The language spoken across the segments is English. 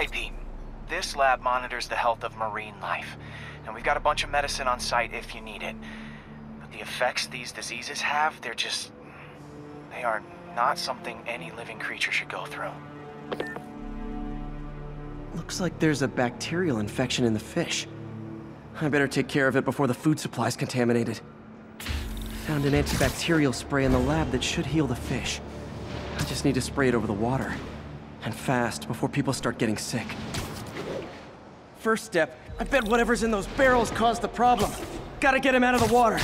Hey, Pete. This lab monitors the health of marine life, and we've got a bunch of medicine on site if you need it. But the effects these diseases have, they are not something any living creature should go through. Looks like there's a bacterial infection in the fish. I better take care of it before the food supply's contaminated. Found an antibacterial spray in the lab that should heal the fish. I just need to spray it over the water. And fast, before people start getting sick. First step, I bet whatever's in those barrels caused the problem. Gotta get him out of the water.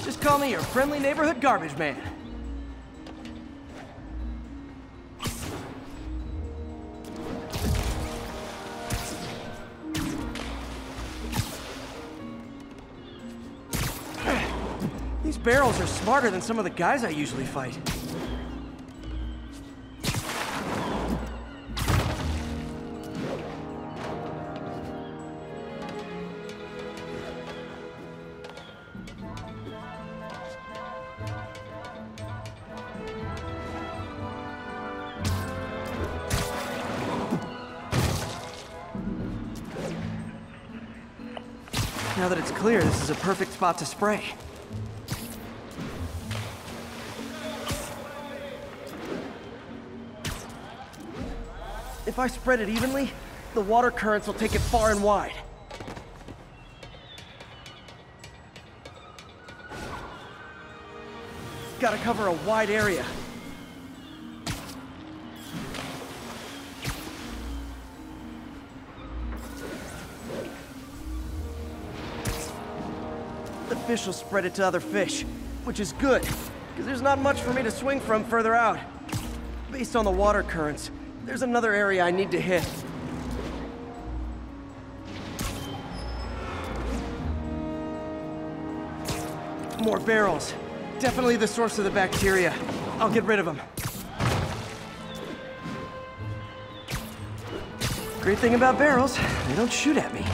Just call me your friendly neighborhood garbage man. These barrels are smarter than some of the guys I usually fight. Now that it's clear, this is a perfect spot to spray. If I spread it evenly, the water currents will take it far and wide. Gotta cover a wide area. The fish will spread it to other fish, which is good, because there's not much for me to swing from further out. Based on the water currents, there's another area I need to hit. More barrels. Definitely the source of the bacteria. I'll get rid of them. Great thing about barrels, they don't shoot at me.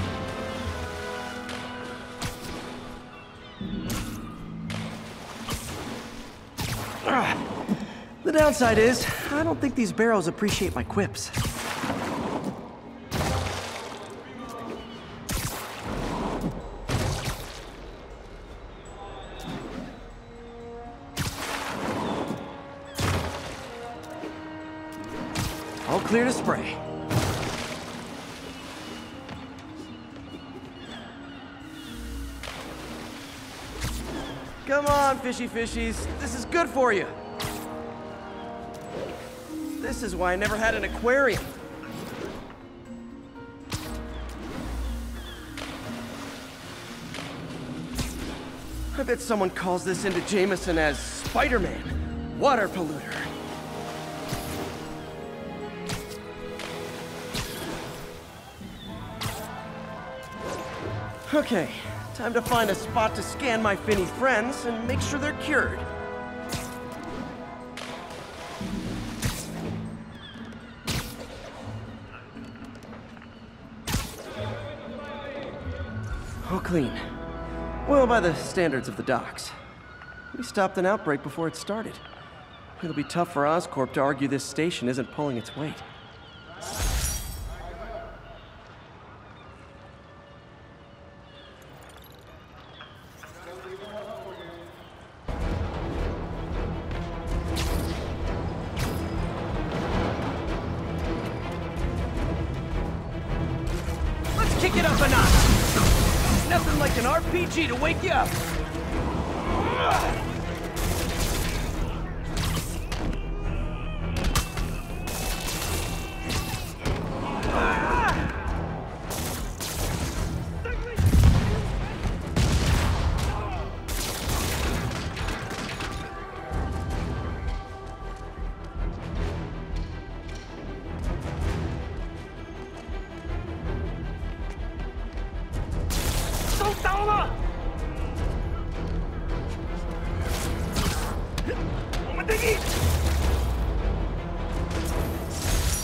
The downside is, I don't think these barrels appreciate my quips. All clear to spray. Come on, fishy fishies. This is good for you. This is why I never had an aquarium. I bet someone calls this into Jameson as Spider-Man, water polluter. Okay, time to find a spot to scan my finny friends and make sure they're cured. All clean. Well, by the standards of the docks. We stopped an outbreak before it started. It'll be tough for Oscorp to argue this station isn't pulling its weight. Let's kick it up a notch! Nothing like an RPG to wake you up!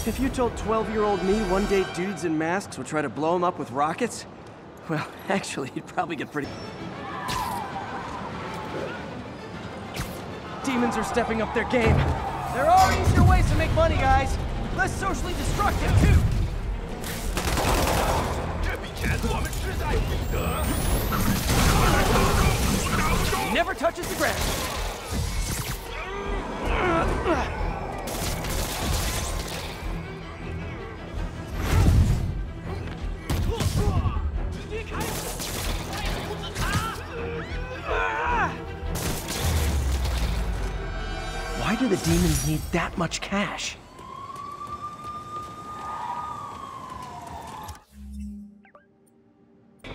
If you told 12-year-old me one day dudes in masks would try to blow him up with rockets, well, actually, you'd probably get pretty... demons are stepping up their game. There are easier ways to make money, guys. Less socially destructive, too. He never touches the ground. Why do the demons need that much cash? That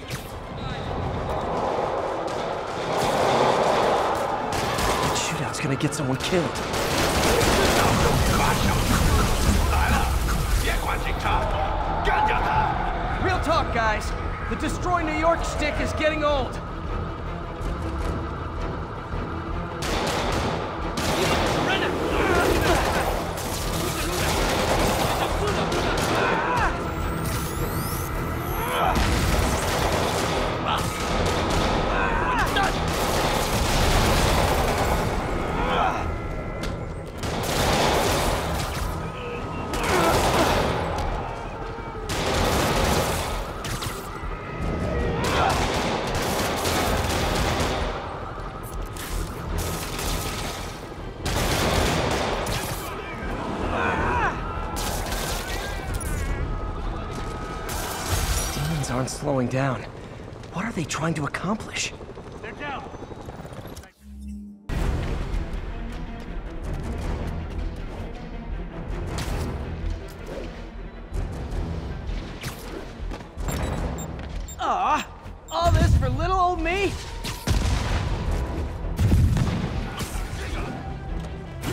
shootout's gonna get someone killed. Real talk, guys. The Destroy New York shtick is getting old. Aren't slowing down. What are they trying to accomplish? They're down. Ah, all this for little old me?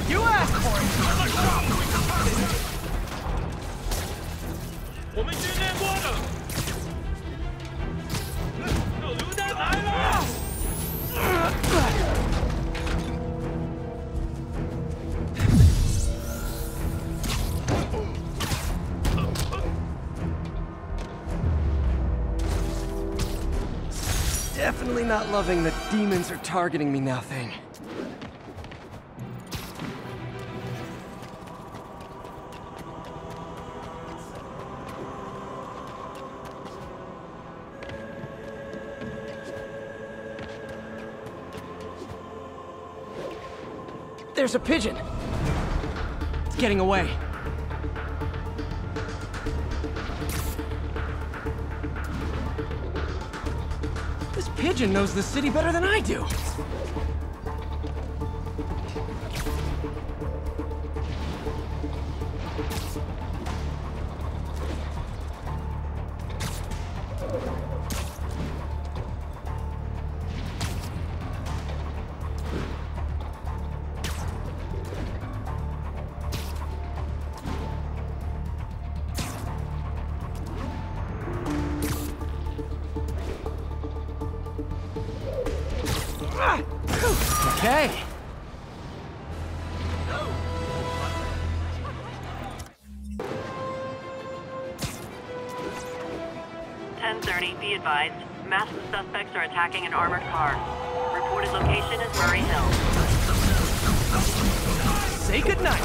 You asked for it. 我们训练过的。榴弹来了！ Definitely not loving the demons are targeting me now thing. There's a pigeon. It's getting away. This pigeon knows the city better than I do. Okay. Be advised, masked suspects are attacking an armored car. Reported location is Murray Hill. Say goodnight.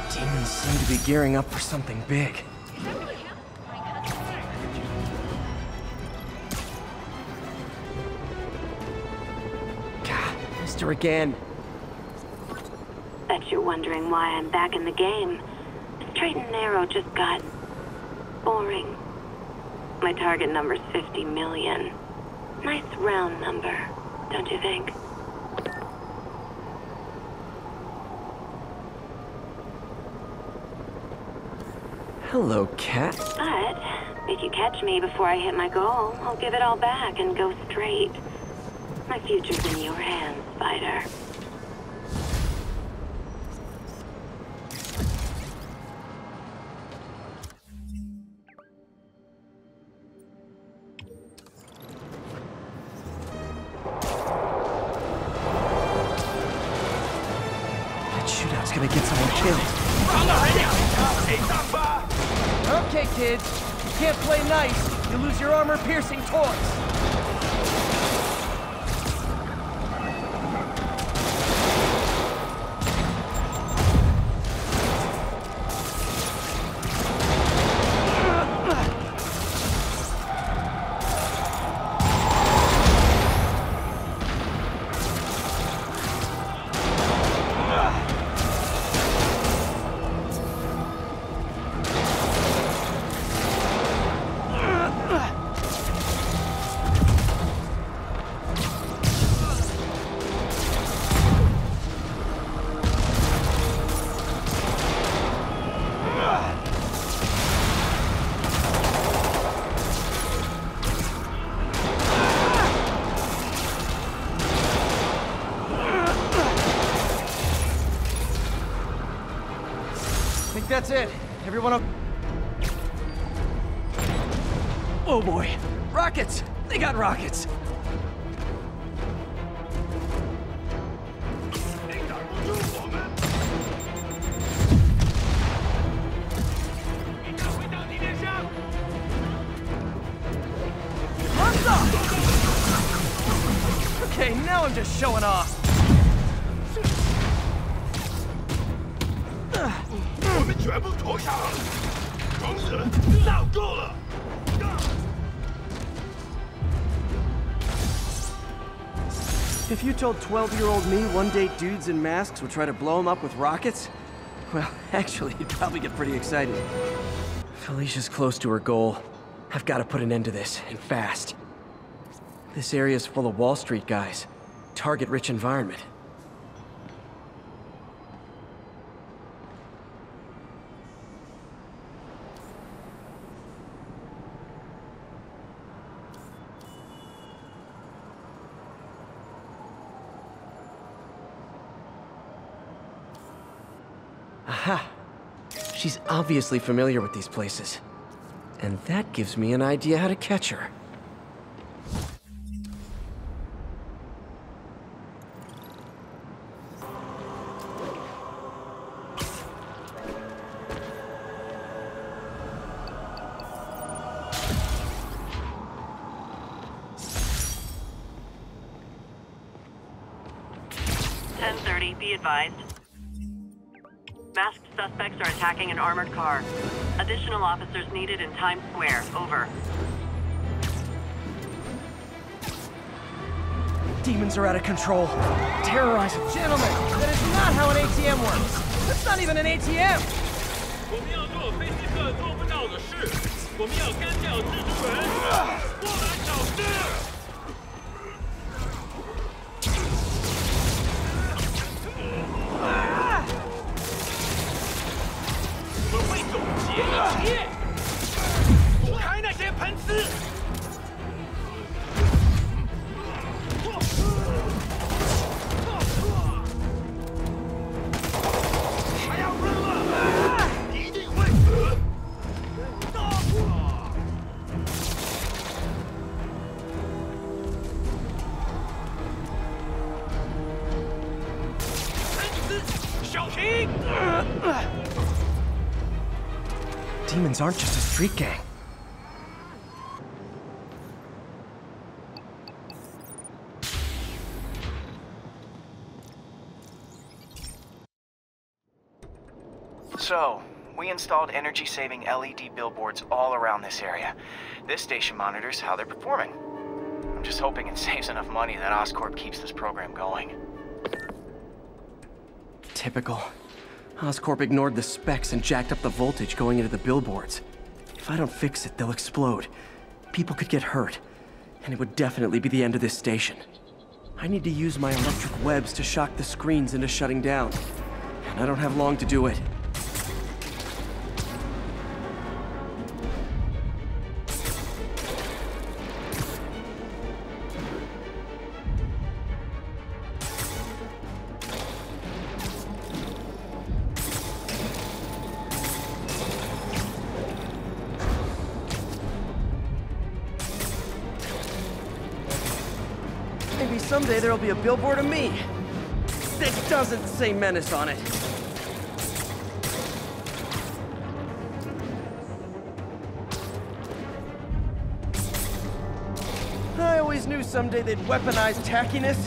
Demons seem to be gearing up for something big. God, Mr. Again. Bet you're wondering why I'm back in the game. Straight and narrow just got boring. My target number's 50 million. Nice round number, don't you think? Hello, cat. But if you catch me before I hit my goal, I'll give it all back and go straight. My future's in your hands, Spider. gonna get someone killed. 上来呀！陪上吧。 Okay, kids. You can't play nice. You lose your armor-piercing toys. I think that's it. Everyone up. Oh boy. Rockets! They got rockets! 你挡不住我们。一定回到地面上。 Okay, now I'm just showing off. 我们全部投降！狂人，闹够了！ If you told 12-year-old me one day dudes in masks would try to blow him up with rockets, well, actually, you'd probably get pretty excited. Felicia's close to her goal. I've got to put an end to this, and fast. This area's full of Wall Street guys. Target-rich environment. Aha! She's obviously familiar with these places. And that gives me an idea how to catch her. Be advised. Masked suspects are attacking an armored car. Additional officers needed in Times Square. Over. Demons are out of control. Terrorizing. Gentlemen, that is not how an ATM works. That's not even an ATM. 我们要做飞机社做不到的事，我们要干掉蜘蛛人，过来找事。 我们会总结一切，躲开那些喷丝。还要扔了，一定会死。喷丝，小心！ Demons aren't just a street gang. So, we installed energy-saving LED billboards all around this area. This station monitors how they're performing. I'm just hoping it saves enough money that Oscorp keeps this program going. Typical. Oscorp ignored the specs and jacked up the voltage going into the billboards. If I don't fix it, they'll explode. People could get hurt. And it would definitely be the end of this station. I need to use my electric webs to shock the screens into shutting down. And I don't have long to do it. Maybe someday there'll be a billboard of me that doesn't say Menace on it. always knew someday they'd weaponize tackiness.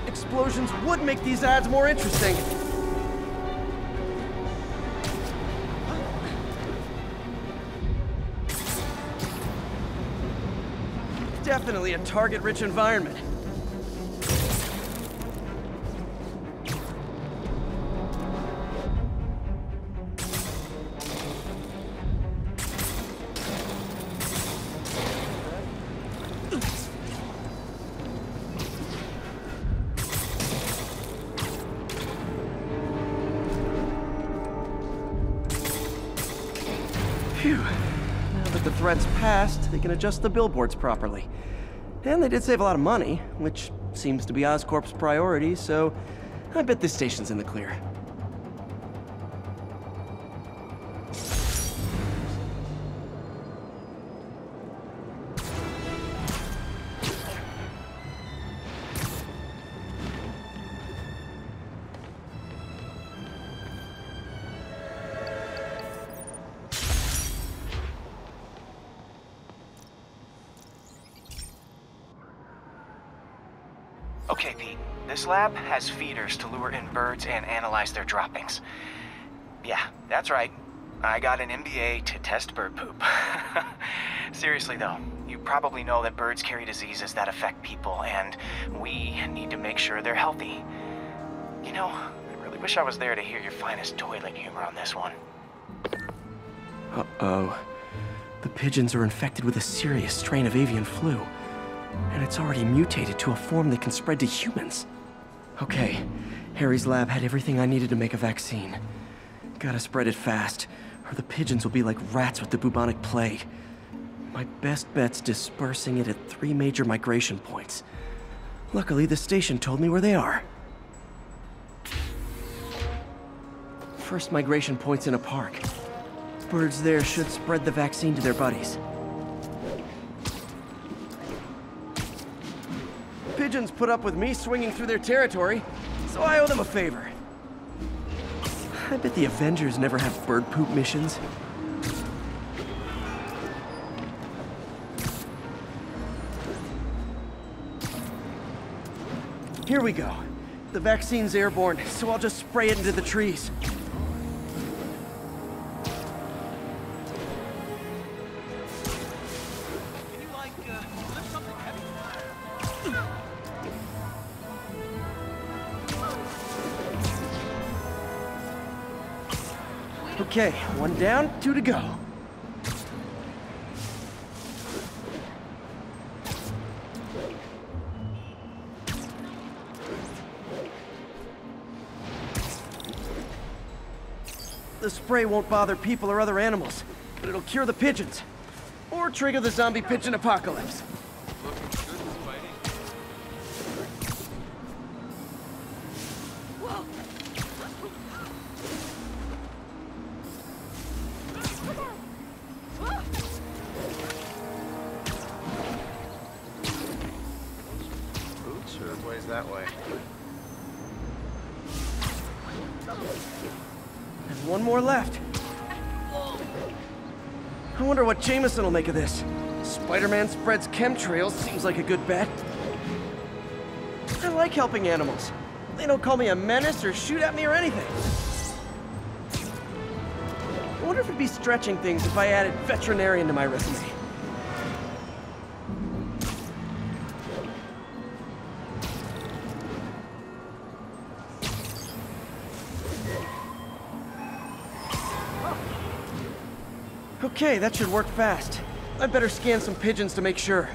Explosions would make these ads more interesting. Definitely a target-rich environment. Phew. Now that the threat's passed, they can adjust the billboards properly. And they did save a lot of money, which seems to be Oscorp's priority, so I bet this station's in the clear. Okay, Pete. This lab has feeders to lure in birds and analyze their droppings. Yeah, that's right. I got an MBA to test bird poop. Seriously though, you probably know that birds carry diseases that affect people, and we need to make sure they're healthy. You know, I really wish I was there to hear your finest toilet humor on this one. Uh-oh. The pigeons are infected with a serious strain of avian flu. And it's already mutated to a form that can spread to humans. Okay, Harry's lab had everything I needed to make a vaccine. Gotta spread it fast, or the pigeons will be like rats with the bubonic plague. My best bet's dispersing it at 3 major migration points. Luckily, the station told me where they are. First migration point's in a park. Birds there should spread the vaccine to their buddies. Pigeons put up with me swinging through their territory, so I owe them a favor. I bet the Avengers never have bird poop missions. Here we go. The vaccine's airborne, so I'll just spray it into the trees. Okay, 1 down, 2 to go. The spray won't bother people or other animals, but it'll cure the pigeons. Or trigger the zombie pigeon apocalypse. That way. And 1 more left. I wonder what Jameson will make of this. Spider-Man spreads chemtrails, seems like a good bet. I like helping animals. They don't call me a menace or shoot at me or anything. I wonder if it'd be stretching things if I added veterinarian to my resume. Okay, that should work fast. I'd better scan some pigeons to make sure.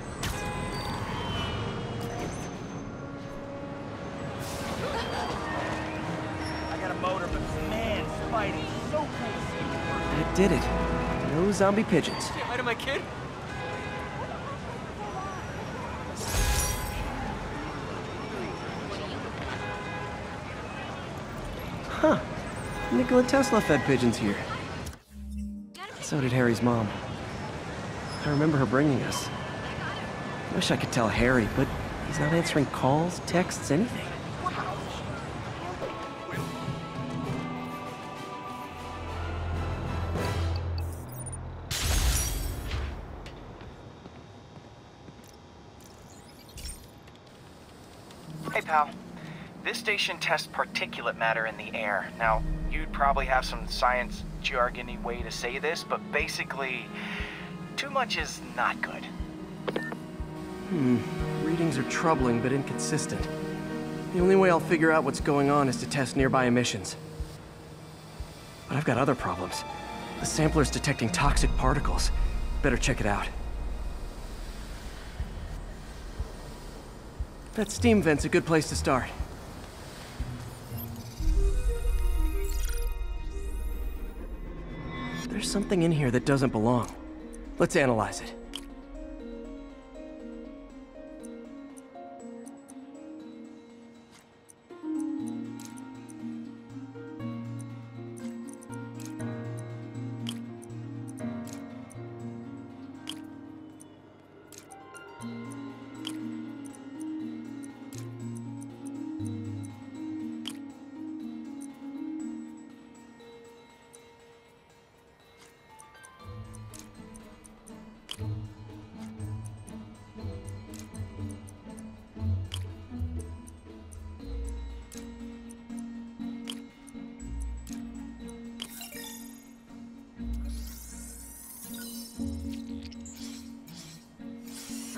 I got a motor, but man, Spidey's so cool to see you work. It did it. No zombie pigeons. Say hi to my kid. Huh. Nikola Tesla fed pigeons here. So did Harry's mom. I remember her bringing us. Wish I could tell Harry, but he's not answering calls, texts, anything. Hey, pal. This station tests particulate matter in the air. Now, you'd probably have some science jargony way to say this, but basically, too much is not good. Readings are troubling but inconsistent. The only way I'll figure out what's going on is to test nearby emissions. But I've got other problems. The sampler's detecting toxic particles. Better check it out. That steam vent's a good place to start. There's something in here that doesn't belong. Let's analyze it.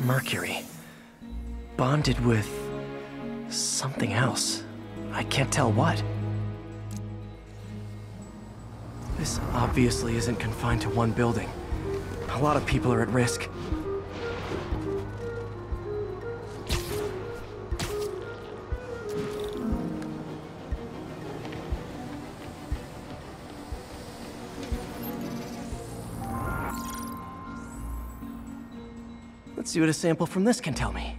Mercury. Bonded with something else. I can't tell what. This obviously isn't confined to one building. A lot of people are at risk. Let's see what a sample from this can tell me.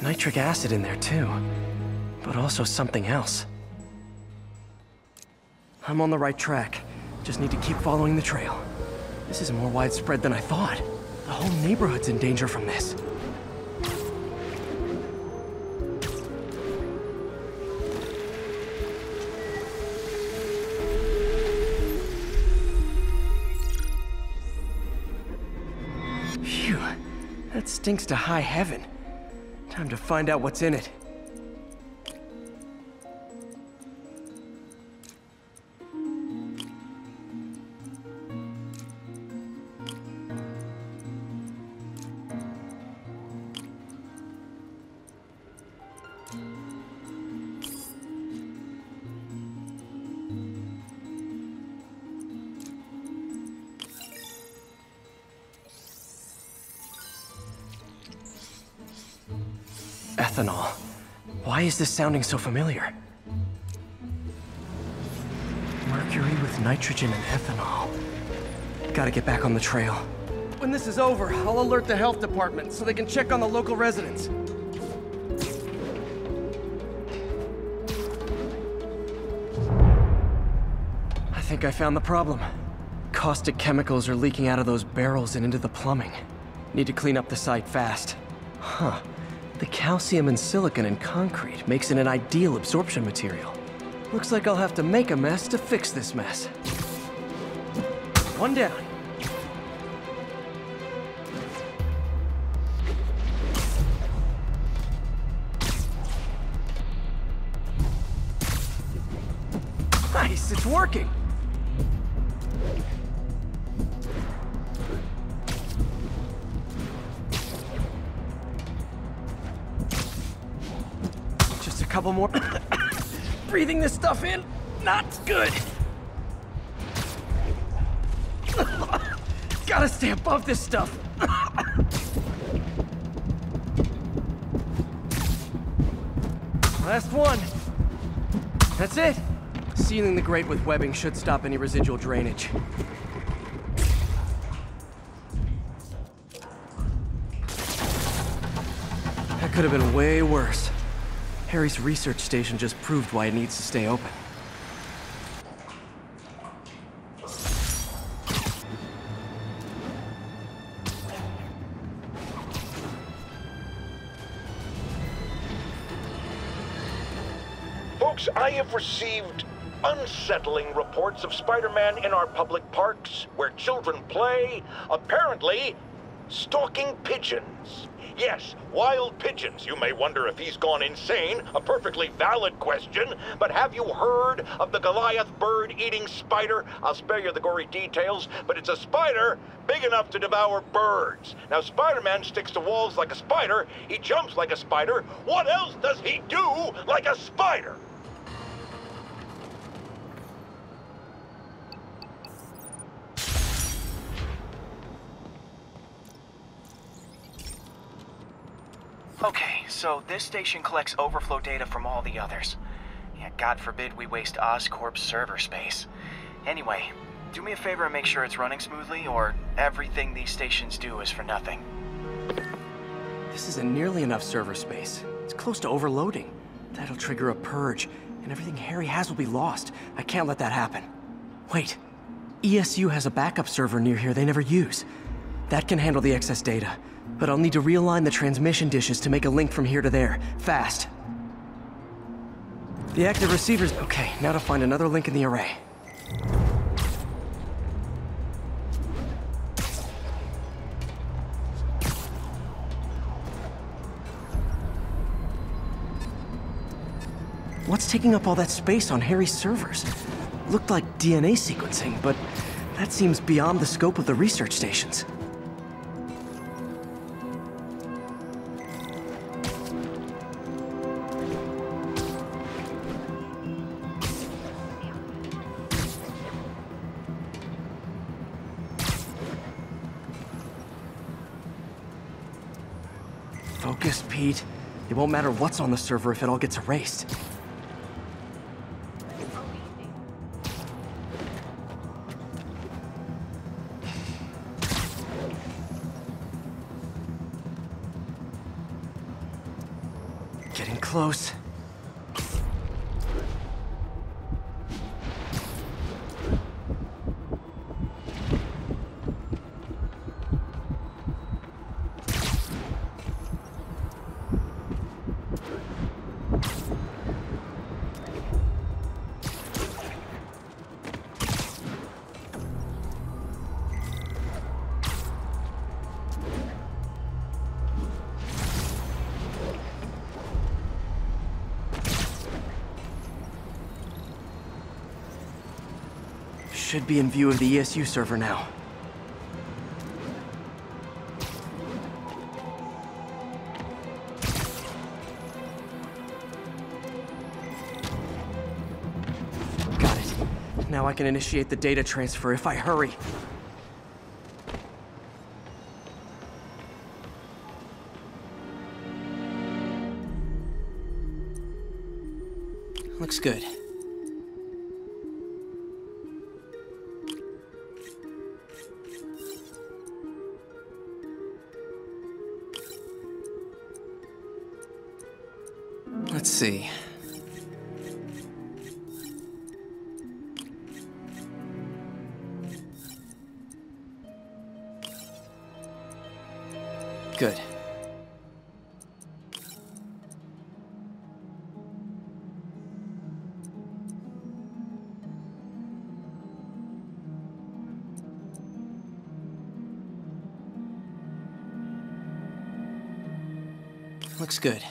Nitric acid in there too, but also something else. I'm on the right track. Just need to keep following the trail. This is more widespread than I thought. The whole neighborhood's in danger from this. Phew, that stinks to high heaven. Time to find out what's in it. Ethanol. Why is this sounding so familiar? Mercury with nitrogen and ethanol. Gotta get back on the trail. When this is over, I'll alert the health department so they can check on the local residents. I think I found the problem. Caustic chemicals are leaking out of those barrels and into the plumbing. Need to clean up the site fast. Huh. The calcium and silicon in concrete makes it an ideal absorption material. Looks like I'll have to make a mess to fix this mess. One down. Nice, it's working! couple more. Breathing this stuff in, not good. Gotta stay above this stuff. Last one. That's it. Sealing the grate with webbing should stop any residual drainage. That could have been way worse. Harry's research station just proved why it needs to stay open. Folks, I have received unsettling reports of Spider-Man in our public parks, where children play, apparently stalking pigeons. Yes, wild pigeons. You may wonder if he's gone insane, a perfectly valid question, but have you heard of the Goliath bird-eating spider? I'll spare you the gory details, but it's a spider big enough to devour birds. Now, Spider-Man sticks to walls like a spider, he jumps like a spider. What else does he do like a spider? Okay, so this station collects overflow data from all the others. Yeah, God forbid we waste Oscorp's server space. Anyway, do me a favor and make sure it's running smoothly, or everything these stations do is for nothing. This isn't nearly enough server space. It's close to overloading. That'll trigger a purge, and everything Harry has will be lost. I can't let that happen. Wait. ESU has a backup server near here they never use. That can handle the excess data. But I'll need to realign the transmission dishes to make a link from here to there, fast. The active receivers... Okay, now to find another link in the array. What's taking up all that space on Harry's servers? Looked like DNA sequencing, but that seems beyond the scope of the research stations. Focus, Pete. It won't matter what's on the server if it all gets erased. Getting close. Should be in view of the ESU server now. Got it. Now I can initiate the data transfer if I hurry. Looks good. Let's see. Good. Looks good.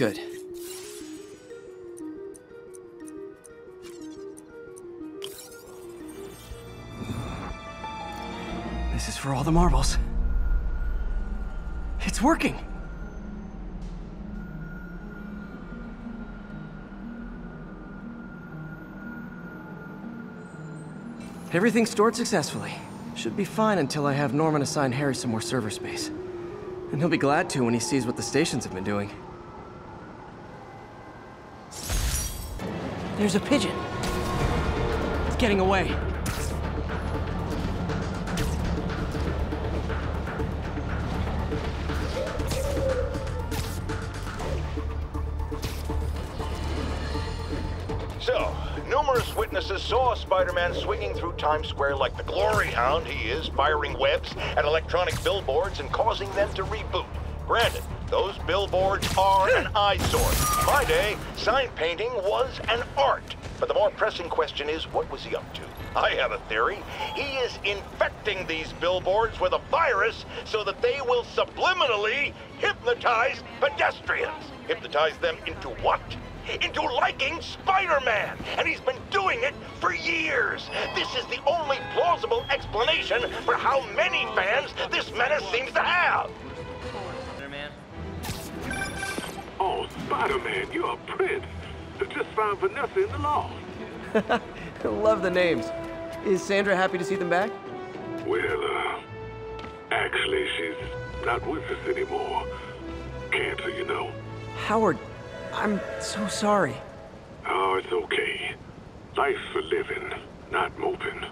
good. This is for all the marbles. It's working! Everything stored successfully. Should be fine until I have Norman assign Harry some more server space. And he'll be glad to when he sees what the stations have been doing. There's a pigeon. It's getting away. So, numerous witnesses saw Spider-Man swinging through Times Square like the glory hound he is, firing webs at electronic billboards and causing them to reboot. Granted, those billboards are an eyesore. In my day, sign painting was an art. But the more pressing question is, what was he up to? I have a theory. He is infecting these billboards with a virus so that they will subliminally hypnotize pedestrians. Hypnotize them into what? Into liking Spider-Man! And he's been doing it for years! This is the only plausible explanation for how many fans this menace seems to have! Oh, Spider-Man, you're a prince. Just found Vanessa in the loft. Love the names. Is Sandra happy to see them back? Well, actually, she's not with us anymore. Cancer, you know. Howard, I'm so sorry. Oh, it's okay. Life's for living, not moping.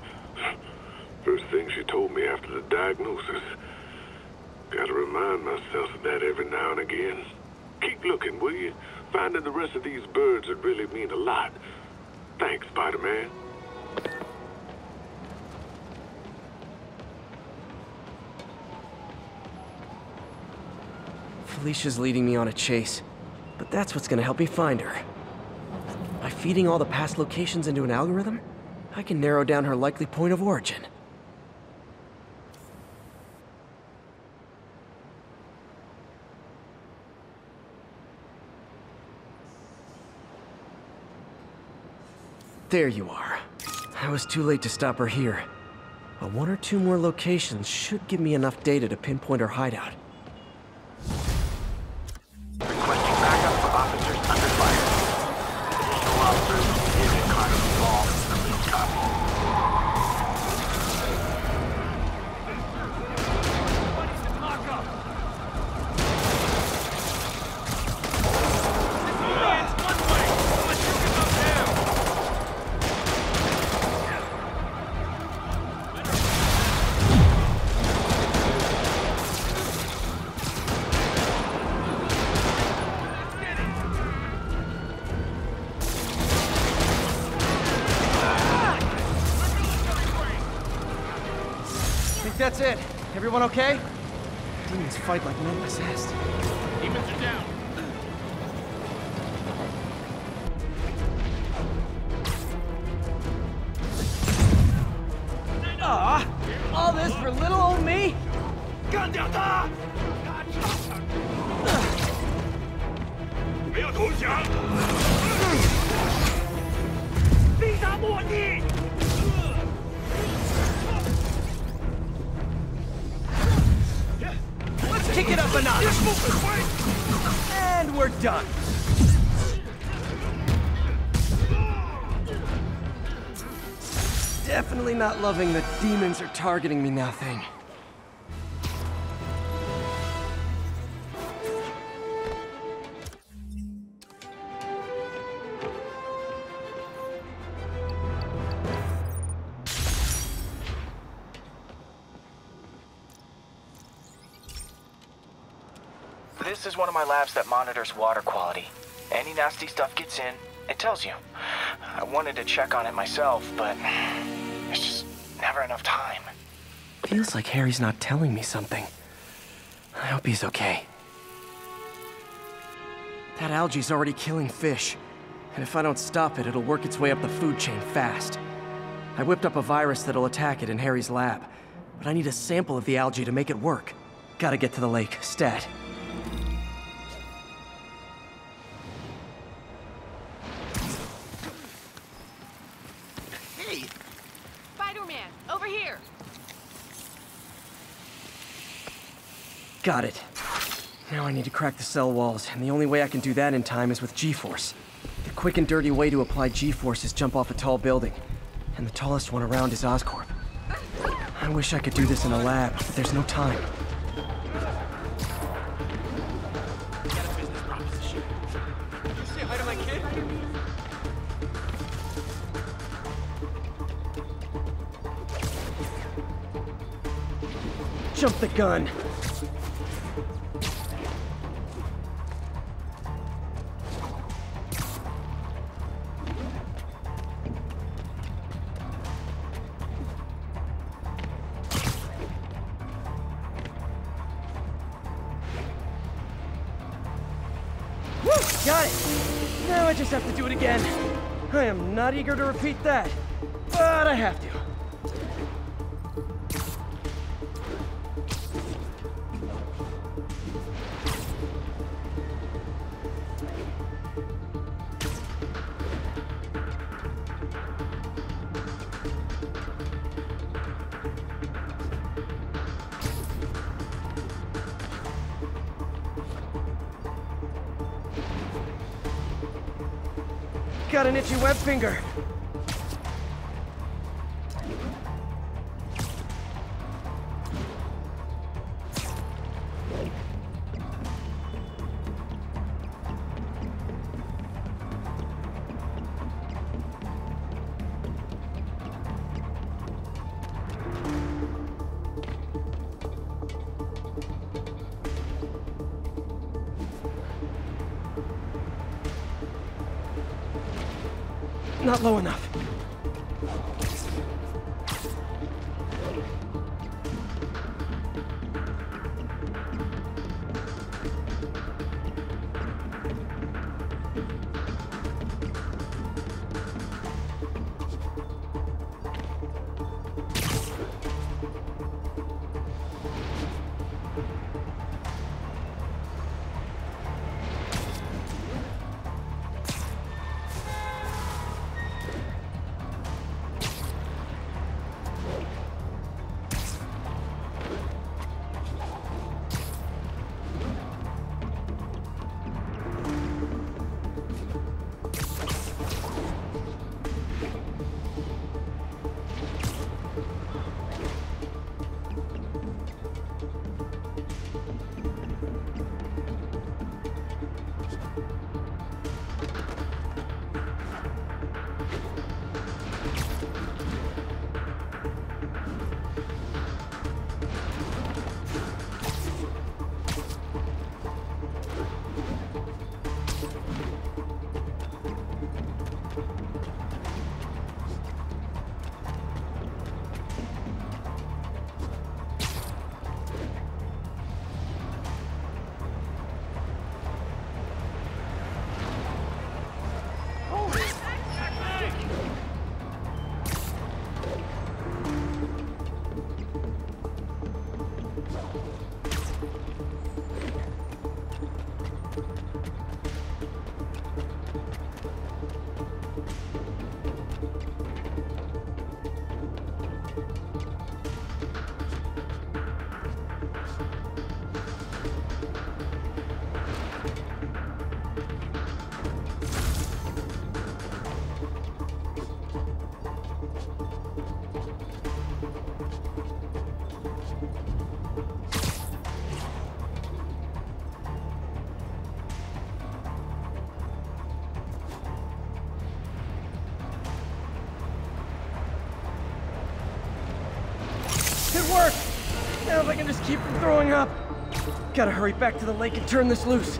First thing she told me after the diagnosis. Gotta remind myself of that every now and again. Keep looking, will you? Finding the rest of these birds would really mean a lot. Thanks, Spider-Man. Felicia's leading me on a chase, but that's what's gonna help me find her. By feeding all the past locations into an algorithm, I can narrow down her likely point of origin. There you are. I was too late to stop her here. But one or two more locations should give me enough data to pinpoint her hideout. Requesting backup for officers under fire. Additional officers needed in cars involved in the lead copy. Everybody's in lockup! It's one way! Let's shoot him up there! That's it. Everyone okay? Demons fight like men possessed. Demons are down. All this for little old me? 干掉他！没有投降！逼他落地！ Let's kick it up a notch. And we're done. Definitely not loving the demons are targeting me now thing. This is one of my labs that monitors water quality. Any nasty stuff gets in, it tells you. I wanted to check on it myself, but there's just never enough time. Feels like Harry's not telling me something. I hope he's okay. That algae's already killing fish. And if I don't stop it, it'll work its way up the food chain fast. I whipped up a virus that'll attack it in Harry's lab. But I need a sample of the algae to make it work. Gotta get to the lake, stat. Hey! Spider-Man, over here! Got it. Now I need to crack the cell walls, and the only way I can do that in time is with G-Force. The quick and dirty way to apply G-Force is jump off a tall building, and the tallest one around is Oscorp. I wish I could do this in a lab, but there's no time. Got a business proposition. Can you say hi to my kid? Jump the gun! Got it! Now I just have to do it again. I am not eager to repeat that, but I have to. Got an itchy web finger. Not low enough. It worked! Now if I can just keep from throwing up. Gotta hurry back to the lake and turn this loose.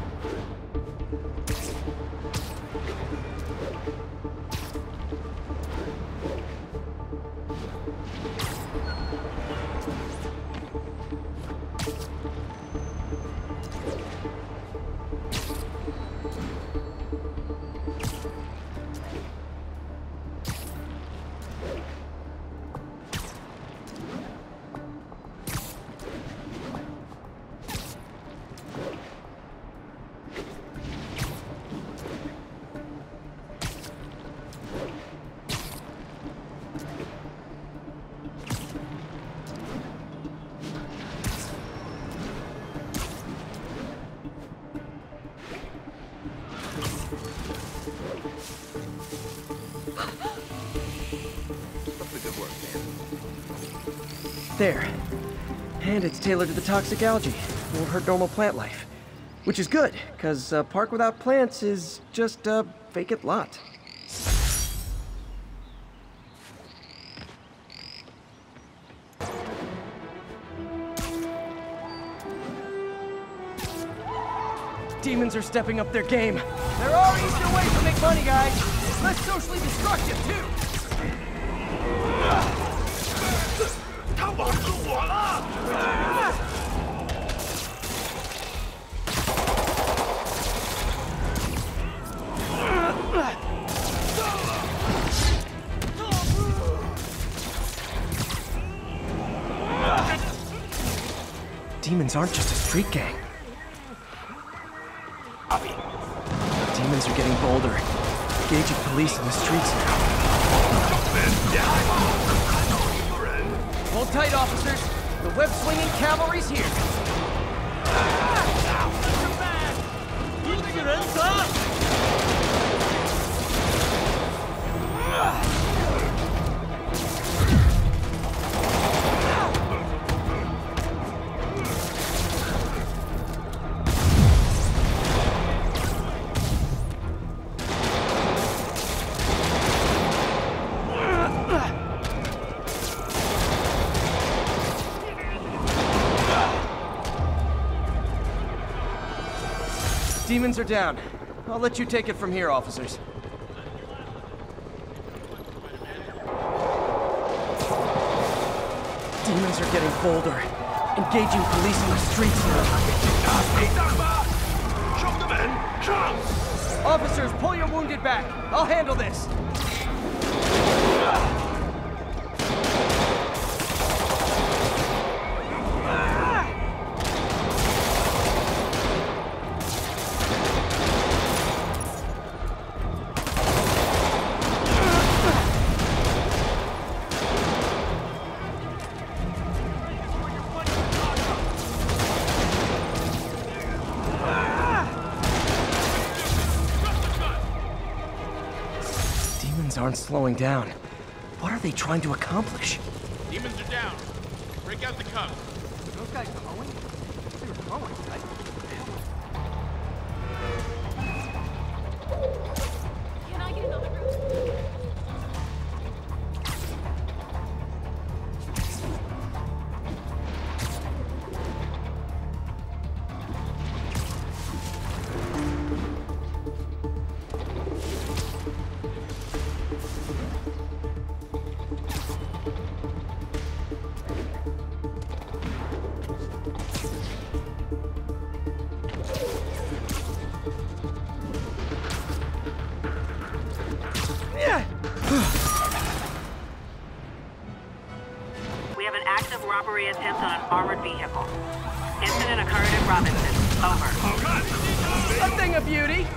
there. And it's tailored to the toxic algae. Won't hurt normal plant life. Which is good, because a park without plants is just a vacant lot. Demons are stepping up their game. There are easier ways to make money, guys. Less socially destructive, too. Demons aren't just a street gang. Demons are getting bolder. Engaging police in the streets now. Hold tight, officers. The web-swinging cavalry's here. Demons are down. I'll let you take it from here, officers. Demons are getting bolder. Engaging police in the streets now. Officers, pull your wounded back. I'll handle this. Aren't slowing down. What are they trying to accomplish? Demons are down. Break out the cuffs. Those guys mowing? They're mowing, right? Can I get another group? We have an active robbery attempt on an armored vehicle. Incident occurred in Robinson. Over. A thing of beauty.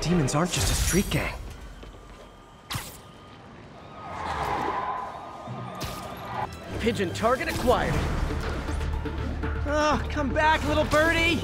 Demons aren't just a street gang. Pigeon target acquired. Oh, come back, little birdie.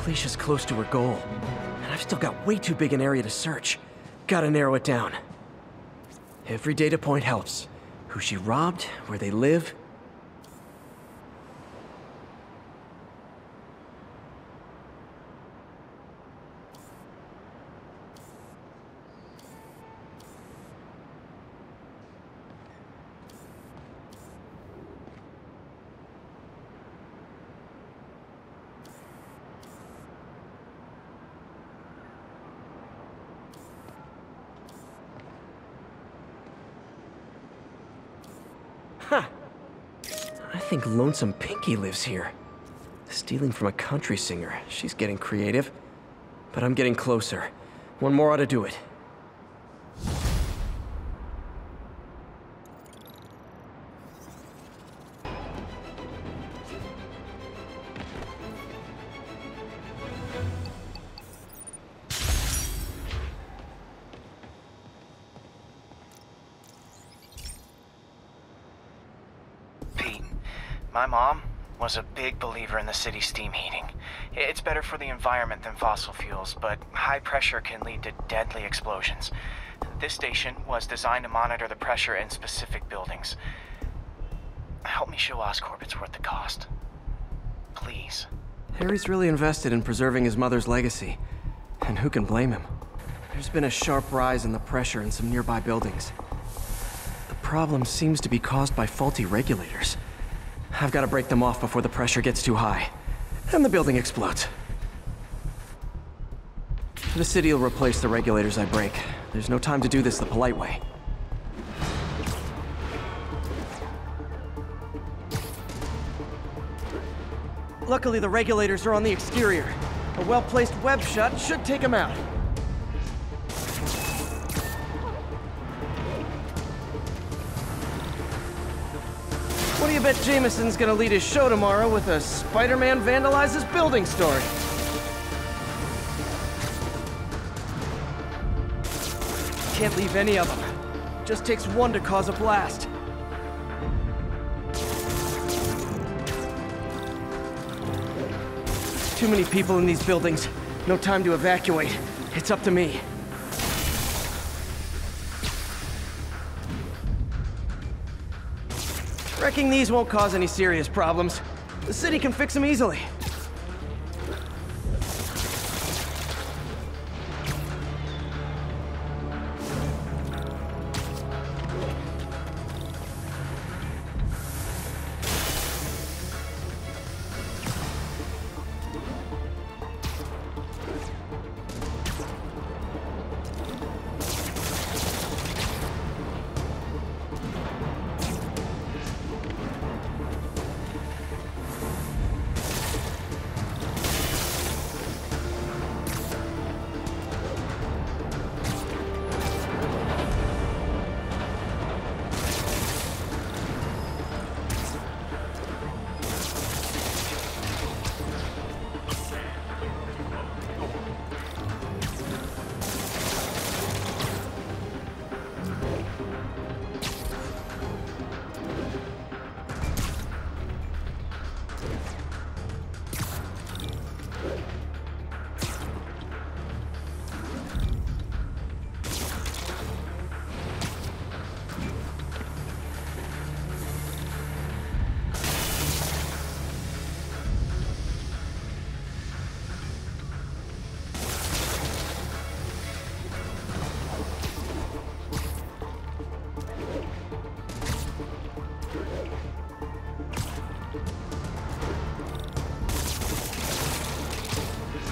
Felicia's close to her goal, and I've still got way too big an area to search. Gotta narrow it down. Every data point helps. Who she robbed, where they live. Huh. I think Lonesome Pinky lives here. Stealing from a country singer. She's getting creative. But I'm getting closer. One more ought to do it. Pete, my mom was a big believer in the city's steam heating. It's better for the environment than fossil fuels, but high pressure can lead to deadly explosions. This station was designed to monitor the pressure in specific buildings. Help me show Oscorp it's worth the cost. Please. Harry's really invested in preserving his mother's legacy. And who can blame him? There's been a sharp rise in the pressure in some nearby buildings. The problem seems to be caused by faulty regulators. I've got to break them off before the pressure gets too high. And the building explodes. The city will replace the regulators I break. There's no time to do this the polite way. Luckily, the regulators are on the exterior. A well-placed web shut should take them out. What do you bet Jameson's gonna lead his show tomorrow with a Spider-Man vandalizes building story? Can't leave any of them. Just takes one to cause a blast. Too many people in these buildings. No time to evacuate. It's up to me. Wrecking these won't cause any serious problems. The city can fix them easily.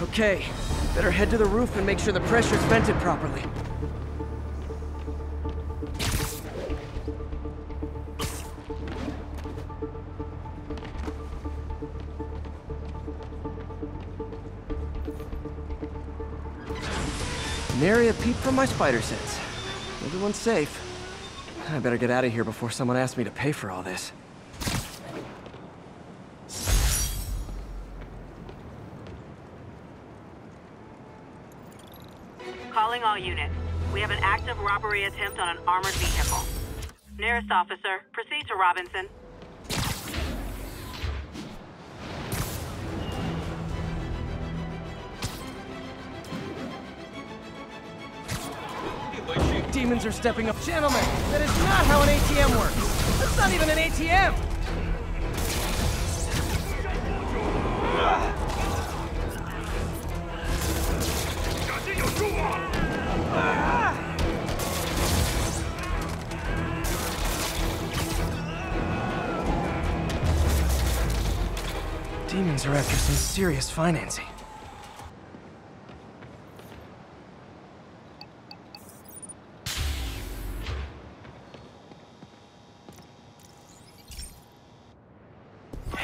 Okay, better head to the roof and make sure the pressure's vented properly. Nary a peep from my spider sense. Everyone's safe. I better get out of here before someone asks me to pay for all this. Calling all units. We have an active robbery attempt on an armored vehicle. Nearest officer, proceed to Robinson. Demons are stepping up. Gentlemen, that is not how an ATM works. That's not even an ATM. Demons are after some serious financing.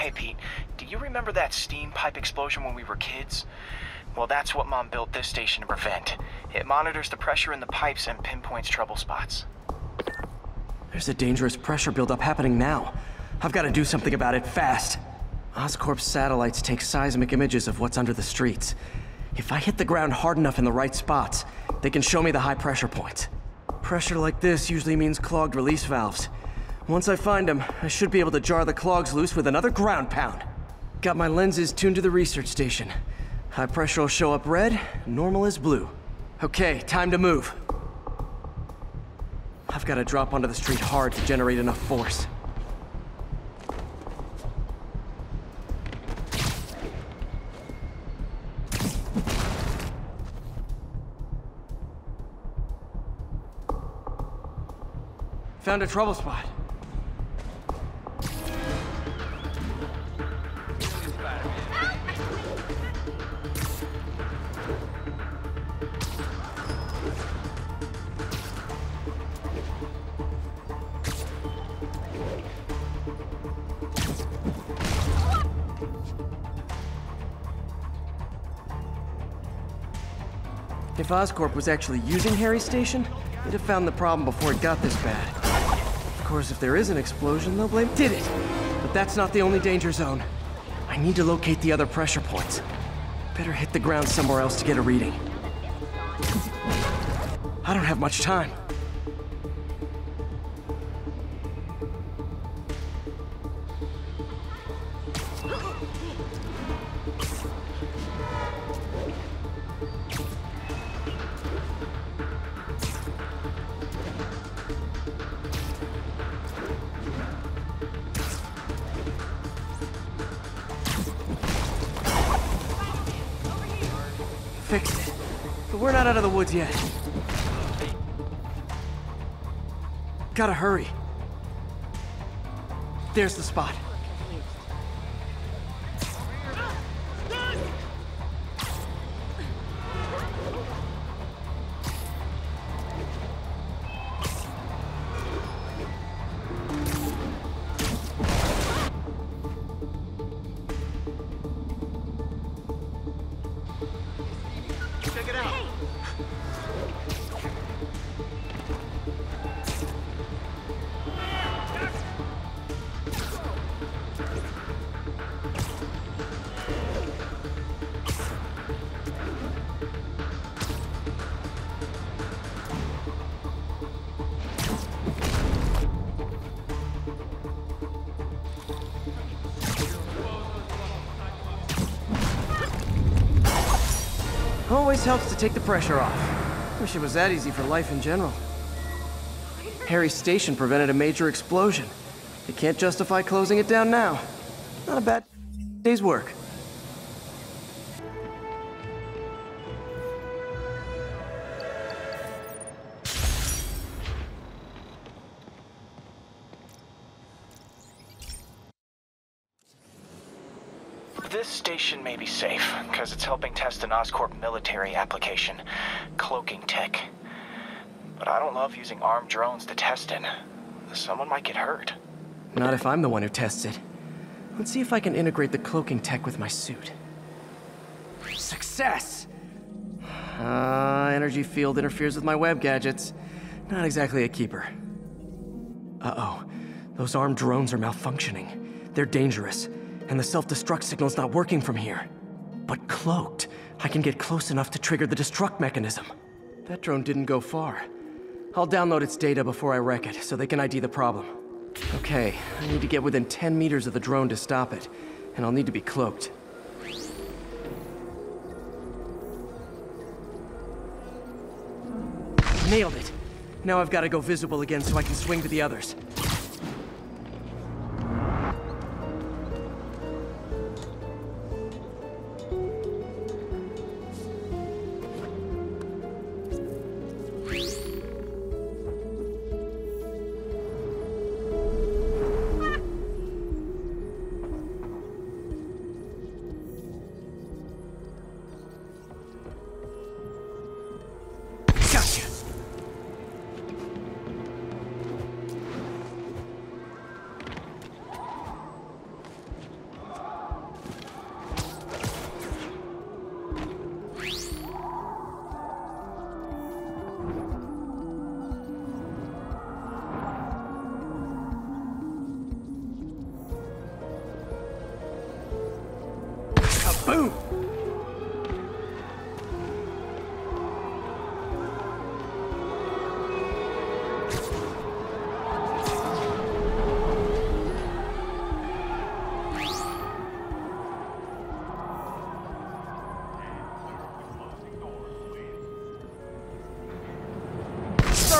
Hey, Pete, do you remember that steam pipe explosion when we were kids? Well, that's what Mom built this station to prevent. It monitors the pressure in the pipes and pinpoints trouble spots. There's a dangerous pressure buildup happening now. I've got to do something about it fast. Oscorp's satellites take seismic images of what's under the streets. If I hit the ground hard enough in the right spots, they can show me the high pressure points. Pressure like this usually means clogged release valves. Once I find them, I should be able to jar the clogs loose with another ground pound. Got my lenses tuned to the research station. High pressure will show up red, normal is blue. Okay, time to move. I've got to drop onto the street hard to generate enough force. Found a trouble spot. If Oscorp was actually using Harry's station, they'd have found the problem before it got this bad. Of course, if there is an explosion, they'll blame Did it! But that's not the only danger zone. I need to locate the other pressure points. Better hit the ground somewhere else to get a reading. I don't have much time. Fixed it. But we're not out of the woods yet. Gotta hurry. There's the spot. Check it out. Always helps to take the pressure off. Wish it was that easy for life in general. Harry's station prevented a major explosion. They can't justify closing it down now. Not a bad day's work. This station may be safe, because it's helping test an Oscorp military application, cloaking tech. But I don't love using armed drones to test it. Someone might get hurt. Not if I'm the one who tests it. Let's see if I can integrate the cloaking tech with my suit. Success! Energy field interferes with my web gadgets. Not exactly a keeper. Uh-oh. Those armed drones are malfunctioning. They're dangerous. And the self-destruct signal's not working from here. But cloaked, I can get close enough to trigger the destruct mechanism. That drone didn't go far. I'll download its data before I wreck it, so they can ID the problem. Okay, I need to get within 10 meters of the drone to stop it, and I'll need to be cloaked. Nailed it! Now I've got to go visible again so I can swing to the others.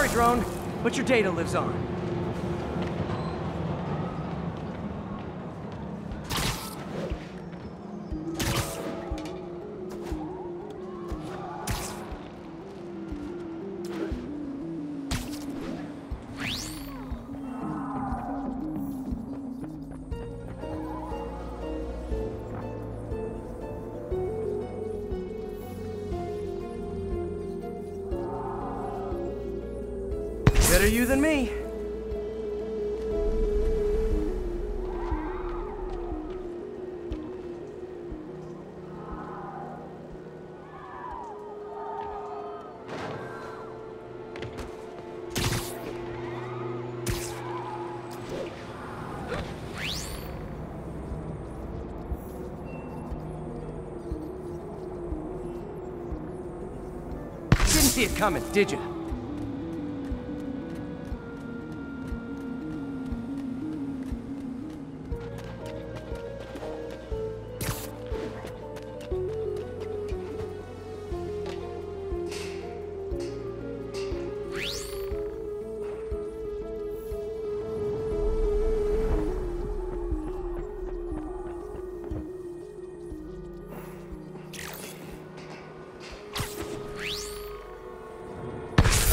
Sorry, drone, but your data lives on. Better you than me. Didn't see it coming, did you?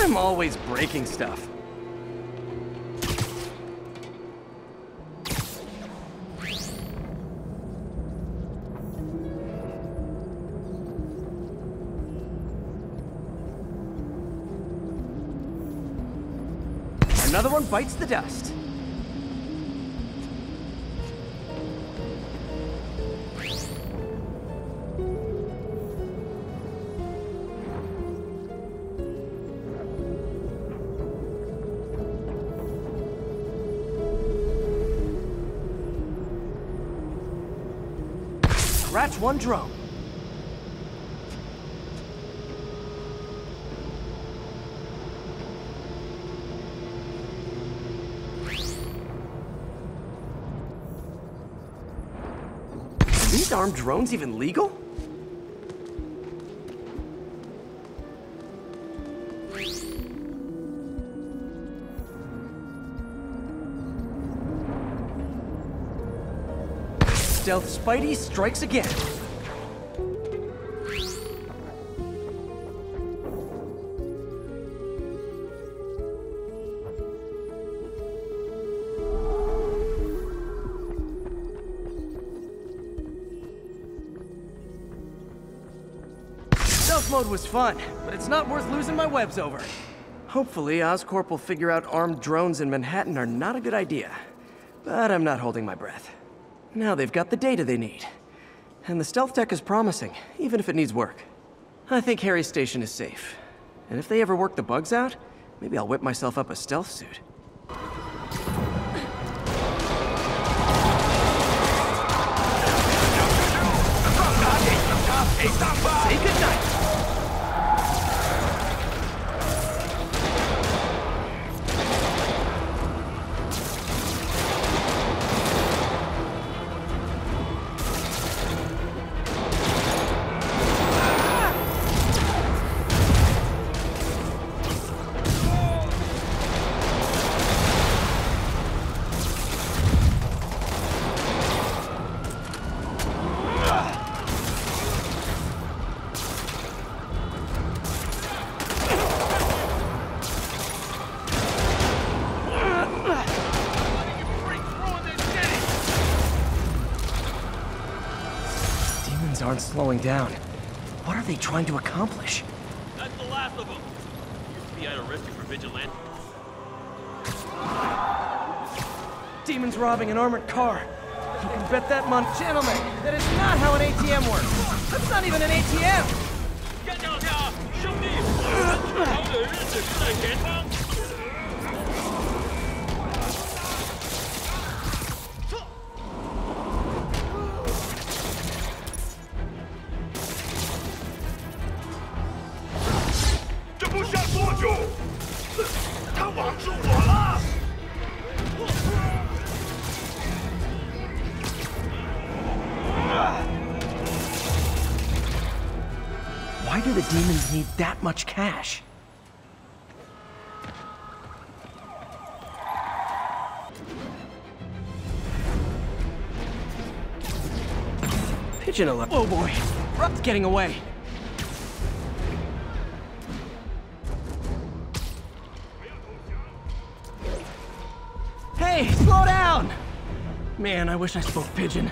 I'm always breaking stuff. Another one bites the dust. Scratch one drone. Are these armed drones even legal? Stealth Spidey strikes again. Stealth mode was fun, but it's not worth losing my webs over. Hopefully, Oscorp will figure out armed drones in Manhattan are not a good idea. But I'm not holding my breath. Now they've got the data they need. And the stealth tech is promising, even if it needs work. I think Harry's station is safe. And if they ever work the bugs out, maybe I'll whip myself up a stealth suit. Say goodnight! Aren't slowing down. What are they trying to accomplish? That's the last of them. Used to be at a risk for vigilante. Demons robbing an armored car. You can bet that money. Gentlemen, that is not how an ATM works. That's not even an ATM! 干掉他，兄弟！最好的日子就在前方。这不下多久，他网住我了。 Why do the demons need that much cash? Pigeon alert. Oh boy, it's getting away. Hey, slow down! Man, I wish I spoke pigeon.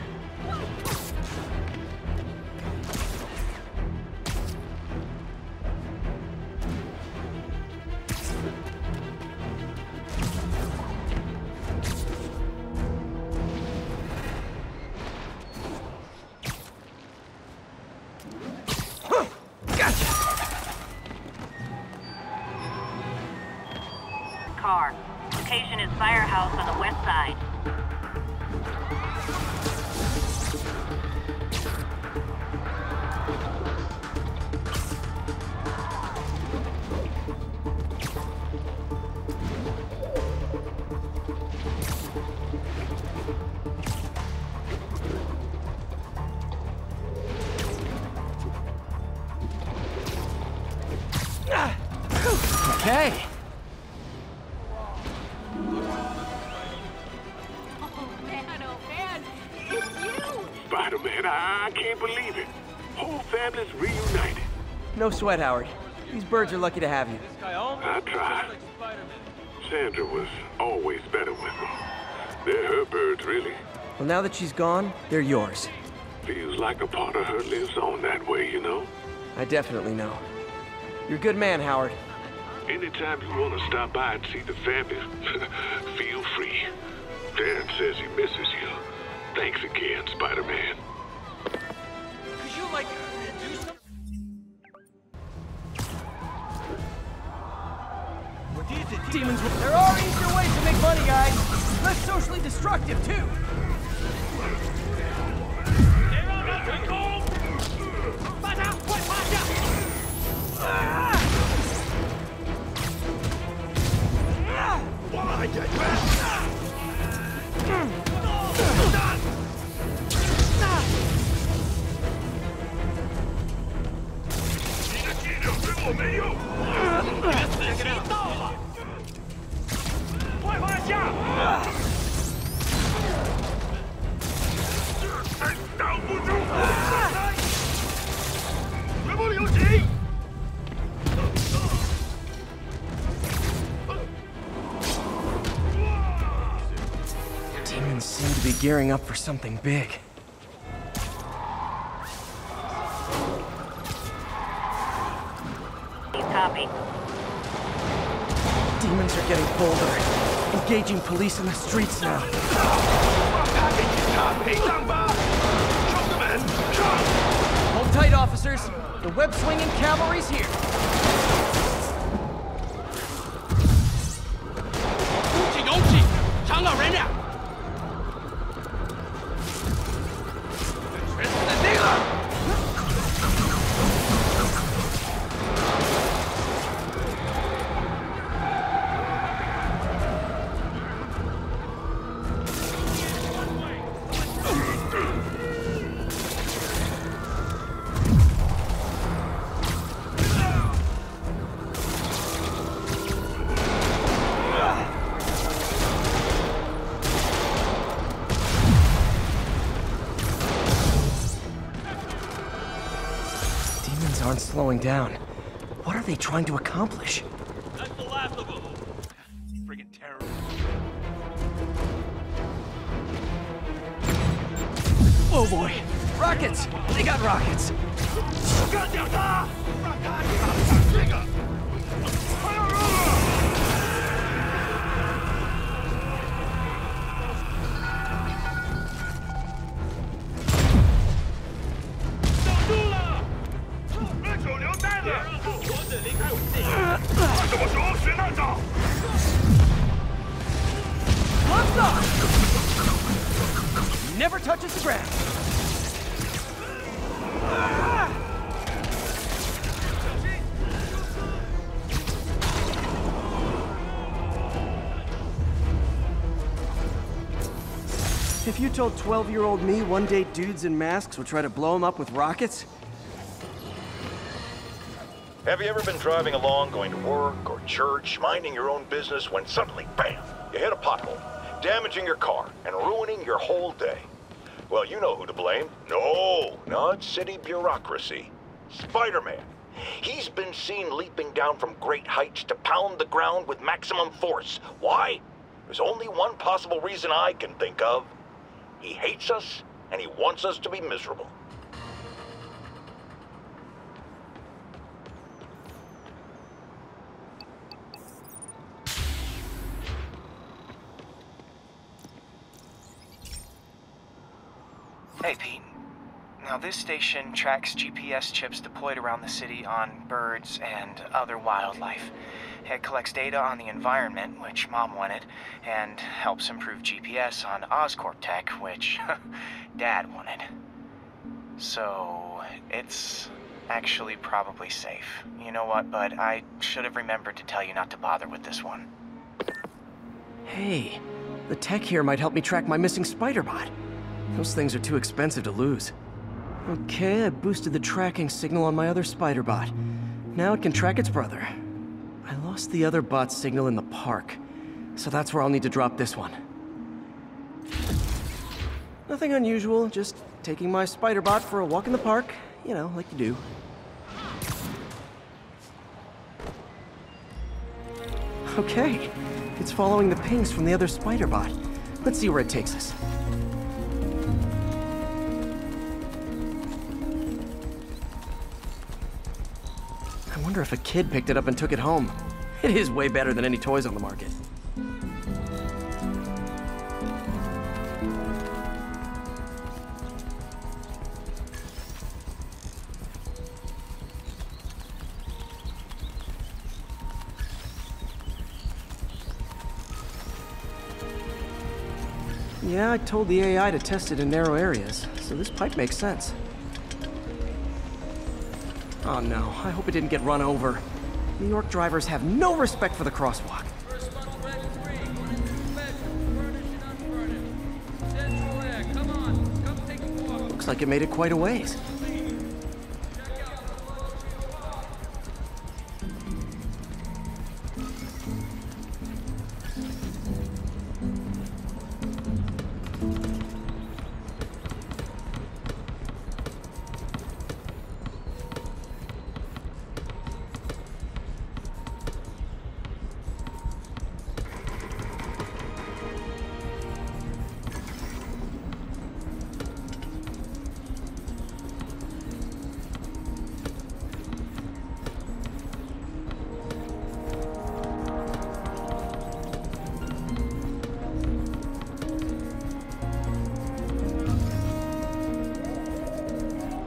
Car. Location is Firehouse on the west side. Okay. Oh man, it's you! Spider-Man, I can't believe it. Whole family's reunited. No sweat, Howard. These birds are lucky to have you. I tried. Sandra was always better with them. They're her birds, really. Well, now that she's gone, they're yours. Feels like a part of her lives on that way, you know? I definitely know. You're a good man, Howard. Anytime you want to stop by and see the family, feel free. Dad says he misses you. Thanks again, Spider-Man. Could you, like, do something? Demons will... There are easier ways to make money, guys. Less socially destructive, too. Demons seem to be gearing up for something big. Copy. Demons are getting bolder, engaging police in the streets now. Hold tight, officers. The web-swinging cavalry's here. Aren't slowing down. What are they trying to accomplish? That's the last of them. Friggin' terror. Oh boy! Rockets! They got rockets! Gloves on! Never touches the ground. If you told 12-year-old me one day dudes in masks would try to blow him up with rockets... Have you ever been driving along, going to work or church, minding your own business, when suddenly, bam, you hit a pothole, damaging your car and ruining your whole day? Well, you know who to blame. No, not city bureaucracy. Spider-Man. He's been seen leaping down from great heights to pound the ground with maximum force. Why? There's only one possible reason I can think of. He hates us, and he wants us to be miserable. Hey, Pete. Now, this station tracks GPS chips deployed around the city on birds and other wildlife. It collects data on the environment, which Mom wanted, and helps improve GPS on Oscorp tech, which Dad wanted. So, it's actually probably safe. You know what, bud? I should have remembered to tell you not to bother with this one. Hey, the tech here might help me track my missing Spider-Bot. Those things are too expensive to lose. Okay, I boosted the tracking signal on my other Spider-Bot. Now it can track its brother. I lost the other bot's signal in the park, so that's where I'll need to drop this one. Nothing unusual, just taking my Spider-Bot for a walk in the park. You know, like you do. Okay, it's following the pings from the other Spider-Bot. Let's see where it takes us. I wonder if a kid picked it up and took it home. It is way better than any toys on the market. Yeah, I told the AI to test it in narrow areas, so this pipe makes sense. Oh no, I hope it didn't get run over. New York drivers have no respect for the crosswalk. First funnel ready 3, going into inspection, furnished and unfurnished. Central air, come on, come take a walk. Looks like it made it quite a ways. Check out the velocity of walk.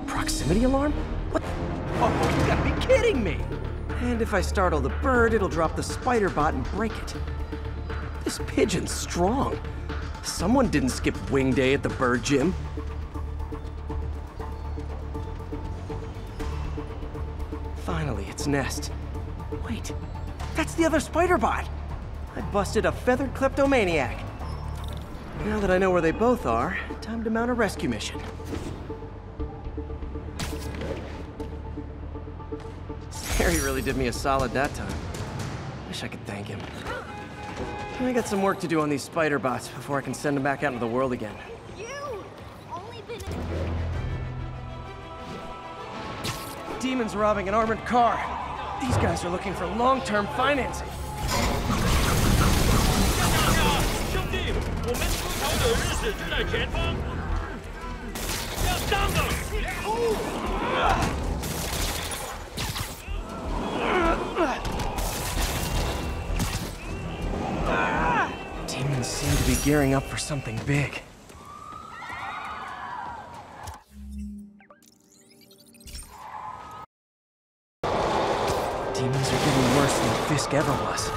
Proximity alarm? What? Oh, you gotta be kidding me! And if I startle the bird, it'll drop the Spider-Bot and break it. This pigeon's strong. Someone didn't skip wing day at the bird gym. Finally, its nest. Wait, that's the other Spider-Bot! I busted a feathered kleptomaniac. Now that I know where they both are, time to mount a rescue mission. Harry really did me a solid that time. Wish I could thank him. I got some work to do on these Spider-Bots before I can send them back out into the world again. You! Only been Demons robbing an armored car. These guys are looking for long-term financing. 兄弟，我们出逃的日子就在前方，要上了！ Demons seem to be gearing up for something big. Demons are getting worse than Fisk ever was.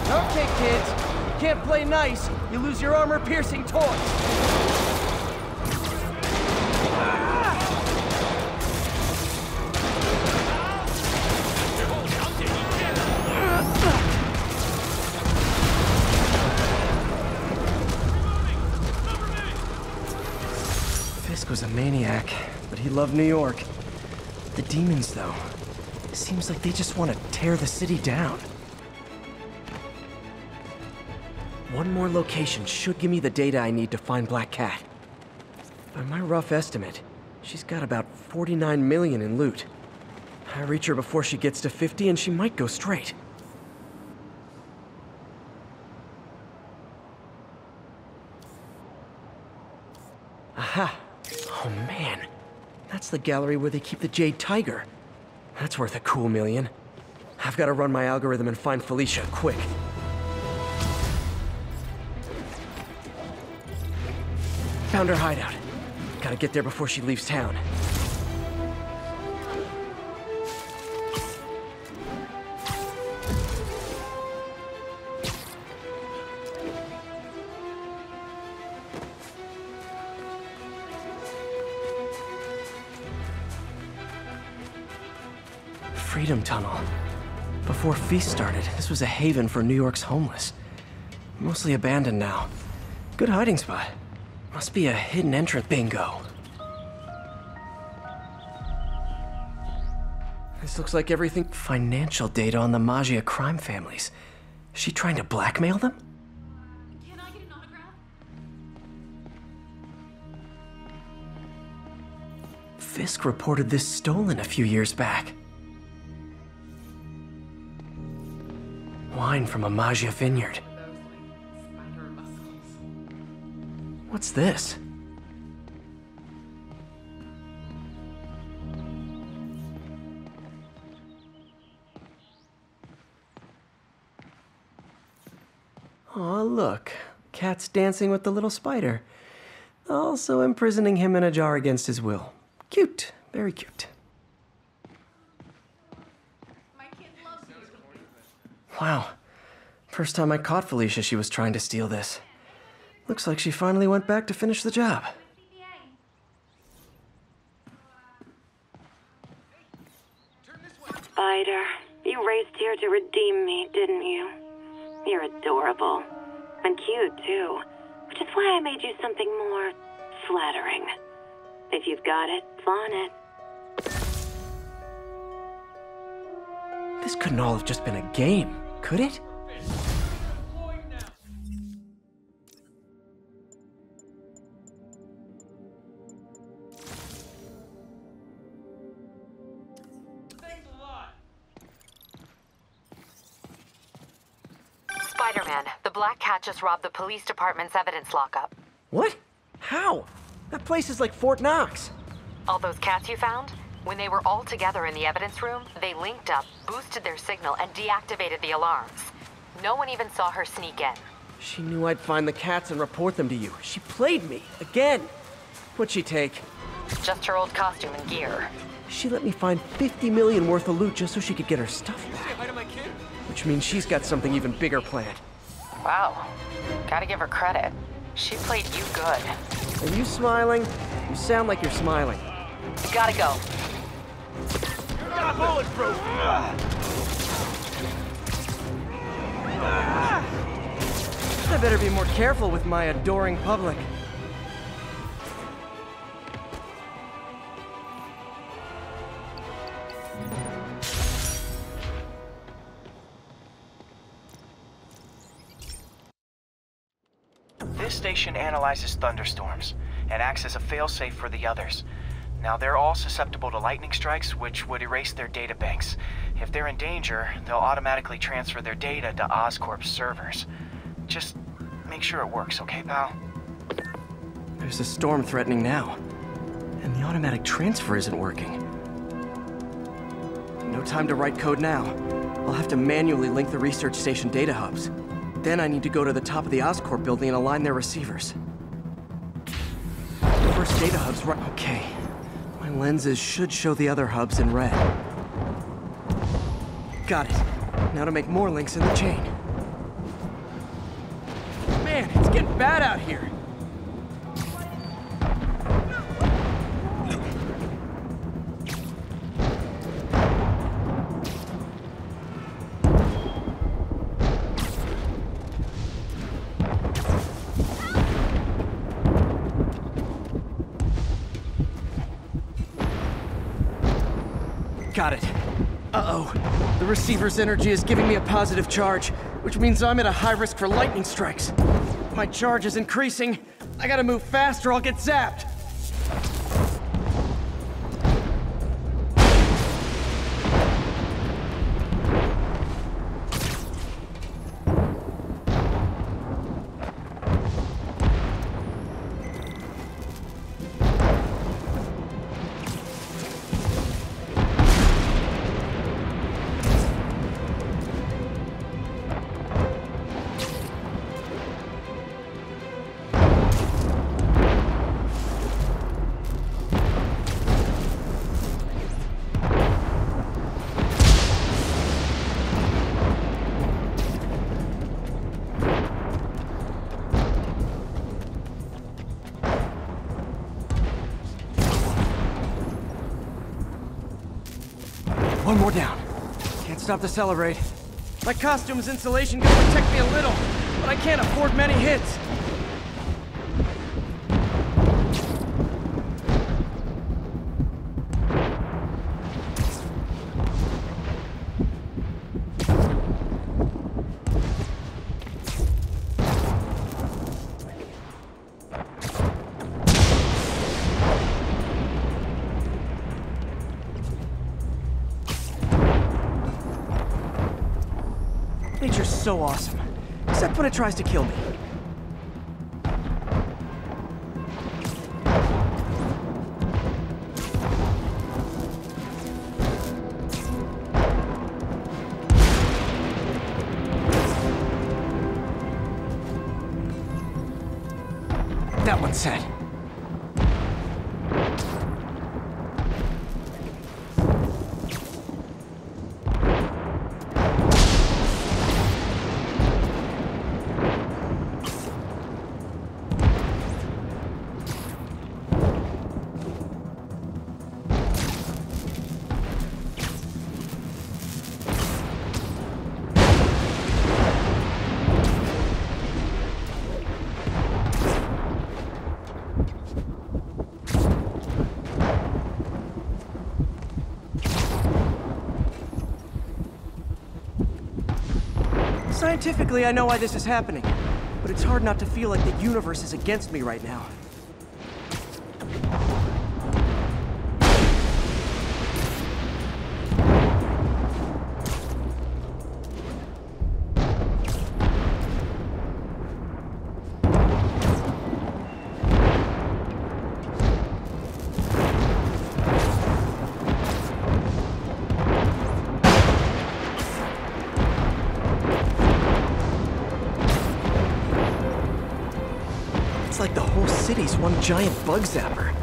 Okay, kids. You can't play nice. You lose your armor-piercing toys. Fisk was a maniac, but he loved New York. The demons, though, it seems like they just want to tear the city down. One more location should give me the data I need to find Black Cat. By my rough estimate, she's got about 49 million in loot. I reach her before she gets to 50 and she might go straight. Aha! Oh man, that's the gallery where they keep the Jade Tiger. That's worth a cool million. I've got to run my algorithm and find Felicia, quick. Found her hideout. Gotta get there before she leaves town. Freedom Tunnel. Before Feast started, this was a haven for New York's homeless. Mostly abandoned now. Good hiding spot. Must be a hidden entrance. Bingo. This looks like everything. Financial data on the Maggia crime families. Is she trying to blackmail them? Can I get an autograph? Fisk reported this stolen a few years back. Wine from a Maggia vineyard. What's this? Aw, look. Cat's dancing with the little spider. Also imprisoning him in a jar against his will. Cute. Very cute. My kid loves you. Wow. First time I caught Felicia, she was trying to steal this. Looks like she finally went back to finish the job. Spider, you raced here to redeem me, didn't you? You're adorable. And cute, too. Which is why I made you something more flattering. If you've got it, flaunt it. This couldn't all have just been a game, could it? Spider-Man, the Black Cat just robbed the police department's evidence lockup. What? How? That place is like Fort Knox. All those cats you found? When they were all together in the evidence room, they linked up, boosted their signal, and deactivated the alarms. No one even saw her sneak in. She knew I'd find the cats and report them to you. She played me, again. What'd she take? Just her old costume and gear. She let me find 50 million worth of loot just so she could get her stuff back. Which means she's got something even bigger planned. Wow. Gotta give her credit. She played you good. Are you smiling? You sound like you're smiling. Gotta go. Not bulletproof! I better be more careful with my adoring public. This station analyzes thunderstorms and acts as a failsafe for the others. Now, they're all susceptible to lightning strikes, which would erase their databanks. If they're in danger, they'll automatically transfer their data to Oscorp's servers. Just make sure it works, okay, pal? There's a storm threatening now, and the automatic transfer isn't working. No time to write code now. I'll have to manually link the research station data hubs. Then I need to go to the top of the Oscorp building and align their receivers. The first data hub's right. Okay. My lenses should show the other hubs in red. Got it. Now to make more links in the chain. Man, it's getting bad out here. Got it. Uh-oh. The receiver's energy is giving me a positive charge. which means I'm at a high risk for lightning strikes. My charge is increasing. I gotta move fast or I'll get zapped. One more down. Can't stop the celebrate. My costume's insulation can protect me a little, but I can't afford many hits. Nature's so awesome, except when it tries to kill me. That one's set. Scientifically, I know why this is happening, but it's hard not to feel like the universe is against me right now. It's like the whole city's one giant bug zapper.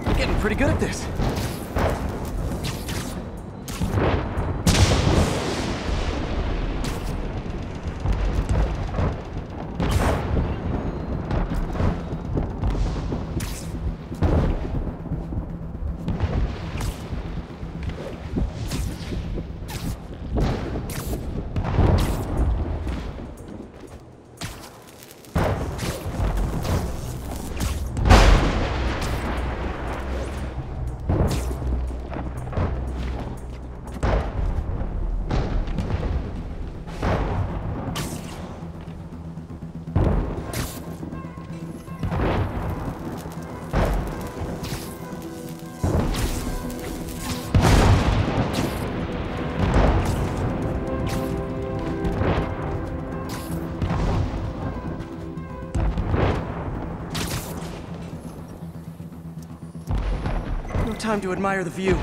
I'm getting pretty good at this. No time to admire the view.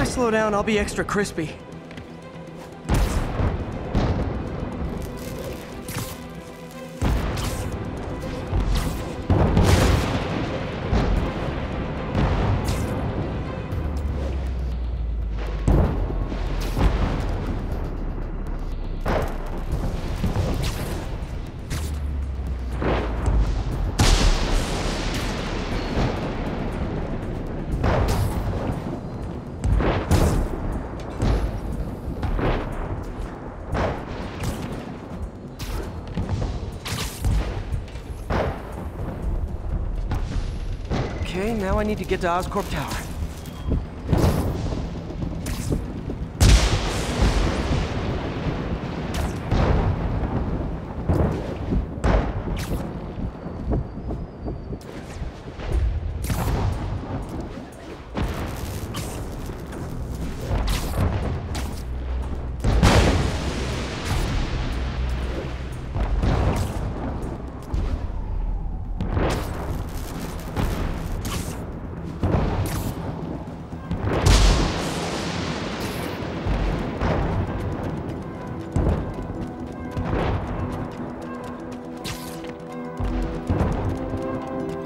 I slow down, I'll be extra crispy. Okay, now I need to get to Oscorp Tower.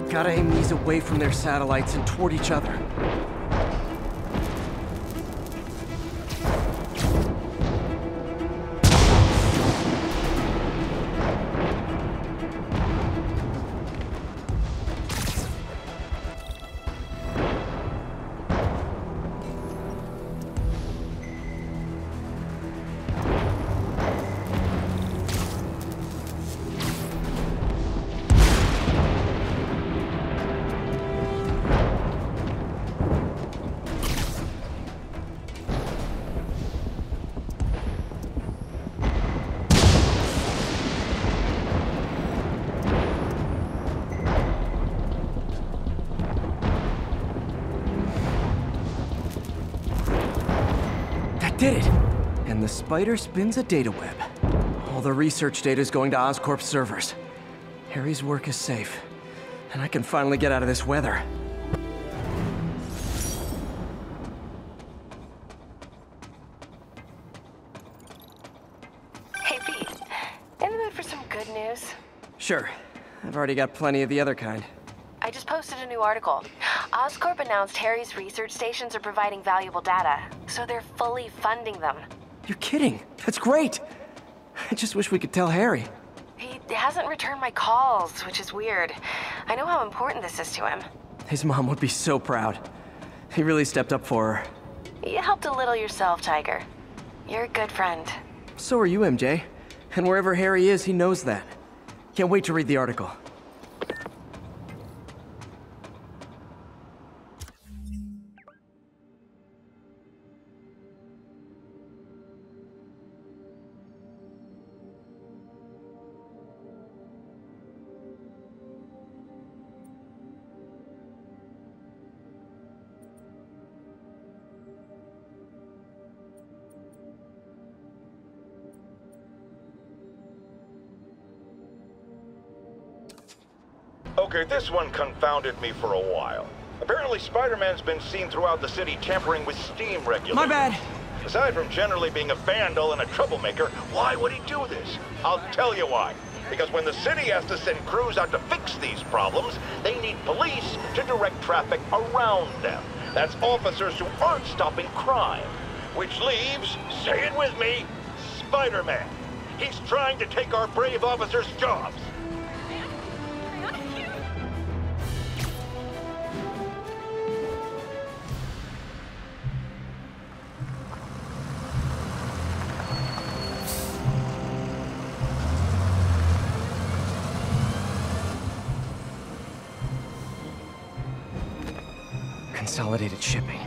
Gotta aim these away from their satellites and toward each other. Did it! And the spider spins a data web. All the research data is going to Oscorp's servers. Harry's work is safe, and I can finally get out of this weather. Hey, Pete. In the mood for some good news? Sure. I've already got plenty of the other kind. I just posted a new article. Oscorp announced Harry's research stations are providing valuable data, so they're fully funding them. You're kidding! That's great! I just wish we could tell Harry. He hasn't returned my calls, which is weird. I know how important this is to him. His mom would be so proud. He really stepped up for her. You helped a little yourself, Tiger. You're a good friend. So are you, MJ. And wherever Harry is, he knows that. Can't wait to read the article. Okay, this one confounded me for a while. Apparently Spider-Man's been seen throughout the city tampering with steam regularly. My bad! Aside from generally being a vandal and a troublemaker, why would he do this? I'll tell you why. Because when the city has to send crews out to fix these problems, they need police to direct traffic around them. That's officers who aren't stopping crime. Which leaves, say it with me, Spider-Man. He's trying to take our brave officers' jobs. Consolidated shipping.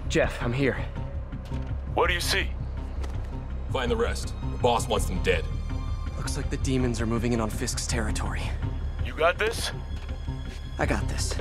Jeff, I'm here. What do you see? Find the rest. The boss wants them dead. Looks like the demons are moving in on Fisk's territory. You got this? I got this.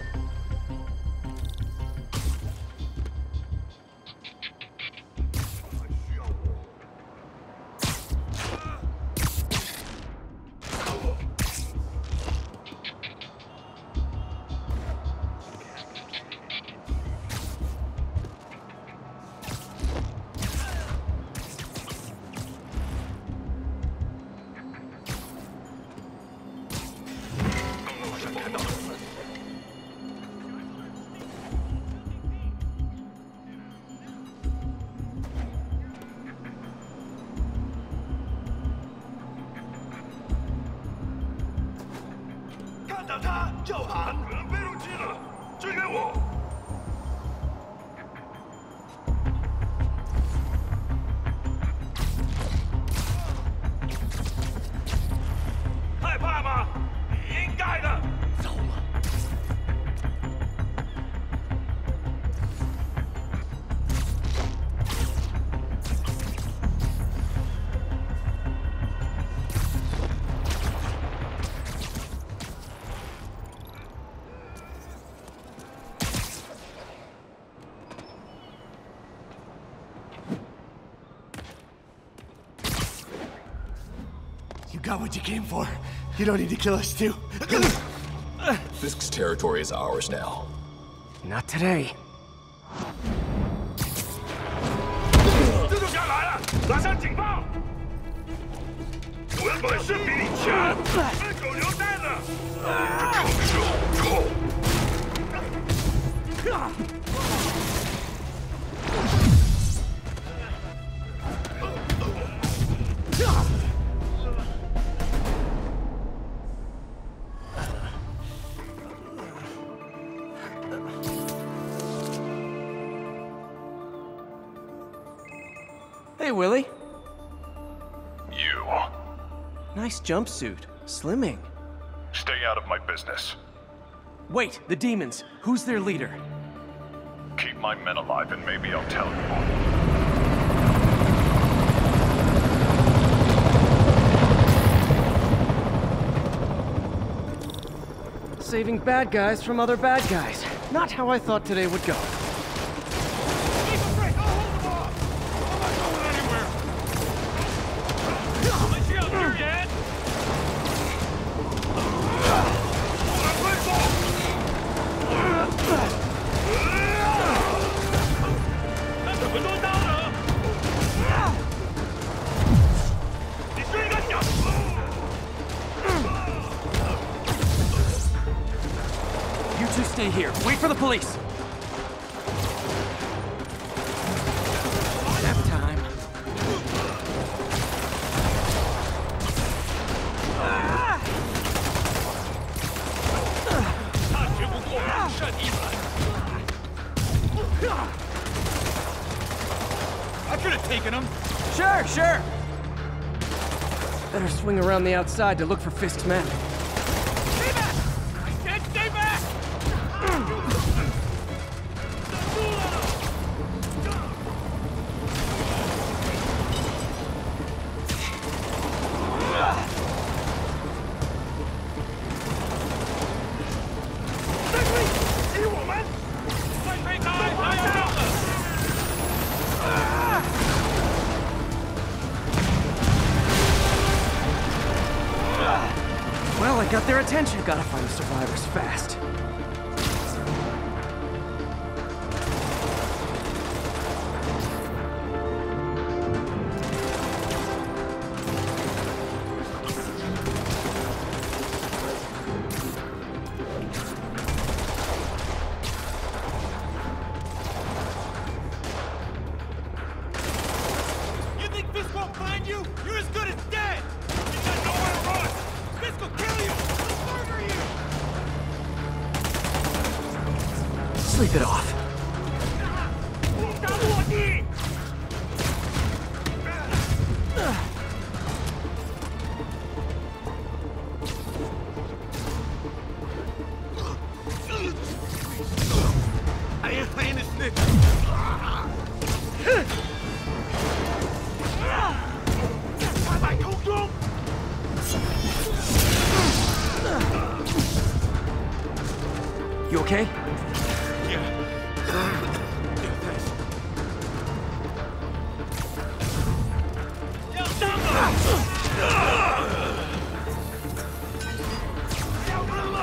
到他就好。被入侵了，追给我！害怕吗？应该的。糟了。 You got what you came for. You don't need to kill us too. Fisk's territory is ours now. Not today. 蜘蛛侠来了，拉上警报！我的本事比你强，那狗流蛋了！Hey, Willie. You. Nice jumpsuit. Slimming. Stay out of my business. Wait, the demons. Who's their leader? Keep my men alive and maybe I'll tell you. Saving bad guys from other bad guys. Not how I thought today would go. You two stay here. Wait for the police. Nap time. I could have taken him. Sure, sure. Better swing around the outside to look for Fisk's men. Stay back! I said stay back! Well, I got their attention. Gotta find the survivors fast. You think Fisk won't find you? You're as good as dead! You got nowhere to run! Fisk will kill you! He'll murder you! Sleep it off. 打落地！ I ain't playing this snitch! 他在空中！ You okay? Yeah. Yeah, thanks. 要上了！要扔了！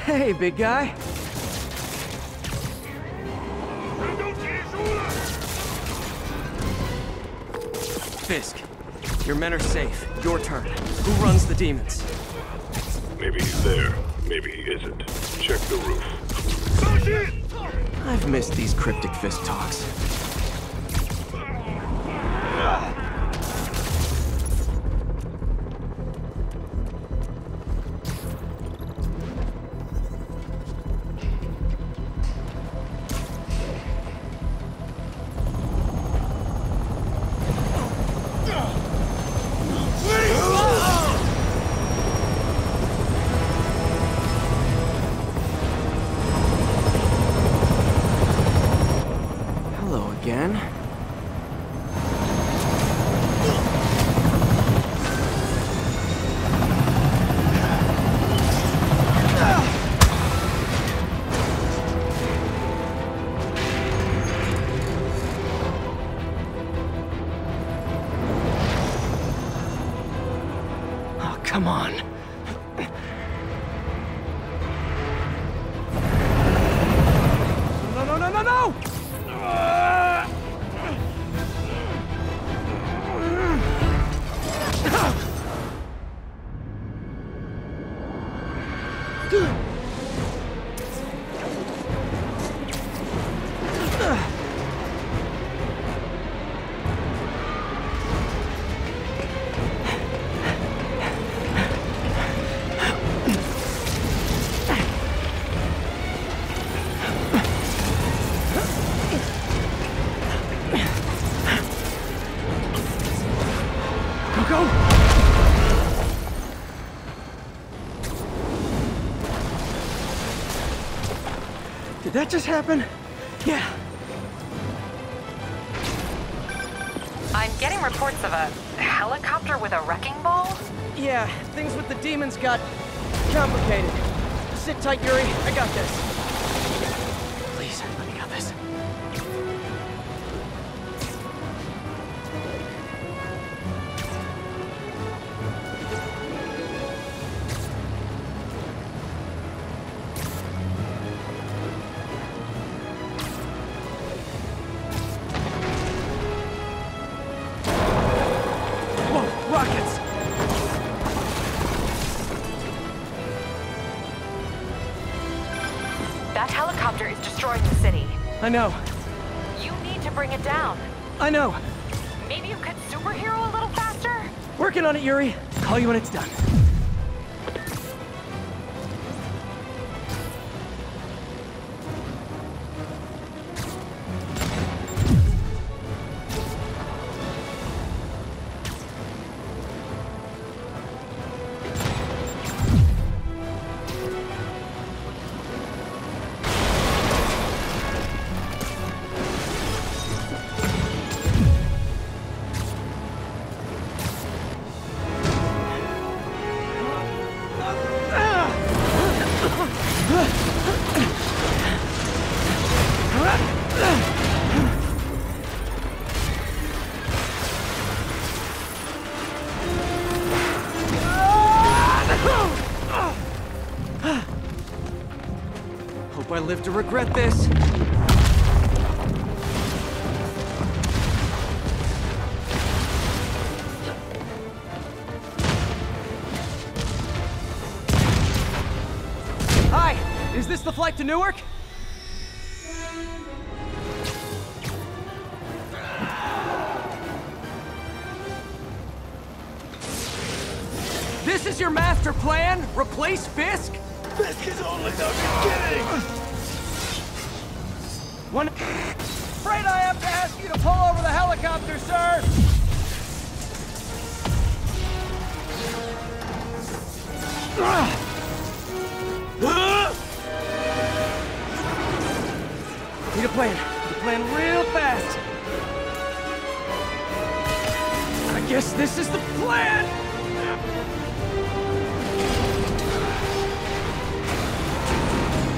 Hey, big guy. 战斗结束了！ Fisk, your men are safe. Your turn. Who runs the demons? Maybe he's there. Maybe he isn't. Check the roof. I've missed these cryptic fist talks. Again? Oh, come on. No, no, no, no, no! Go! Did that just happen? Yeah. I'm getting reports of a helicopter with a wrecking ball? Yeah, things with the demons got complicated. Sit tight, Yuri. I got this. Please, let me got this. Rockets! That helicopter is destroying the city. I know. You need to bring it down. I know. Maybe you could superhero a little faster? Working on it, Yuri. Call you when it's done. Hope I live to regret this. Hi, is this the flight to Newark? This is your master plan? Replace Fisk? Fisk is only the beginning! Afraid I have to ask you to pull over the helicopter, sir! Need a plan. Need a plan real fast. I guess this is the plan!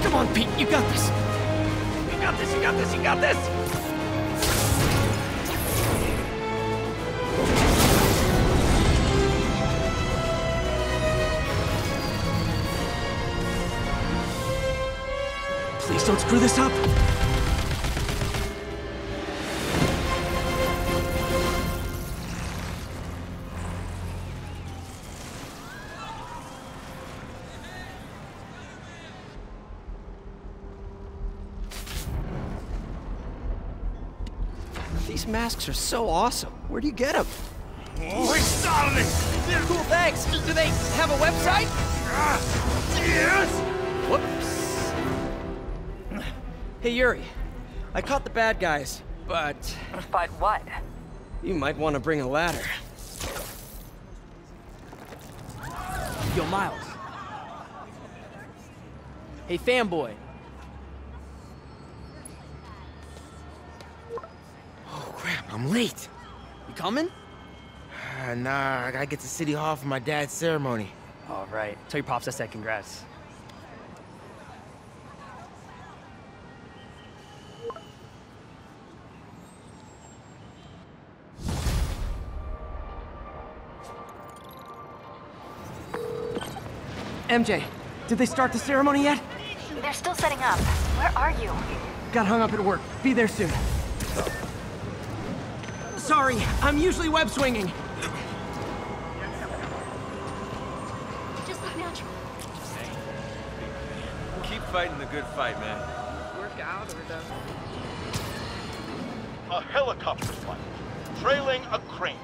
Come on, Pete, you got this! You got this, you got this, you got this! Please don't screw this up! These masks are so awesome. Where do you get them? Cool, thanks. Do they have a website? Yes! Whoops. Hey, Yuri. I caught the bad guys, but... But what? You might want to bring a ladder. Yo, Miles. Hey, fanboy. Oh, crap, I'm late. You coming? Nah, I gotta get to City Hall for my dad's ceremony. All right. Tell your pops I said congrats. MJ, did they start the ceremony yet? They're still setting up. Where are you? Got hung up at work. Be there soon. Sorry, I'm usually web swinging. Just look natural. Keep fighting the good fight, man. Work out or the... A helicopter flight, trailing a crane,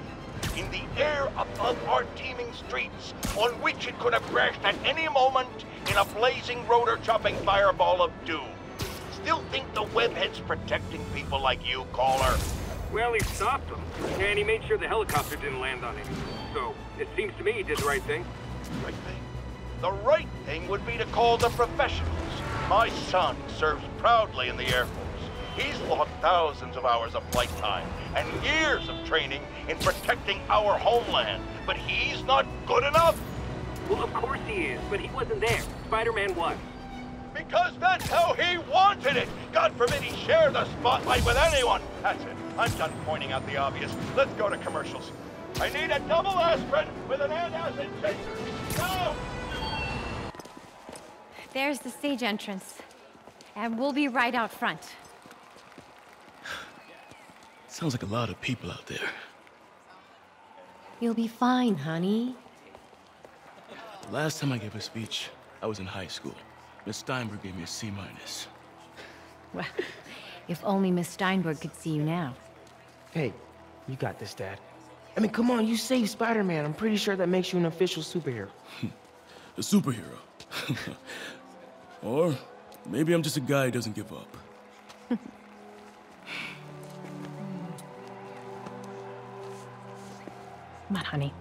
in the air above our teeming streets, on which it could have crashed at any moment in a blazing rotor-chopping fireball of doom. Still think the webhead's protecting people like you, caller? Well, he stopped them, and he made sure the helicopter didn't land on him. So, it seems to me he did the right thing. Right thing? The right thing would be to call the professionals. My son serves proudly in the Air Force. He's logged thousands of hours of flight time and years of training in protecting our homeland. But he's not good enough? Well, of course he is, but he wasn't there. Spider-Man was. Because that's how he wanted it! God forbid he share the spotlight with anyone! That's it. I'm done pointing out the obvious. Let's go to commercials. I need a double aspirin with an antacid chaser. Go! There's the stage entrance. And we'll be right out front. Sounds like a lot of people out there. You'll be fine, honey. The last time I gave a speech, I was in high school. Miss Steinberg gave me a C-. Well, if only Miss Steinberg could see you now. Hey, you got this, Dad. I mean, come on, you saved Spider-Man. I'm pretty sure that makes you an official superhero. A superhero. Or maybe I'm just a guy who doesn't give up. Come on, honey.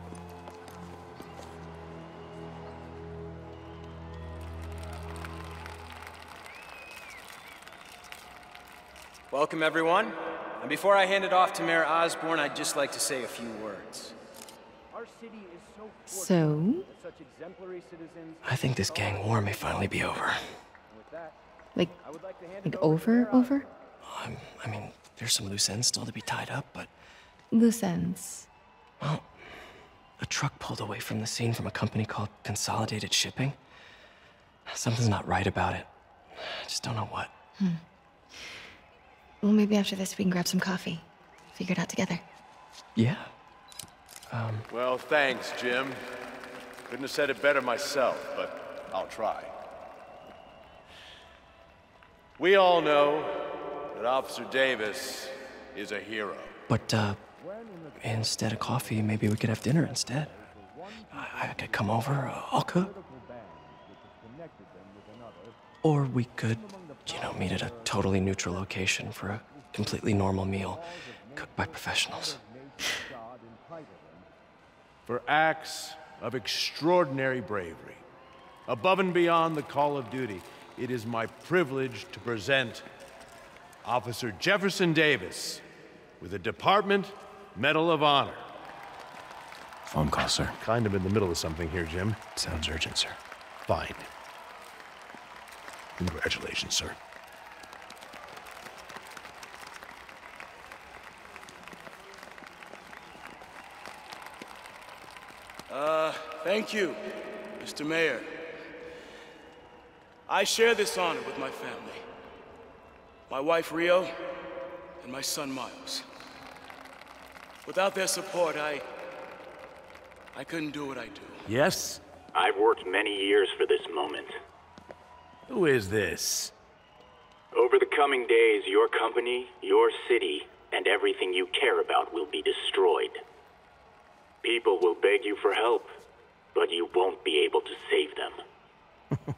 Welcome, everyone. And before I hand it off to Mayor Osborn, I'd just like to say a few words. Our city is so So? such exemplary citizens. I think this gang war may finally be over. Like over? I mean, there's some loose ends still to be tied up, but... Loose ends. Well, a truck pulled away from the scene from a company called Consolidated Shipping. Something's not right about it. I just don't know what. Well, maybe after this we can grab some coffee. Figure it out together. Yeah. Well, thanks, Jim. Couldn't have said it better myself, but I'll try. We all know that Officer Davis is a hero. But, instead of coffee, maybe we could have dinner instead. I could come over, I'll cook. Or we could, meet at a totally neutral location for a completely normal meal, cooked by professionals. For acts of extraordinary bravery, above and beyond the call of duty, it is my privilege to present Officer Jefferson Davis with a Department Medal of Honor. Phone call, sir. Kind of in the middle of something here, Jim. Sounds urgent, sir. Fine. Congratulations, sir. Thank you, Mr. Mayor. I share this honor with my family. My wife, Rio, and my son, Miles. Without their support, I couldn't do what I do. Yes? I've worked many years for this moment. Who is this? Over the coming days, your company, your city, and everything you care about will be destroyed. People will beg you for help, but you won't be able to save them.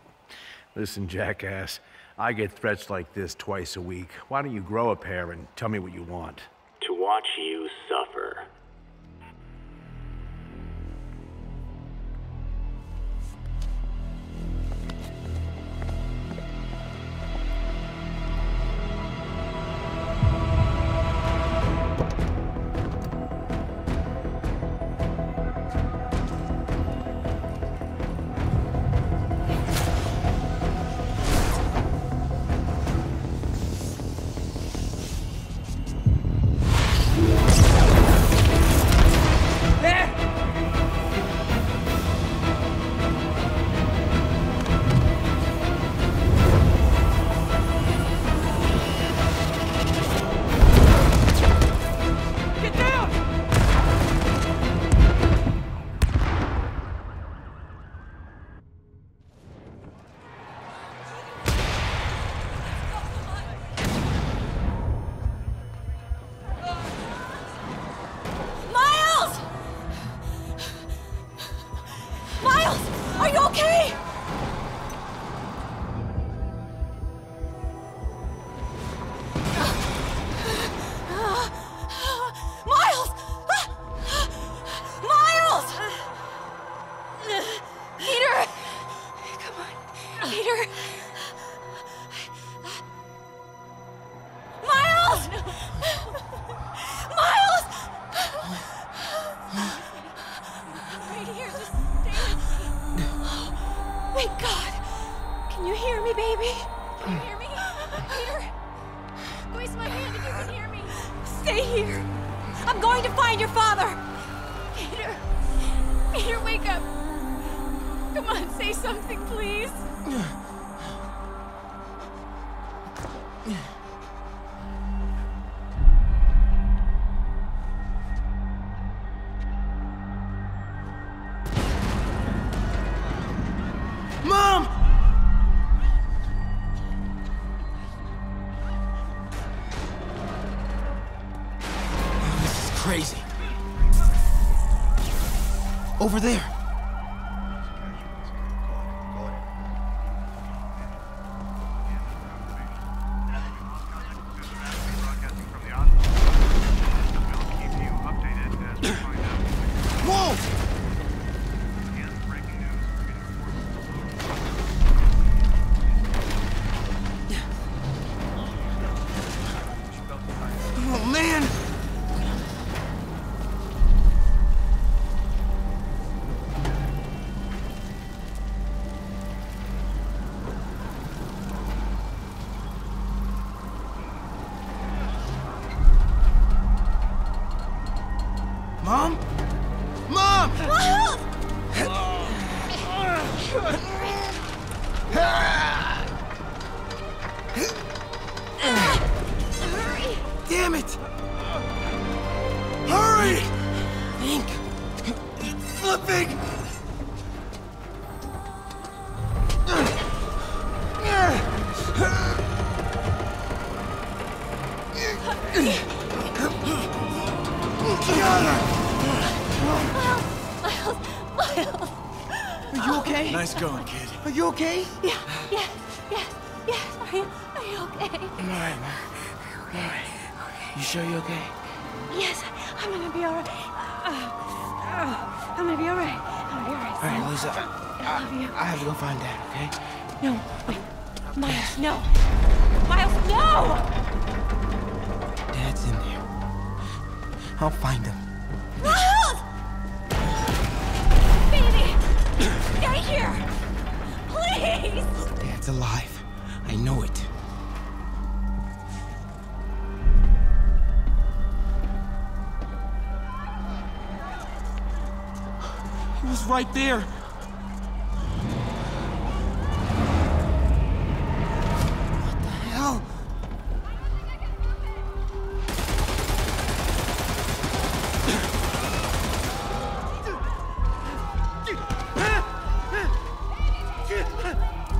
Listen, jackass, I get threats like this twice a week. Why don't you grow a pair and tell me what you want? To watch you suffer. Crazy. Over there. Whoa! Oh, man! Mom? Mom! Damn it! Hurry! Think. It's slipping! Miles! Are you okay? Nice going, kid. Are you okay? Yeah, yes. Are you okay? I'm alright, Mom. I'm alright. You sure you're okay? Yes, I'm gonna be alright. I'm gonna be alright. Alright, Lisa. I love you. I have to go find Dad, okay? No, wait. Miles, no! Miles, no! Dad's in there. I'll find him. Miles! Baby! Stay here! Please! Dad's alive. I know it. He was right there. What the hell?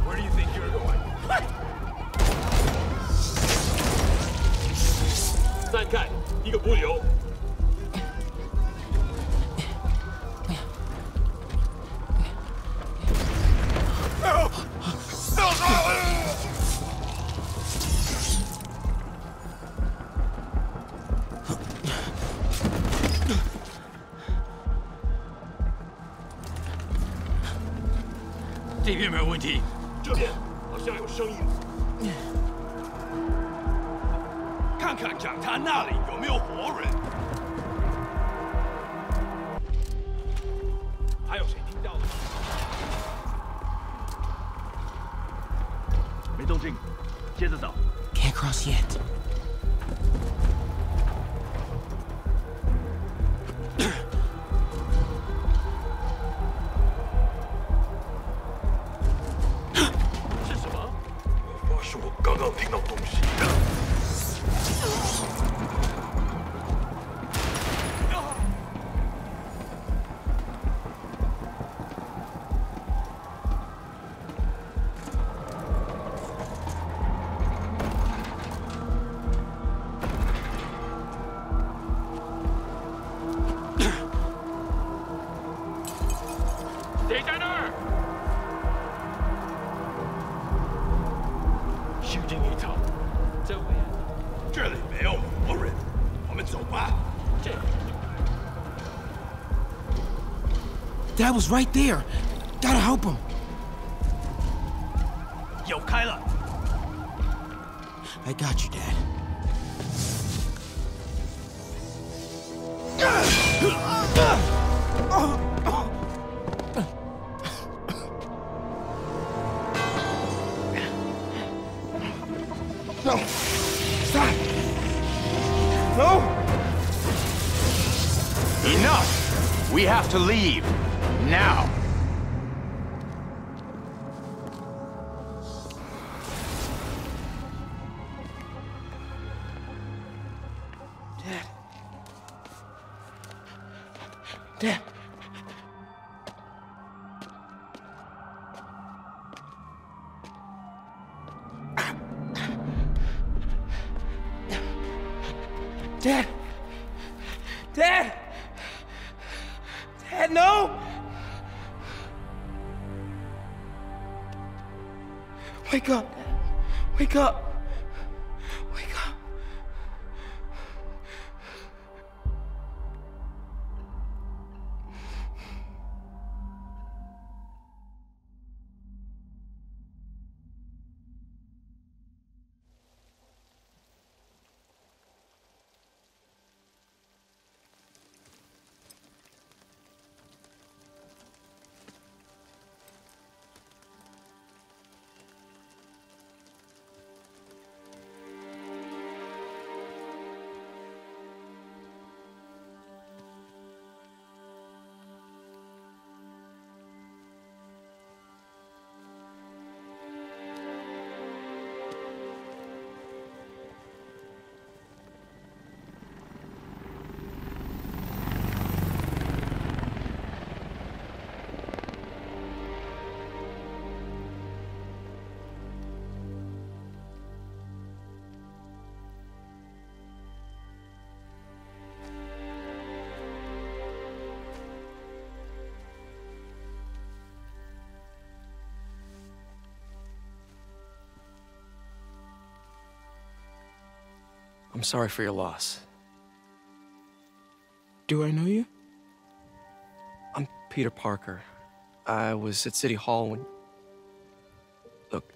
Where do you think you're going? Stand cut. 这边没有问题。这边好像有声音。看看讲坛那里有没有活人。还有谁听到了？没动静，接着找。Can't cross yet. 是什么？我发誓，我刚刚听到东西。谁在那儿？虚惊一场。这位，这里没有活人，我们走吧。这。Dad was right there. Gotta help him. 有开了。I got you, Dad. No! Stop! No! Enough! We have to leave. Now! Dad. Dad. Dad! Dad! Dad, no! Wake up, Dad. Wake up. Wake up. I'm sorry for your loss. Do I know you? I'm Peter Parker. I was at City Hall when... Look,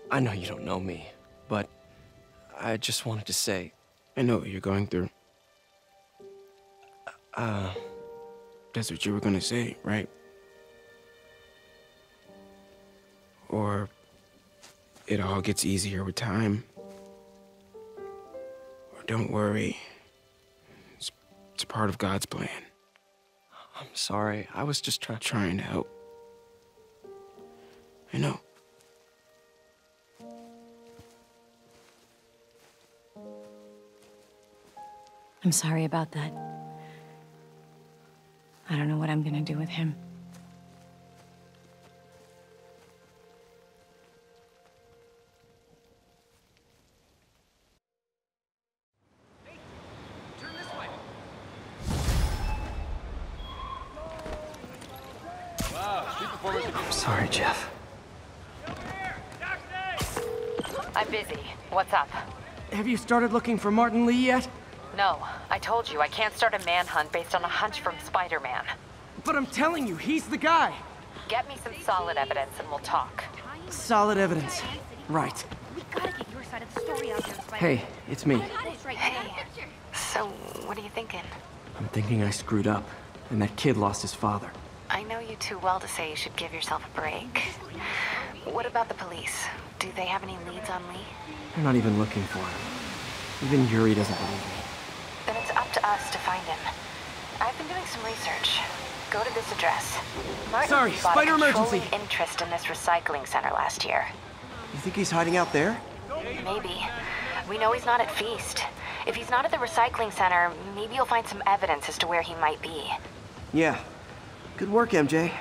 I know you don't know me, but I just wanted to say... I know what you're going through. That's what you were gonna say, right? Or it all gets easier with time. Or don't worry. It's a part of God's plan. I'm sorry. I was just trying to help. I know. I'm sorry about that. I don't know what I'm gonna do with him. I'm sorry, Jeff. I'm busy. What's up? Have you started looking for Martin Lee yet? No. I told you I can't start a manhunt based on a hunch from Spider-Man. But I'm telling you, he's the guy. Get me some solid evidence and we'll talk. Solid evidence. Right. We gotta get your side of the story out there, Spider. Hey, it's me. Hey. So, what are you thinking? I'm thinking I screwed up, and that kid lost his father. I know you too well to say you should give yourself a break. What about the police? Do they have any leads on Lee? I'm not even looking for him. Even Yuri doesn't believe me. Then it's up to us to find him. I've been doing some research. Go to this address. Martin Sorry, bought spider a emergency. controlling interest in this recycling center last year. You think he's hiding out there? Maybe. We know he's not at Feast. If he's not at the recycling center, maybe you'll find some evidence as to where he might be. Yeah. Good work, MJ.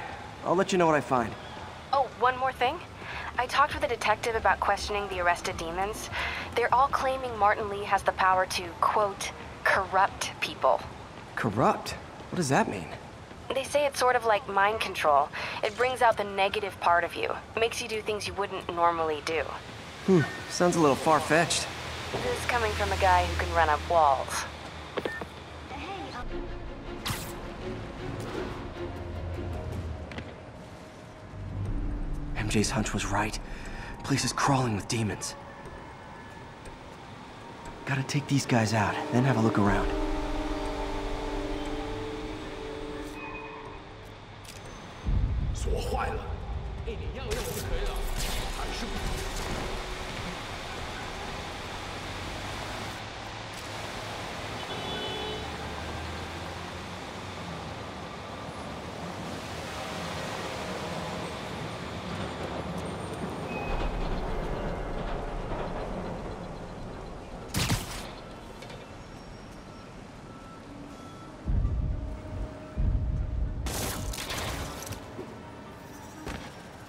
I'll let you know what I find. Oh, one more thing. I talked with a detective about questioning the arrested demons. They're all claiming Martin Lee has the power to, quote, corrupt people. Corrupt? What does that mean? They say it's sort of like mind control. It brings out the negative part of you. Makes you do things you wouldn't normally do. Sounds a little far-fetched. This coming from a guy who can run up walls. MJ's hunch was right. Place is crawling with demons. Gotta take these guys out, then have a look around.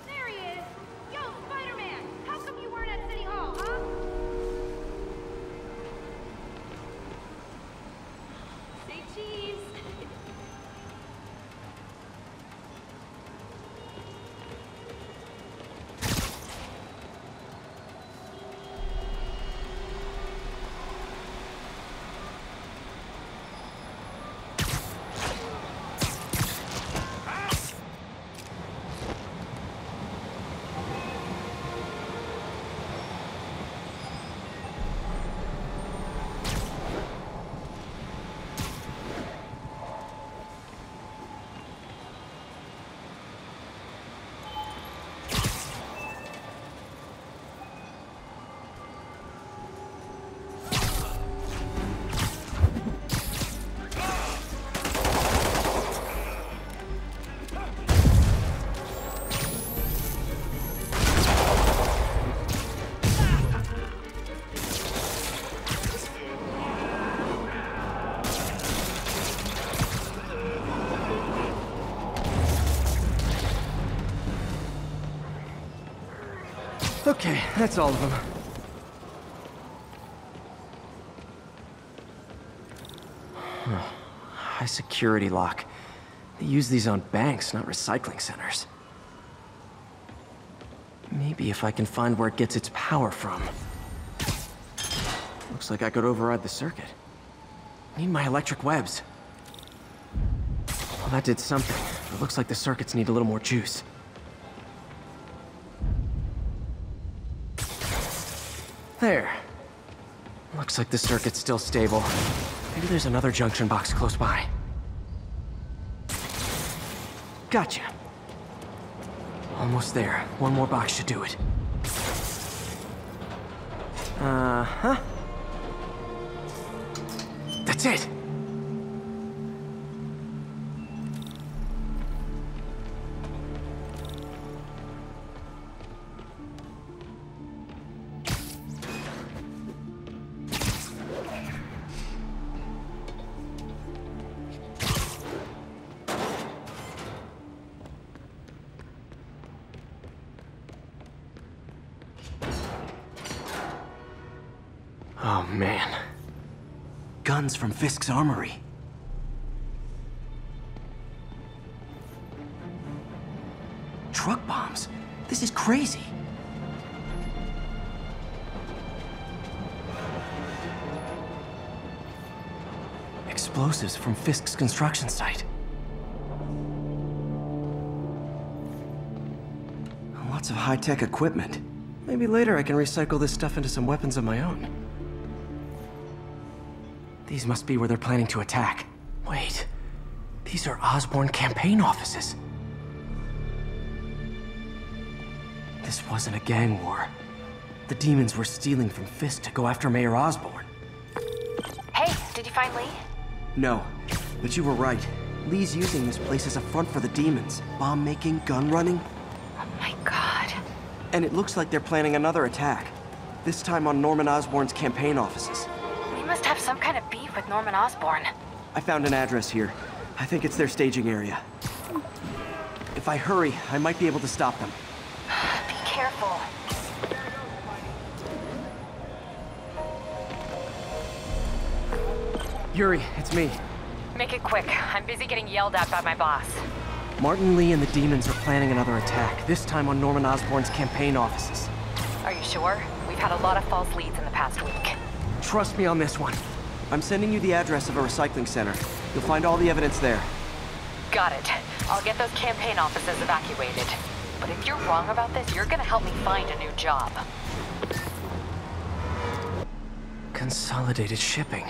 There he is! Yo, Spider-Man! How come you weren't at City Hall, huh? Say cheese! Okay, that's all of them. High security lock. They use these on banks, not recycling centers. Maybe if I can find where it gets its power from. Looks like I could override the circuit. Need my electric webs. Well, that did something. It looks like the circuits need a little more juice. There. Looks like the circuit's still stable. Maybe there's another junction box close by. Gotcha. Almost there. One more box should do it. Uh-huh. That's it! Oh, man. Guns from Fisk's armory. Truck bombs? This is crazy. Explosives from Fisk's construction site. Lots of high-tech equipment. Maybe later I can recycle this stuff into some weapons of my own. These must be where they're planning to attack. Wait, these are Osborn campaign offices. This wasn't a gang war. The demons were stealing from Fisk to go after Mayor Osborn. Hey, did you find Lee? No, but you were right. Lee's using this place as a front for the demons. Bomb-making, gun-running. Oh my god. And it looks like they're planning another attack. This time on Norman Osborn's campaign offices. We must have some kind of beef with Norman Osborn. I found an address here. I think it's their staging area. If I hurry, I might be able to stop them. Be careful. Yuri, it's me. Make it quick. I'm busy getting yelled at by my boss. Martin Lee and the demons are planning another attack, this time on Norman Osborn's campaign offices. Are you sure? We've had a lot of false leads in the past week. Trust me on this one. I'm sending you the address of a recycling center. You'll find all the evidence there. Got it. I'll get those campaign offices evacuated. But if you're wrong about this, you're gonna help me find a new job. Consolidated shipping.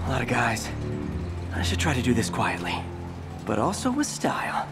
A lot of guys. I should try to do this quietly, but also with style.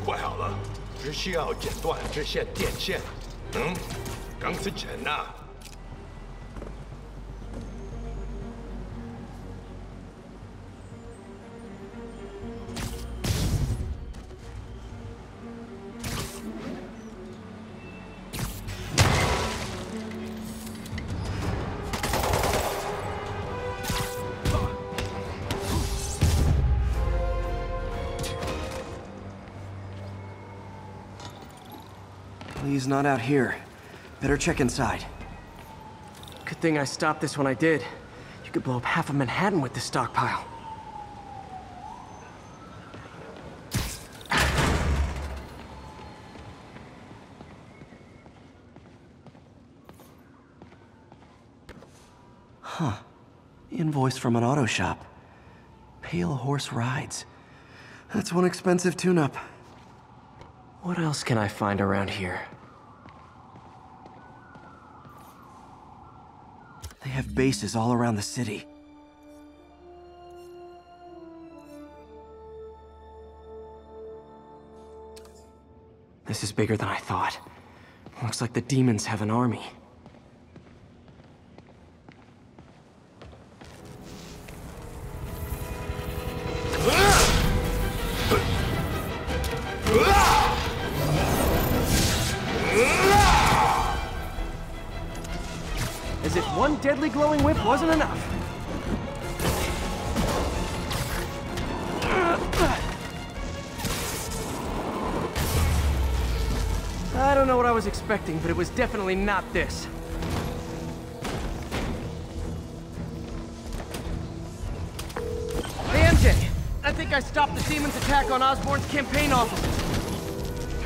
怪好了，只需要剪断这线电线。钢丝沉呐。He's not out here. Better check inside. Good thing I stopped this when I did. You could blow up half of Manhattan with this stockpile. Huh. Invoice from an auto shop. Pale Horse Rides. That's one expensive tune-up. What else can I find around here? They have bases all around the city. This is bigger than I thought. Looks like the demons have an army. As if one deadly glowing whip wasn't enough. I don't know what I was expecting, but it was definitely not this. I stopped the demon's attack on Osborn's campaign office.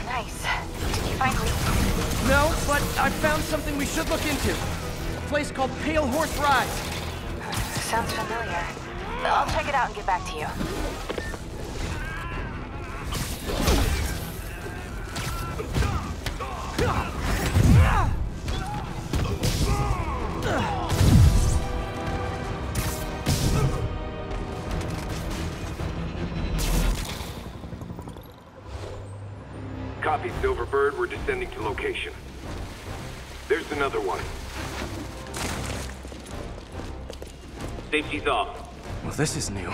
Nice. Did you find leads? No, but I found something we should look into. A place called Pale Horse Rise. Sounds familiar. I'll check it out and get back to you. Copy, Silverbird. We're descending to location. There's another one. Safety's off. Well, this is new.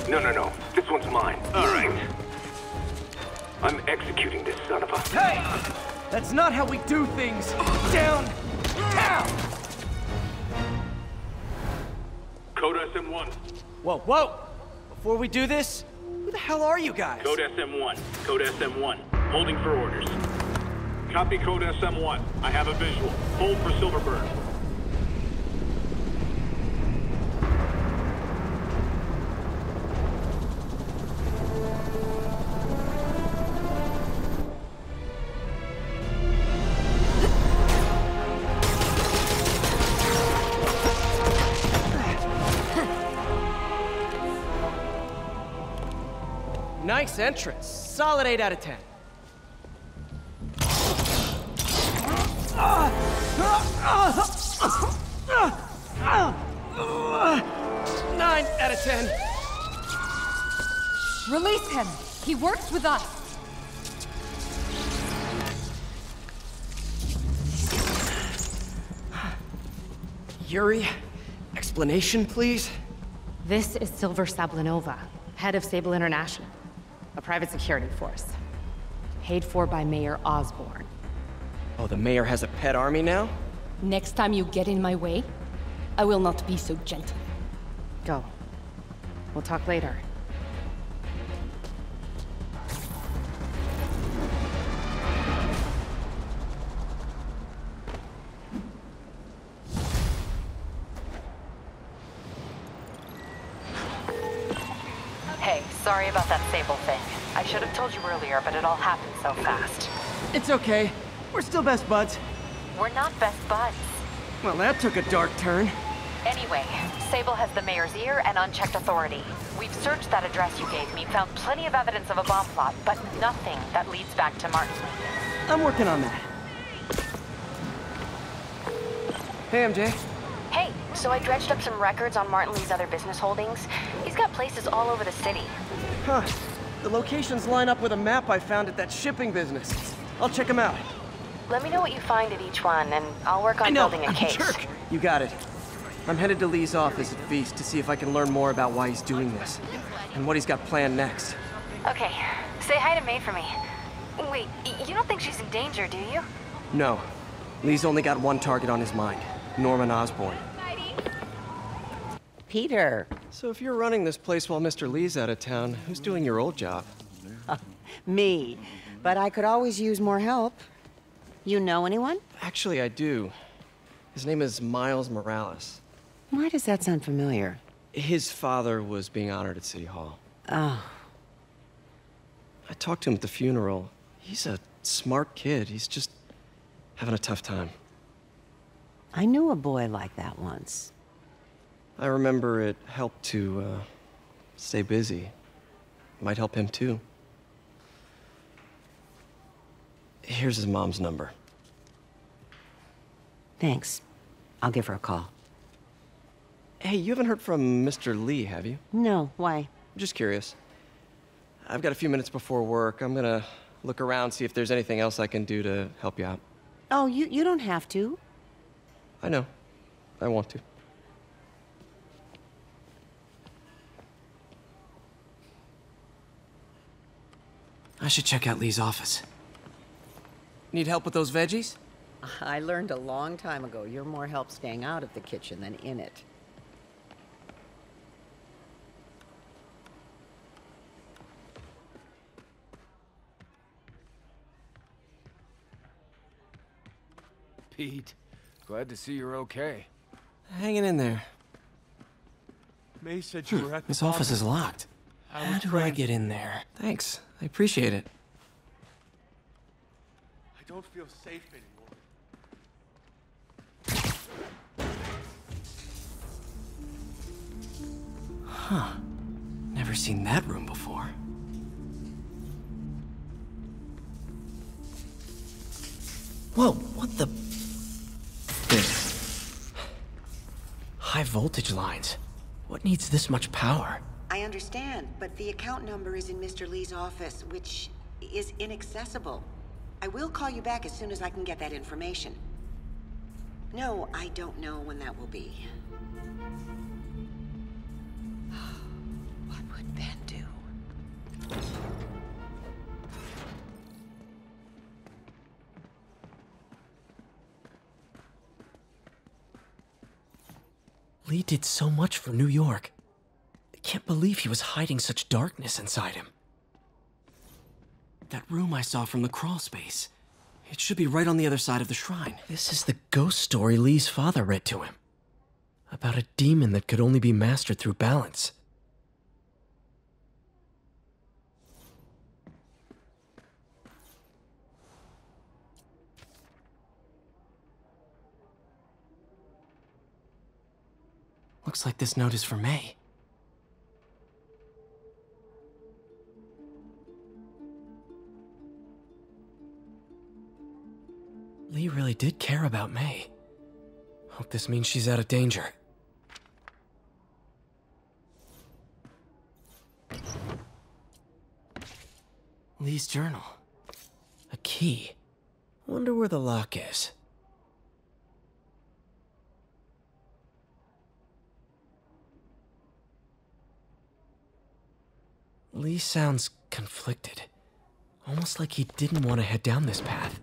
No. This one's mine. All right. I'm executing this son of a... Hey! That's not how we do things! Down! Down! Code SM1. Whoa! Before we do this, who the hell are you guys? Code SM1. Code SM1. Holding for orders. Copy Code SM1. I have a visual. Hold for Silverbird. Nice entrance. Solid 8 out of 10. 9 out of 10. Release him. He works with us. Yuri, explanation, please? This is Silver Sablinova, head of Sable International, a private security force. Paid for by Mayor Osborn. Oh, the mayor has a pet army now? Next time you get in my way, I will not be so gentle. Go. We'll talk later. Hey, sorry about that Sable thing. I should have told you earlier, but it all happened so fast. It's okay. We're still best buds. We're not best buds. Well, that took a dark turn. Anyway, Sable has the mayor's ear and unchecked authority. We've searched that address you gave me, found plenty of evidence of a bomb plot, but nothing that leads back to Martin Lee. I'm working on that. Hey, MJ. Hey, so I dredged up some records on Martin Lee's other business holdings. He's got places all over the city. Huh. The locations line up with a map I found at that shipping business. I'll check them out. Let me know what you find at each one, and I'll work on building a case. Jerk. You got it. I'm headed to Lee's office at Feast to see if I can learn more about why he's doing this, and what he's got planned next. Okay, say hi to May for me. Wait, you don't think she's in danger, do you? No. Lee's only got one target on his mind, Norman Osborn. Peter. So if you're running this place while Mr. Lee's out of town, who's doing your old job? Me. But I could always use more help. You know anyone? Actually, I do. His name is Miles Morales. Why does that sound familiar? His father was being honored at City Hall. Oh. I talked to him at the funeral. He's a smart kid. He's just having a tough time. I knew a boy like that once. I remember it helped to, stay busy. Might help him, too. Here's his mom's number. Thanks. I'll give her a call. Hey, you haven't heard from Mr. Lee, have you? No, why? I'm just curious. I've got a few minutes before work. I'm gonna look around, see if there's anything else I can do to help you out. Oh, you don't have to. I know. I want to. I should check out Lee's office. Need help with those veggies? I learned a long time ago you're more help staying out of the kitchen than in it. Pete, glad to see you're okay. Hanging in there. May said you were at the This office is locked. I How was do I praying. get in there? Thanks. I appreciate it. I don't feel safe anymore. Huh. Never seen that room before. Whoa, what the... This. High voltage lines. What needs this much power? I understand, but the account number is in Mr. Lee's office, which is inaccessible. I will call you back as soon as I can get that information. No, I don't know when that will be. What would Ben do? Lee did so much for New York. I can't believe he was hiding such darkness inside him. That room I saw from the crawl space. It should be right on the other side of the shrine. This is the ghost story Lee's father read to him. About a demon that could only be mastered through balance. Looks like this note is for May. Lee really did care about May. Hope this means she's out of danger. Lee's journal. A key. Wonder where the lock is. Lee sounds conflicted. Almost like he didn't want to head down this path.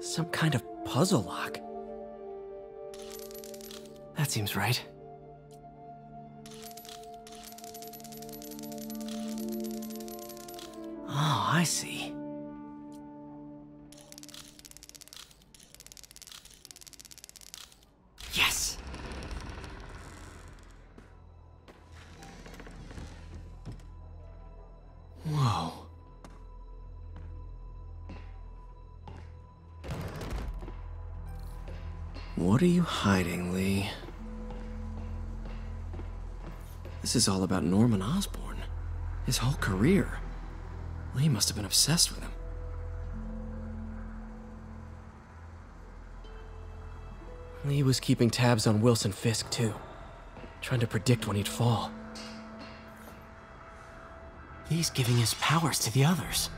Some kind of puzzle lock. That seems right. Oh, I see. Yes! Whoa. What are you hiding, Lee? This is all about Norman Osborn. His whole career. Lee must have been obsessed with him. Lee was keeping tabs on Wilson Fisk, too. Trying to predict when he'd fall. Lee's giving his powers to the others.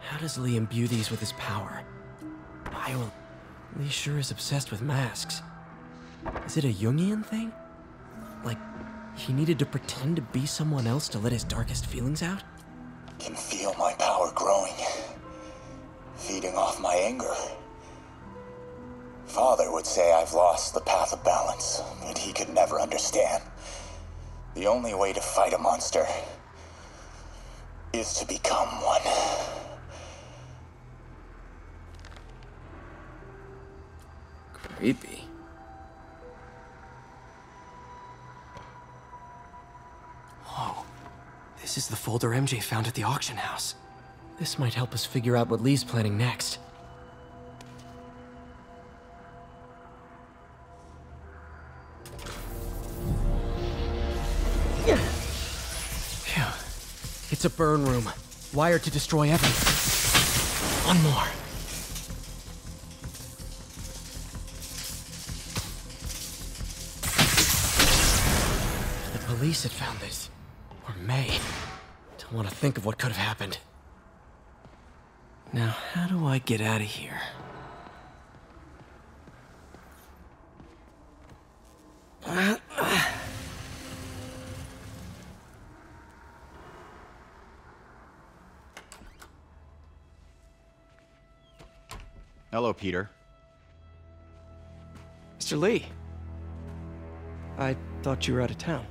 How does Lee imbue these with his power? Lee sure is obsessed with masks. Is it a Jungian thing? Like, he needed to pretend to be someone else to let his darkest feelings out? Can feel my power growing, feeding off my anger. Father would say I've lost the path of balance, but he could never understand. The only way to fight a monster is to become one. Creepy. Whoa. This is the folder MJ found at the auction house. This might help us figure out what Lee's planning next. Phew. It's a burn room. Wired to destroy evidence. One more. The police had found this. Or May. Don't want to think of what could have happened. Now, how do I get out of here? Hello, Peter. Mr. Lee. I thought you were out of town.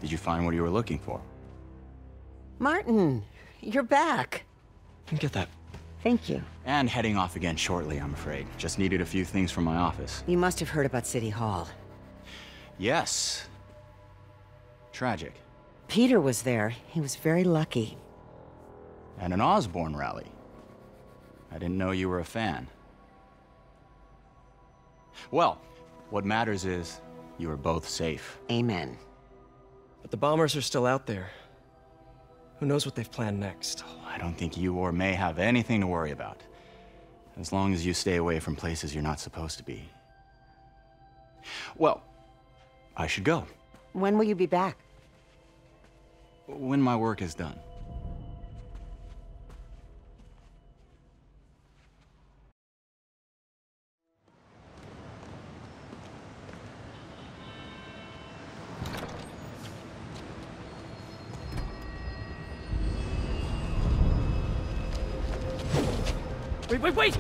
Did you find what you were looking for? Martin, you're back. Get that. Thank you. And heading off again shortly, I'm afraid. Just needed a few things from my office. You must have heard about City Hall. Yes. Tragic. Peter was there. He was very lucky. And an Osborn rally. I didn't know you were a fan. Well, what matters is you are both safe. Amen. But the bombers are still out there. Who knows what they've planned next? I don't think you or May have anything to worry about. As long as you stay away from places you're not supposed to be. Well, I should go. When will you be back? When my work is done. Wait!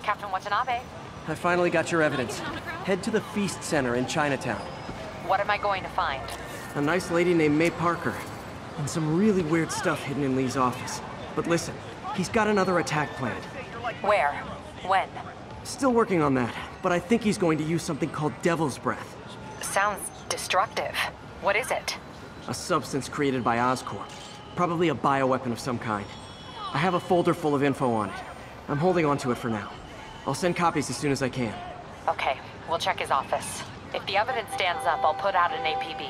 Captain Watanabe. I finally got your evidence. Head to the Feast Center in Chinatown. What am I going to find? A nice lady named May Parker. And some really weird stuff hidden in Lee's office. But listen, he's got another attack planned. Where? When? Still working on that, but I think he's going to use something called Devil's Breath. Sounds destructive. What is it? A substance created by Oscorp. Probably a bioweapon of some kind. I have a folder full of info on it. I'm holding on to it for now. I'll send copies as soon as I can. Okay, we'll check his office. If the evidence stands up, I'll put out an APB.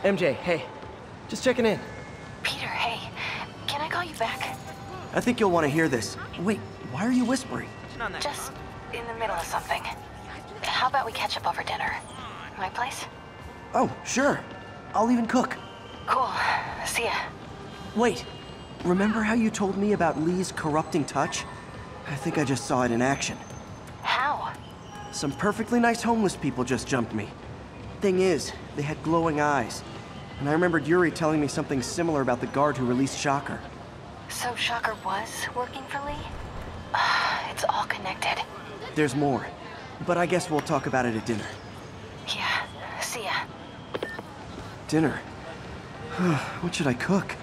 MJ, hey. Just checking in. Peter, hey. Can I call you back? I think you'll want to hear this. Wait, why are you whispering? Just in the middle of something. How about we catch up over dinner? My place? Oh, sure. I'll even cook. Cool. See ya. Wait. Remember how you told me about Lee's corrupting touch? I think I just saw it in action. How? Some perfectly nice homeless people just jumped me. Thing is, they had glowing eyes. And I remembered Yuri telling me something similar about the guard who released Shocker. So Shocker was working for Lee? It's all connected. There's more. But I guess we'll talk about it at dinner. Yeah. See ya. Dinner? What should I cook?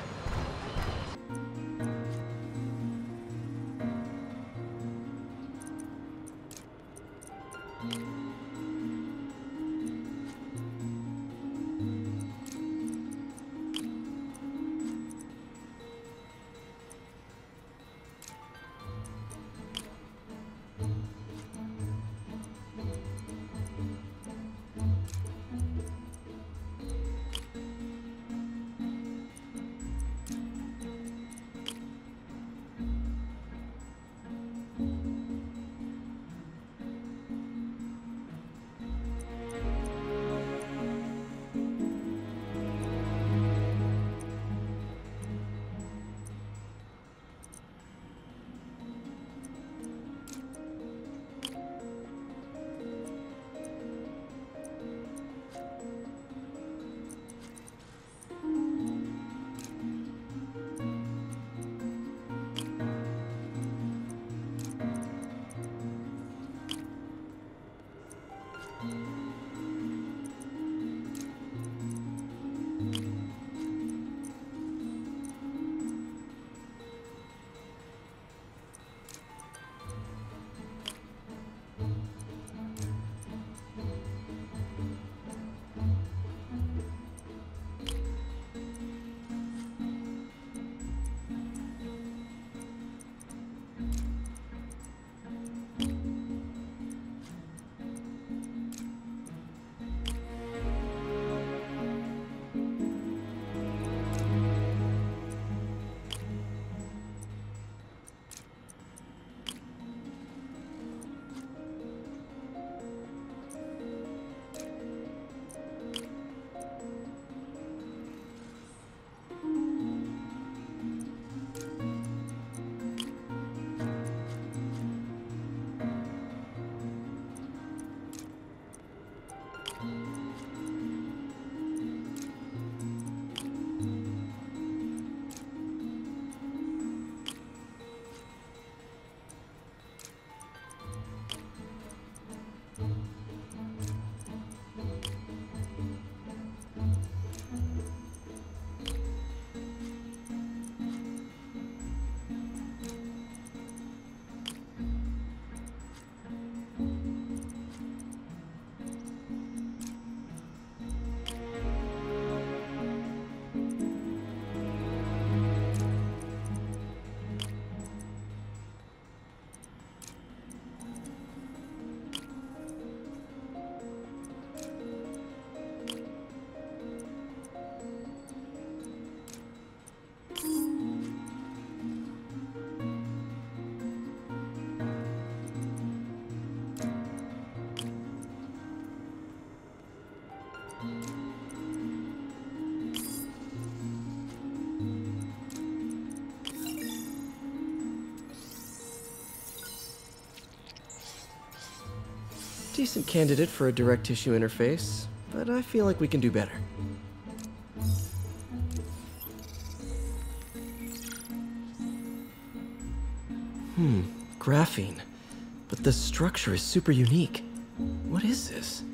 Decent candidate for a direct tissue interface, but I feel like we can do better. Graphene. But the structure is super unique. What is this? Hmm.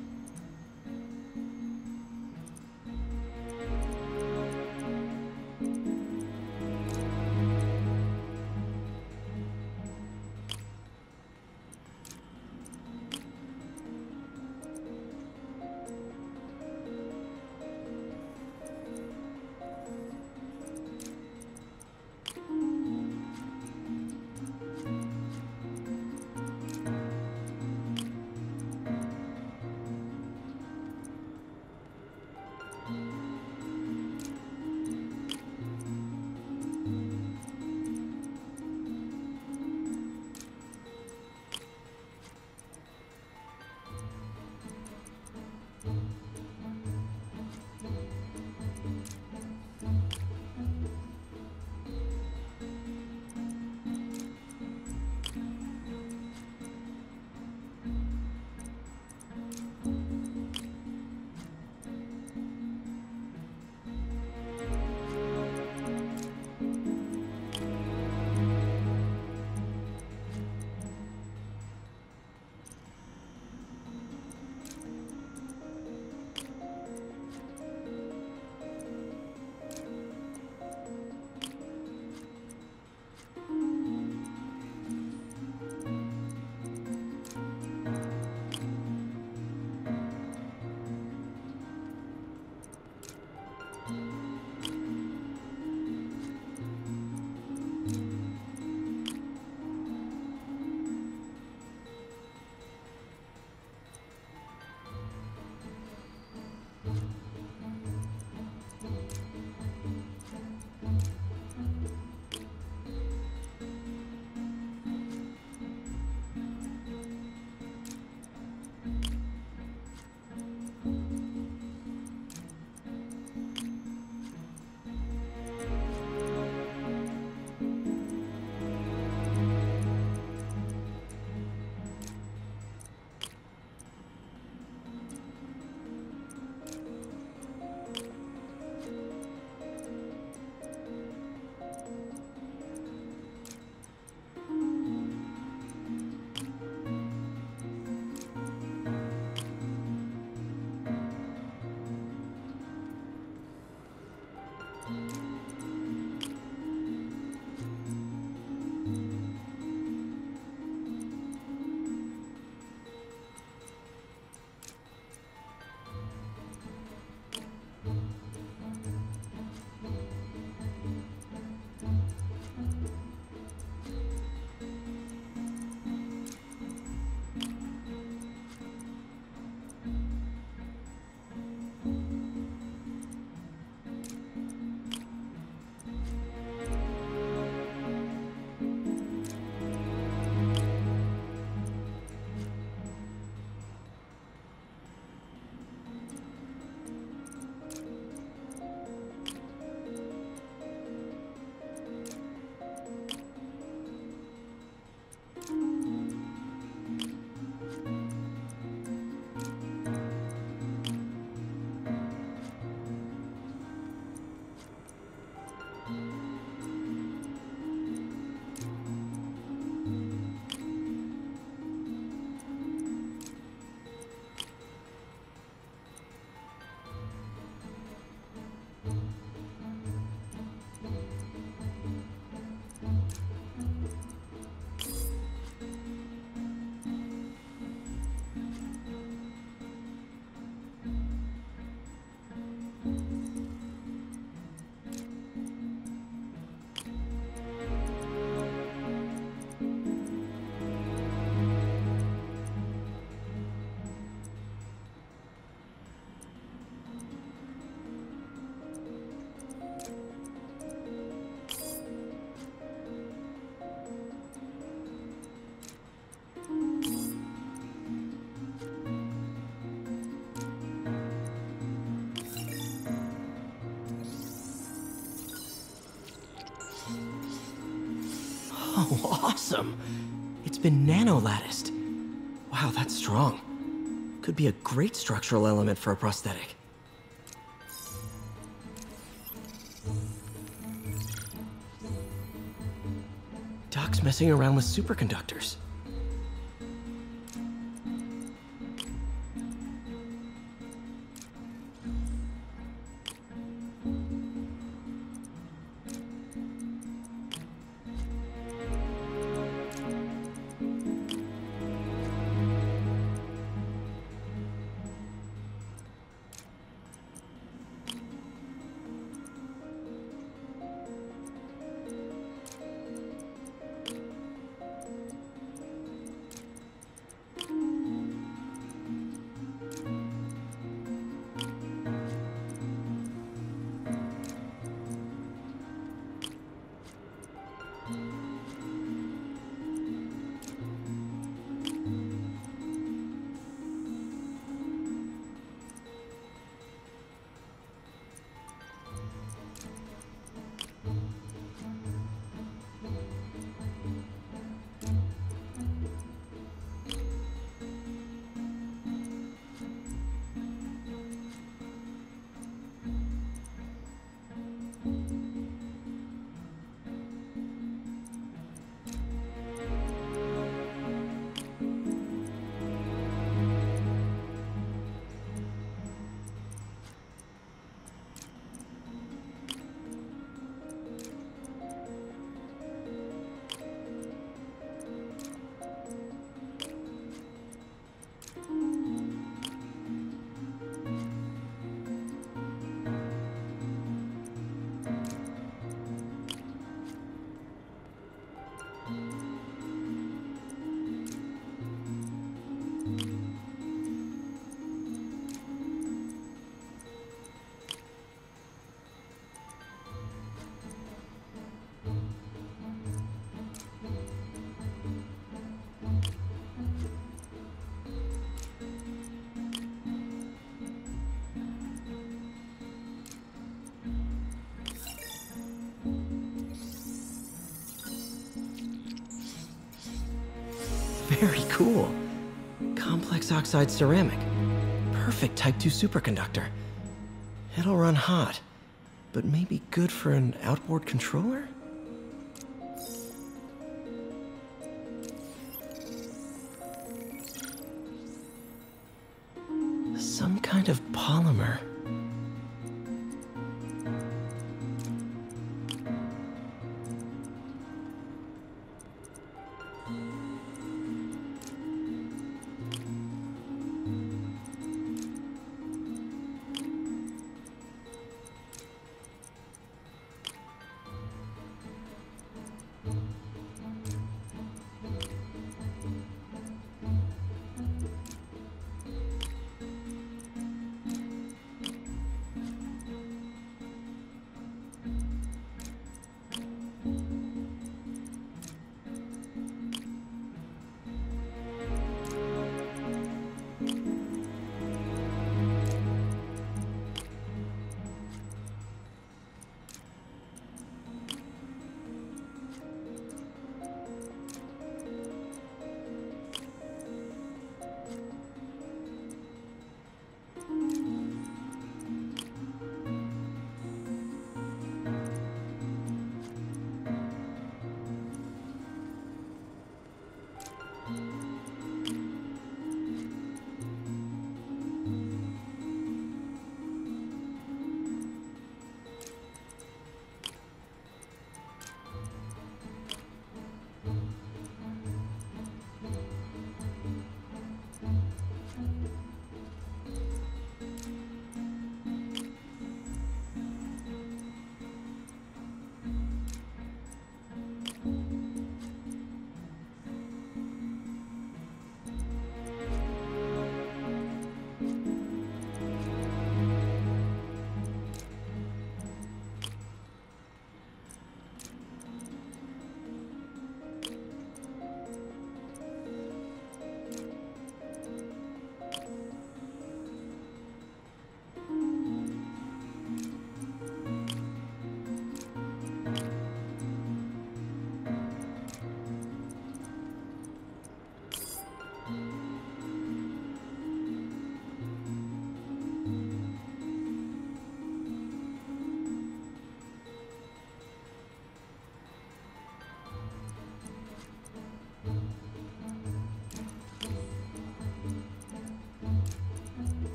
Oh, awesome! It's been nano-latticed. Wow, that's strong. Could be a great structural element for a prosthetic. Doc's messing around with superconductors. Very cool. Complex oxide ceramic. Perfect Type 2 superconductor. It'll run hot, but maybe good for an outboard controller? Some kind of polymer.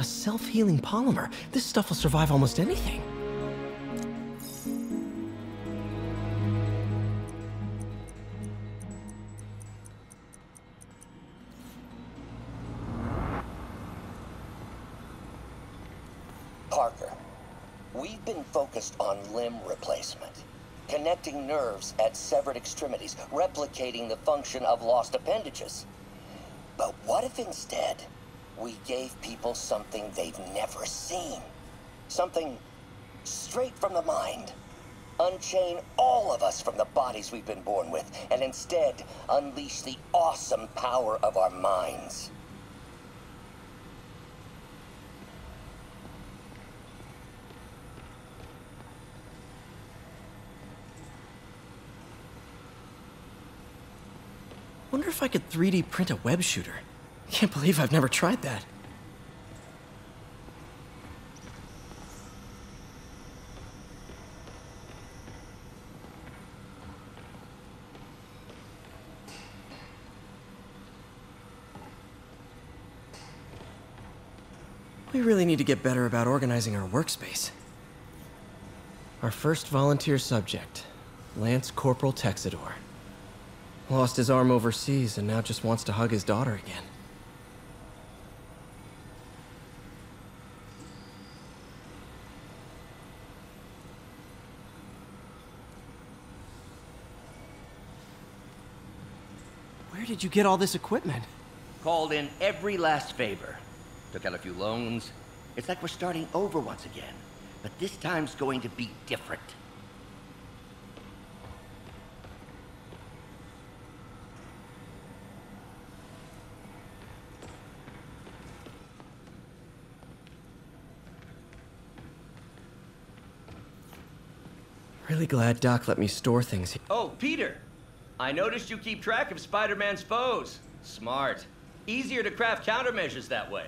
A self-healing polymer. This stuff will survive almost anything. Parker, we've been focused on limb replacement, connecting nerves at severed extremities, replicating the function of lost appendages. But what if instead we gave people something they've never seen? Something straight from the mind. Unchain all of us from the bodies we've been born with, and instead unleash the awesome power of our minds. Wonder if I could 3D print a web shooter. Can't believe I've never tried that. We really need to get better about organizing our workspace. Our first volunteer subject, Lance Corporal Texador. Lost his arm overseas and now just wants to hug his daughter again. Where did you get all this equipment? Called in every last favor. Took out a few loans. It's like we're starting over once again. But this time's going to be different. Really glad Doc let me store things here. Oh, Peter! I noticed you keep track of Spider-Man's foes. Smart. Easier to craft countermeasures that way.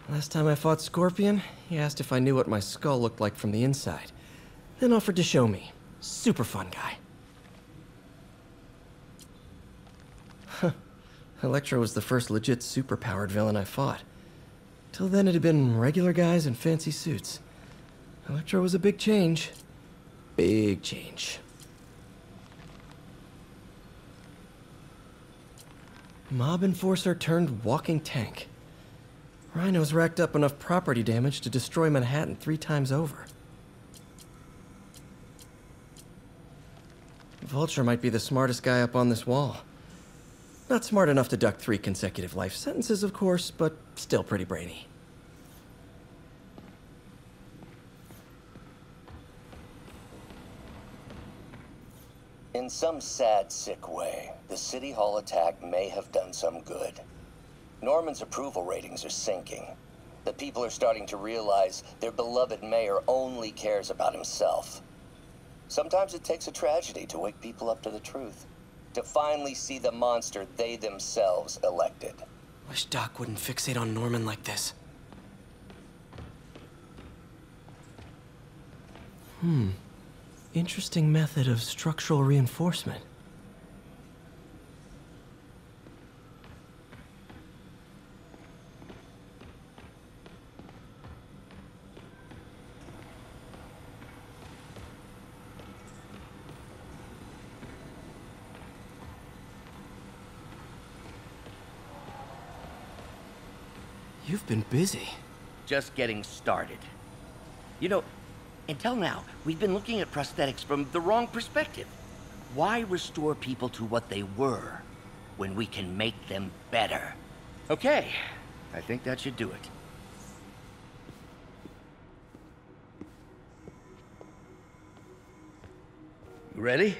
Last time I fought Scorpion, he asked if I knew what my skull looked like from the inside. Then offered to show me. Super fun guy. Huh. Electro was the first legit super-powered villain I fought. Till then it had been regular guys in fancy suits. Electro was a big change. Big change. Mob enforcer turned walking tank. Rhino's racked up enough property damage to destroy Manhattan 3 times over. Vulture might be the smartest guy up on this wall. Not smart enough to duck 3 consecutive life sentences, of course, but still pretty brainy. In some sad, sick way, the City Hall attack may have done some good. Norman's approval ratings are sinking. The people are starting to realize their beloved mayor only cares about himself. Sometimes it takes a tragedy to wake people up to the truth. To finally see the monster they themselves elected. Wish Doc wouldn't fixate on Norman like this. Interesting method of structural reinforcement. You've been busy. Just getting started. You know, until now, we've been looking at prosthetics from the wrong perspective. Why restore people to what they were when we can make them better? Okay, I think that should do it. You ready?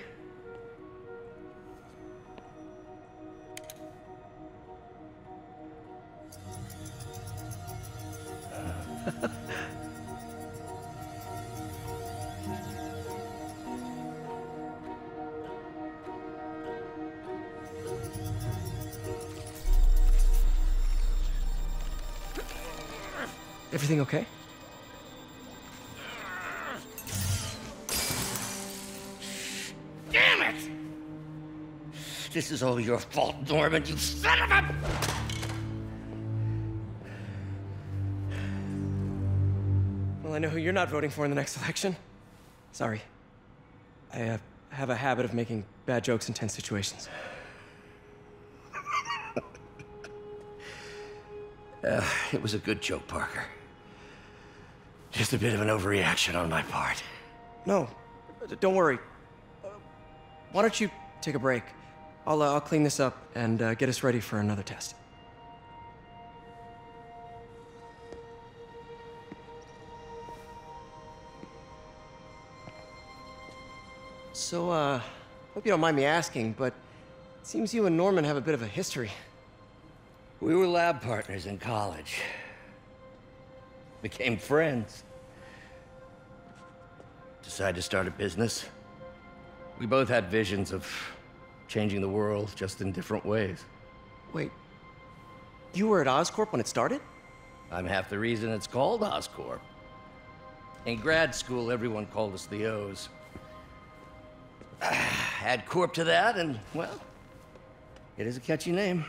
Everything okay? Damn it! This is all your fault, Norman, you son of a... Well, I know who you're not voting for in the next election. Sorry. I have a habit of making bad jokes in tense situations. It was a good joke, Parker. Just a bit of an overreaction on my part. No, don't worry. Why don't you take a break? I'll clean this up and get us ready for another test. So, hope you don't mind me asking, but it seems you and Norman have a bit of a history. We were lab partners in college. Became friends. Decided to start a business. We both had visions of changing the world, just in different ways. Wait, you were at Oscorp when it started? I'm half the reason it's called Oscorp. In grad school, everyone called us the O's. Add Corp to that, and, well, it is a catchy name.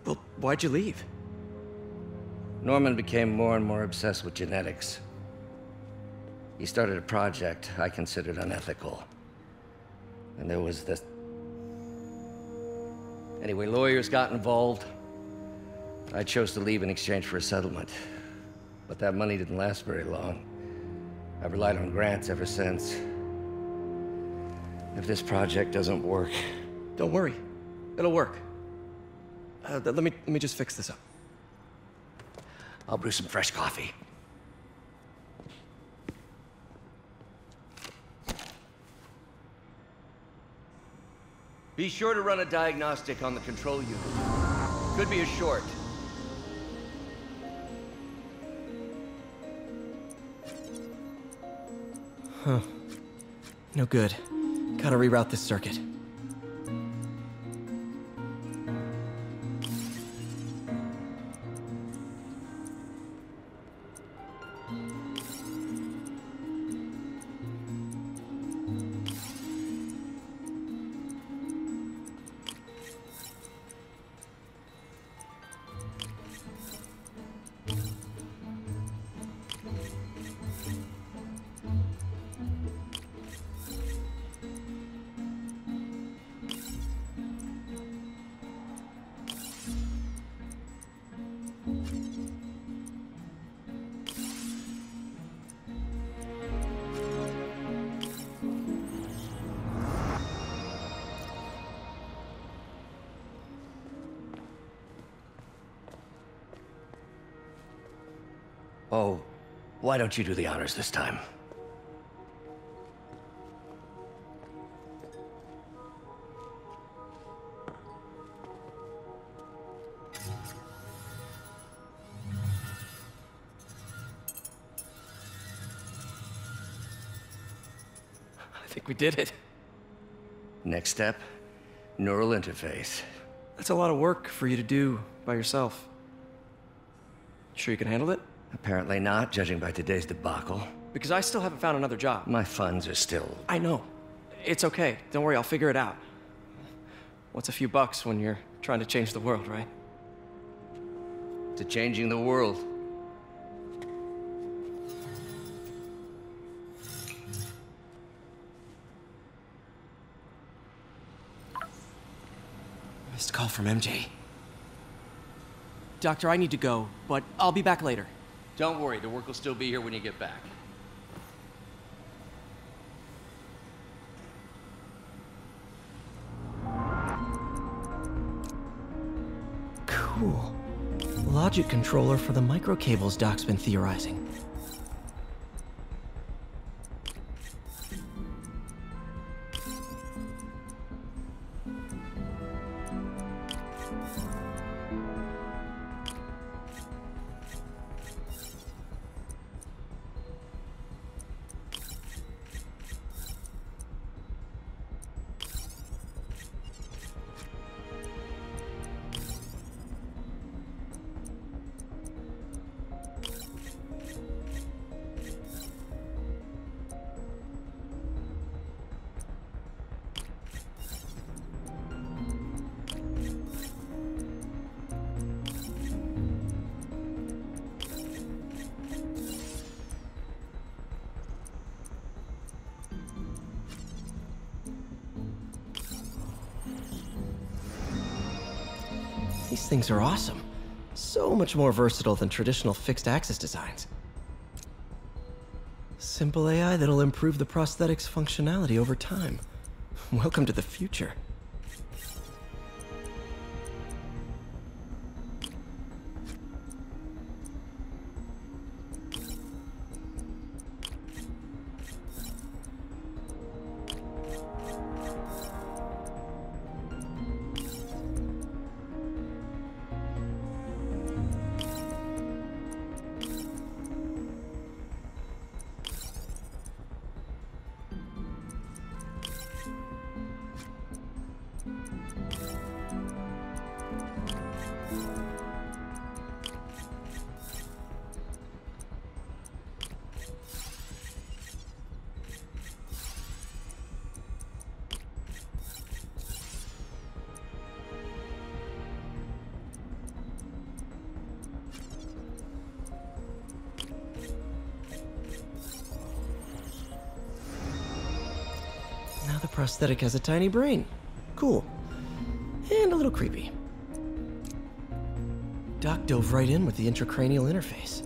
Well, why'd you leave? Norman became more and more obsessed with genetics. He started a project I considered unethical. And there was this... Anyway, lawyers got involved. I chose to leave in exchange for a settlement. But that money didn't last very long. I've relied on grants ever since. If this project doesn't work... Don't worry. It'll work. Let me just fix this up. I'll brew some fresh coffee. Be sure to run a diagnostic on the control unit. Could be a short. Huh. No good. Gotta reroute this circuit. Oh, why don't you do the honors this time? I think we did it. Next step, neural interface. That's a lot of work for you to do by yourself. Sure you can handle it? Apparently not, judging by today's debacle. Because I still haven't found another job. My funds are still... I know. It's okay. Don't worry, I'll figure it out. What's a few bucks when you're trying to change the world, right? To changing the world. Missed a call from MJ. Doctor, I need to go, but I'll be back later. Don't worry, the work will still be here when you get back. Cool. Logic controller for the microcables Doc's been theorizing. things are awesome. So much more versatile than traditional fixed-axis designs. Simple AI that'll improve the prosthetic's functionality over time. Welcome to the future. Now the prosthetic has a tiny brain. Cool. And a little creepy. Doc dove right in with the intracranial interface.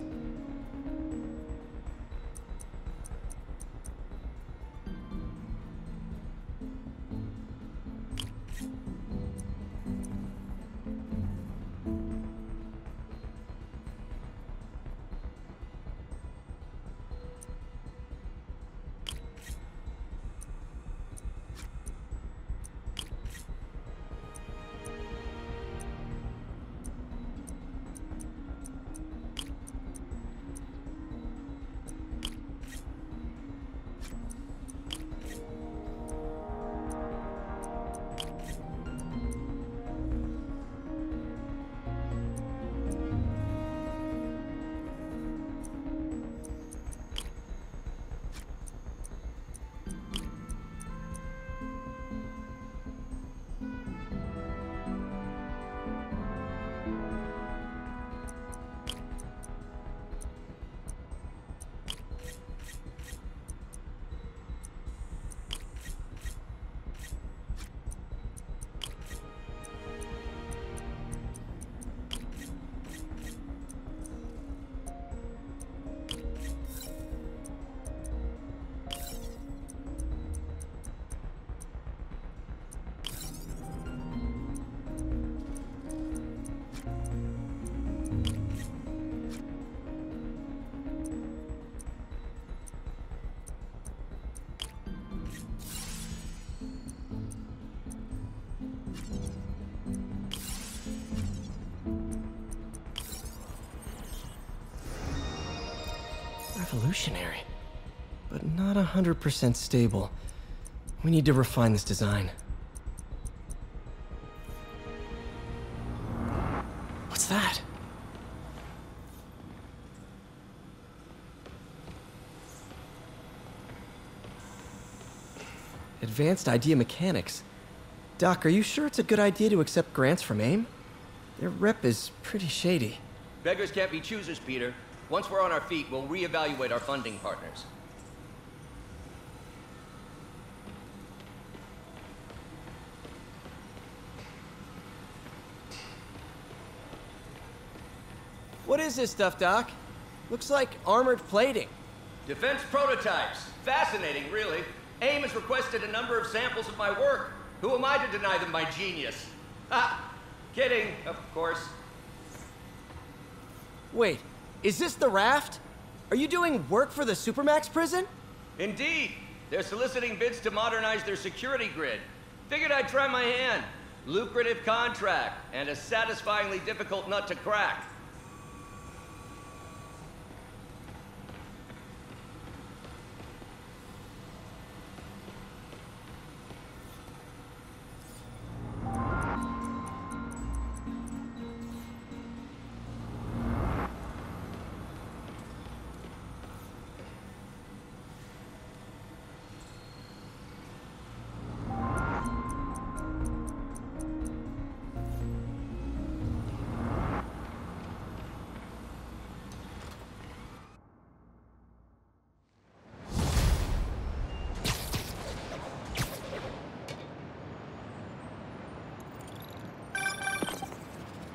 Revolutionary, but not 100% stable. We need to refine this design. What's that? Advanced Idea Mechanics. Doc, are you sure it's a good idea to accept grants from AIM? Their rep is pretty shady. Beggars can't be choosers, Peter. Once we're on our feet, we'll reevaluate our funding partners. What is this stuff, Doc? Looks like armored plating. Defense prototypes. Fascinating, really. AIM has requested a number of samples of my work. Who am I to deny them my genius? Ha! Kidding, of course. Wait, is this the raft? Are you doing work for the Supermax prison? Indeed. They're soliciting bids to modernize their security grid. Figured I'd try my hand. Lucrative contract, and a satisfyingly difficult nut to crack.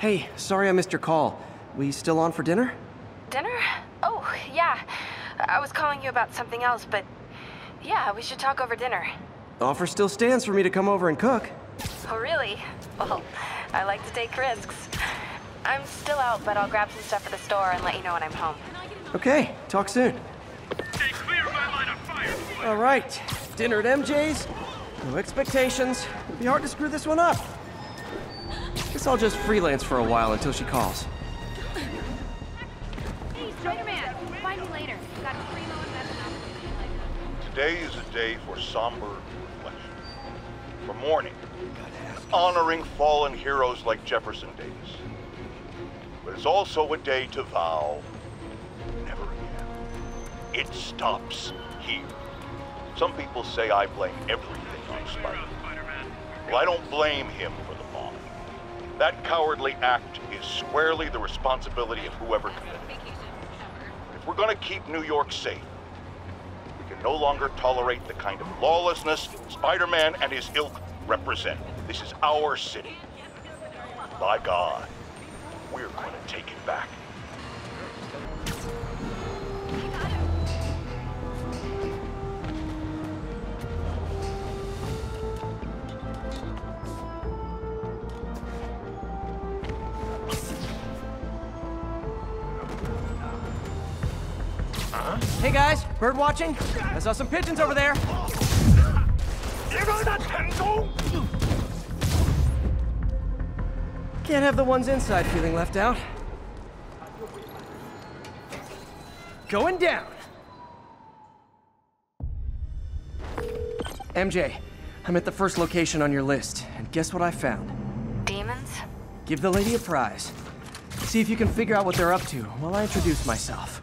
Hey, sorry I missed your call. We still on for dinner? Dinner? Oh, yeah. I was calling you about something else, but yeah, we should talk over dinner. Offer still stands for me to come over and cook. Oh, really? Well, I like to take risks. I'm still out, but I'll grab some stuff at the store and let you know when I'm home. Okay, talk soon. Stay clear of my line of fire! All right, dinner at MJ's. No expectations. It'll be hard to screw this one up. Guess I'll just freelance for a while until she calls. Hey, Spider-Man, find me later. Got a primo investment opportunity later. Today is a day for somber reflection, for mourning, honoring fallen heroes like Jefferson Davis. But it's also a day to vow never again. It stops here. Some people say I blame everything on Spider-Man. Well, I don't blame him for the bomb. That cowardly act is squarely the responsibility of whoever committed it. If we're gonna keep New York safe, we can no longer tolerate the kind of lawlessness Spider-Man and his ilk represent. This is our city. By God, we're gonna take it back. Hey guys, bird watching? I saw some pigeons over there. Can't have the ones inside feeling left out. Going down. MJ, I'm at the first location on your list, and guess what I found? Demons? Give the lady a prize. See if you can figure out what they're up to while I introduce myself.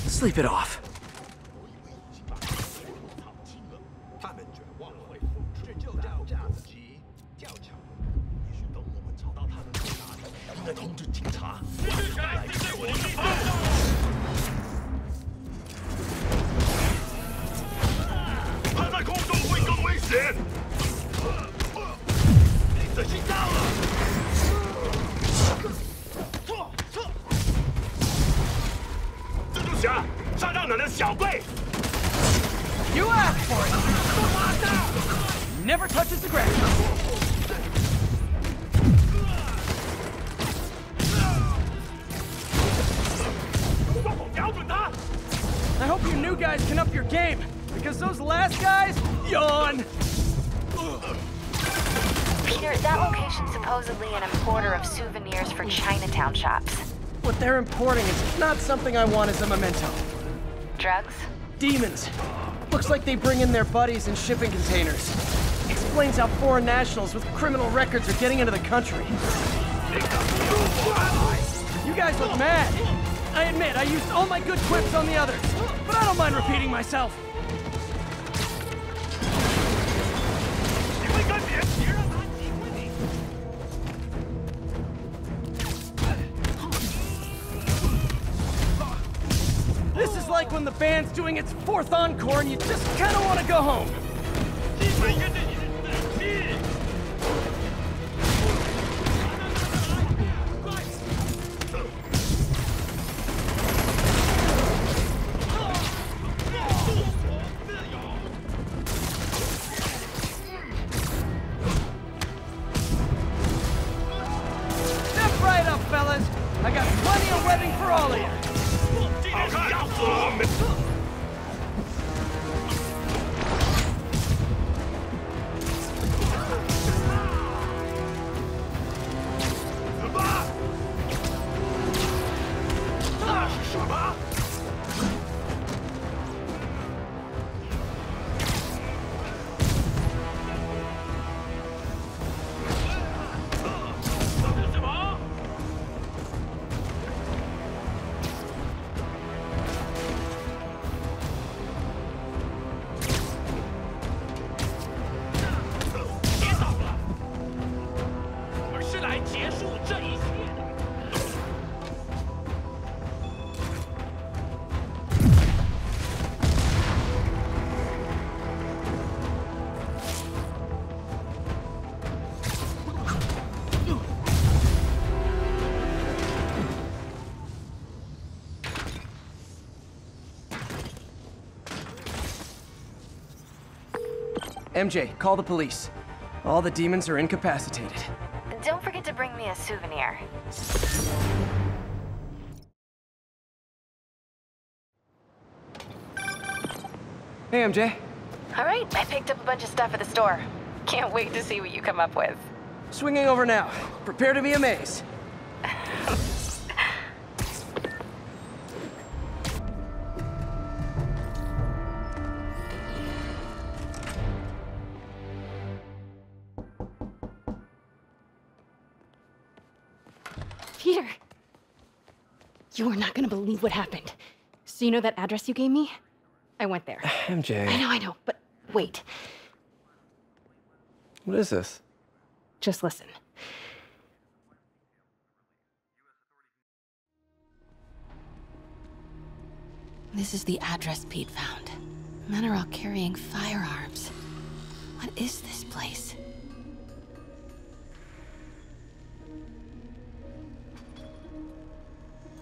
Sleep it off. You asked for it! Never touches the ground! I hope you new guys can up your game, because those last guys, yawn! Peter, that location's supposedly an importer of souvenirs for Chinatown shops. What they're importing is not something I want as a memento. Drugs? Demons. Looks like they bring in their buddies in shipping containers. Explains how foreign nationals with criminal records are getting into the country. You guys look mad. I admit, I used all my good quips on the others, but I don't mind repeating myself. This is like when the band's doing its 4th encore and you just kind of want to go home. Step right up, fellas. I got plenty of webbing for all of you. MJ, call the police. All the demons are incapacitated. Don't forget to bring me a souvenir. Hey, MJ. All right, I picked up a bunch of stuff at the store. Can't wait to see what you come up with. Swinging over now. Prepare to be amazed. Peter! You are not gonna believe what happened. So you know that address you gave me? I went there. MJ. I know, but wait. What is this? Just listen. This is the address Pete found. Men are all carrying firearms. What is this place?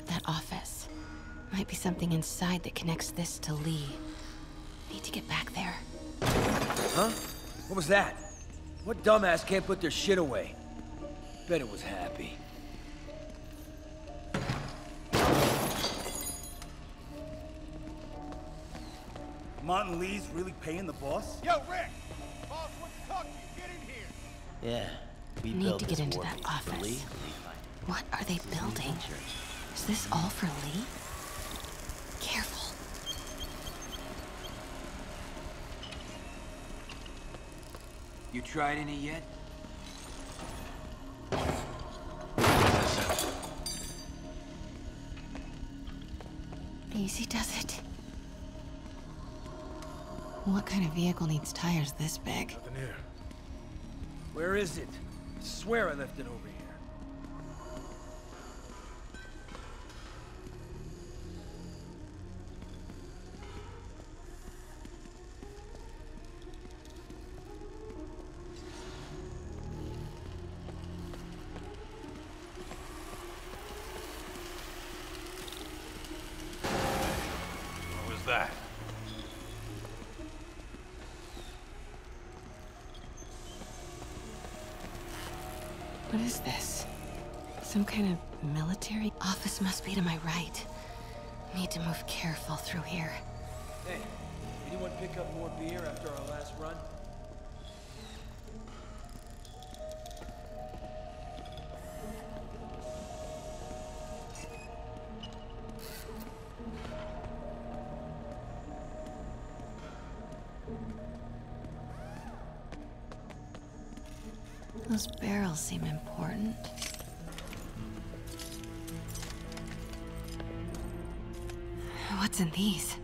That office. Might be something inside that connects this to Lee. Need to get back there. Huh? What was that? What dumbass can't put their shit away? Bet it was Happy. Martin Lee's really paying the boss? Yo, Rick! Boss wants to talk to you. Get in here. Yeah, we Need to get into that office. What are they building? Is this all for Lee? Careful. You tried any yet? Easy does it. What kind of vehicle needs tires this big? Nothing here. Where is it? I swear I left it over here. What was that? What is this? Some kind of military? Office must be to my right. Need to move careful through here. Hey, anyone pick up more beer after our last run? Those barrels seem important. What's in these?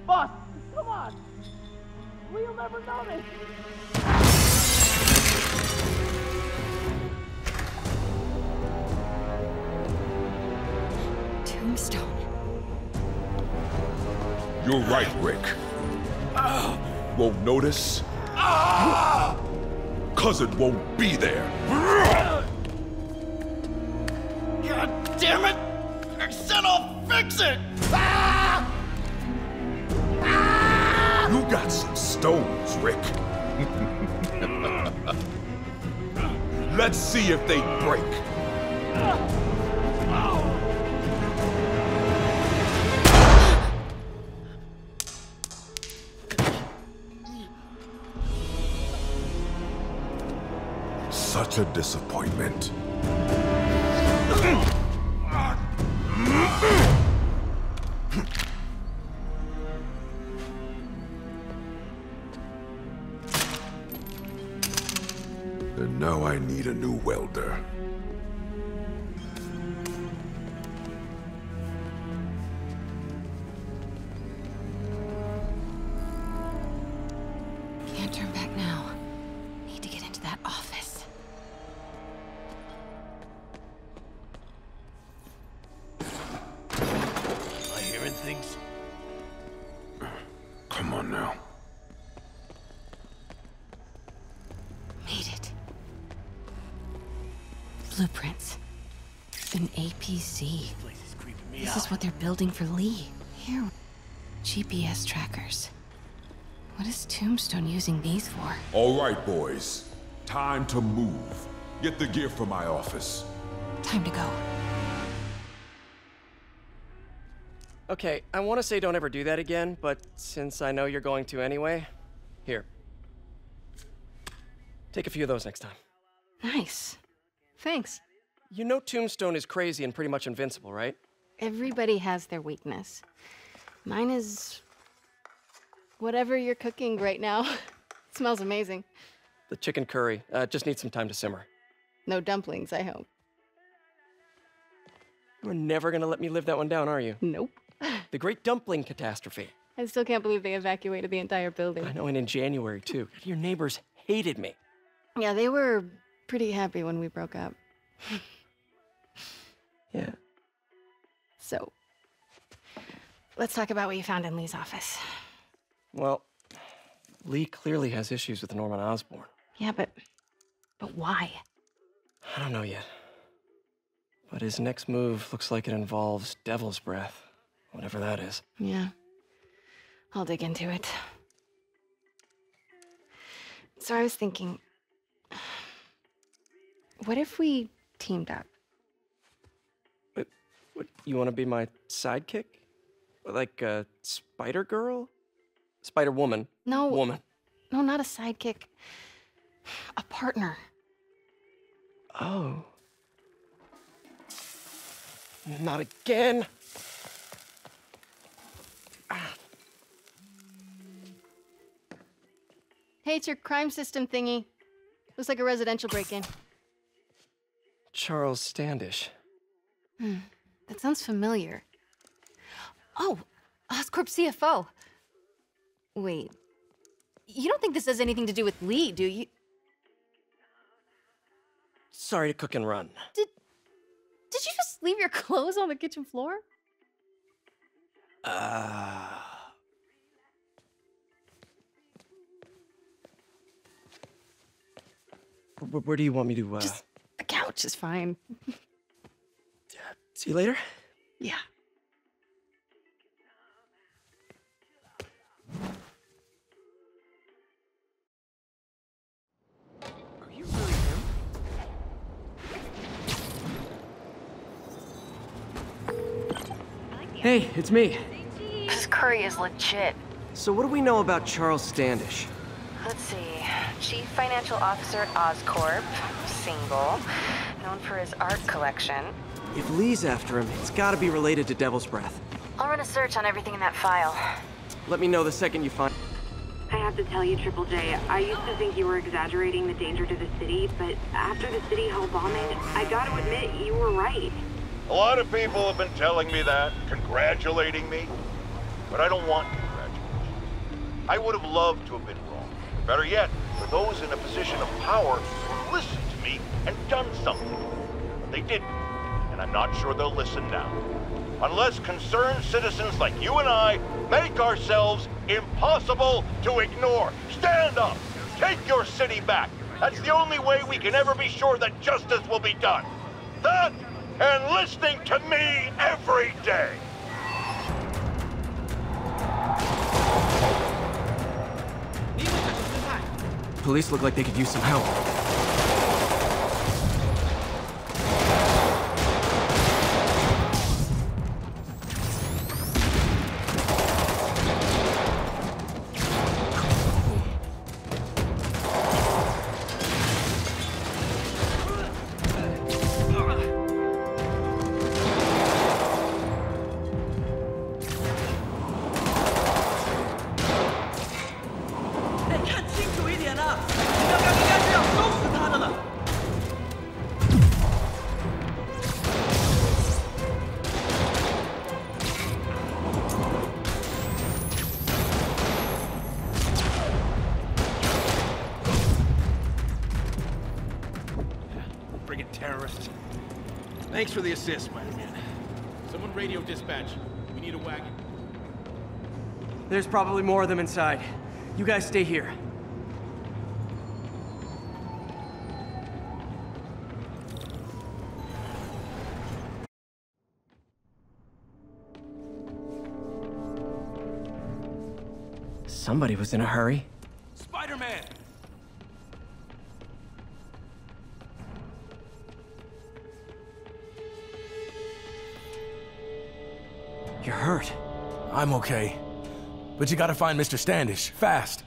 Boss, come on! We'll never notice! Tombstone. You're right, Rick. Won't notice? Cause it won't be there. God damn it! I said I'll fix it! You got some stones, Rick. Let's see if they break. Such a disappointment. And now I need a new welder. Can't turn back now. Need to get into that office. Am I hearing things? Come on now. Made it. Blueprints. An APC. This is what they're building for Lee. Here. GPS trackers. What is Tombstone using these for? All right, boys. Time to move. Get the gear from my office. Time to go. Okay, I want to say don't ever do that again, but since I know you're going to anyway, here. Take a few of those next time. Nice. Thanks. You know Tombstone is crazy and pretty much invincible, right? Everybody has their weakness. Mine is... whatever you're cooking right now. It smells amazing. The chicken curry. Just needs some time to simmer. No dumplings, I hope. You're never gonna let me live that one down, are you? Nope. The Great Dumpling Catastrophe. I still can't believe they evacuated the entire building. I know, and in January, too. Your neighbors hated me. Yeah, they were pretty happy when we broke up. Yeah. So, let's talk about what you found in Lee's office. Well, Lee clearly has issues with Norman Osborn. Yeah, but why? I don't know yet. But his next move looks like it involves Devil's Breath, whatever that is. Yeah. I'll dig into it. So I was thinking, what if we teamed up? What, you want to be my sidekick? Like a Spider Girl? Spider Woman? No. Woman. No, not a sidekick. A partner. Oh. Not again. Hey, it's your crime system thingy. Looks like a residential break-in. Charles Standish. That sounds familiar. Oh, Oscorp CFO. Wait. You don't think this has anything to do with Lee, do you? Sorry to cook and run. Did you just leave your clothes on the kitchen floor? Where do you want me to, Just the couch is fine. See you later? Yeah. Are you really him? Hey, it's me. This curry is legit. So what do we know about Charles Standish? Let's see. Chief Financial Officer at Oscorp. Single. Known for his art collection. If Lee's after him, it's gotta be related to Devil's Breath. I'll run a search on everything in that file. Let me know the second you find... I have to tell you, Triple J, I used to think you were exaggerating the danger to the city, but after the City Hall bombing, I gotta admit, you were right. A lot of people have been telling me that, congratulating me, but I don't want congratulations. I would have loved to have been wrong. Better yet, for those in a position of power who listened to me and done something. But they didn't, and I'm not sure they'll listen now. Unless concerned citizens like you and I make ourselves impossible to ignore. Stand up! Take your city back! That's the only way we can ever be sure that justice will be done. That, and listening to me every day! Police look like they could use some help. Terrorists. Thanks for the assist, Spider-Man. Someone radio dispatch. We need a wagon. There's probably more of them inside. You guys stay here. Somebody was in a hurry. Spider-Man! You're hurt. I'm okay. But you gotta find Mr. Standish, fast.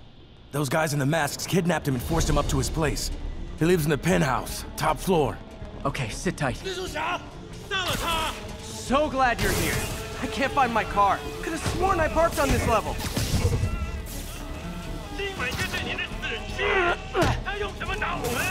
Those guys in the masks kidnapped him and forced him up to his place. He lives in the penthouse, top floor. Okay, sit tight. 蜘蛛侠，杀了他！ So glad you're here. I can't find my car. Could have sworn I parked on this level. 今晚就是你的死期！他用什么打我们？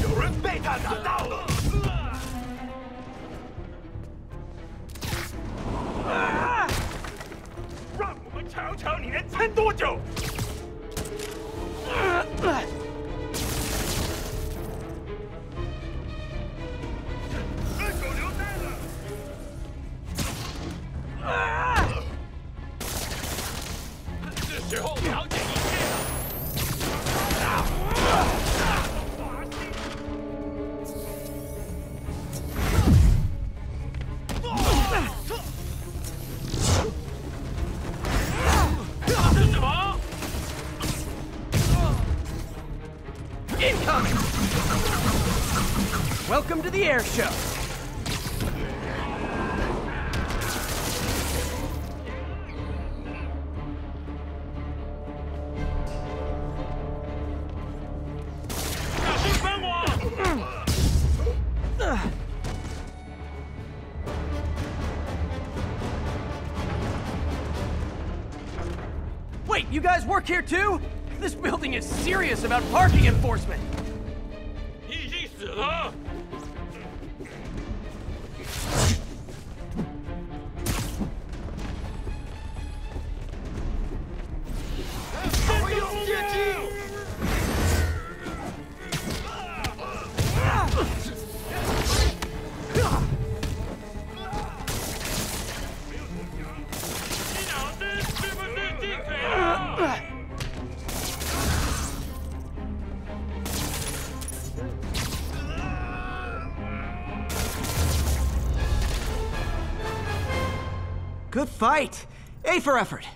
有人被他打到了。 让我们瞧瞧你能撑多久！二手留在了。是时候了解一切了。 Incoming! Welcome to the air show. Wait, you guys work here too? This building is serious about parking enforcement. 你已经死了。我有接近。 Good fight! A for effort!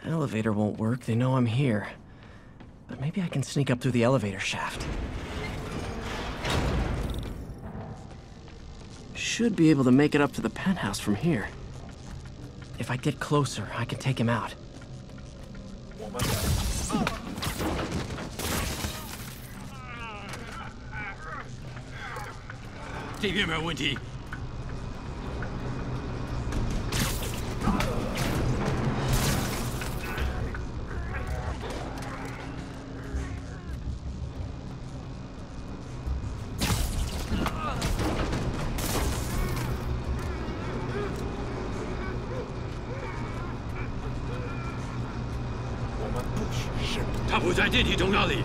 Elevator won't work, they know I'm here. But maybe I can sneak up through the elevator shaft. Should be able to make it up to the penthouse from here. If I get closer, I can take him out. 这边没有问题。 他不在电梯通道里。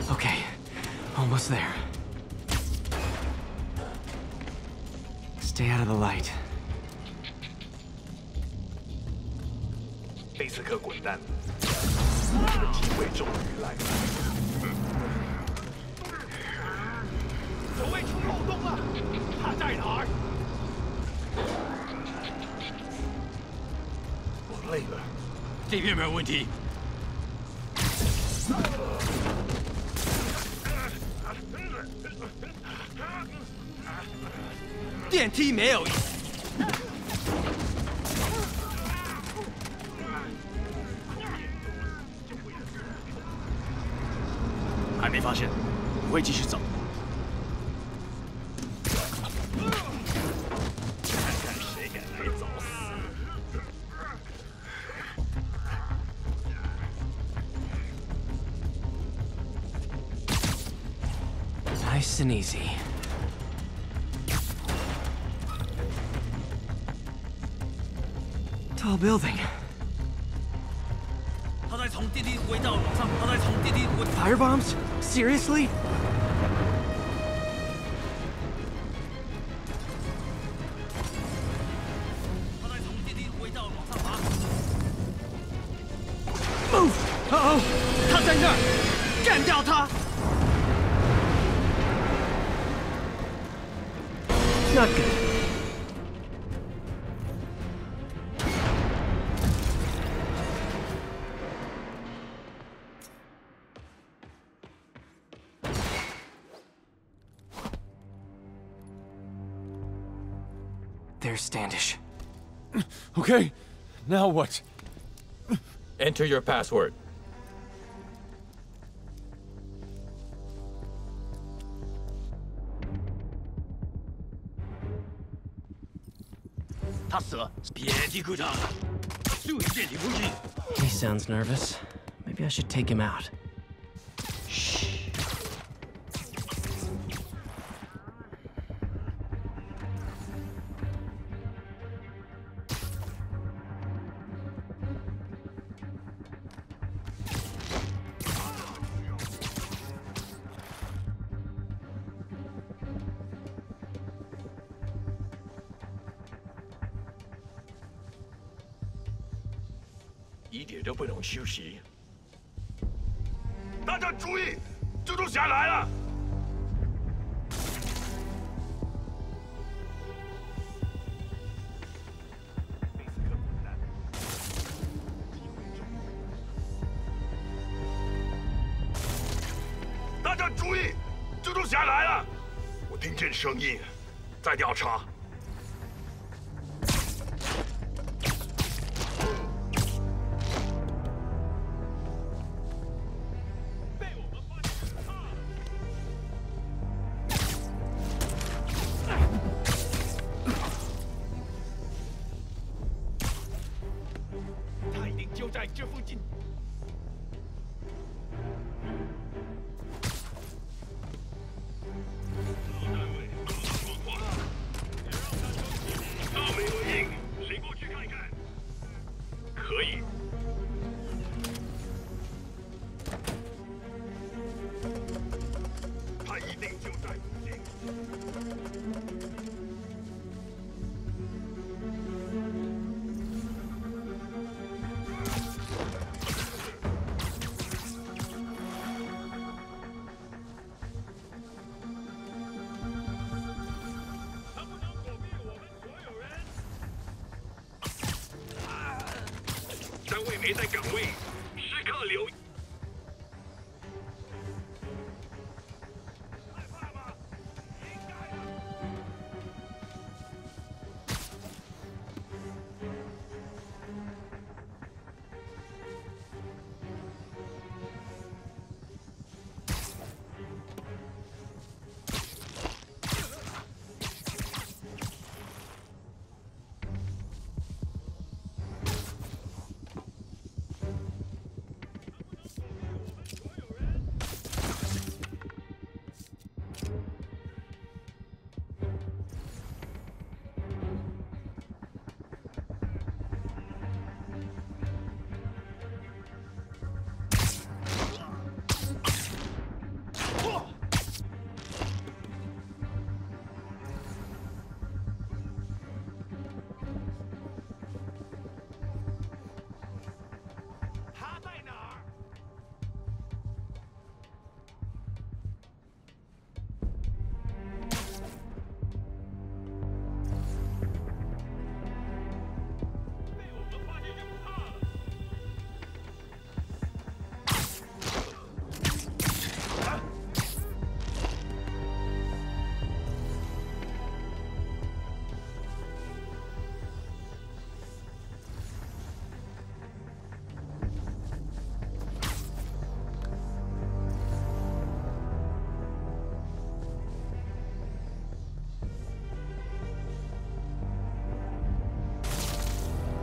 Okay, almost there. Stay out of the light. 贝斯克滚蛋！你的机会终于来了。守卫出漏洞了，他在哪儿？ 我累了，这边没有问题。电梯没有。还没发现，我会继续走。 Nice and easy. Tall building. 他在从电梯轨道往上，他在从电梯轨。Firebombs? Seriously? 他在从电梯轨道往上爬。Move! Uh-oh! 他在那儿！干掉他 ！Not good. There's Standish. Okay, now what? Enter your password. He sounds nervous. Maybe I should take him out. Shh.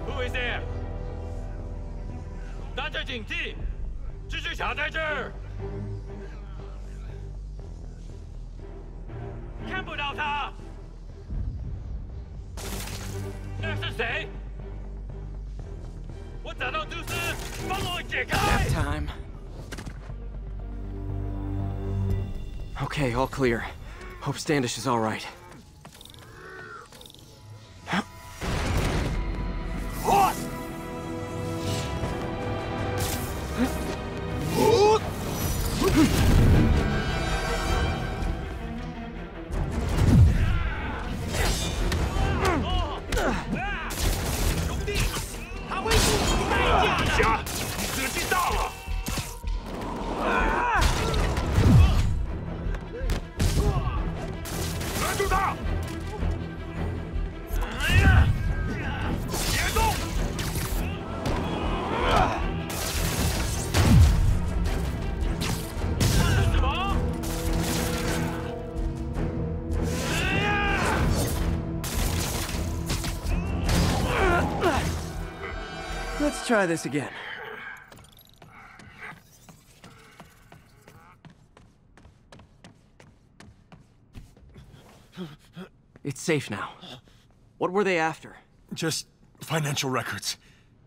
Who is there? 大家警惕，蜘蛛侠在这儿，看不到他。那是谁？找到蛛丝，帮我解开。 Nap time. Okay, all clear. Hope Standish is all right. Let's try this again. It's safe now. What were they after? Just financial records.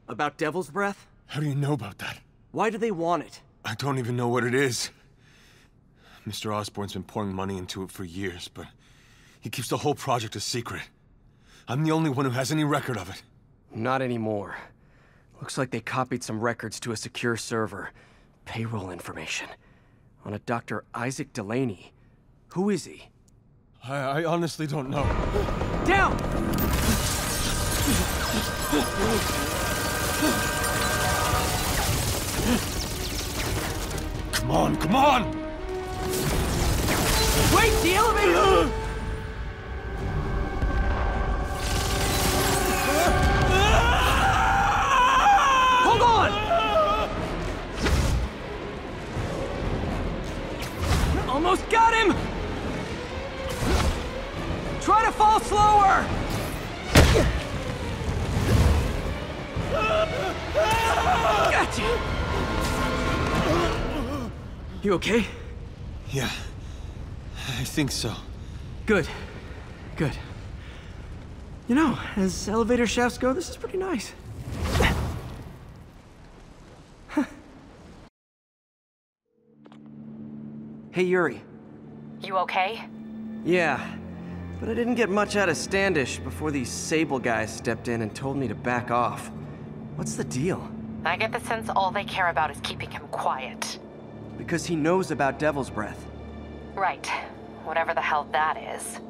About Devil's Breath? How do you know about that? Why do they want it? I don't even know what it is. Mr. Osborn's been pouring money into it for years, but he keeps the whole project a secret. I'm the only one who has any record of it. Not anymore. Looks like they copied some records to a secure server. Payroll information. On a Dr. Isaac Delaney. Who is he? I honestly don't know. Down! Come on, come on! Wait, the elevator! Hold on! Almost got him! Try to fall slower! Gotcha! You okay? Yeah, I think so. Good. Good. You know, as elevator shafts go, this is pretty nice. Hey, Yuri. You okay? Yeah, but I didn't get much out of Standish before these Sable guys stepped in and told me to back off. What's the deal? I get the sense all they care about is keeping him quiet. Because he knows about Devil's Breath. Right. Whatever the hell that is.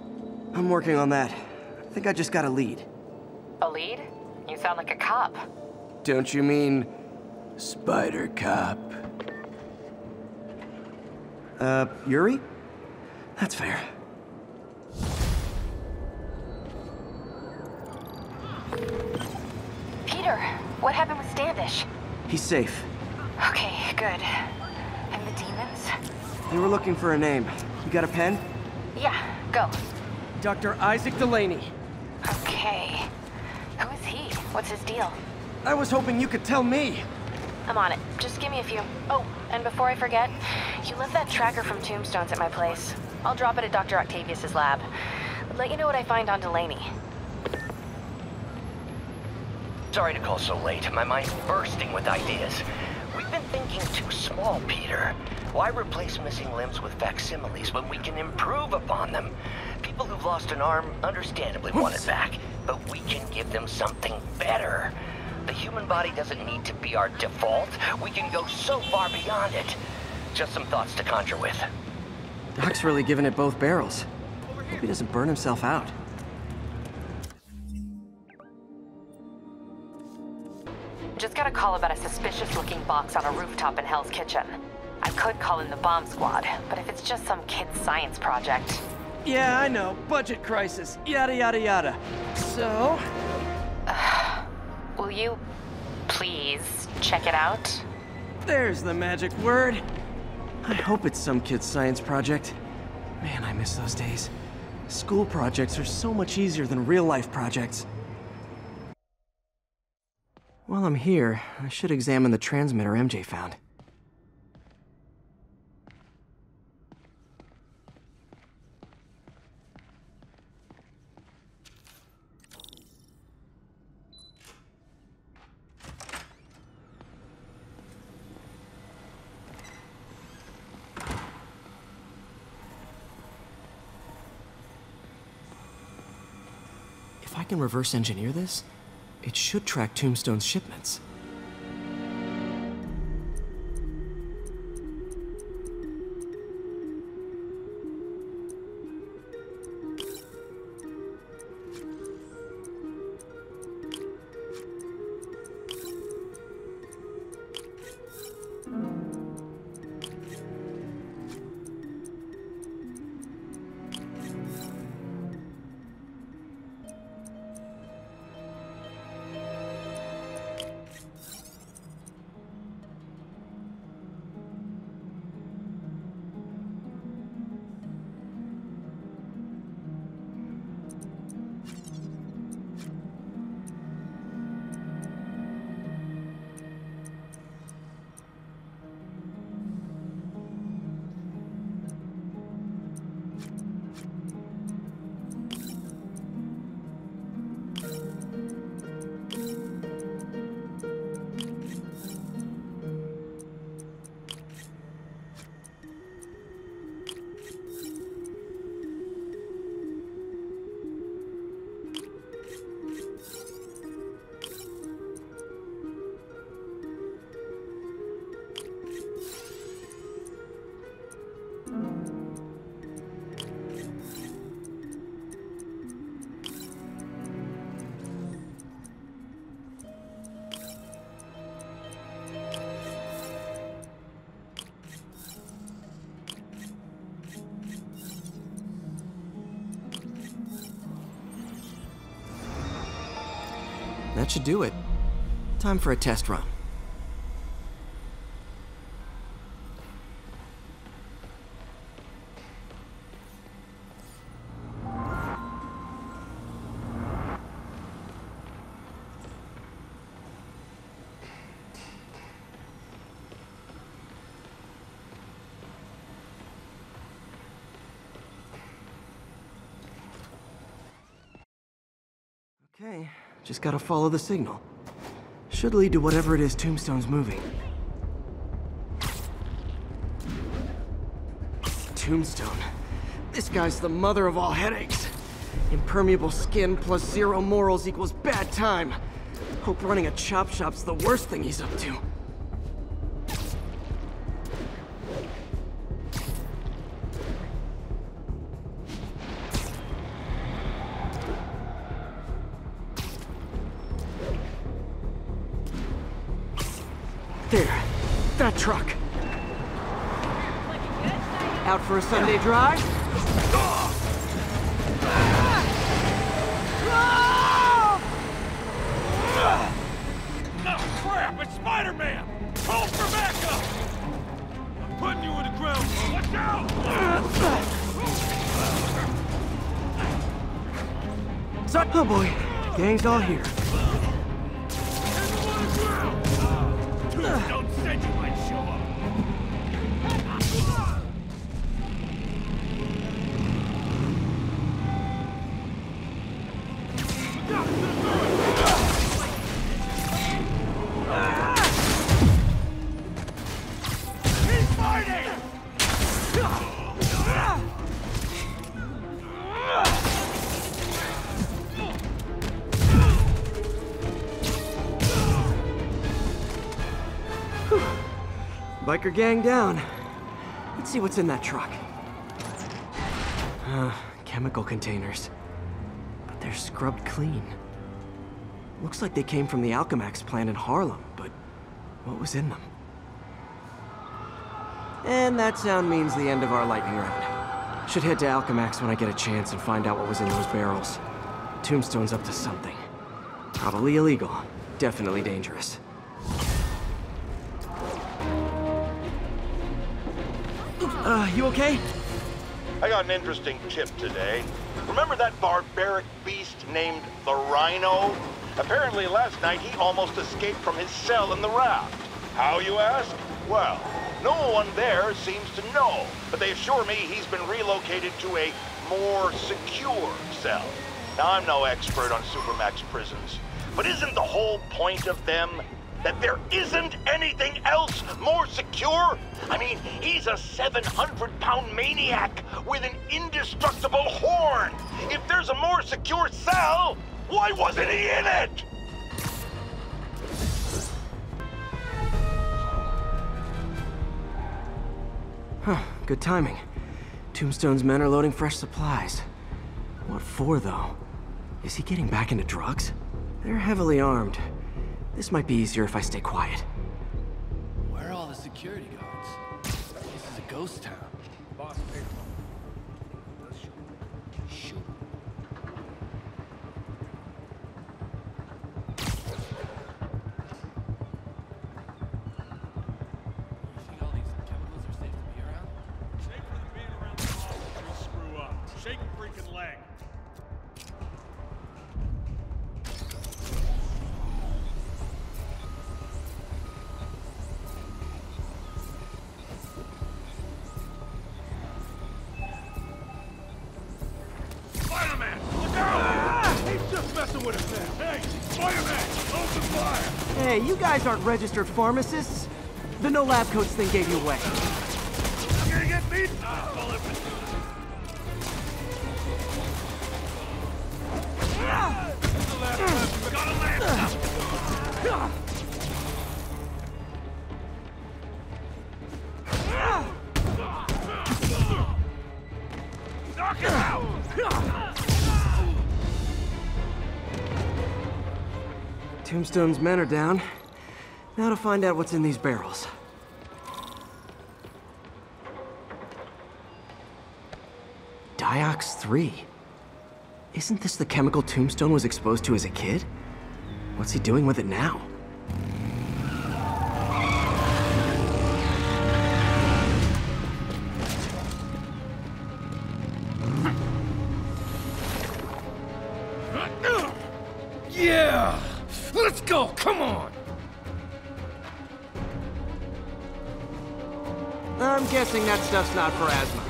I'm working on that. I think I just got a lead. A lead? You sound like a cop. Don't you mean... Spider Cop? Yuri? That's fair. Peter, what happened with Standish? He's safe. Okay, good. And the demons? They were looking for a name. You got a pen? Yeah, go. Dr. Isaac Delaney. Okay. Who is he? What's his deal? I was hoping you could tell me. I'm on it. Just give me a few. Oh, and before I forget, you left that tracker from Tombstones at my place. I'll drop it at Dr. Octavius's lab. Let you know what I find on Delaney. Sorry to call so late. My mind's bursting with ideas. We've been thinking too small, Peter. Why replace missing limbs with facsimiles when we can improve upon them? People who've lost an arm understandably want it back, but we can give them something better. The human body doesn't need to be our default. We can go so far beyond it. Just some thoughts to conjure with. Doc's really giving it both barrels. Hope he doesn't burn himself out. Just got a call about a suspicious-looking box on a rooftop in Hell's Kitchen. I could call in the bomb squad, but if it's just some kid's science project... Yeah, I know. Budget crisis. Yada, yada, yada. So... will you please check it out? There's the magic word. I hope it's some kid's science project. Man, I miss those days. School projects are so much easier than real-life projects. While I'm here, I should examine the transmitter MJ found. I can reverse engineer this, it should track Tombstone's shipments. That should do it. Time for a test run. Okay, just gotta follow the signal. Should lead to whatever it is Tombstone's moving. Tombstone. This guy's the mother of all headaches. Impermeable skin plus zero morals equals bad time. Hope running a chop shop's the worst thing he's up to. There, that truck. Out for a Sunday drive? Oh crap, it's Spider-Man! Call for backup! I'm putting you in the ground, watch out! Oh boy, gang's all here. Don't said you might show up. He's fighting! Biker gang down. Let's see what's in that truck. Chemical containers. But they're scrubbed clean. Looks like they came from the Alchemax plant in Harlem, but what was in them? And that sound means the end of our lightning round. Should head to Alchemax when I get a chance and find out what was in those barrels. Tombstone's up to something. Probably illegal. Definitely dangerous. You okay? I got an interesting tip today. Remember that barbaric beast named the Rhino? Apparently last night he almost escaped from his cell in the raft. How, you ask? Well, no one there seems to know, but they assure me he's been relocated to a more secure cell. Now, I'm no expert on Supermax prisons, but isn't the whole point of them that there isn't anything else more secure? I mean, he's a 700-pound maniac with an indestructible horn. If there's a more secure cell, Why wasn't he in it? Huh, good timing. Tombstone's men are loading fresh supplies. What for, though? Is he getting back into drugs? They're heavily armed. This might be easier if I stay quiet. Where are all the security guards? This is a ghost town. Boss, shoot. Screw up. Shake a freaking leg. Spider-Man, look out! He's just messing with us now. Hey, Spider-Man, open fire! Hey, you guys aren't registered pharmacists. The no lab coats thing gave you away. You're gonna get me? Knock him out! Tombstone's men are down. Now to find out what's in these barrels. Diox 3. Isn't this the chemical Tombstone was exposed to as a kid? What's he doing with it now? Yeah! Let's go, come on! I'm guessing that stuff's not for asthma.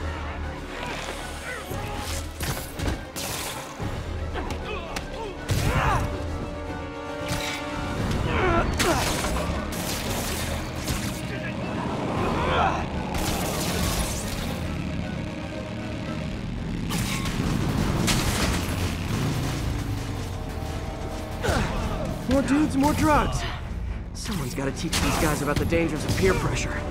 More dudes, more drugs. Someone's got to teach these guys about the dangers of peer pressure.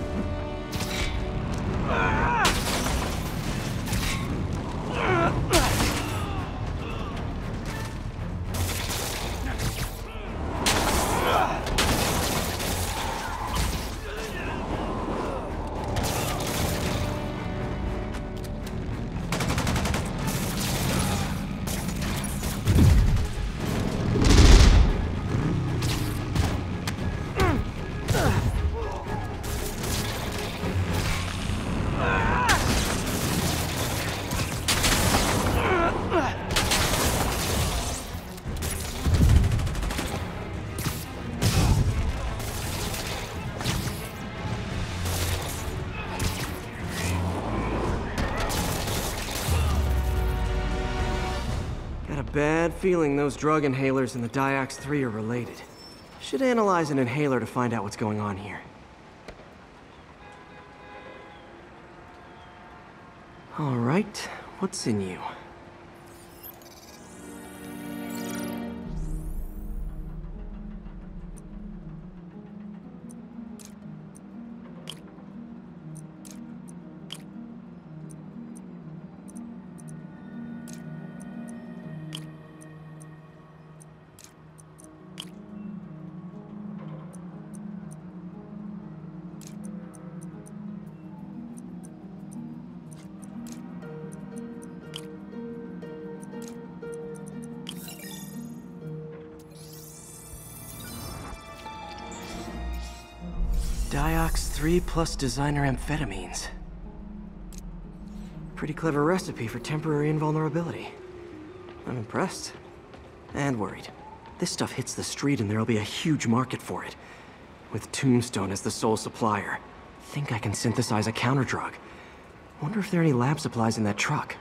Bad feeling those drug inhalers and the Diox 3 are related. Should analyze an inhaler to find out what's going on here. All right, what's in you? Diox 3 plus designer amphetamines. Pretty clever recipe for temporary invulnerability. I'm impressed. And worried. This stuff hits the street and there'll be a huge market for it. With Tombstone as the sole supplier. Think I can synthesize a counterdrug. Wonder if there are any lab supplies in that truck.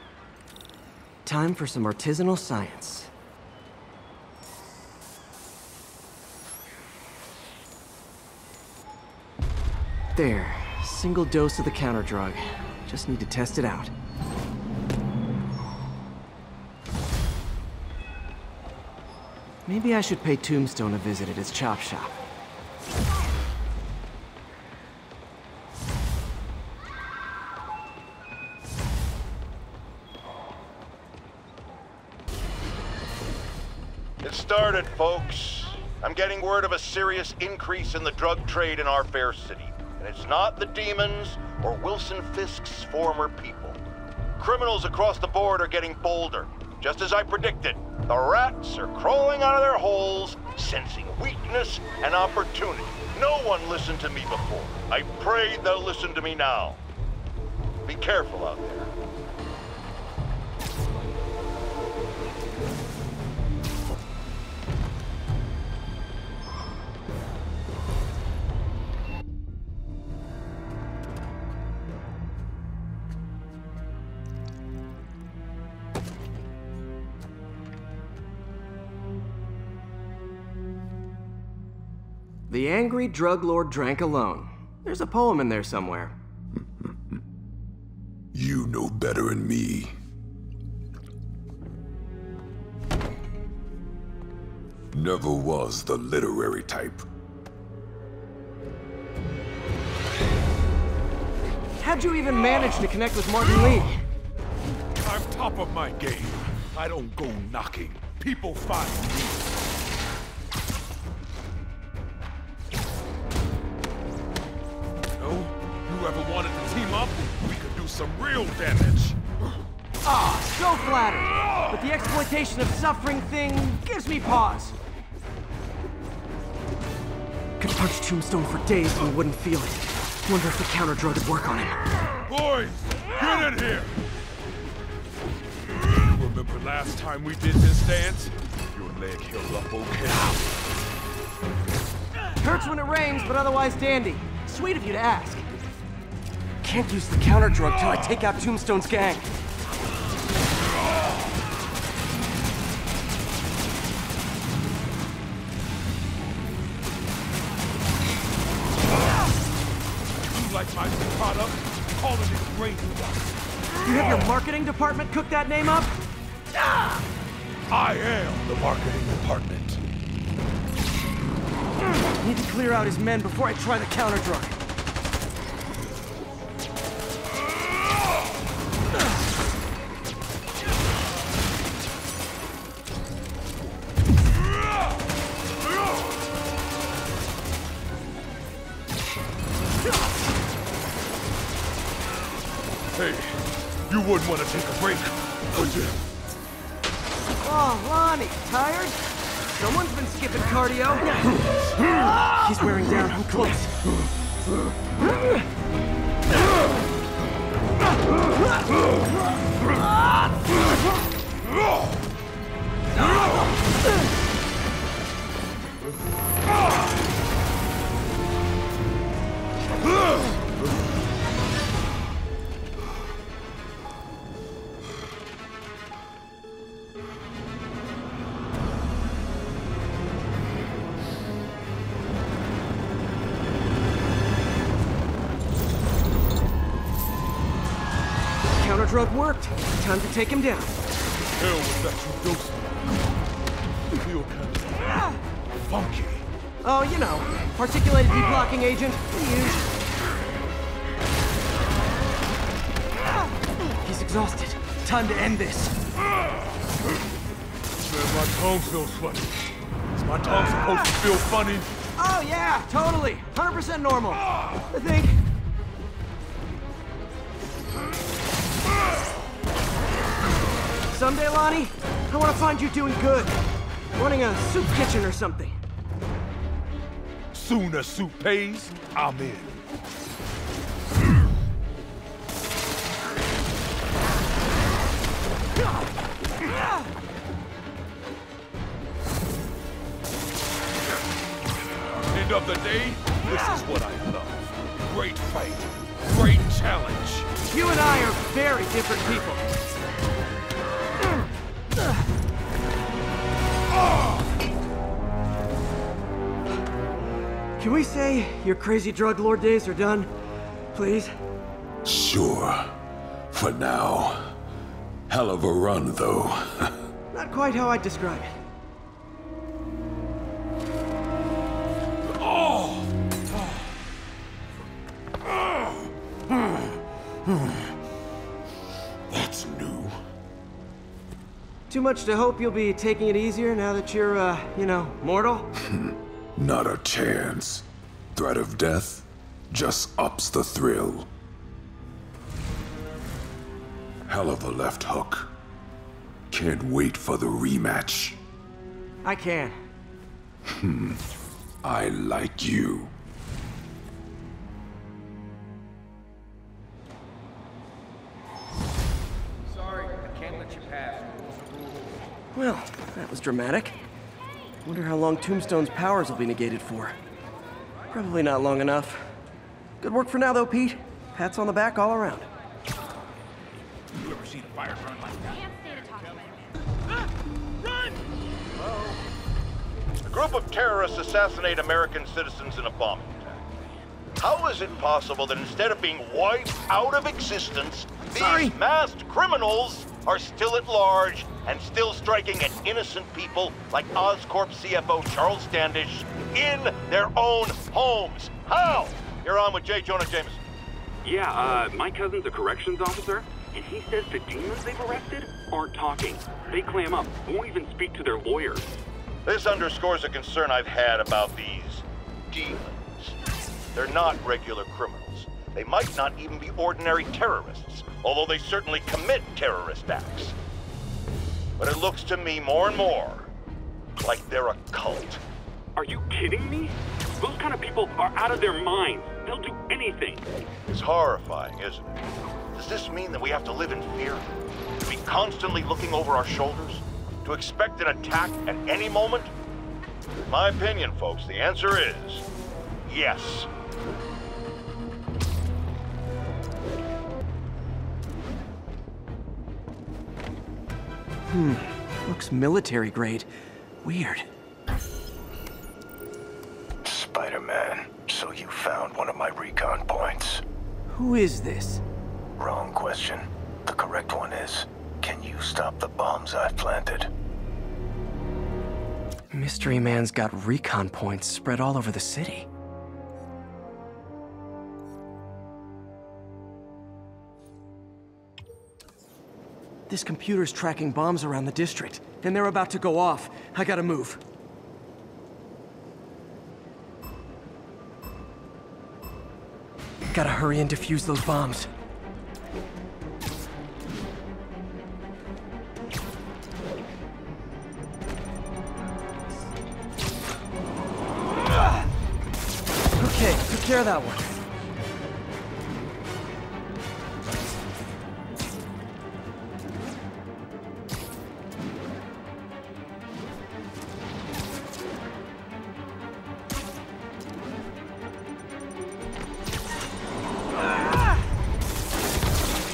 Time for some artisanal science. There, single dose of the counterdrug. Just need to test it out. Maybe I should pay Tombstone a visit at his chop shop. It started, folks. I'm getting word of a serious increase in the drug trade in our fair city. And it's not the demons or Wilson Fisk's former people. Criminals across the board are getting bolder. Just as I predicted, the rats are crawling out of their holes, sensing weakness and opportunity. No one listened to me before. I pray they'll listen to me now. Be careful out there. The angry drug lord drank alone. There's a poem in there somewhere. You know better than me. Never was the literary type. How'd you even manage to connect with Martin Lee? I'm top of my game. I don't go knocking. People find me. Whoever wanted to team up, we could do some real damage. Ah, so flattered. But the exploitation of suffering thing gives me pause. Could punch Tombstone for days and he wouldn't feel it. Wonder if the counter drug would work on him. Boys, get in here! Remember last time we did this dance? Your leg healed up okay. Hurts when it rains, but otherwise dandy. Sweet of you to ask. Can't use the counter drug till I take out Tombstone's gang. You like my product? Calling it great. You have your marketing department cook that name up? I am the marketing department. Need to clear out his men before I try the counter drug. Hey, you wouldn't want to take a break, would you? Oh, Lonnie, tired? Someone's been skipping cardio. He's wearing down. I'm close. Counter drug worked. Time to take him down. Hell was that you dosing? Feel kind of funky. Oh, you know, particulated deblocking agent. He's exhausted. Time to end this. Man, my tongue feels funny. Is my tongue supposed to feel funny? Oh yeah, totally. 100% normal. I think. Someday, Lonnie, I want to find you doing good. Running a soup kitchen or something. Soon as soup pays, I'm in. End of the day, this is what I love. Great fight, great challenge. You and I are very different people. Can we say your crazy drug lord days are done? Please? Sure. For now. Hell of a run, though. Not quite how I'd describe it. That's new. Too much to hope you'll be taking it easier now that you're, mortal? Not a chance. Threat of death just ups the thrill. Hell of a left hook. Can't wait for the rematch. I can. I like you. Sorry, I can't let you pass. Well, that was dramatic. Wonder how long Tombstone's powers will be negated for. Probably not long enough. Good work for now, though, Pete. Pats on the back all around. You ever seen a fire burn like that? A group of terrorists assassinate American citizens in a bombing attack. How is it possible that instead of being wiped out of existence, these masked criminals are still at large and still striking at innocent people like Oscorp CFO Charles Standish in their own homes? How? You're on with J. Jonah Jameson. Yeah, my cousin's a corrections officer, and he says the demons they've arrested aren't talking. They clam up, won't even speak to their lawyers. This underscores a concern I've had about these demons. They're not regular criminals. They might not even be ordinary terrorists, although they certainly commit terrorist acts. But it looks to me more and more like they're a cult. Are you kidding me? Those kind of people are out of their minds. They'll do anything. It's horrifying, isn't it? Does this mean that we have to live in fear? To be constantly looking over our shoulders? To expect an attack at any moment? In my opinion, folks, the answer is yes. Looks military grade. Weird. Spider-Man, so you found one of my recon points. Who is this? Wrong question. The correct one is, can you stop the bombs I've planted? Mystery Man's got recon points spread all over the city. This computer's tracking bombs around the district, and they're about to go off. I gotta move. Gotta hurry and defuse those bombs. Okay, took care of that one.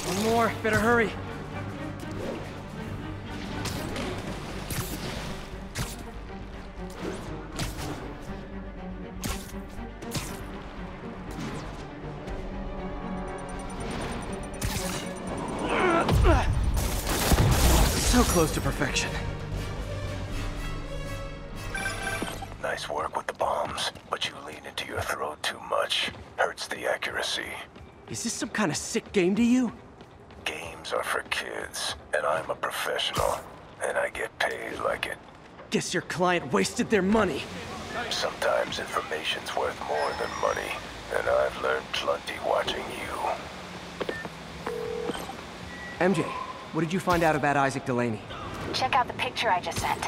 One more, better hurry. So close to perfection. Nice work with the bombs, but you lean into your throat too much. Hurts the accuracy. Is this some kind of sick game to you? Games are for kids, and I'm a professional, and I get paid like it. Guess your client wasted their money. Sometimes information's worth more than money, and I've learned plenty watching you. MJ, what did you find out about Isaac Delaney? Check out the picture I just sent.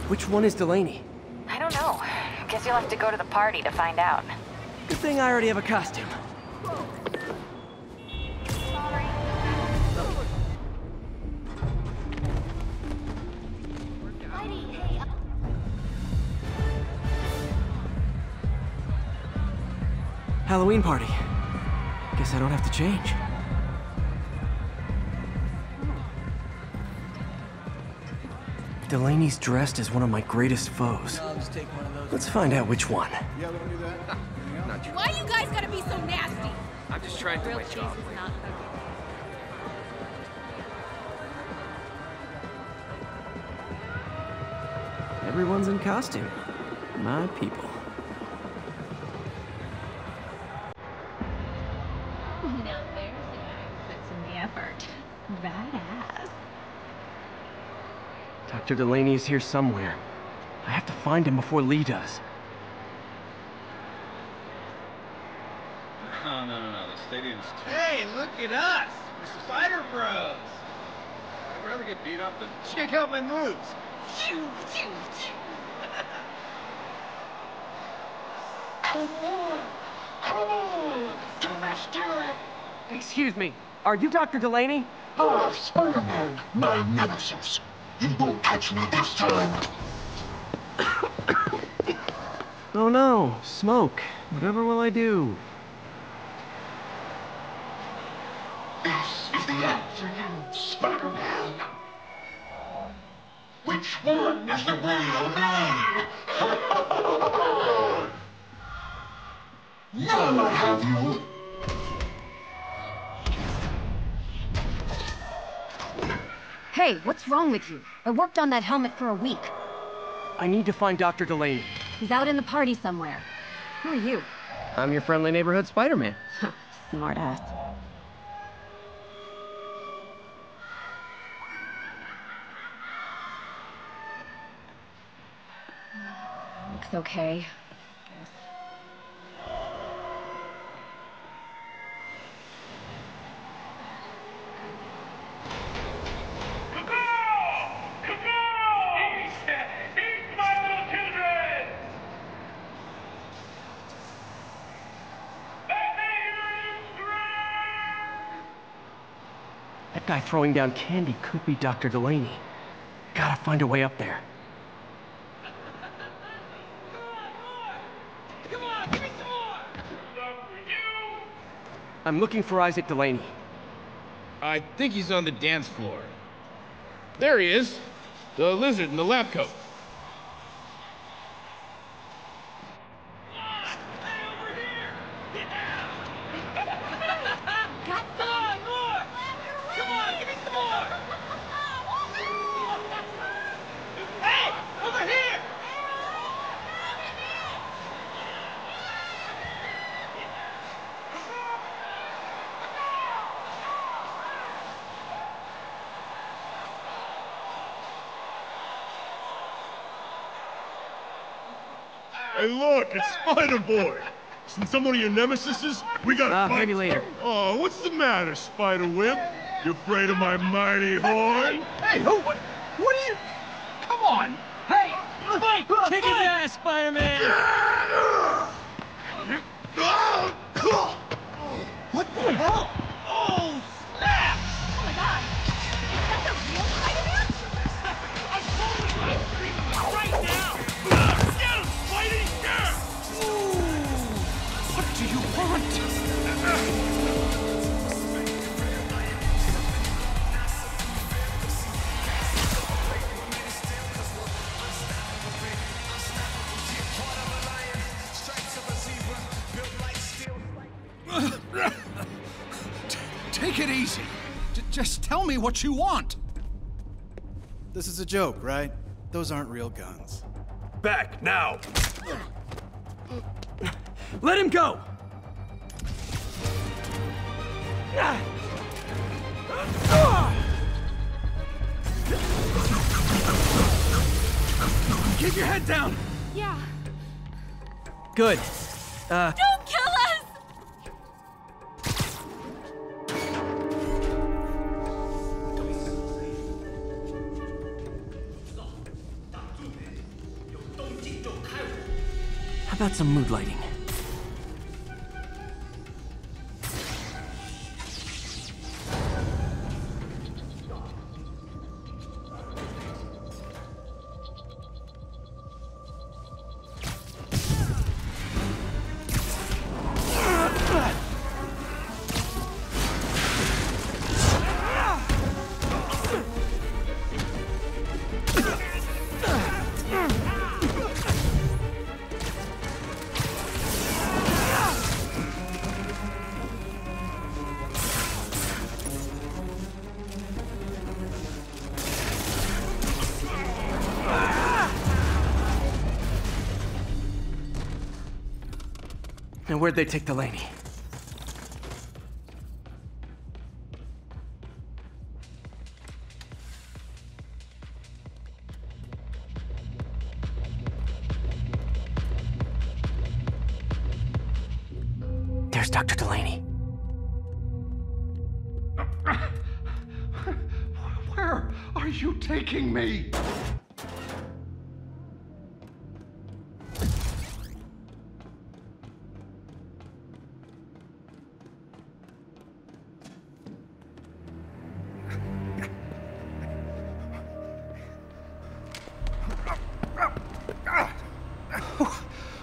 Which one is Delaney? I don't know. Guess you'll have to go to the party to find out. Good thing I already have a costume. Halloween party. Guess I don't have to change. Delaney's dressed as one of my greatest foes. Let's find out which one. Why you guys gotta be so nasty? I'm just trying to do my job. Everyone's in costume. My people. Now there's a guy. Dr. Delaney is here somewhere. I have to find him before Lee does. No. The stadium's too... Hey, look at us! We're Spider Bros! I'd rather get beat up than... Check out my moves! Excuse me, are you Dr. Delaney? Ah, Spider-Man, my nemesis. You won't catch me this time. Oh no, smoke. Whatever will I do? This is the end for you, Spider-Man. Which one is the real me? Now I have you. Hey, what's wrong with you? I worked on that helmet for a week. I need to find Dr. Delaney. He's out in the party somewhere. Who are you? I'm your friendly neighborhood Spider-Man. Smart ass. Looks okay. That guy throwing down candy could be Dr. Delaney. Gotta find a way up there. Come on, give me some more! I'm looking for Isaac Delaney. I think he's on the dance floor. There he is. The lizard in the lab coat. Hey, look, it's Spider-Boy. Since I'm one of your nemesises, we gotta fight. Maybe later. Oh, what's the matter, Spider-Wimp? You afraid of my mighty horn? Hey, who? What are you? Come on! Hey! Fight! Kick his ass, Spider-Man! What the hell? Oh, snap! Oh my god! Is that the real Spider-Man? I'm totally screaming right now! Get him, Spidey! What do you want? Take it easy. Just tell me what you want. This is a joke, right? Those aren't real guns. Back, now! Let him go! Keep your head down! Yeah. Good. Don't kill us! How about some mood lighting? And where'd they take Delaney? Thanks, Dr. Delaney. Where are you taking me?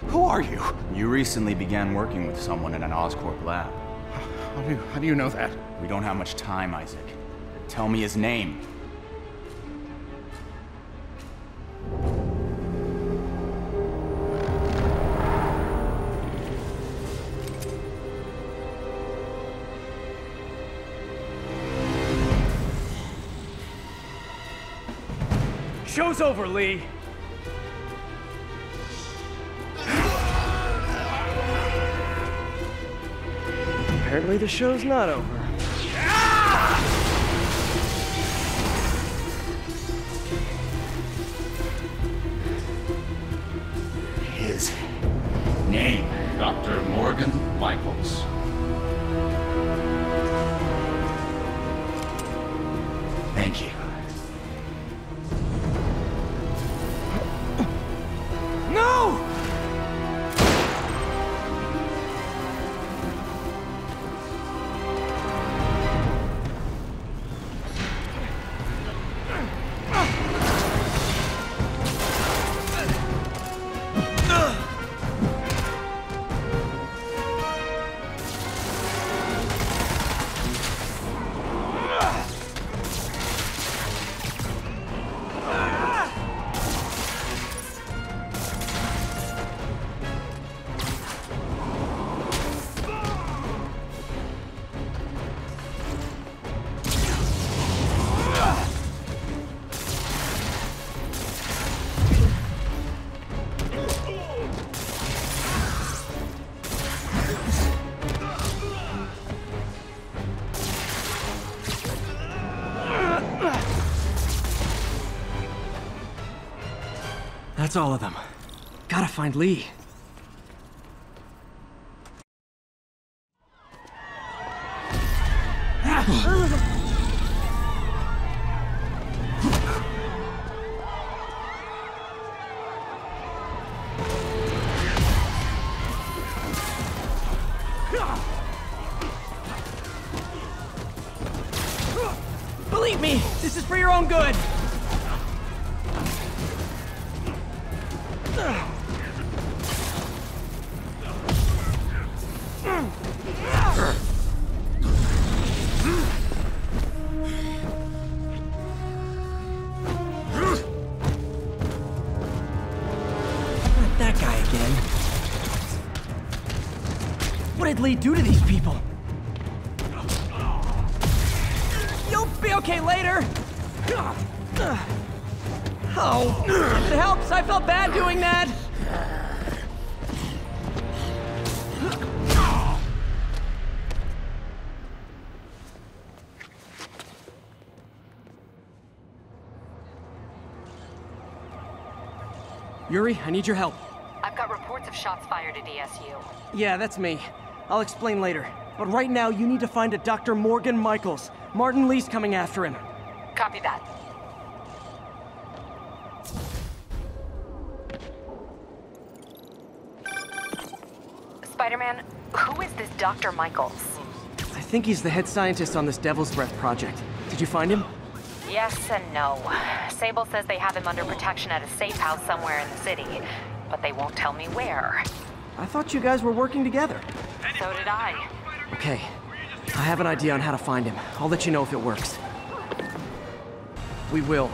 Who are you? You recently began working with someone in an Oscorp lab. How do you know that? We don't have much time, Isaac. Tell me his name. Show's over, Lee. Apparently the show's not over. His name, Dr. Morgan Michaels. Thank you. No! That's all of them. Gotta find Lee. Believe me, this is for your own good. Not that guy again. What did Lee do to these people? You'll be okay later. Oh, if it helps, I felt bad doing that. Yuri, I need your help. I've got reports of shots fired at ESU. Yeah, that's me. I'll explain later. But right now, you need to find a Dr. Morgan Michaels. Martin Lee's coming after him. Copy that. Spider-Man, who is this Dr. Michaels? I think he's the head scientist on this Devil's Breath project. Did you find him? Yes and no. Sable says they have him under protection at a safe house somewhere in the city, but they won't tell me where. I thought you guys were working together. So did I. Okay. I have an idea on how to find him. I'll let you know if it works. We will.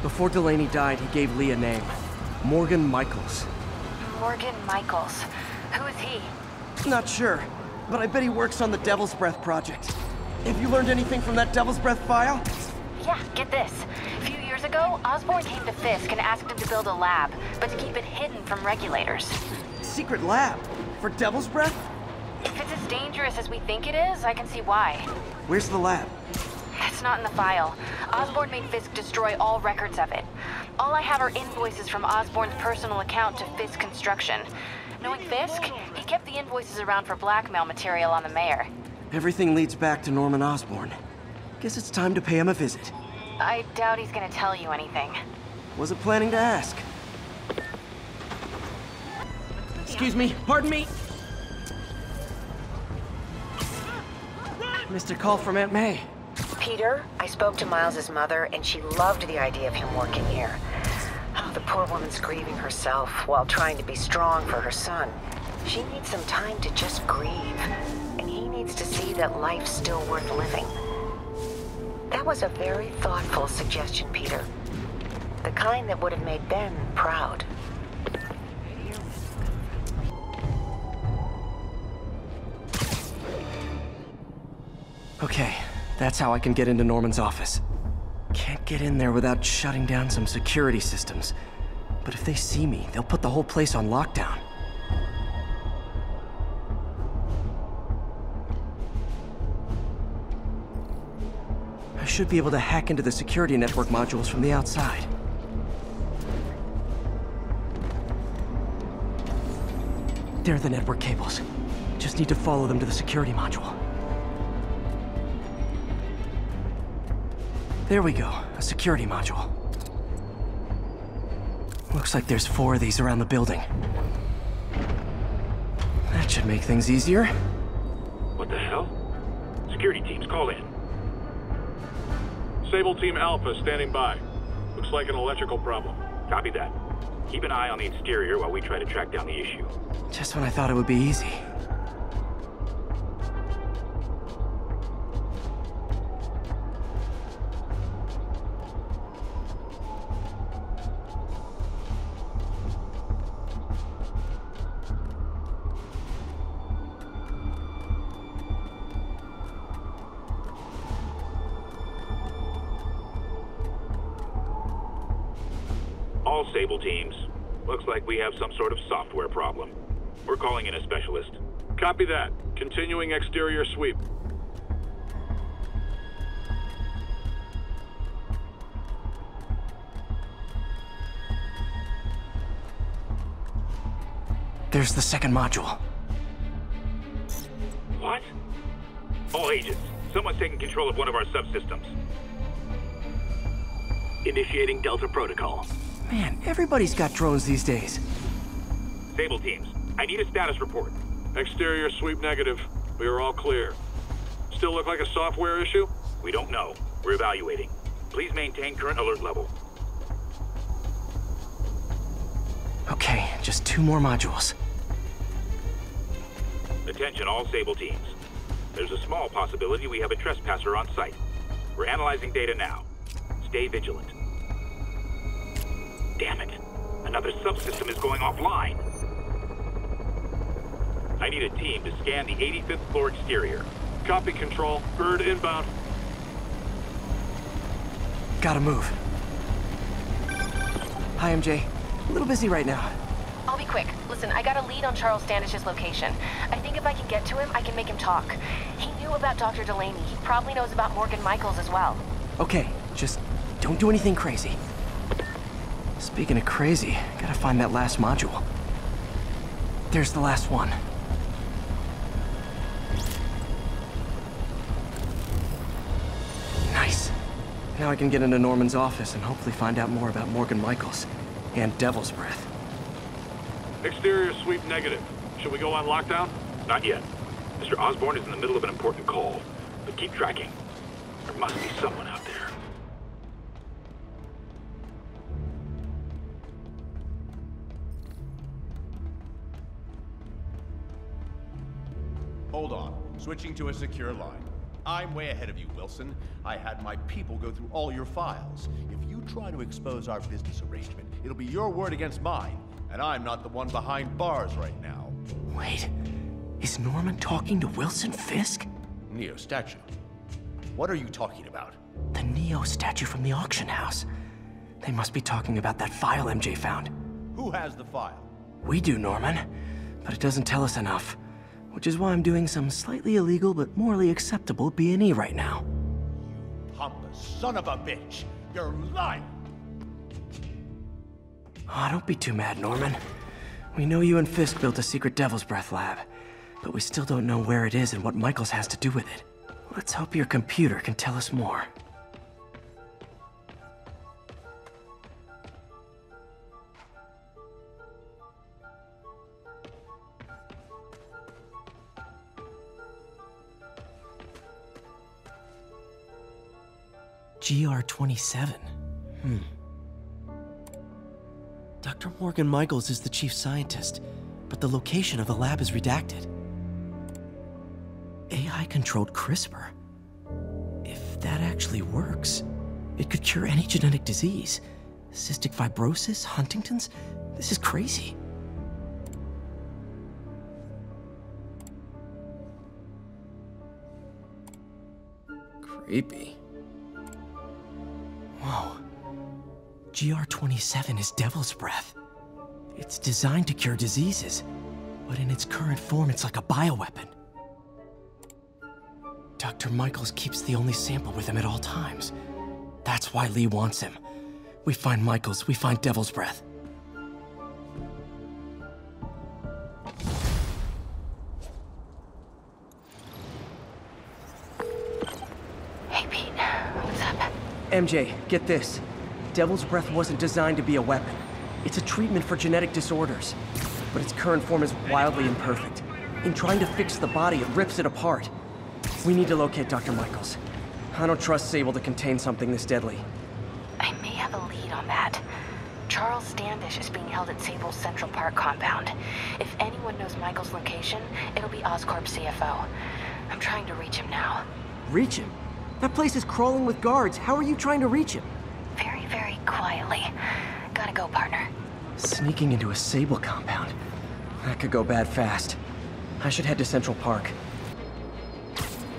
Before Delaney died, he gave Lee a name. Morgan Michaels. Morgan Michaels. Who is he? Not sure, but I bet he works on the Devil's Breath project. Have you learned anything from that Devil's Breath file? Yeah, get this. A few years ago, Osborn came to Fisk and asked him to build a lab, but to keep it hidden from regulators. Secret lab? For Devil's Breath? If it's as dangerous as we think it is, I can see why. Where's the lab? That's not in the file. Osborn made Fisk destroy all records of it. All I have are invoices from Osborn's personal account to Fisk Construction. Knowing Fisk, he kept the invoices around for blackmail material on the mayor. Everything leads back to Norman Osborn. Guess it's time to pay him a visit. I doubt he's gonna tell you anything. Wasn't planning to ask. Excuse me, pardon me. Missed a call from Aunt May. Peter, I spoke to Miles's mother, and she loved the idea of him working here. Oh, the poor woman's grieving herself while trying to be strong for her son. She needs some time to just grieve, and he needs to see that life's still worth living. That was a very thoughtful suggestion, Peter. The kind that would have made Ben proud. Okay, that's how I can get into Norman's office. Can't get in there without shutting down some security systems. But if they see me, they'll put the whole place on lockdown. I should be able to hack into the security network modules from the outside. There are the network cables. Just need to follow them to the security module. There we go, a security module. Looks like there's 4 of these around the building. That should make things easier. What the hell? Security teams, call in. Sable Team Alpha standing by. Looks like an electrical problem. Copy that. Keep an eye on the exterior while we try to track down the issue. Just when I thought it would be easy. All Sable teams. Looks like we have some sort of software problem. We're calling in a specialist. Copy that. Continuing exterior sweep. There's the second module. What? All agents, someone's taking control of one of our subsystems. Initiating Delta Protocol. Man, everybody's got drones these days. Sable teams, I need a status report. Exterior sweep negative. We are all clear. Still look like a software issue? We don't know. We're evaluating. Please maintain current alert level. Okay, just 2 more modules. Attention all Sable teams. There's a small possibility we have a trespasser on site. We're analyzing data now. Stay vigilant. Damn it. Another subsystem is going offline. I need a team to scan the 85th floor exterior. Copy, Control. Bird inbound. Gotta move. Hi, MJ. A little busy right now. I'll be quick. Listen, I got a lead on Charles Standish's location. I think if I can get to him, I can make him talk. He knew about Dr. Delaney. He probably knows about Morgan Michaels as well. Okay, just don't do anything crazy. Speaking of crazy, gotta find that last module. There's the last one. Nice. Now I can get into Norman's office and hopefully find out more about Morgan Michaels and Devil's Breath. Exterior sweep negative. Should we go on lockdown? Not yet. Mr. Osborn is in the middle of an important call, but keep tracking. There must be someone out there. Hold on. Switching to a secure line. I'm way ahead of you, Wilson. I had my people go through all your files. If you try to expose our business arrangement, it'll be your word against mine. And I'm not the one behind bars right now. Wait, is Norman talking to Wilson Fisk? Neo statue. What are you talking about? The Neo statue from the auction house. They must be talking about that file MJ found. Who has the file? We do, Norman. But it doesn't tell us enough. Which is why I'm doing some slightly illegal but morally acceptable B&E right now. Pompous son of a bitch! You're lying! Oh, don't be too mad, Norman. We know you and Fisk built a secret Devil's Breath lab, but we still don't know where it is and what Michaels has to do with it. Let's hope your computer can tell us more. GR-27. Dr. Morgan Michaels is the chief scientist, but the location of the lab is redacted. AI-controlled CRISPR. If that actually works, it could cure any genetic disease. Cystic fibrosis, Huntington's? This is crazy. Creepy. Whoa. GR-27 is Devil's Breath. It's designed to cure diseases, but in its current form, it's like a bioweapon. Dr. Michaels keeps the only sample with him at all times. That's why Lee wants him. We find Michaels, we find Devil's Breath. Hey, Pete. What's up? MJ, get this. Devil's Breath wasn't designed to be a weapon. It's a treatment for genetic disorders. But its current form is wildly imperfect. In trying to fix the body, it rips it apart. We need to locate Dr. Michaels. I don't trust Sable to contain something this deadly. I may have a lead on that. Charles Standish is being held at Sable's Central Park compound. If anyone knows Michael's location, it'll be Oscorp's CFO. I'm trying to reach him now. Reach him? That place is crawling with guards. How are you trying to reach him? Very, very quietly. Gotta go, partner. Sneaking into a Sable compound. That could go bad fast. I should head to Central Park.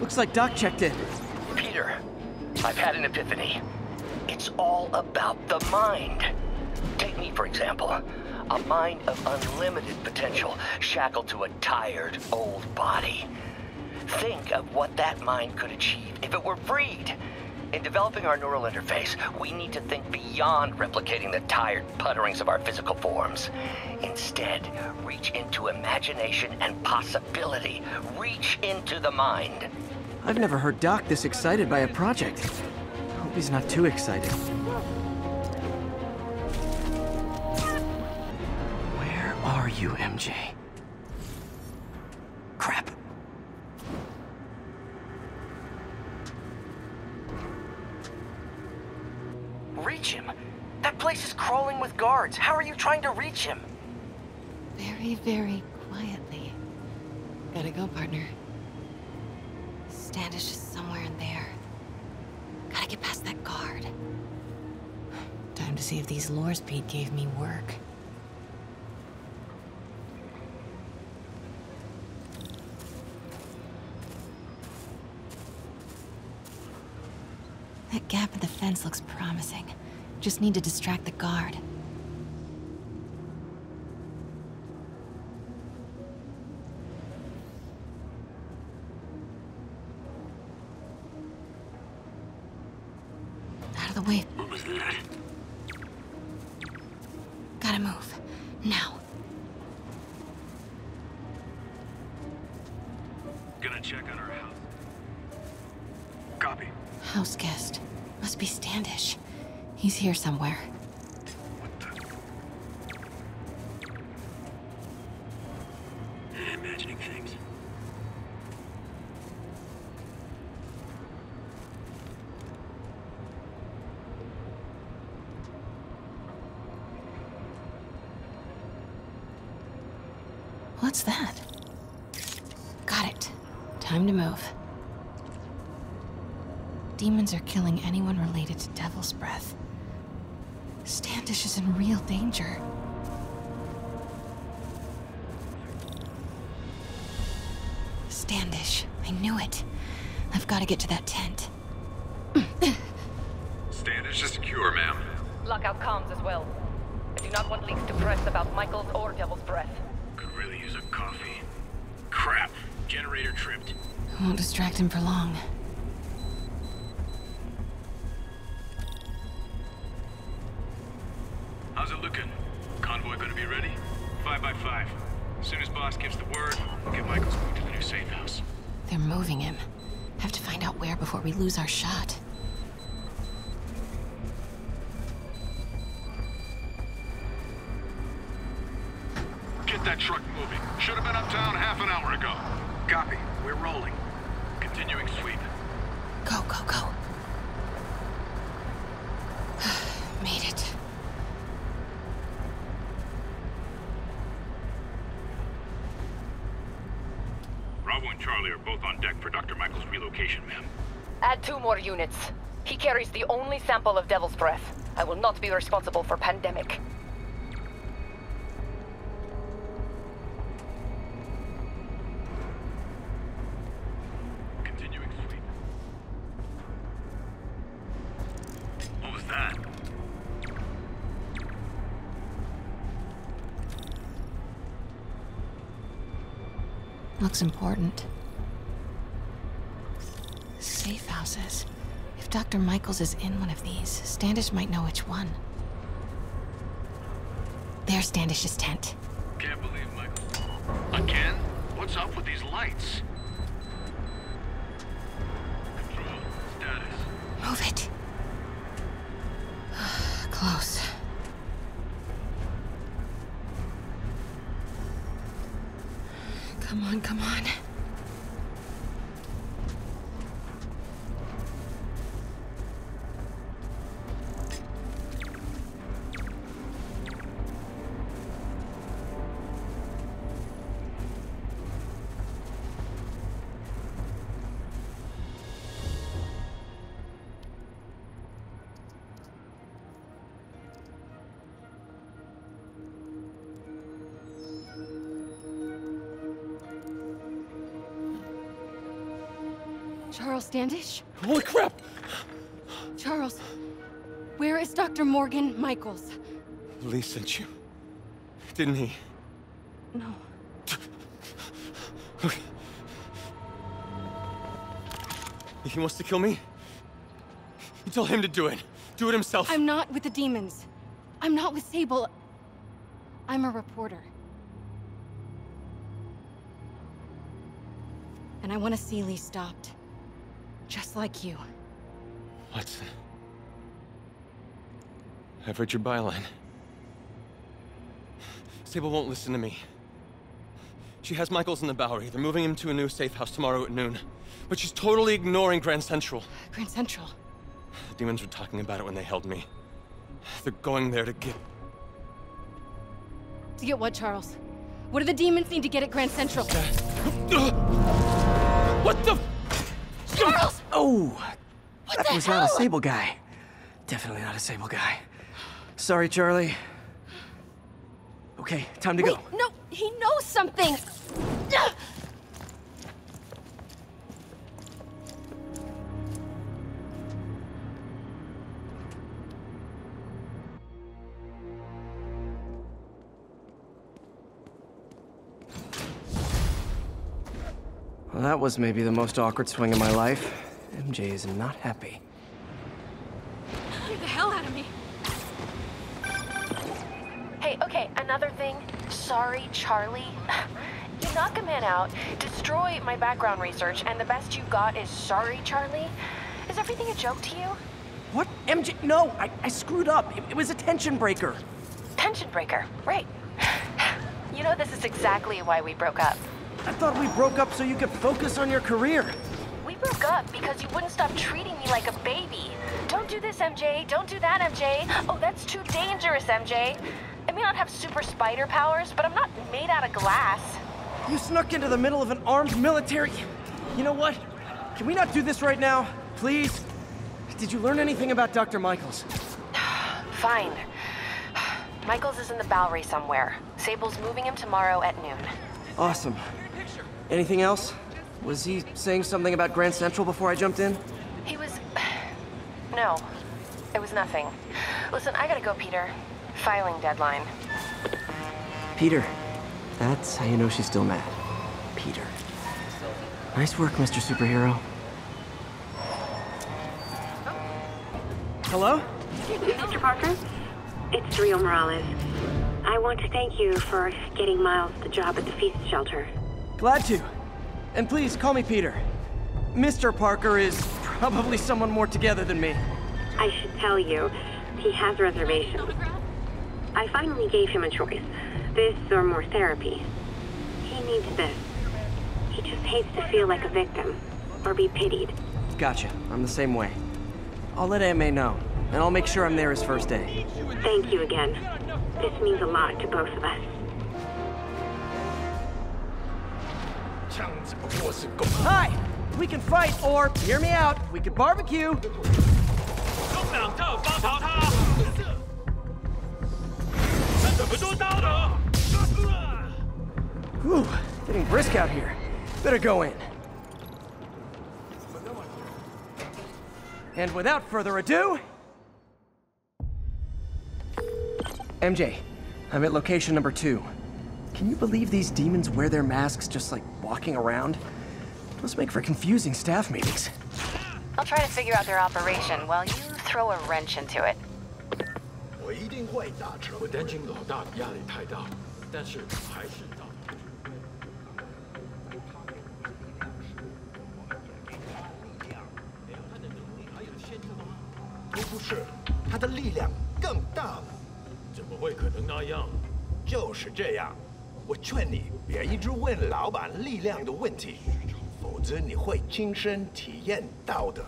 Looks like Doc checked in. Peter, I've had an epiphany. It's all about the mind. Take me, for example. A mind of unlimited potential, shackled to a tired, old body. Think of what that mind could achieve if it were freed. In developing our neural interface, we need to think beyond replicating the tired putterings of our physical forms. Instead, reach into imagination and possibility. Reach into the mind. I've never heard Doc this excited by a project. Hope he's not too excited. Where are you, MJ? Crap. Reach him? That place is crawling with guards. How are you trying to reach him? Very, very quietly. Gotta go, partner. Standish is somewhere in there. Gotta get past that guard. Time to see if these lures Pete gave me work. That gap in the fence looks promising. Just need to distract the guard. Out of the way. What was that? Gotta move. Now. Gonna check on our house. Copy. House guest. Must be Standish. He's here somewhere. Imagining things. What's that? Got it. Time to move. Demons are killing anyone related to Devil's Breath. Standish is in real danger. Standish. I knew it. I've got to get to that tent. Standish is secure, ma'am. Lockout comms as well. I do not want leaks to press about Michaels or Devil's Breath. Could really use a coffee. Crap. Generator tripped. I won't distract him for long. How's it looking? Convoy gonna be ready? 5x5. As soon as boss gives the word, we'll get Michaels moved to the new safe house. They're moving him. Have to find out where before we lose our shot. Get that truck moving. Should have been uptown half an hour ago. Copy. We're rolling. Continuing sweep. Go, go, go. Made it. Bravo and Charlie are both on deck for Dr. Michaels' relocation, ma'am. Add 2 more units. He carries the only sample of Devil's Breath. I will not be responsible for pandemic. Continuing sweep. What was that? Looks important. Safe houses. If Dr. Michaels is in one of these, Standish might know which one. There's Standish's tent. Can't believe Michaels. Again? What's up with these lights? Control. Status. Move it. Close. Come on, come on. Charles Standish? Holy crap! Charles, where is Dr. Morgan Michaels? Lee sent you. Didn't he? No. He wants to kill me? You tell him to do it. Do it himself. I'm not with the demons. I'm not with Sable. I'm a reporter. And I want to see Lee stopped. Just like you. Watson. I've read your byline. Sable won't listen to me. She has Michaels in the Bowery. They're moving him to a new safe house tomorrow at noon. But she's totally ignoring Grand Central. Grand Central? The demons were talking about it when they held me. They're going there to get... To get what, Charles? What do the demons need to get at Grand Central? What the... Charles! Oh! What That was the hell? not a Sable guy. Definitely not a Sable guy. Sorry, Charlie. Okay, time to Wait, go. no, he knows something! Well, that was maybe the most awkward swing of my life. MJ is not happy. Get the hell out of me! Hey, okay, another thing. Sorry, Charlie. You knock a man out, destroy my background research, and the best you got is sorry, Charlie? Is everything a joke to you? What? MJ? No, I screwed up. It was a tension breaker. Tension breaker, right. You know, this is exactly why we broke up. I thought we broke up so you could focus on your career. We broke up because you wouldn't stop treating me like a baby. Don't do this, MJ. Don't do that, MJ. Oh, that's too dangerous, MJ. I may not have super spider powers, but I'm not made out of glass. You snuck into the middle of an armed military... You know what? Can we not do this right now? Please? Did you learn anything about Dr. Michaels? Fine. Michaels is in the Bowery somewhere. Sable's moving him tomorrow at noon. Awesome. Anything else? Was he saying something about Grand Central before I jumped in? He was... No. It was nothing. Listen, I gotta go, Peter. Filing deadline. Peter. That's how you know she's still mad. Peter. Nice work, Mr. Superhero. Hello? Mr. Parker? It's Rio Morales. I want to thank you for getting Miles the job at the feast shelter. Glad to. And please call me Peter. Mr. Parker is probably someone more together than me. I should tell you, he has reservations. I finally gave him a choice. This or more therapy. He needs this. He just hates to feel like a victim, or be pitied. Gotcha. I'm the same way. I'll let Aunt May know, and I'll make sure I'm there his first day. Thank you again. This means a lot to both of us. Hi! We can fight, or, hear me out, we could barbecue! Whew, getting brisk out here. Better go in. And without further ado... MJ, I'm at location number 2. Can you believe these demons wear their masks just like walking around? Must make for confusing staff meetings. I'll try to figure out their operation while you throw a wrench into it. 我一定会打成。我担心老大压力太大，但是还是到。都不是，他的力量更大了。怎么会可能那样？就是这样。我劝你别一直问老板力量的问题，否则你会亲身体验到的。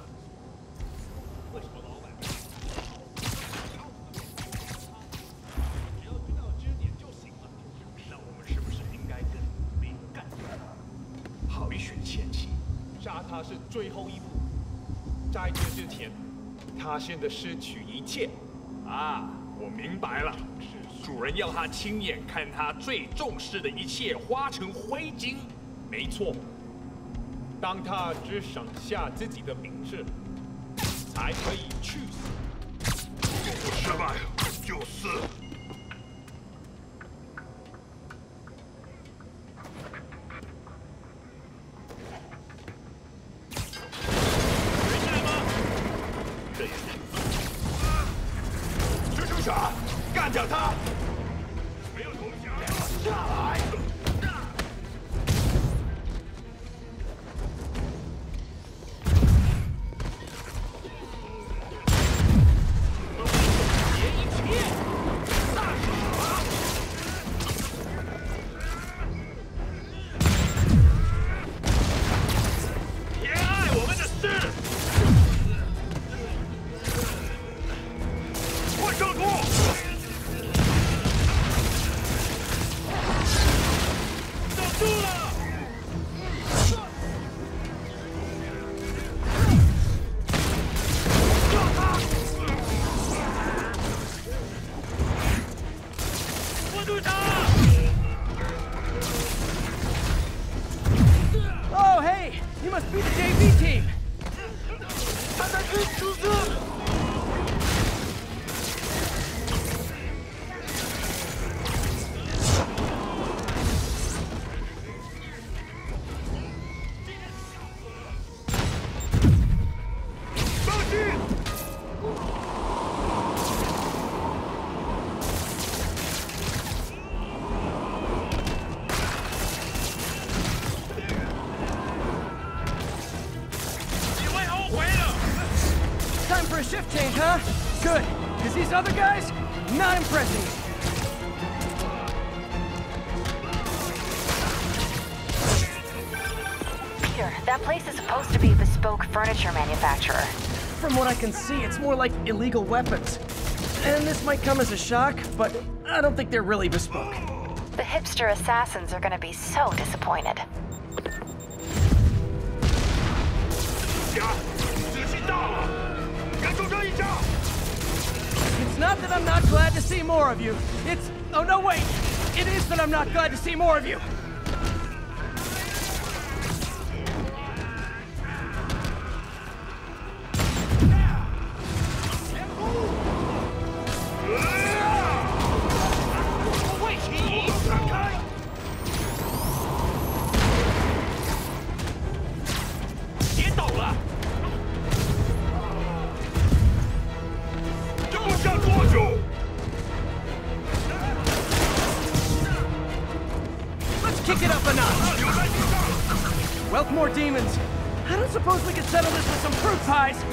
杀他是最后一步，在这之前，他现在失去一切。啊，我明白了，主人要他亲眼看他最重视的一切化成灰烬。没错，当他只剩下自己的名字，才可以去死。不失败就是。 干掉他！没有投降！下来！别一起！大手！别碍我们的事！快上路！ 住了！救他！握住他 Oh, hey! You must be the JV team! 他在追出子！ Time for a shift change, huh? Good, because these other guys, not impressing me. Peter, that place is supposed to be a bespoke furniture manufacturer. From what I can see, it's more like illegal weapons. And this might come as a shock, but I don't think they're really bespoke. The hipster assassins are gonna be so disappointed. It's not that I'm not glad to see more of you. It's... Oh, no, wait. It is that I'm not glad to see more of you. Welcome more demons. I don't suppose we could settle this with some fruit pies.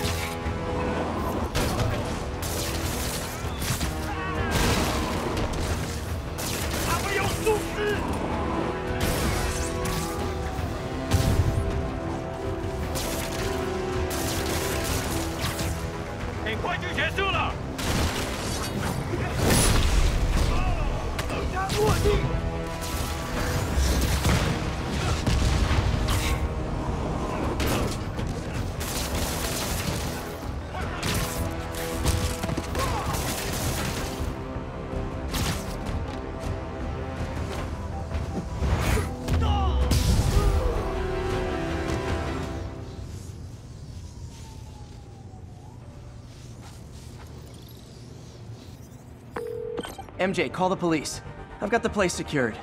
MJ, call the police. I've got the place secured.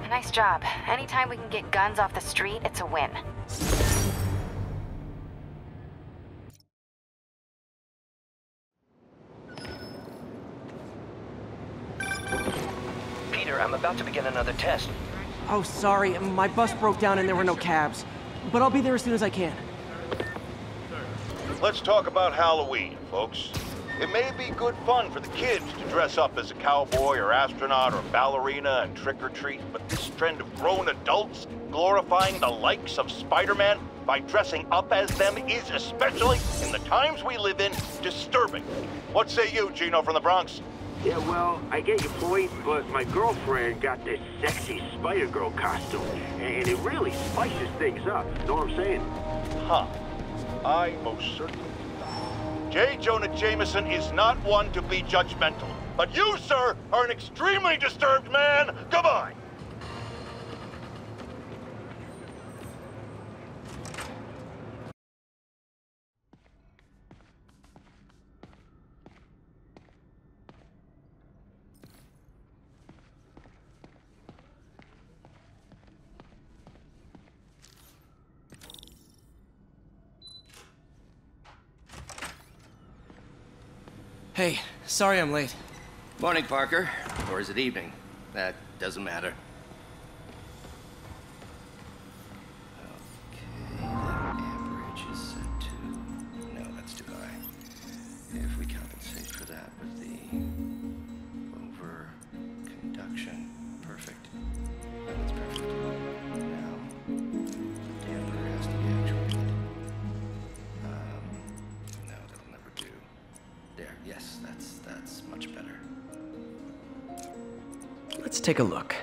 Nice job. Anytime we can get guns off the street, it's a win. Peter, I'm about to begin another test. Oh, sorry. My bus broke down and there were no cabs. But I'll be there as soon as I can. Let's talk about Halloween, folks. It may be good fun for the kids to dress up as a cowboy or astronaut or ballerina and trick-or-treat, but this trend of grown adults glorifying the likes of Spider-Man by dressing up as them is, especially in the times we live in, disturbing. What say you, Gino from the Bronx? Yeah, well, I get your point, but my girlfriend got this sexy Spider-Girl costume, and it really spices things up. Know what I'm saying? Huh. I most certainly do. J. Jonah Jameson is not one to be judgmental. But you, sir, are an extremely disturbed man. Goodbye. Hey, sorry I'm late. Morning, Parker. Or is it evening? That doesn't matter. Okay, the amperage is set to... No, that's too high. If we compensate for that with the over-conduction. Perfect. That's perfect. Now, the damper has to be actuated. No, that'll never do. There, yes, that's much better. Let's take a look.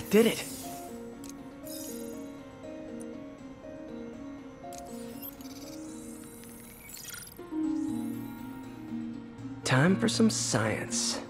That did it. Time for some science.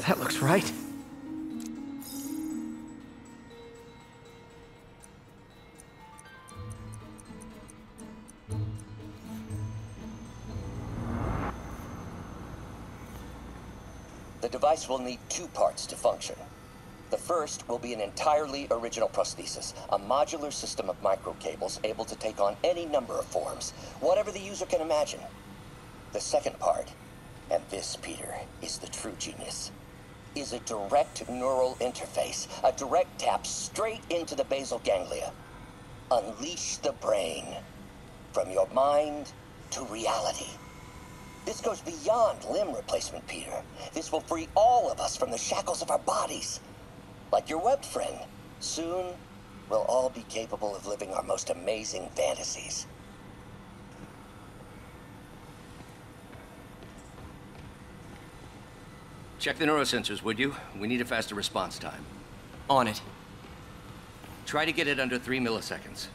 That looks right. The device will need 2 parts to function. The first will be an entirely original prosthesis, a modular system of microcables able to take on any number of forms, whatever the user can imagine. The second part, and this, Peter, is the true genius, is a direct neural interface, a direct tap straight into the basal ganglia. Unleash the brain, from your mind to reality. This goes beyond limb replacement, Peter. This will free all of us from the shackles of our bodies. Like your web friend, soon we'll all be capable of living our most amazing fantasies. Check the neurosensors, would you? We need a faster response time. On it. Try to get it under 3 milliseconds.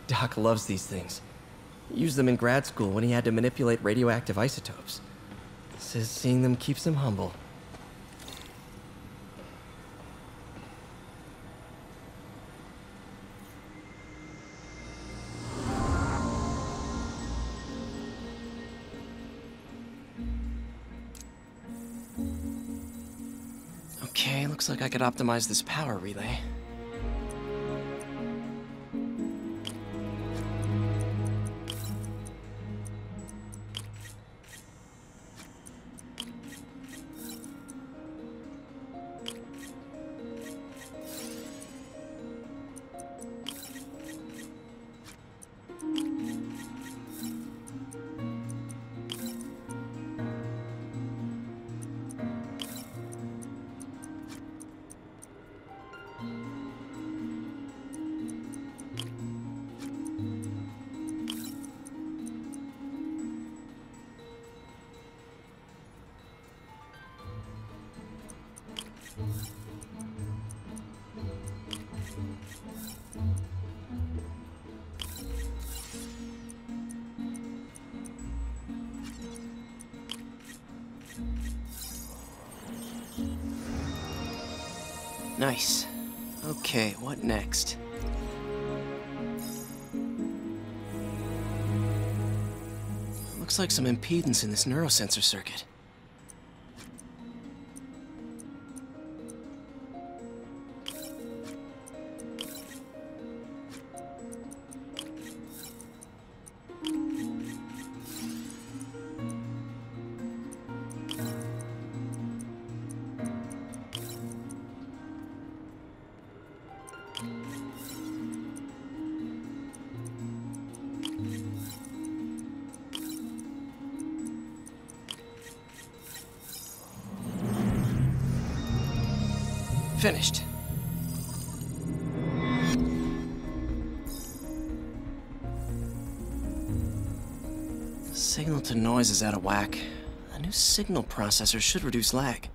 Doc loves these things. Used them in grad school when he had to manipulate radioactive isotopes. Says seeing them keeps him humble. Okay, looks like I could optimize this power relay. Nice. Okay, what next? Looks like some impedance in this neurosensor circuit. Finished. Signal to noise is out of whack. A new signal processor should reduce lag.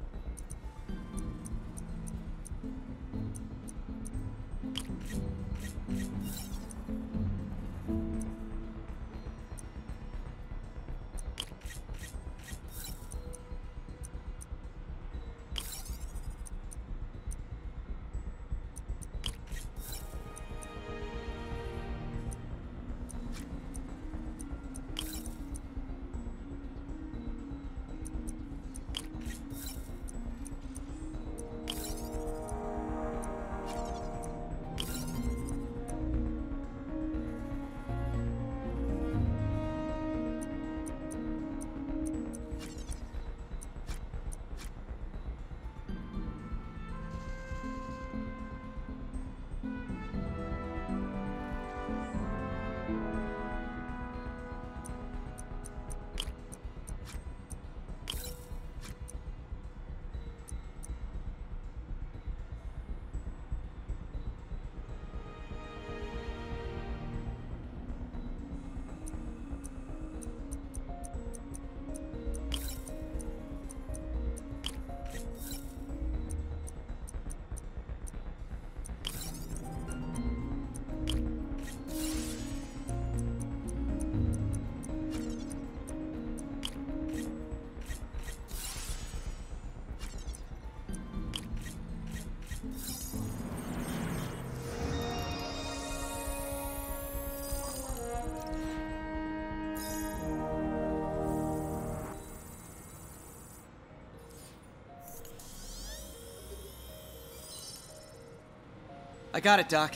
I got it, Doc.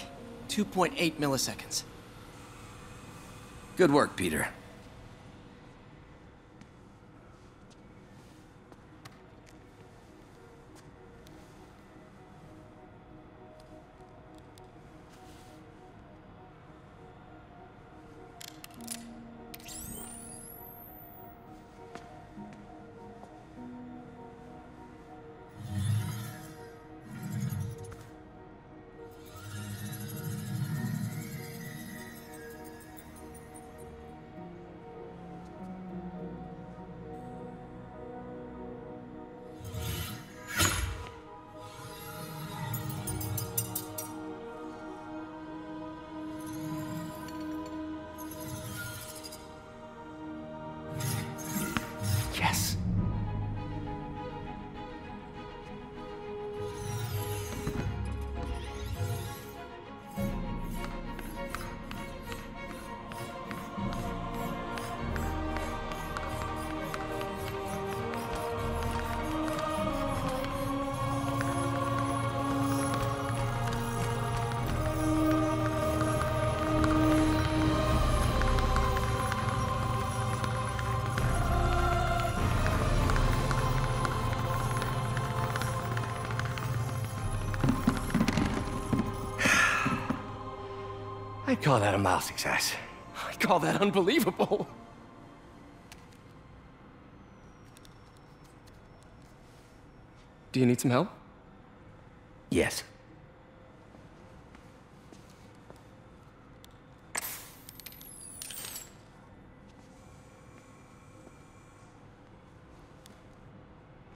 2.8 milliseconds. Good work, Peter. Yes. I'd call that a mild success. I call that unbelievable. Do you need some help? Yes.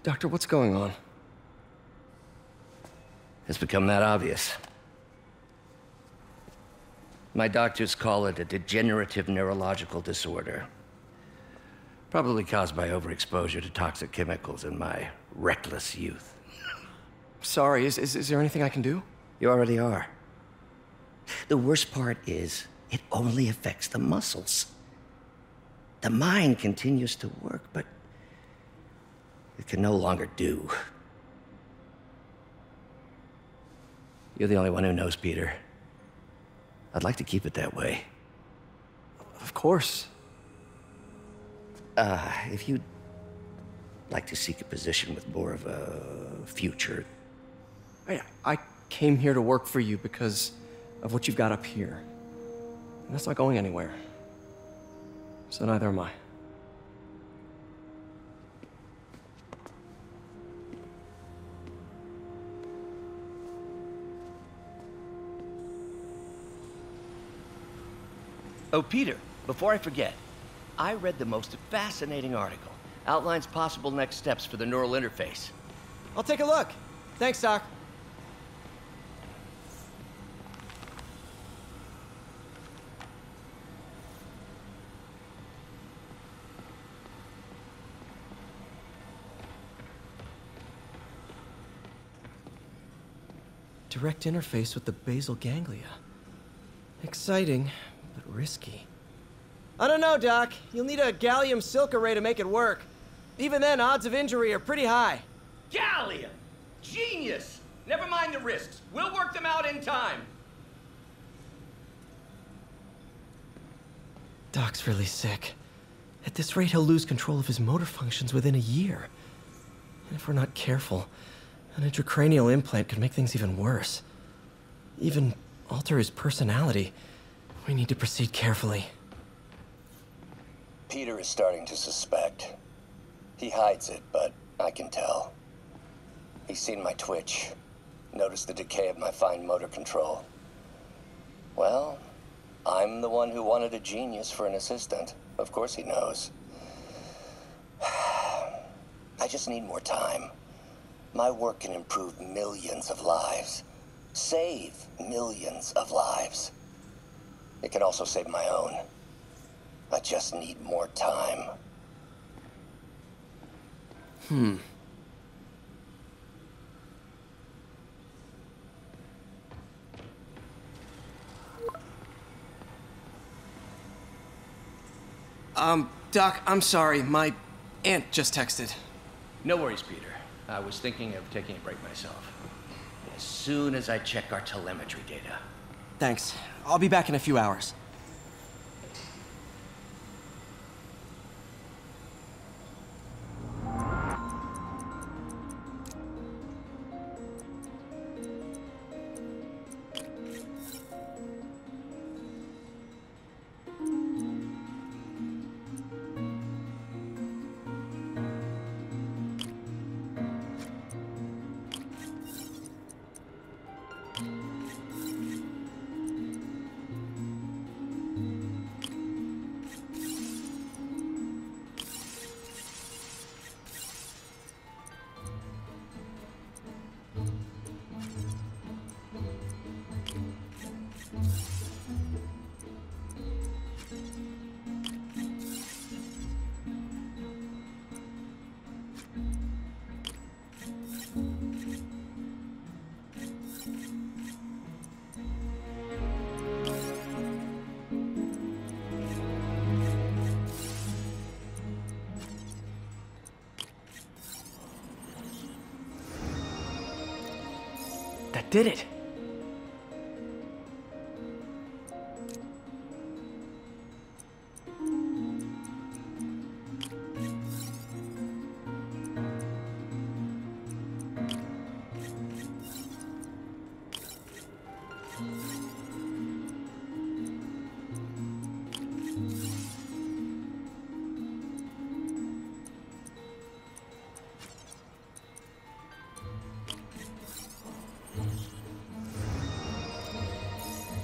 Doctor, what's going on? It's become that obvious. My doctors call it a degenerative neurological disorder. Probably caused by overexposure to toxic chemicals in my reckless youth. Sorry, is there anything I can do? You already are. The worst part is, it only affects the muscles. The mind continues to work, but it can no longer do. You're the only one who knows, Peter. I'd like to keep it that way. Of course. If you'd like to seek a position with more of a future. I came here to work for you because of what you've got up here. And that's not going anywhere. So neither am I. Oh, Peter, before I forget, I read the most fascinating article. Outlines possible next steps for the neural interface. I'll take a look. Thanks, Doc. Direct interface with the basal ganglia. Exciting, but risky. I don't know, Doc. You'll need a gallium silk array to make it work. Even then, odds of injury are pretty high. Gallium! Genius! Never mind the risks. We'll work them out in time. Doc's really sick. At this rate, he'll lose control of his motor functions within a year. And if we're not careful, an intracranial implant could make things even worse. Even alter his personality. We need to proceed carefully. Peter is starting to suspect. He hides it, but I can tell. He's seen my twitch, noticed the decay of my fine motor control. Well, I'm the one who wanted a genius for an assistant. Of course he knows. I just need more time. My work can improve millions of lives. Save millions of lives. It can also save my own. I just need more time. Doc, I'm sorry. My aunt just texted. No worries, Peter. I was thinking of taking a break myself. as soon as I check our telemetry data. Thanks. I'll be back in a few hours. That did it!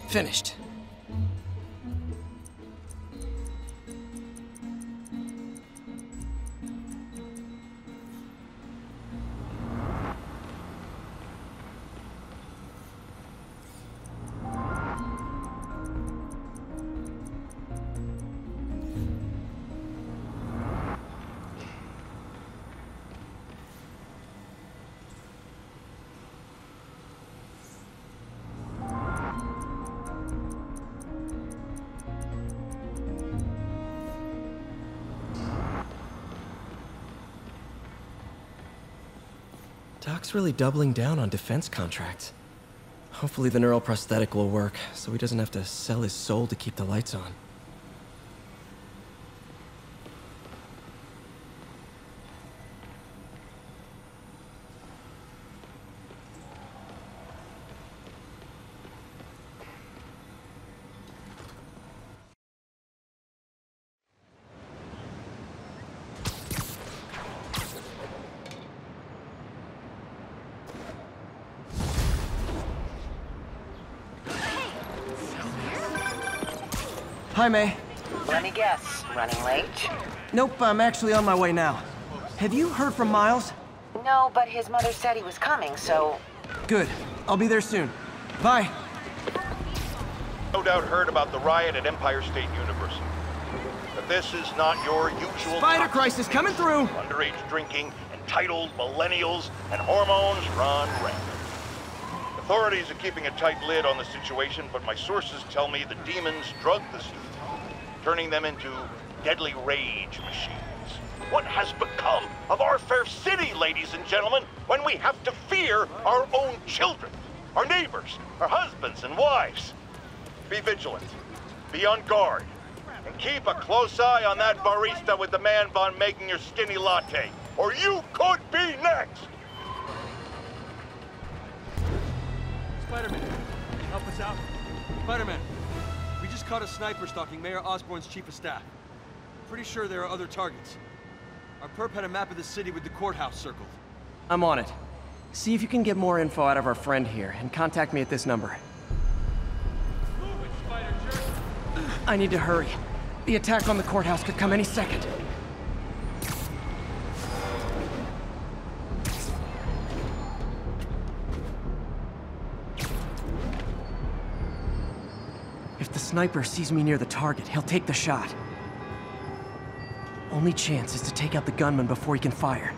Finished. Doc's really doubling down on defense contracts. Hopefully the neural prosthetic will work, so he doesn't have to sell his soul to keep the lights on. Hi, May. Let me guess, running late? Nope, I'm actually on my way now. Have you heard from Miles? No, but his mother said he was coming, so... Good. I'll be there soon. Bye. No doubt heard about the riot at Empire State University. But this is not your usual... Spider crisis coming through! Underage drinking, entitled millennials, and hormones run rampant. Authorities are keeping a tight lid on the situation, but my sources tell me the demons drug the youth, turning them into deadly rage machines. What has become of our fair city, ladies and gentlemen, when we have to fear our own children, our neighbors, our husbands and wives? Be vigilant, be on guard, and keep a close eye on that barista with the man bun making your skinny latte, or you could be next! Spider-Man, can you help us out? Spider-Man, we just caught a sniper stalking Mayor Osborn's chief of staff. Pretty sure there are other targets. Our perp had a map of the city with the courthouse circled. I'm on it. See if you can get more info out of our friend here, and contact me at this number. Move it, Spider-Jerk! I need to hurry. The attack on the courthouse could come any second. If the sniper sees me near the target, he'll take the shot. Only chance is to take out the gunman before he can fire.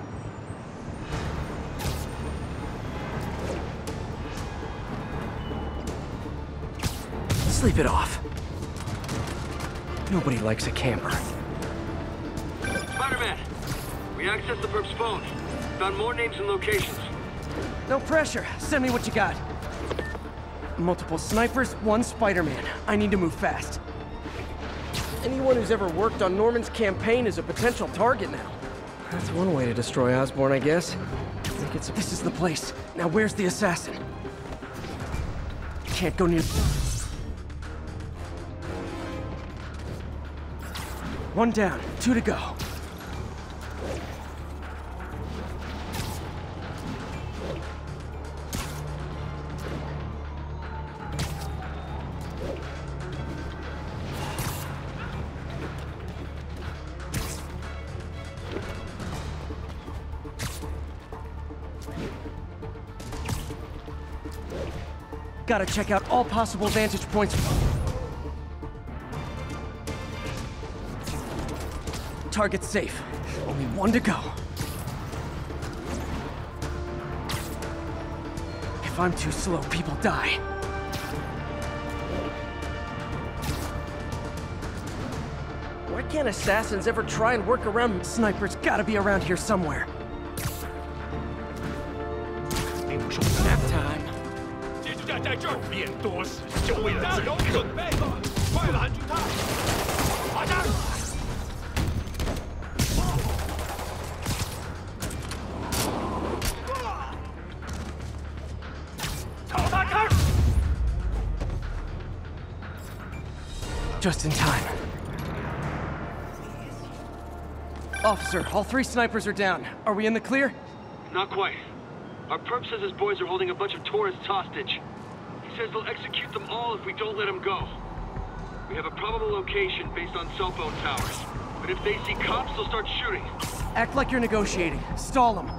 Sleep it off. Nobody likes a camper. Spider-Man, we accessed the perp's phone. Found more names and locations. No pressure. Send me what you got. Multiple snipers, one Spider-Man. I need to move fast. Anyone who's ever worked on Norman's campaign is a potential target now. That's one way to destroy Osborn, I guess. This is the place. Now where's the assassin? Can't go near... One down, 2 to go. Gotta check out all possible vantage points. Target's safe. Only 1 to go. If I'm too slow, people die. Why can't assassins ever try and work around? Snipers gotta be around here somewhere. Nap time. 在这儿变多时，就为了自己准备。快拦住他！马上！朝他开！ Just in time. Officer, all 3 snipers are down. Are we in the clear? Not quite. Our perp says his boys are holding a bunch of tourists hostage. He says they'll execute them all if we don't let them go. We have a probable location based on cell phone towers. But if they see cops, they'll start shooting. Act like you're negotiating. Stall them.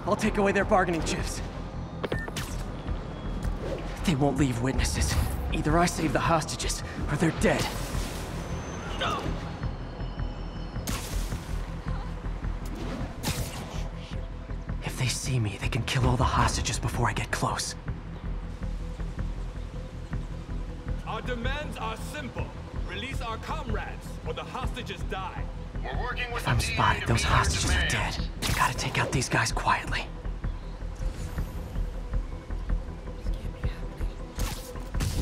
I'll take away their bargaining chips. They won't leave witnesses. Either I save the hostages, or they're dead. If they see me, they can kill all the hostages before I get close. Our demands are simple. Release our comrades, or the hostages die. We're working with If I'm spotted, those hostages are dead. I gotta take out these guys quietly.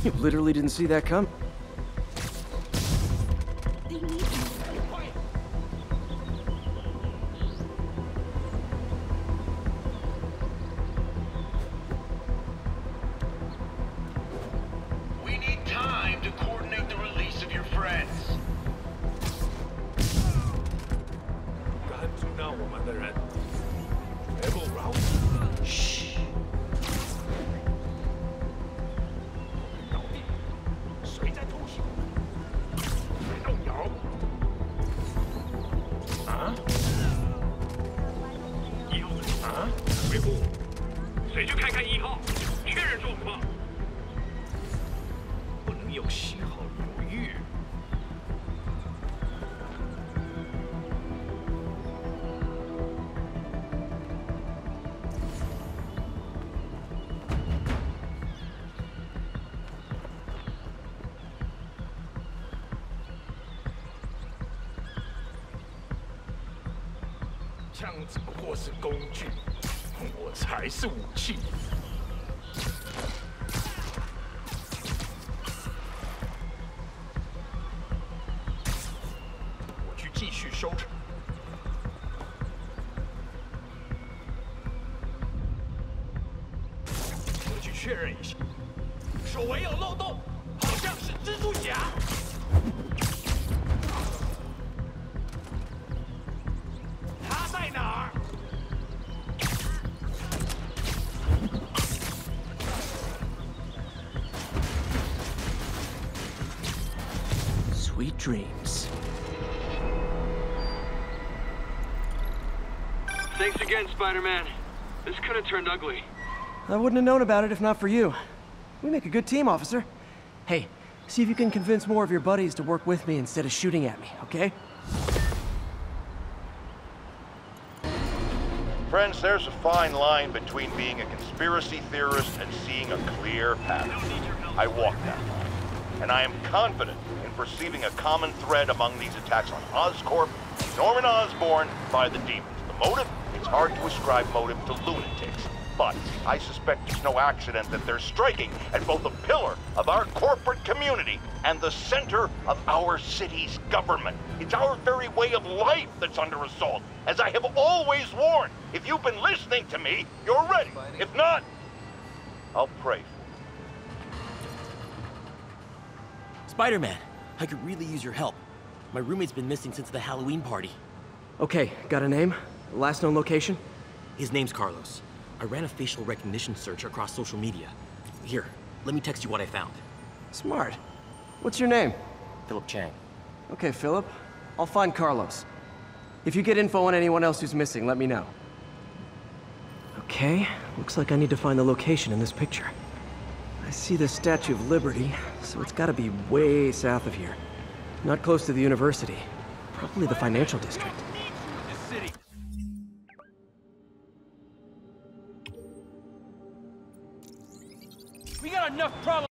You literally didn't see that come? We need time to coordinate the release of your friends. 敢阻挠我们的人，绝不饶恕。嘘。谁在偷袭？别动摇！啊？1号啊？回复。谁去看看1号，确认状况。不能有丝毫犹豫。 枪只不过是工具，我才是武器。我去继续收场。我去确认一下，手围有漏洞，好像是蜘蛛侠。 在哪儿？ Sweet dreams. Thanks again, Spider-Man. This could have turned ugly. I wouldn't have known about it if not for you. We make a good team, officer. Hey, see if you can convince more of your buddies to work with me instead of shooting at me, okay? Friends, there's a fine line between being a conspiracy theorist and seeing a clear pattern. I walk that line, and I am confident in perceiving a common thread among these attacks on Oscorp and Norman Osborn by the demons. The motive? It's hard to ascribe motive to lunatics. But I suspect it's no accident that they're striking at both a pillar of our corporate community and the center of our city's government. It's our very way of life that's under assault. As I have always warned, if you've been listening to me, you're ready. If not, I'll pray. Spider-Man, I could really use your help. My roommate's been missing since the Halloween party. Okay, got a name? Last known location? His name's Carlos. I ran a facial recognition search across social media. Here, let me text you what I found. Smart. What's your name? Philip Chang. Okay, Philip. I'll find Carlos. If you get info on anyone else who's missing, let me know. Okay, looks like I need to find the location in this picture. I see the Statue of Liberty, so it's gotta be way south of here. Not close to the university. Probably the financial district. This city. We got enough problems.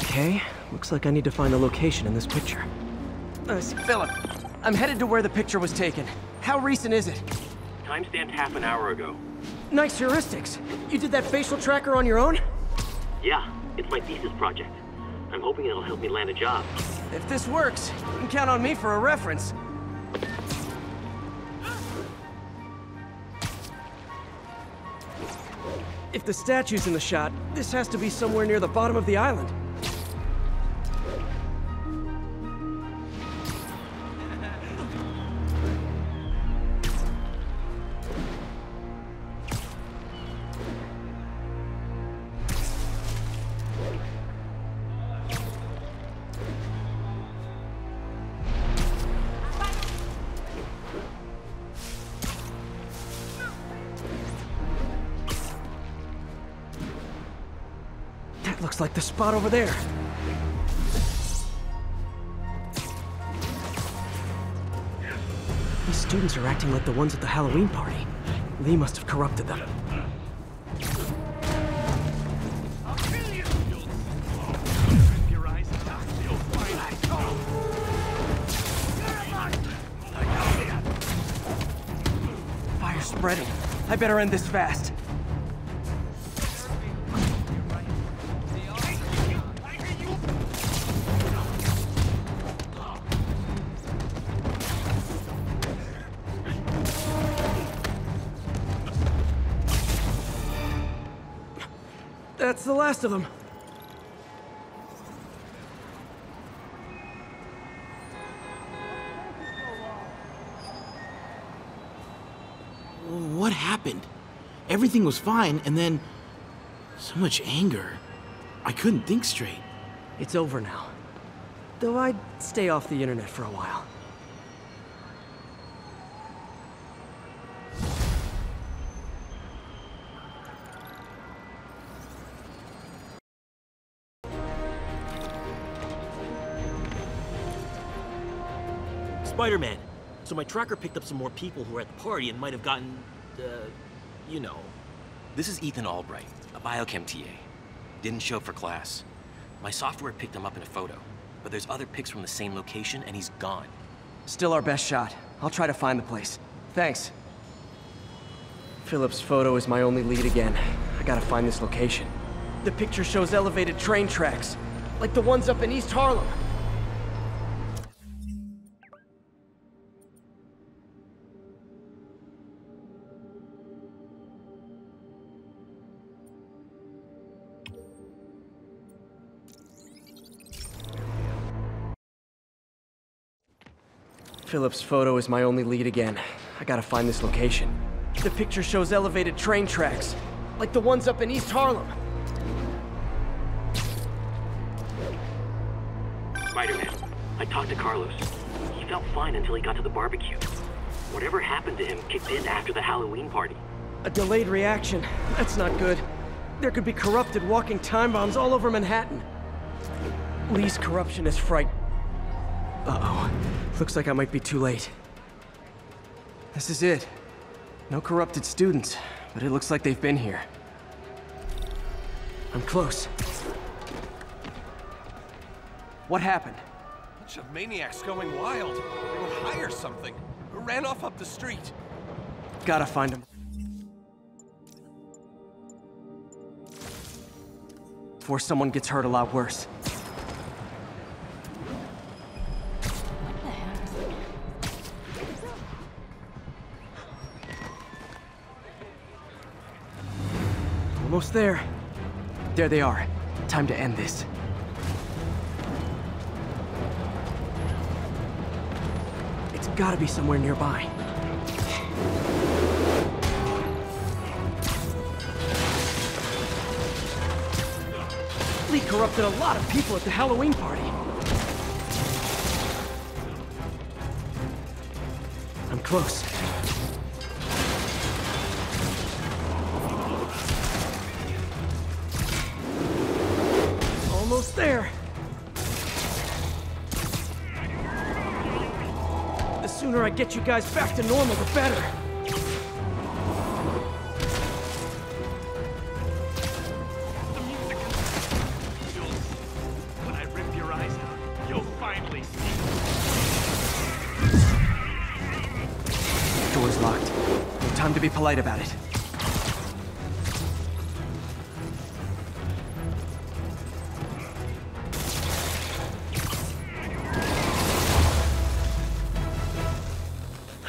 Okay, looks like I need to find the location in this picture. Philip, I'm headed to where the picture was taken. How recent is it? Timestamped half an hour ago. Nice heuristics. You did that facial tracker on your own? Yeah, it's my thesis project. I'm hoping it'll help me land a job. If this works, you can count on me for a reference. If the statue's in the shot, this has to be somewhere near the bottom of the island. Looks like the spot over there. These students are acting like the ones at the Halloween party. Lee must have corrupted them. Fire's spreading. I better end this fast. That's the last of them. What happened? Everything was fine, and then... so much anger. I couldn't think straight. It's over now. Though I'd stay off the internet for a while. Spider-Man. So my tracker picked up some more people who were at the party and might have gotten, you know. This is Ethan Albright, a biochem TA. Didn't show up for class. My software picked him up in a photo, but there's other pics from the same location and he's gone. Still our best shot. I'll try to find the place. Thanks. Philip's photo is my only lead again. I gotta find this location. The picture shows elevated train tracks, like the ones up in East Harlem. Philip's photo is my only lead again. I gotta find this location. The picture shows elevated train tracks, like the ones up in East Harlem. Spider-Man, I talked to Carlos. He felt fine until he got to the barbecue. Whatever happened to him kicked in after the Halloween party. A delayed reaction. That's not good. There could be corrupted walking time bombs all over Manhattan. Lee's corruption is frightening. Uh-oh. Looks like I might be too late. This is it. No corrupted students, but it looks like they've been here. I'm close. What happened? Bunch of maniacs going wild. They were high or something. Ran off up the street. Gotta find them. before someone gets hurt a lot worse. Almost there. There they are. Time to end this. It's gotta be somewhere nearby. Lee corrupted a lot of people at the Halloween party. I'm close. Almost there. The sooner I get you guys back to normal, the better. When I rip your eyes out, you'll finally see. Door's locked. No time to be polite about it.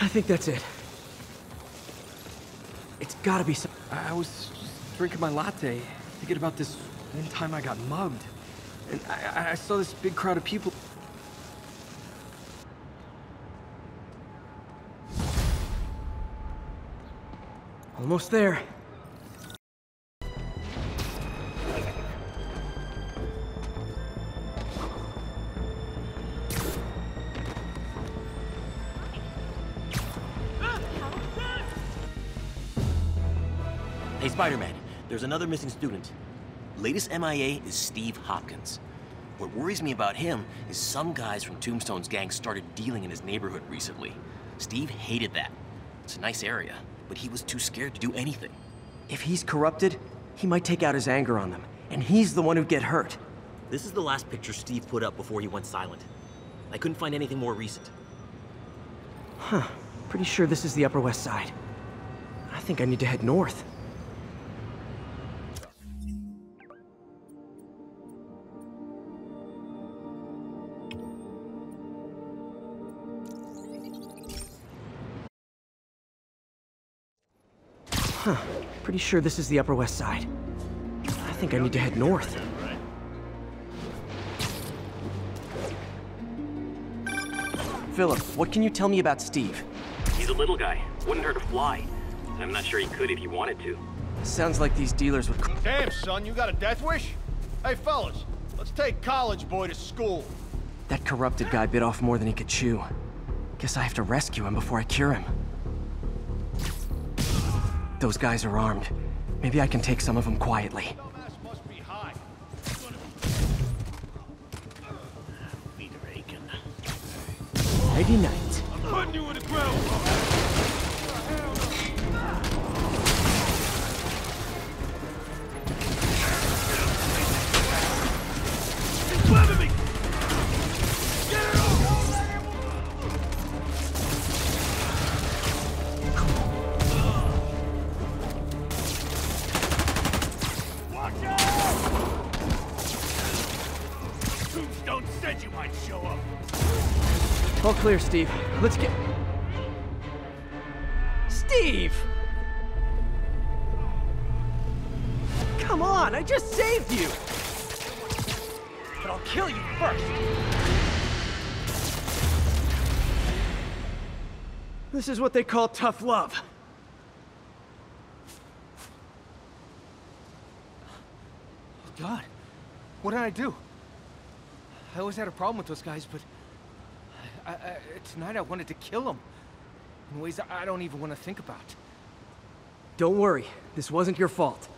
I think that's it. It's gotta be some... I was just drinking my latte, thinking about this one time I got mugged. And I saw this big crowd of people. Almost there. Hey, Spider-Man, there's another missing student. Latest MIA is Steve Hopkins. What worries me about him is some guys from Tombstone's gang started dealing in his neighborhood recently. Steve hated that. It's a nice area, but he was too scared to do anything. If he's corrupted, he might take out his anger on them, and he's the one who'd get hurt. This is the last picture Steve put up before he went silent. I couldn't find anything more recent. Huh. Pretty sure this is the Upper West Side. I think I need to head north. Huh. Pretty sure this is the Upper West Side. I think I need to head north. Philip, what can you tell me about Steve? He's a little guy. Wouldn't hurt to fly. I'm not sure he could if he wanted to. Sounds like these dealers would... Damn, son, you got a death wish? Hey, fellas, let's take college boy to school. That corrupted guy bit off more than he could chew. Guess I have to rescue him before I cure him. Those guys are armed. Maybe I can take some of them quietly. Nighty night. I'm putting you in the ground. He's grabbing me. Get it off. Watch out! Tombstone said you might show up. All clear, Steve. Let's get... Steve! Come on, I just saved you! But I'll kill you first! This is what they call tough love. Oh, God. What did I do? I always had a problem with those guys, but... tonight I wanted to kill him. In ways I don't even want to think about. Don't worry. This wasn't your fault.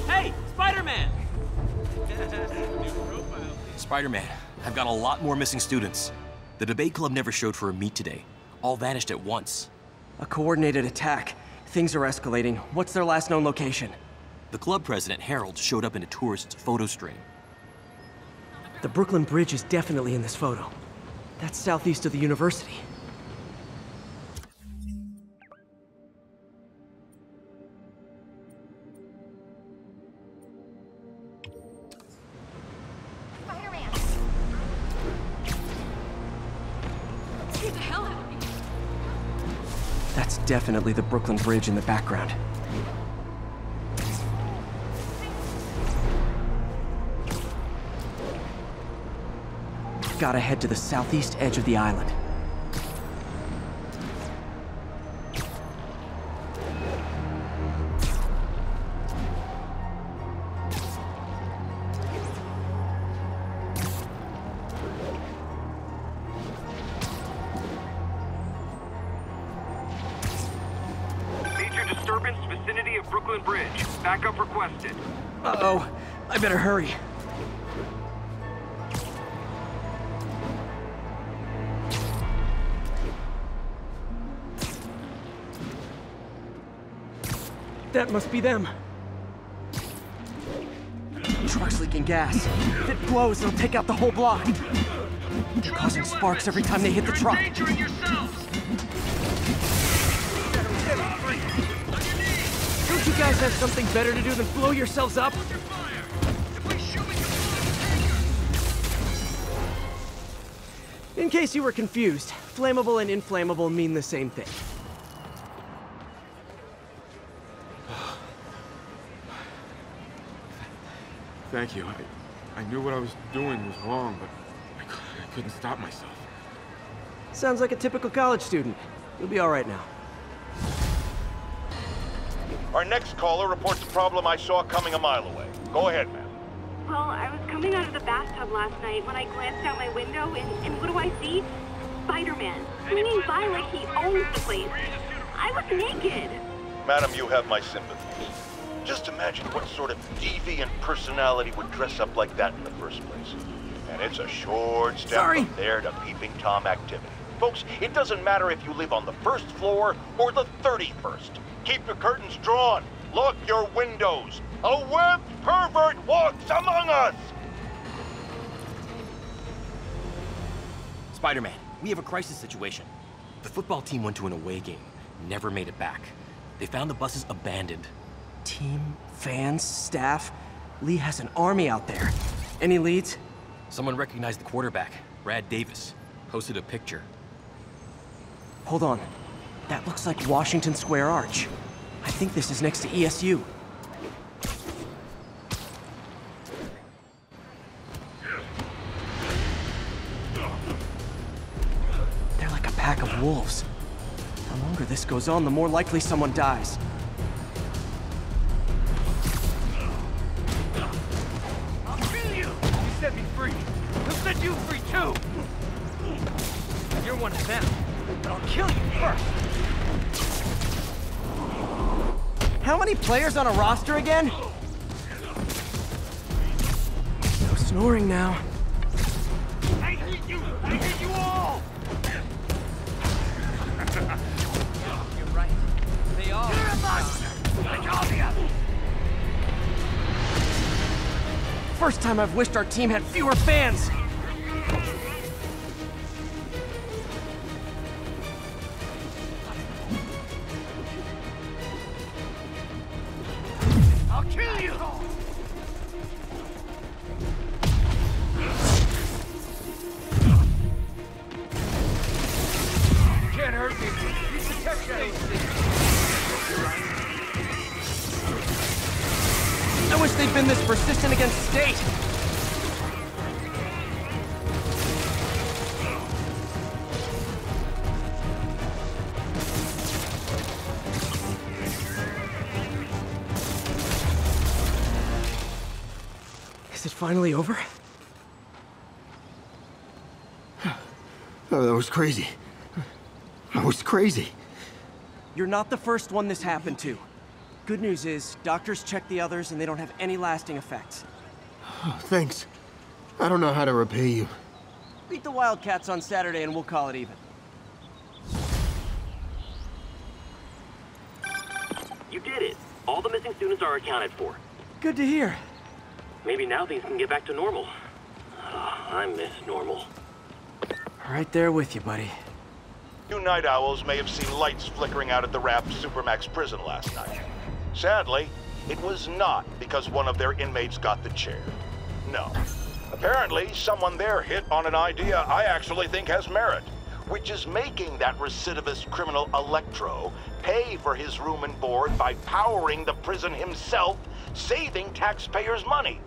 Hey! Spider-Man! Spider-Man, I've got a lot more missing students. The debate club never showed for a meet today. All vanished at once. A coordinated attack. Things are escalating. What's their last known location? The club president, Harold, showed up in a tourist's photo stream. The Brooklyn Bridge is definitely in this photo. That's southeast of the university. That's definitely the Brooklyn Bridge in the background. Gotta head to the southeast edge of the island. Major disturbance vicinity of Brooklyn Bridge. Backup requested. Uh-oh. I better hurry. That must be them. Truck's leaking gas. If it blows, it'll take out the whole block. They're causing sparks every time they hit the truck. Endangering yourselves! Don't you guys have something better to do than blow yourselves up? In case you were confused, flammable and inflammable mean the same thing. Thank you. I knew what I was doing was wrong, but I couldn't stop myself. Sounds like a typical college student. You'll be all right now. Our next caller reports a problem I saw coming a mile away. Go ahead, ma'am. Well, I was coming out of the bathtub last night when I glanced out my window, and what do I see? Spider-Man, swinging by like he owns the place. I was naked. Madam, you have my sympathies. Just imagine what sort of deviant personality would dress up like that in the first place. And it's a short step from there to peeping Tom activity. Folks, it doesn't matter if you live on the first floor or the 31st. Keep your curtains drawn. Lock your windows. A webbed pervert walks among us! Spider-Man, we have a crisis situation. The football team went to an away game, never made it back. They found the buses abandoned. Team, fans, staff. Lee has an army out there. Any leads? Someone recognized the quarterback, Brad Davis. Posted a picture. Hold on. That looks like Washington Square Arch. I think this is next to ESU. They're like a pack of wolves. The longer this goes on, the more likely someone dies. Set me free. He'll set you free too. You're one of them, but I'll kill you first. How many players on a roster again? No snoring now. I hate you! I hate you all! You're right. They are. You're a monster! Like all the others. First time I've wished our team had fewer fans. I'll kill you! You can't hurt me. You protect me. I wish they'd been this persistent against State. Is it finally over? Oh, that was crazy. That was crazy. You're not the first one this happened to. Good news is, doctors checked the others and they don't have any lasting effects. Oh, thanks. I don't know how to repay you. Beat the Wildcats on Saturday and we'll call it even. You did it. All the missing students are accounted for. Good to hear. Maybe now things can get back to normal. I miss normal. Right there with you, buddy. You night owls may have seen lights flickering out at the Raft Supermax prison last night. Sadly, it was not because one of their inmates got the chair. No. Apparently, someone there hit on an idea I actually think has merit. which is making that recidivist criminal Electro pay for his room and board by powering the prison himself, saving taxpayers' money.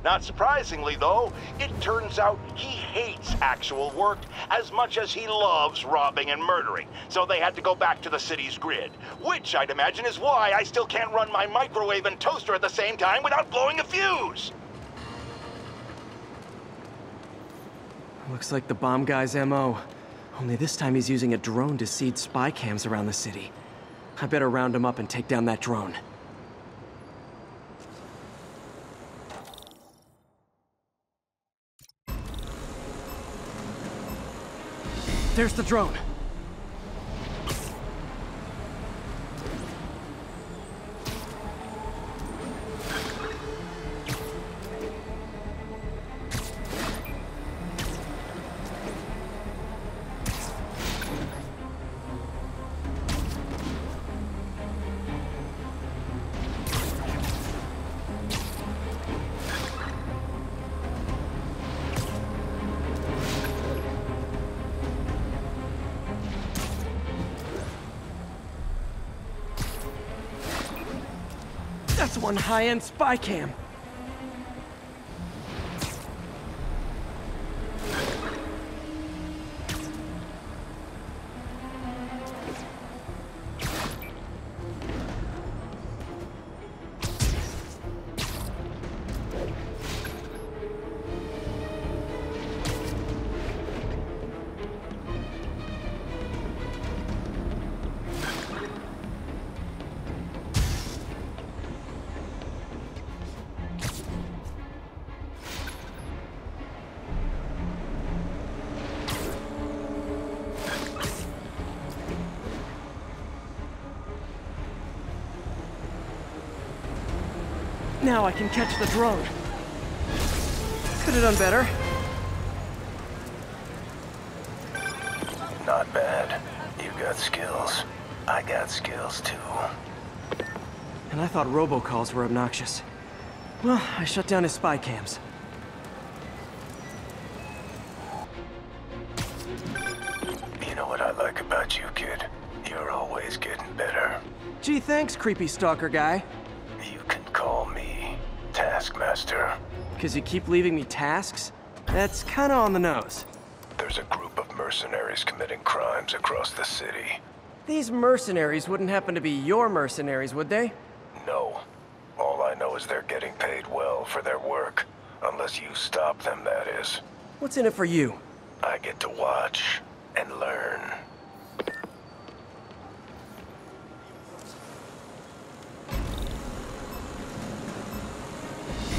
Not surprisingly, though, it turns out he hates actual work as much as he loves robbing and murdering, so they had to go back to the city's grid, which I'd imagine is why I still can't run my microwave and toaster at the same time without blowing a fuse! Looks like the bomb guy's MO. Only this time he's using a drone to seed spy cams around the city. I better round him up and take down that drone. There's the drone. That's one high-end spy cam. Now I can catch the drone. Could have done better. Not bad. You got skills. I got skills too. And I thought robocalls were obnoxious. Well, I shut down his spy cams. You know what I like about you, kid? You're always getting better. Gee, thanks, creepy stalker guy. You can call me Taskmaster. 'Cause you keep leaving me tasks? That's kinda on the nose. There's a group of mercenaries committing crimes across the city. These mercenaries wouldn't happen to be your mercenaries, would they? No. All I know is they're getting paid well for their work. Unless you stop them, that is. What's in it for you? I get to watch and learn.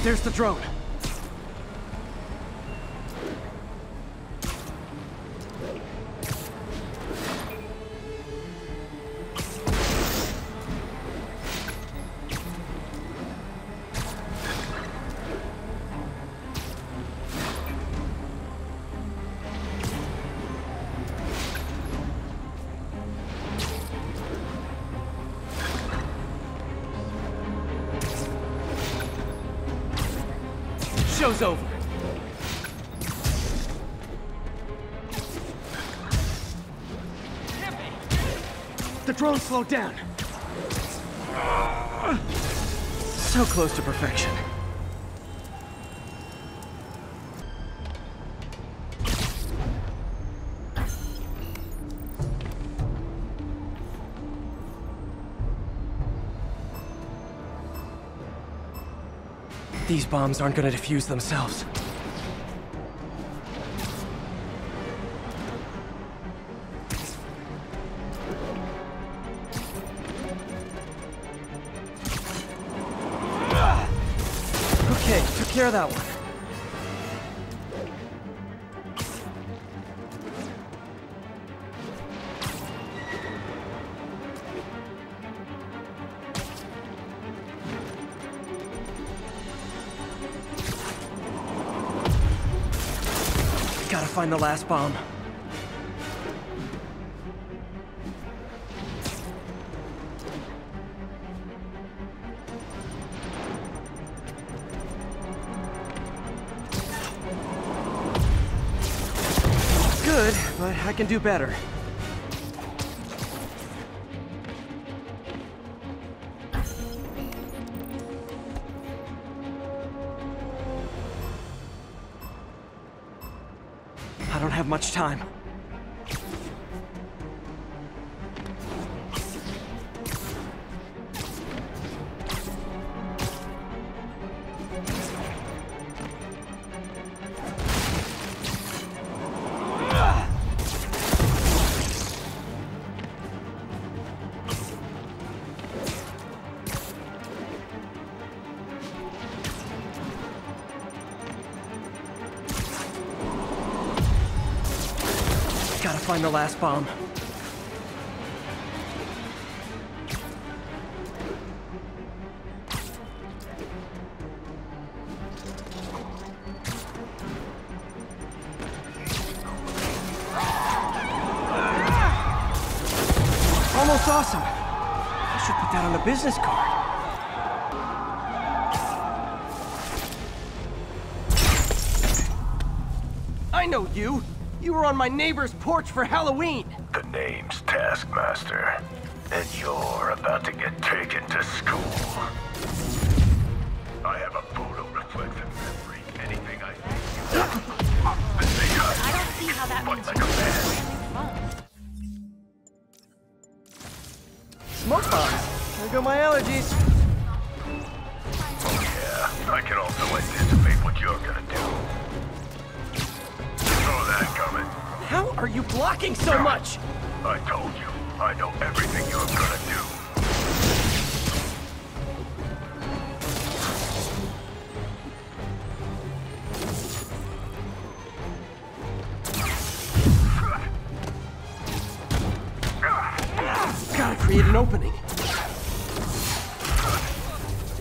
There's the drone. Show's over. The drone slowed down. So close to perfection. These bombs aren't gonna defuse themselves. Okay, took care of that one. Gotta find the last bomb. Good. good, but I can do better. I don't have much time. Gotta find the last bomb. Almost awesome. I should put that on a business card. I know you. You were on my neighbor's porch for Halloween! The name's Taskmaster, and you're about to get taken to school. I have a photo-reflective memory. Anything I say, I don't see how that means like a man. Smoke bombs. There go my allergies. Oh yeah, I can also anticipate what you're gonna do. Coming. How are you blocking so much? I told you, I know everything you're gonna do. Gotta create an opening.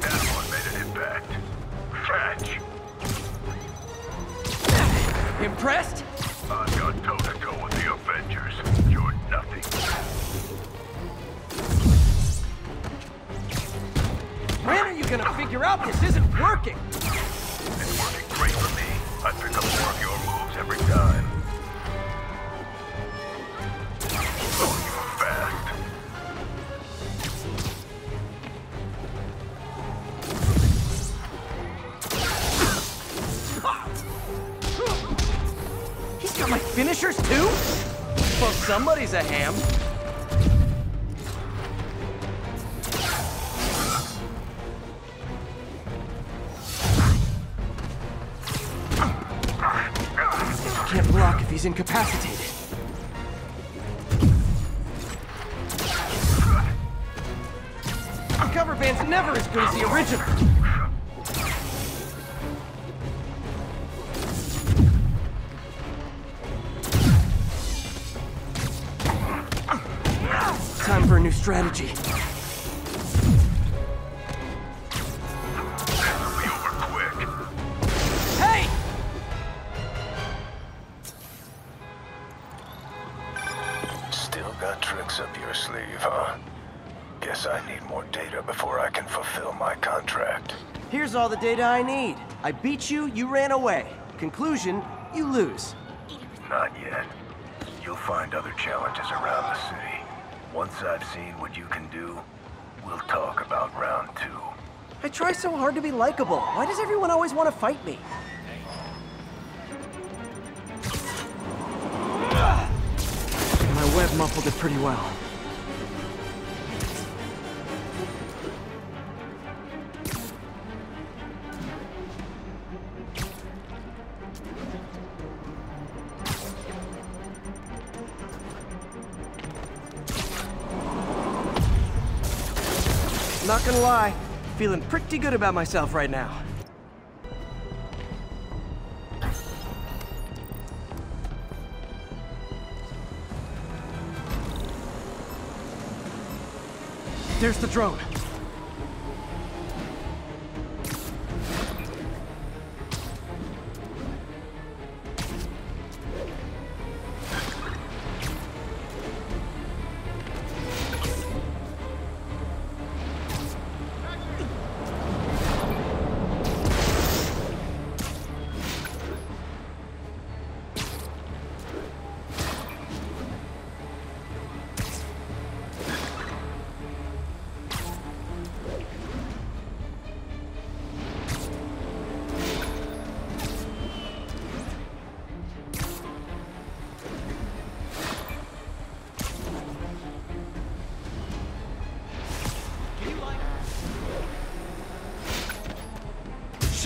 That one made an impact. Catch. Impressed? I've gone toe-to-toe with the Avengers. You're nothing. When are you gonna figure out this isn't working? It's working great for me. I pick up more of your moves every time. Oh, you're fast. He's got my finishers too? Well, somebody's a ham. Can't block if he's incapacitated. The cover band's never as good as the original. Time for a new strategy. Hey! Still got tricks up your sleeve, huh? Guess I need more data before I can fulfill my contract. Here's all the data I need. I beat you, you ran away. Conclusion, you lose. Not yet. You'll find other challenges around the city. Once I've seen what you can do, we'll talk about round 2. I try so hard to be likable. Why does everyone always want to fight me? My web muffled it pretty well. Not gonna lie, feeling pretty good about myself right now. There's the drone.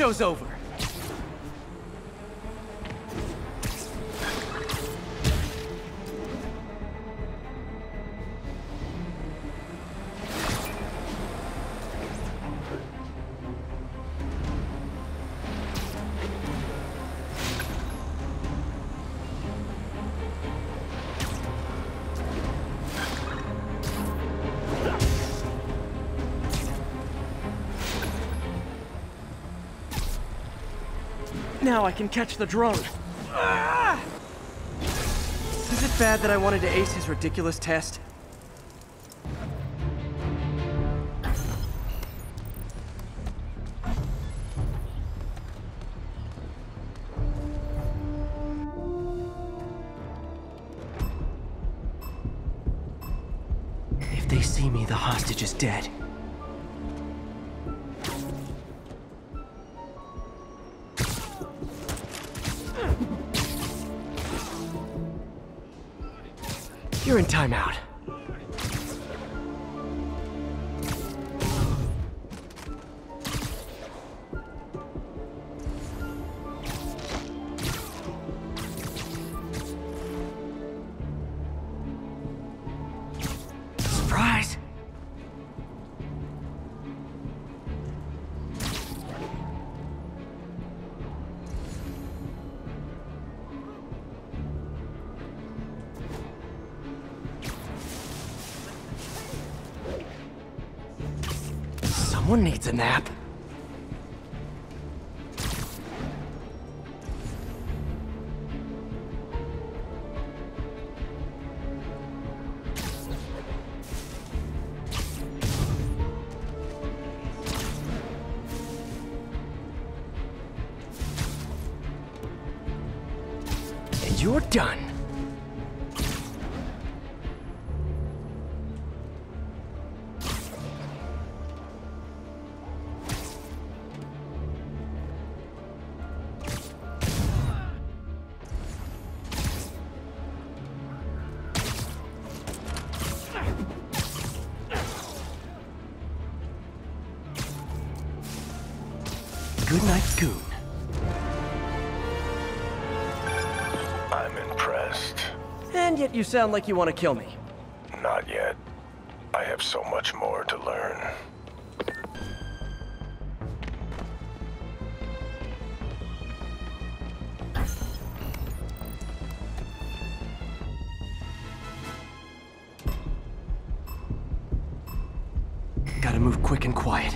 show's over. Now I can catch the drone. Ah! Is it bad that I wanted to ace his ridiculous test? If they see me, the hostage is dead. You're in timeout. Surprise! Someone needs a nap. And you're done. Good night, Goon. I'm impressed. And yet you sound like you want to kill me. Not yet. I have so much more to learn. Gotta move quick and quiet.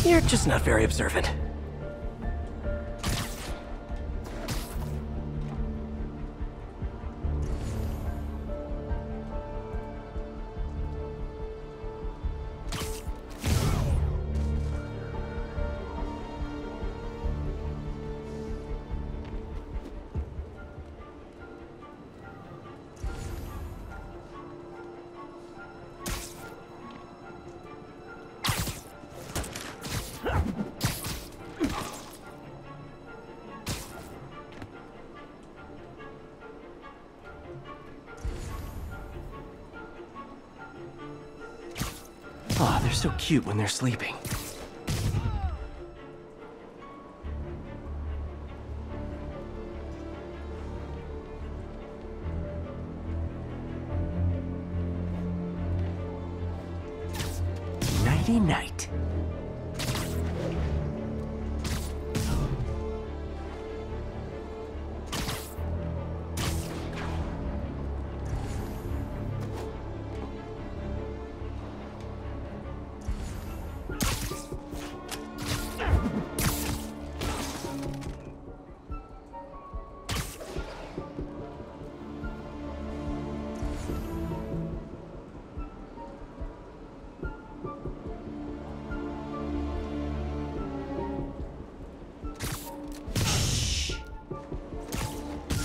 You're just not very observant. Aw, they're so cute when they're sleeping. Nighty-night.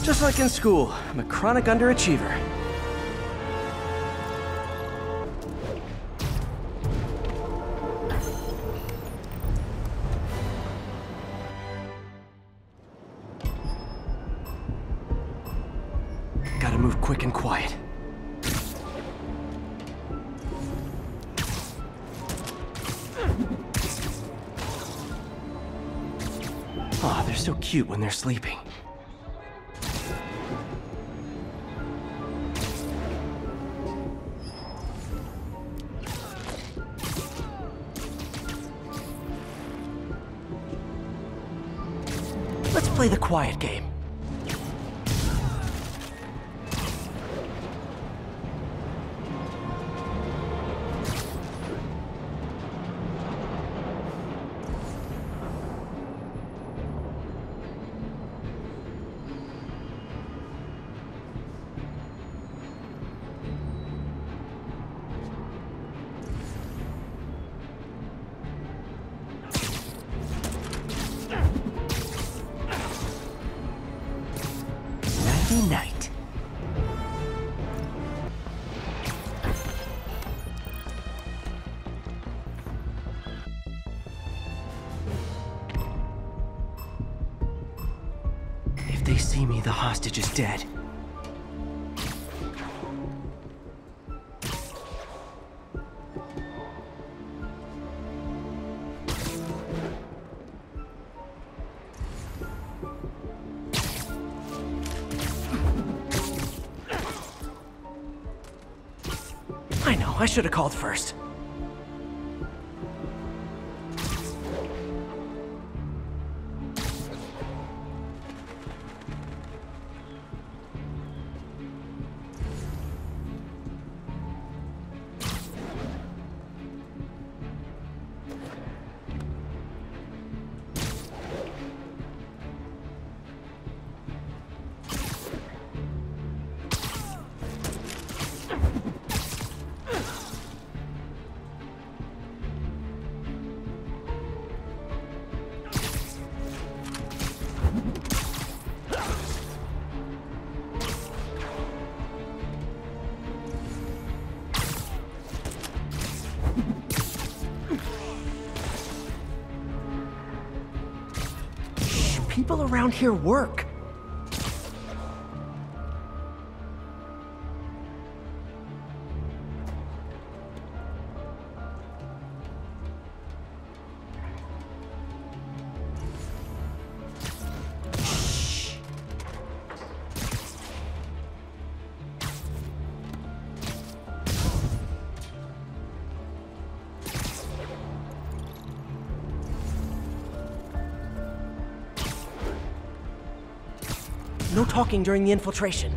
Just like in school, I'm a chronic underachiever. Gotta move quick and quiet. Oh, they're so cute when they're sleeping. Let's play the quiet game. Night. If they see me, the hostage is dead. I should have called first. People around here work. No talking during the infiltration.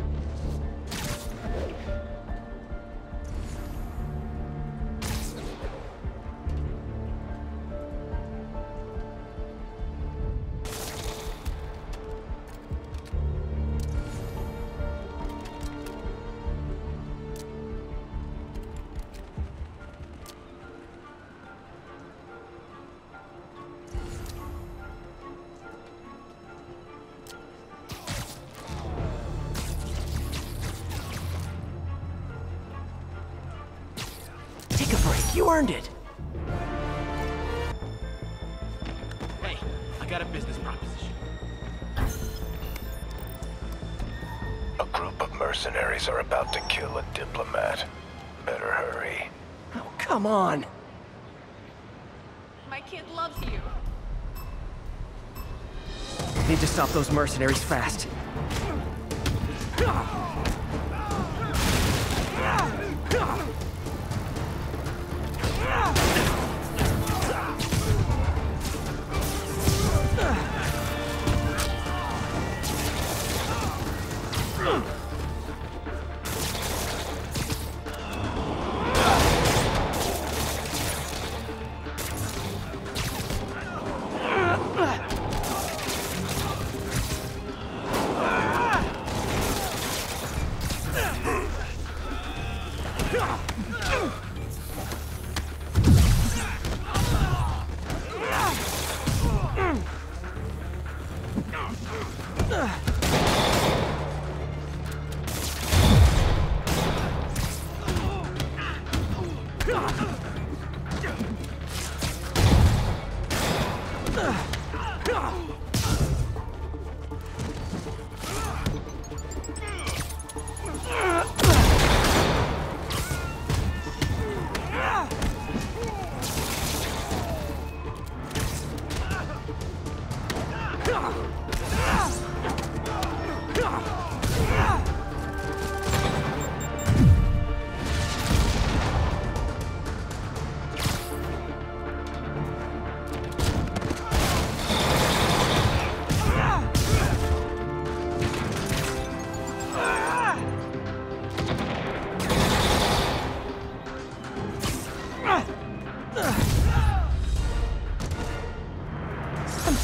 Take a break. You earned it. Hey, I got a business proposition. A group of mercenaries are about to kill a diplomat. Better hurry. Oh, come on. My kid loves you. Need to stop those mercenaries fast.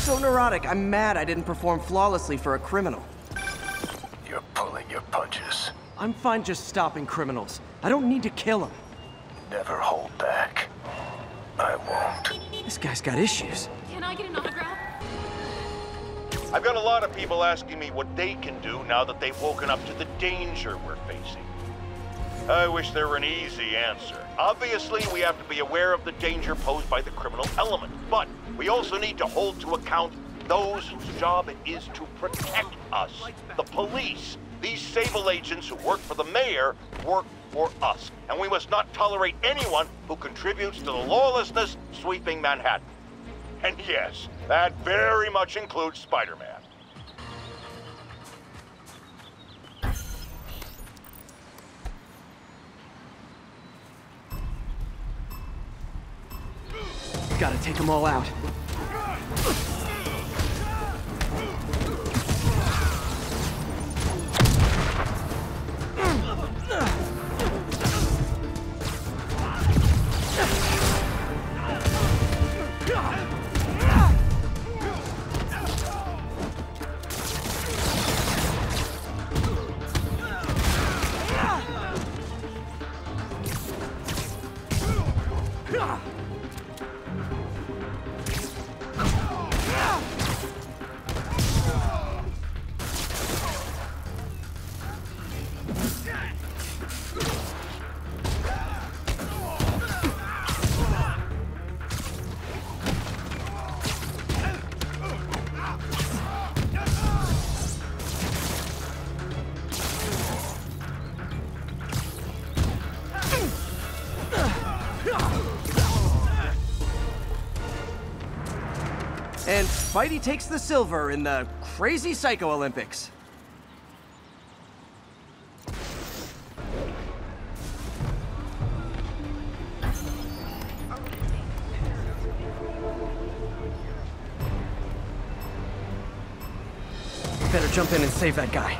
So neurotic, I'm mad I didn't perform flawlessly for a criminal. You're pulling your punches. I'm fine just stopping criminals. I don't need to kill them. Never hold back. I won't. This guy's got issues. Can I get an autograph? I've got a lot of people asking me what they can do now that they've woken up to the danger we're facing. I wish there were an easy answer. Obviously, we have to be aware of the danger posed by the criminal element, but we also need to hold to account those whose job it is to protect us, the police. These Sable agents who work for the mayor work for us, and we must not tolerate anyone who contributes to the lawlessness sweeping Manhattan. And yes, that very much includes Spider-Man. Gotta take them all out. And Spidey takes the silver in the Crazy Psycho Olympics. Better jump in and save that guy.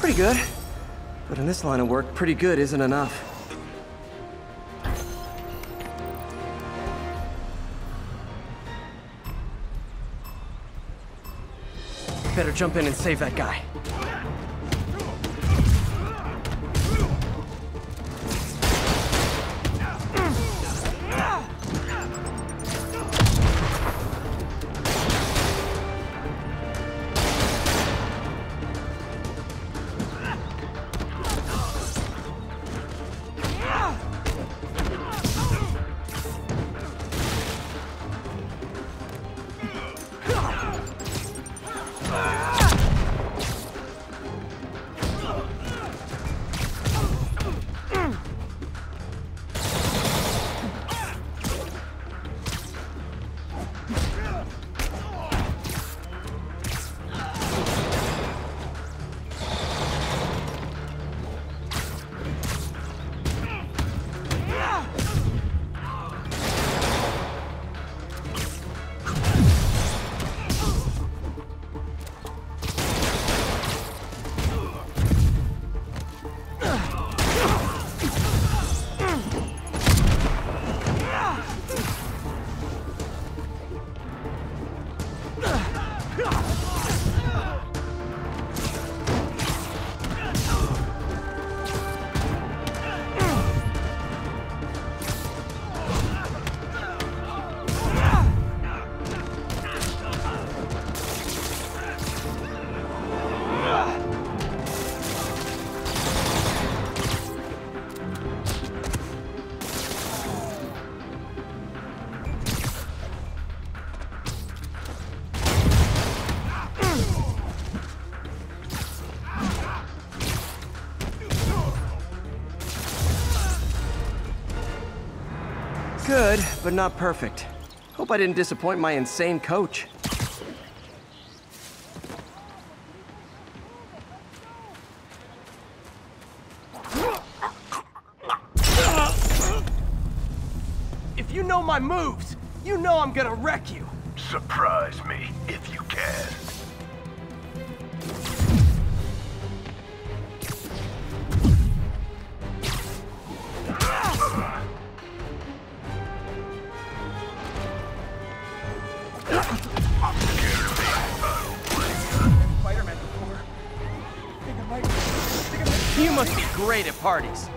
Pretty good. But in this line of work, pretty good isn't enough. Better jump in and save that guy. Good, but not perfect. Hope I didn't disappoint my insane coach. If you know my moves, you know I'm gonna wreck you. Surprise me, if you can. You must be great at parties.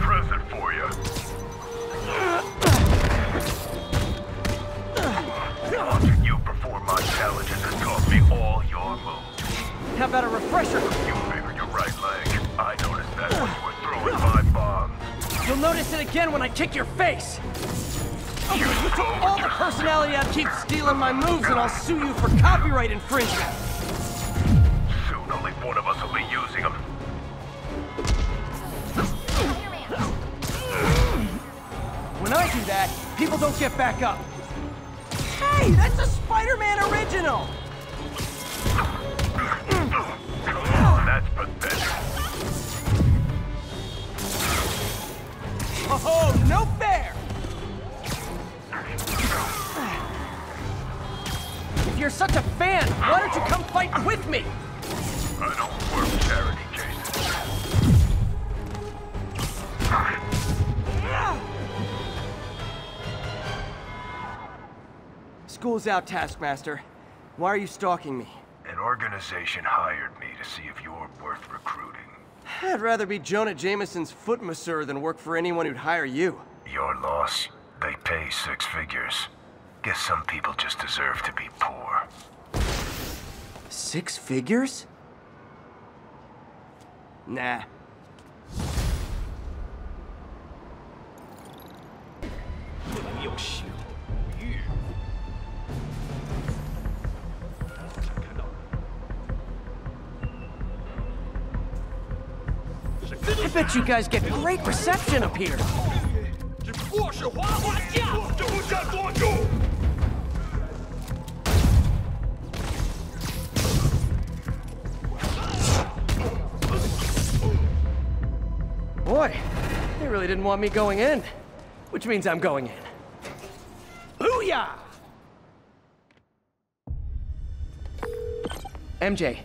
Present for you. Watching you perform my challenges has taught me all your moves. How about a refresher? You favored your right leg. I noticed that when you were throwing my bombs. You'll notice it again when I kick your face. You took all the personality out, keep stealing my moves, and I'll sue you for copyright infringement. Soon only one of us will be using them. When I do that, people don't get back up. Hey, that's a Spider-Man original! That's pathetic. Oh, no fair! If you're such a fan, why don't you come fight with me? I don't work charity cases. School's out, Taskmaster. Why are you stalking me? An organization hired me to see if you're worth recruiting. I'd rather be Jonah Jameson's foot masseur than work for anyone who'd hire you. Your loss? They pay 6 figures. Guess some people just deserve to be poor. 6 figures? Nah. I bet you guys get great reception up here. Boy, they really didn't want me going in. Which means I'm going in. Booyah! MJ,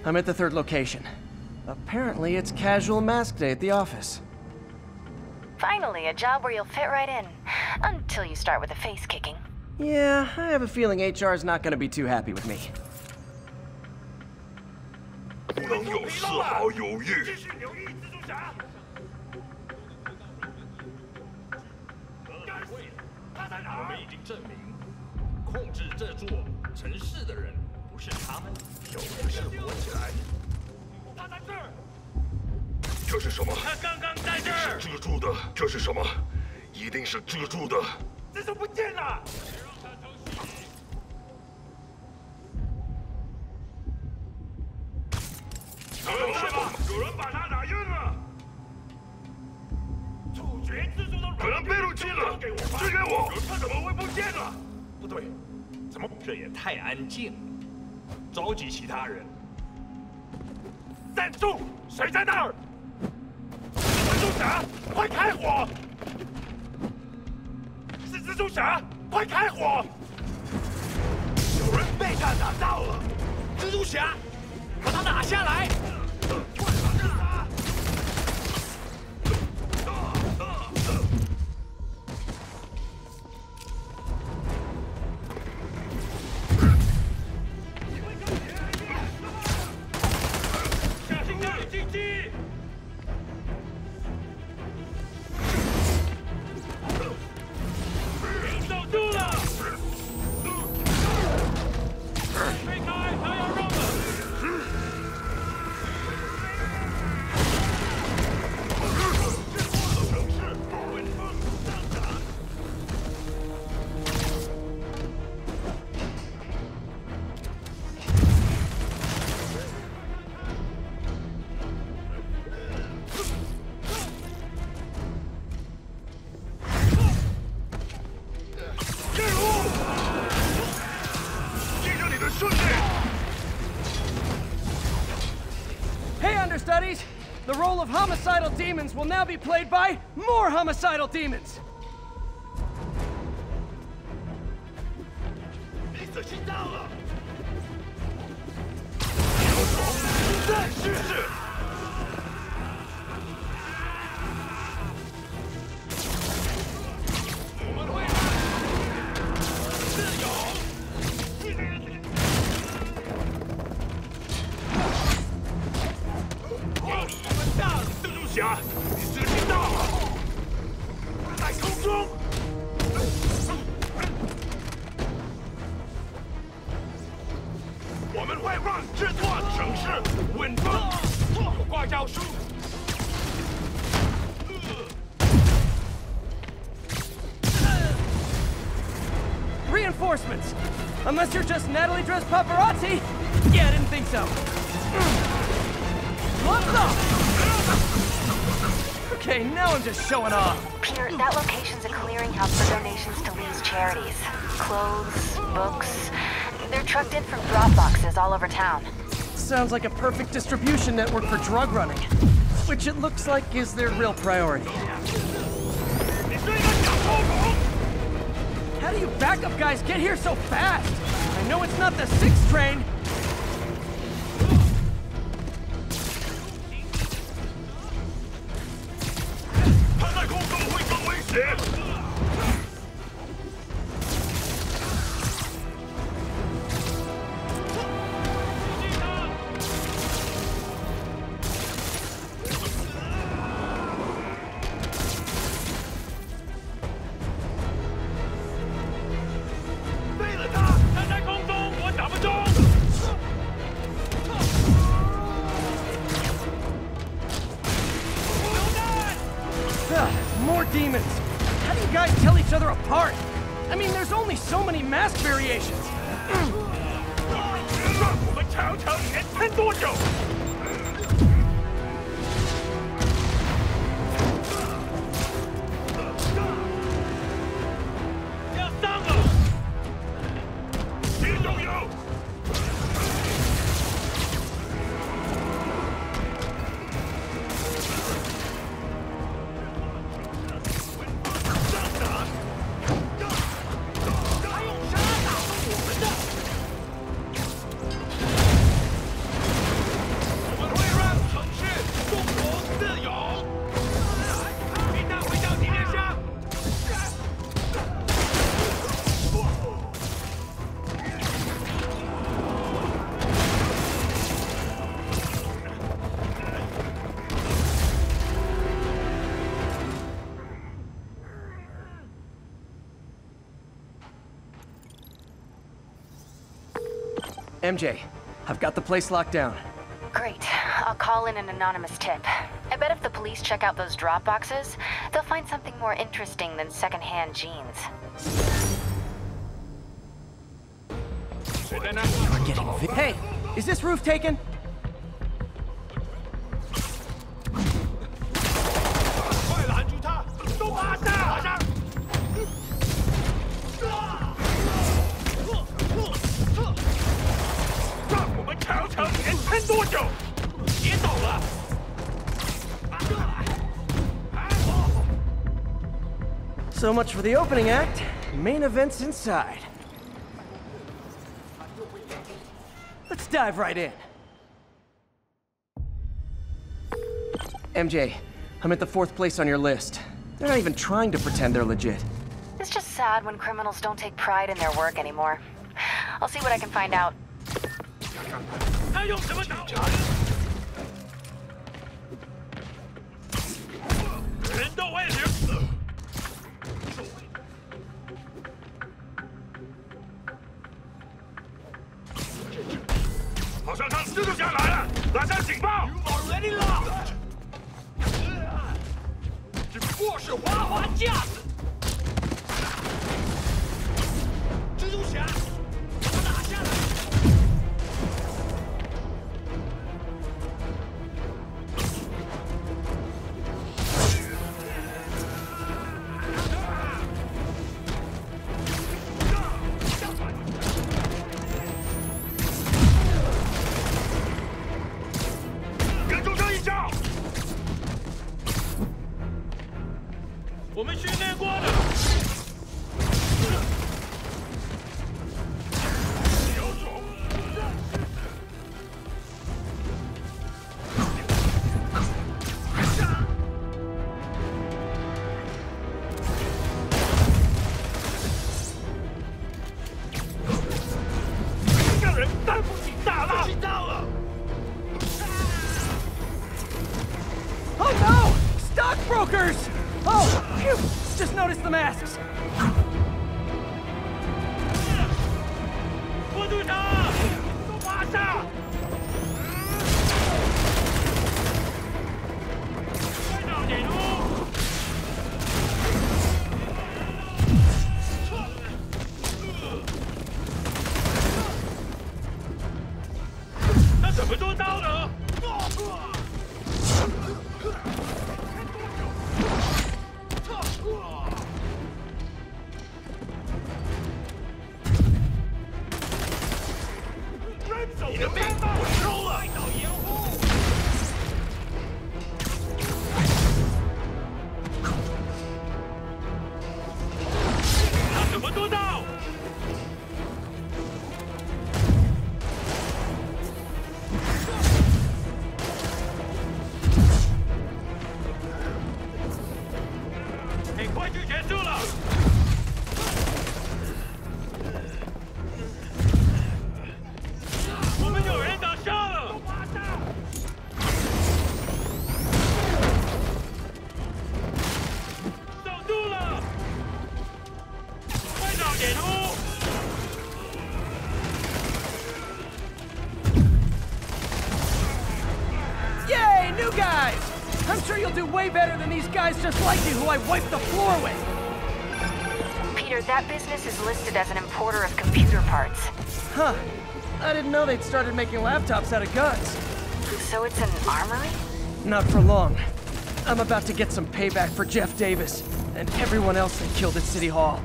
I'm at the 3rd location. Apparently, it's casual mask day at the office. Finally, a job where you'll fit right in. Until you start with the face kicking. Yeah, I have a feeling HR's not gonna be too happy with me. 不能有丝毫犹豫。继续留意蜘蛛侠。他在哪儿？我们已经证明，控制这座城市的人不是他们，有的是活起来。他在这儿。这是什么？他刚刚在这儿。是蜘蛛的，这是什么？一定是蜘蛛的。蜘蛛不见了。 有人把他打晕了，处决蜘蛛的可能被入侵了，支援我！他怎么会不见了？不对，怎么这也太安静了？召集其他人，站住！谁在那儿？蜘蛛侠，快开火！是蜘蛛侠，快开火！有人被他打到了，蜘蛛侠，把他打下来！ Understudies, the role of homicidal demons will now be played by more homicidal demons! 你死心脏了！再试试！我们会自由！ 蜘蛛侠，你时机到了，在空中。我们会让这座城市稳风。有挂教书。Reinforcements! Unless you're just Natalie dressed paparazzi? Yeah, I didn't think so. Gloves up! Okay, now I'm just showing off. Peter, that location's a clearinghouse for donations to Lee's charities. Clothes, books. They're trucked in from drop boxes all over town. Sounds like a perfect distribution network for drug running. Which it looks like is their real priority. How do you backup guys get here so fast? I know it's not the 6th train. More demons! How do you guys tell each other apart? I mean, there's only so many mask variations. 让我们瞧瞧你能撑多久！要上了，心中有。 How MJ, I've got the place locked down. Great. I'll call in an anonymous tip. I bet if the police check out those drop boxes, they'll find something more interesting than secondhand jeans. We're getting Hey, is this roof taken? So much for the opening act. Main event's inside. Let's dive right in. MJ, I'm at the 4th place on your list. They're not even trying to pretend they're legit. It's just sad when criminals don't take pride in their work anymore. I'll see what I can find out. Oh no! Stockbrokers! Oh, phew! Just noticed the masks. Yay, new guys! I'm sure you'll do way better than these guys just like you who I wiped the floor with! Peter, that business is listed as an importer of computer parts. Huh. I didn't know they'd started making laptops out of guns. So it's an armory? Not for long. I'm about to get some payback for Jeff Davis and everyone else they killed at City Hall.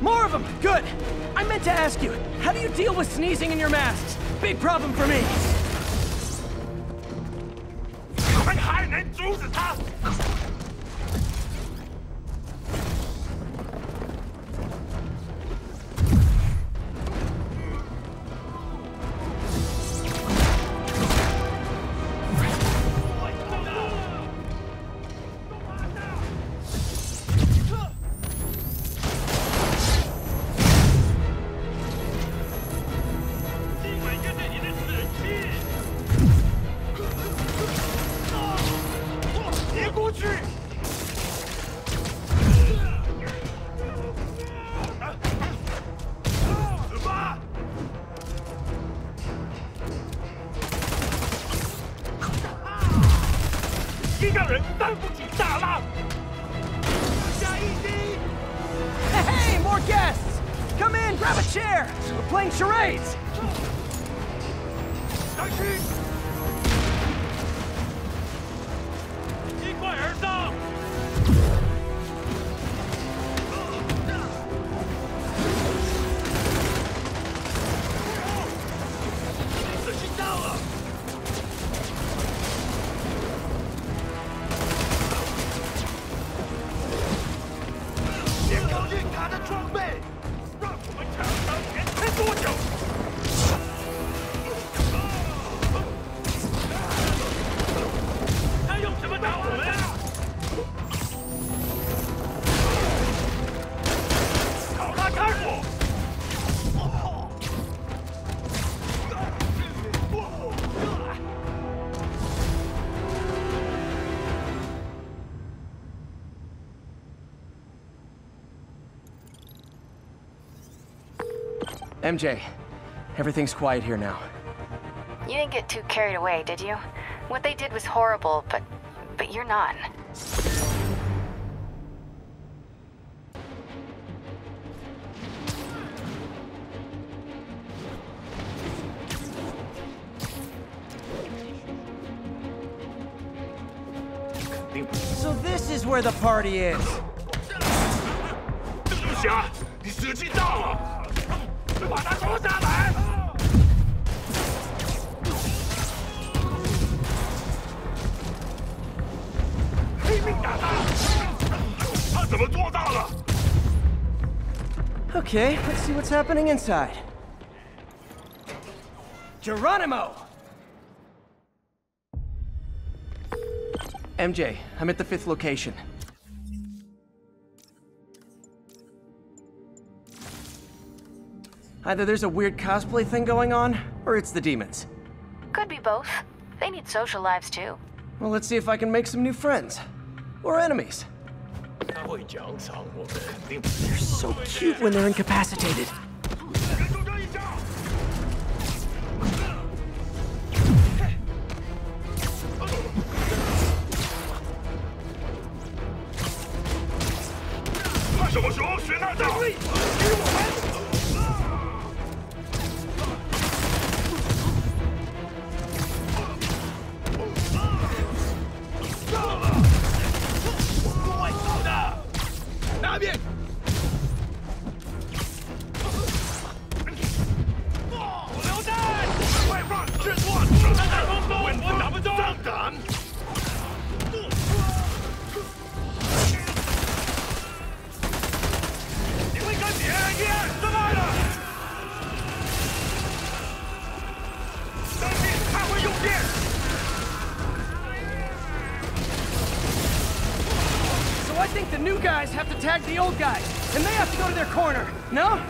More of them! Good! I meant to ask you, how do you deal with sneezing in your masks? Big problem for me! 我们还能阻止他？ 一个人担不起大浪。下一击！ Hey, more guests! Come in, grab a chair! We're playing charades! 上去！一块而上！仔细到了。 别靠近他的装备，让我们尝尝连撑多久。他用什么打我们啊？找他开火！ MJ, everything's quiet here now. You didn't get too carried away, did you? What they did was horrible, but you're not. So this is where the party is. 蜘蛛侠，你时机到了。 把他拖下来！拼命打他！他怎么做到了？ Okay, let's see what's happening inside. Geronimo! MJ, I'm at the 5th location. Either there's a weird cosplay thing going on, or it's the demons. Could be both. They need social lives too. Well, let's see if I can make some new friends. Or enemies. 他会奖赏我们，肯定。 They're so cute when they're incapacitated. 他什么时候学那招？给我们！ 那边！榴弹！快放！制作！手榴弹空中，我打不中！上杆！你会跟别人一样失败的！相信他会用电！ I think the new guys have to tag the old guys, and they have to go to their corner, no?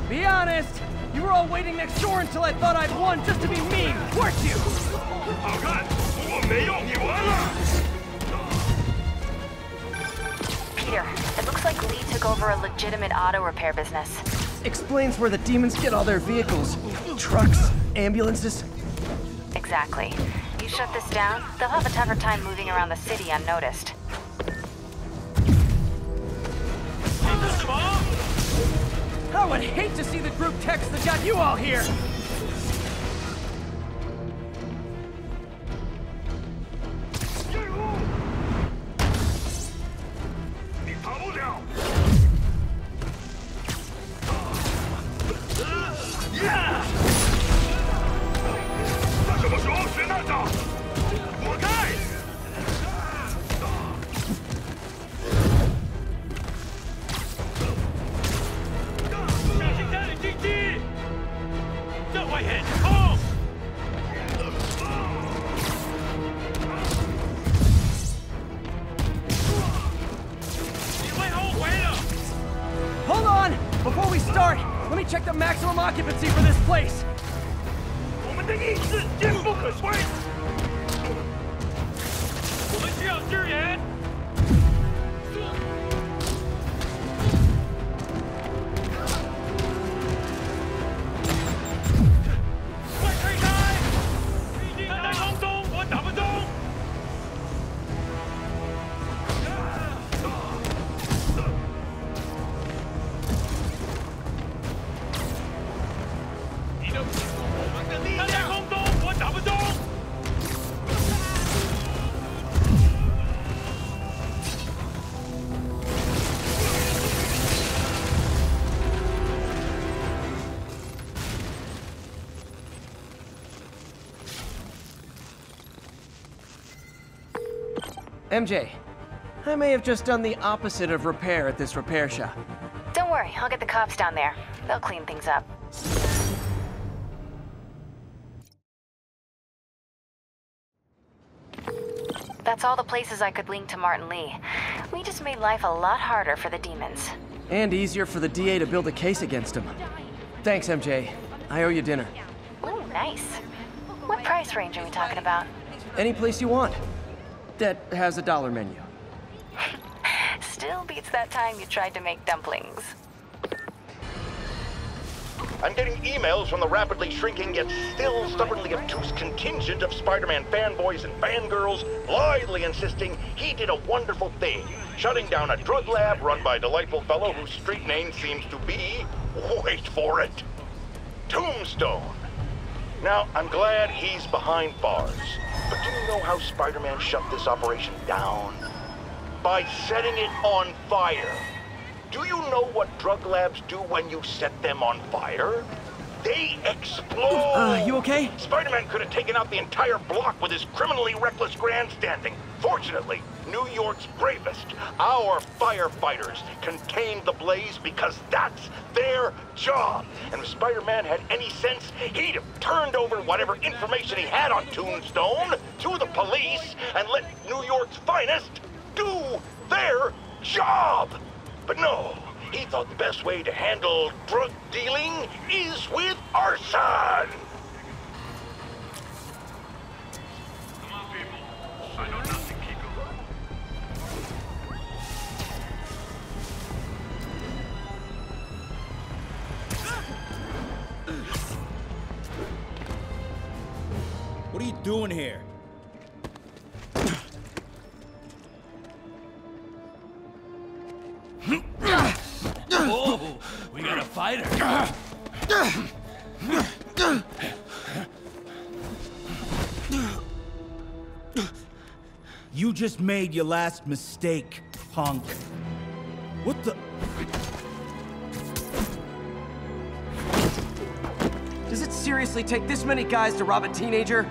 Be honest, you were all waiting next door until I thought I'd won just to be mean, weren't you? 好看，不过没用，你完了。 Peter, it looks like Lee took over a legitimate auto repair business. explains where the demons get all their vehicles. Trucks, ambulances. Exactly. You shut this down, they'll have a tougher time moving around the city unnoticed. I would hate to see the group text that got you all here! Hold on! Before we start, let me check the maximum occupancy for this place. 我们的意志坚不可摧。我们需要支援。快推开！他在空中，我打不中。他在空中，我打不中。MJ, I may have just done the opposite of repair at this repair shop. Don't worry, I'll get the cops down there. They'll clean things up. That's all the places I could link to Martin Lee. We just made life a lot harder for the demons. And easier for the DA to build a case against him. Thanks, MJ. I owe you dinner. Ooh, nice. What price range are we talking about? Any place you want. That has a dollar menu. Still beats that time you tried to make dumplings. I'm getting emails from the rapidly shrinking yet still stubbornly obtuse contingent of Spider-Man fanboys and fangirls blithely insisting he did a wonderful thing, shutting down a drug lab run by a delightful fellow whose street name seems to be, wait for it, Tombstone. Now, I'm glad he's behind bars, but do you know how Spider-Man shut this operation down? By setting it on fire. Do you know what drug labs do when you set them on fire? They explode! You okay? Spider-Man could have taken out the entire block with his criminally reckless grandstanding. Fortunately, New York's bravest, our firefighters, contained the blaze because that's their job. And if Spider-Man had any sense, he'd have turned over whatever information he had on Tombstone to the police and let New York's finest do their job. But no, he thought the best way to handle drug dealing is with arson. Come on, people. I know nothing, Kiko. What are you doing here? Oh, we got a fighter. You just made your last mistake, punk. What the? Does it seriously take this many guys to rob a teenager?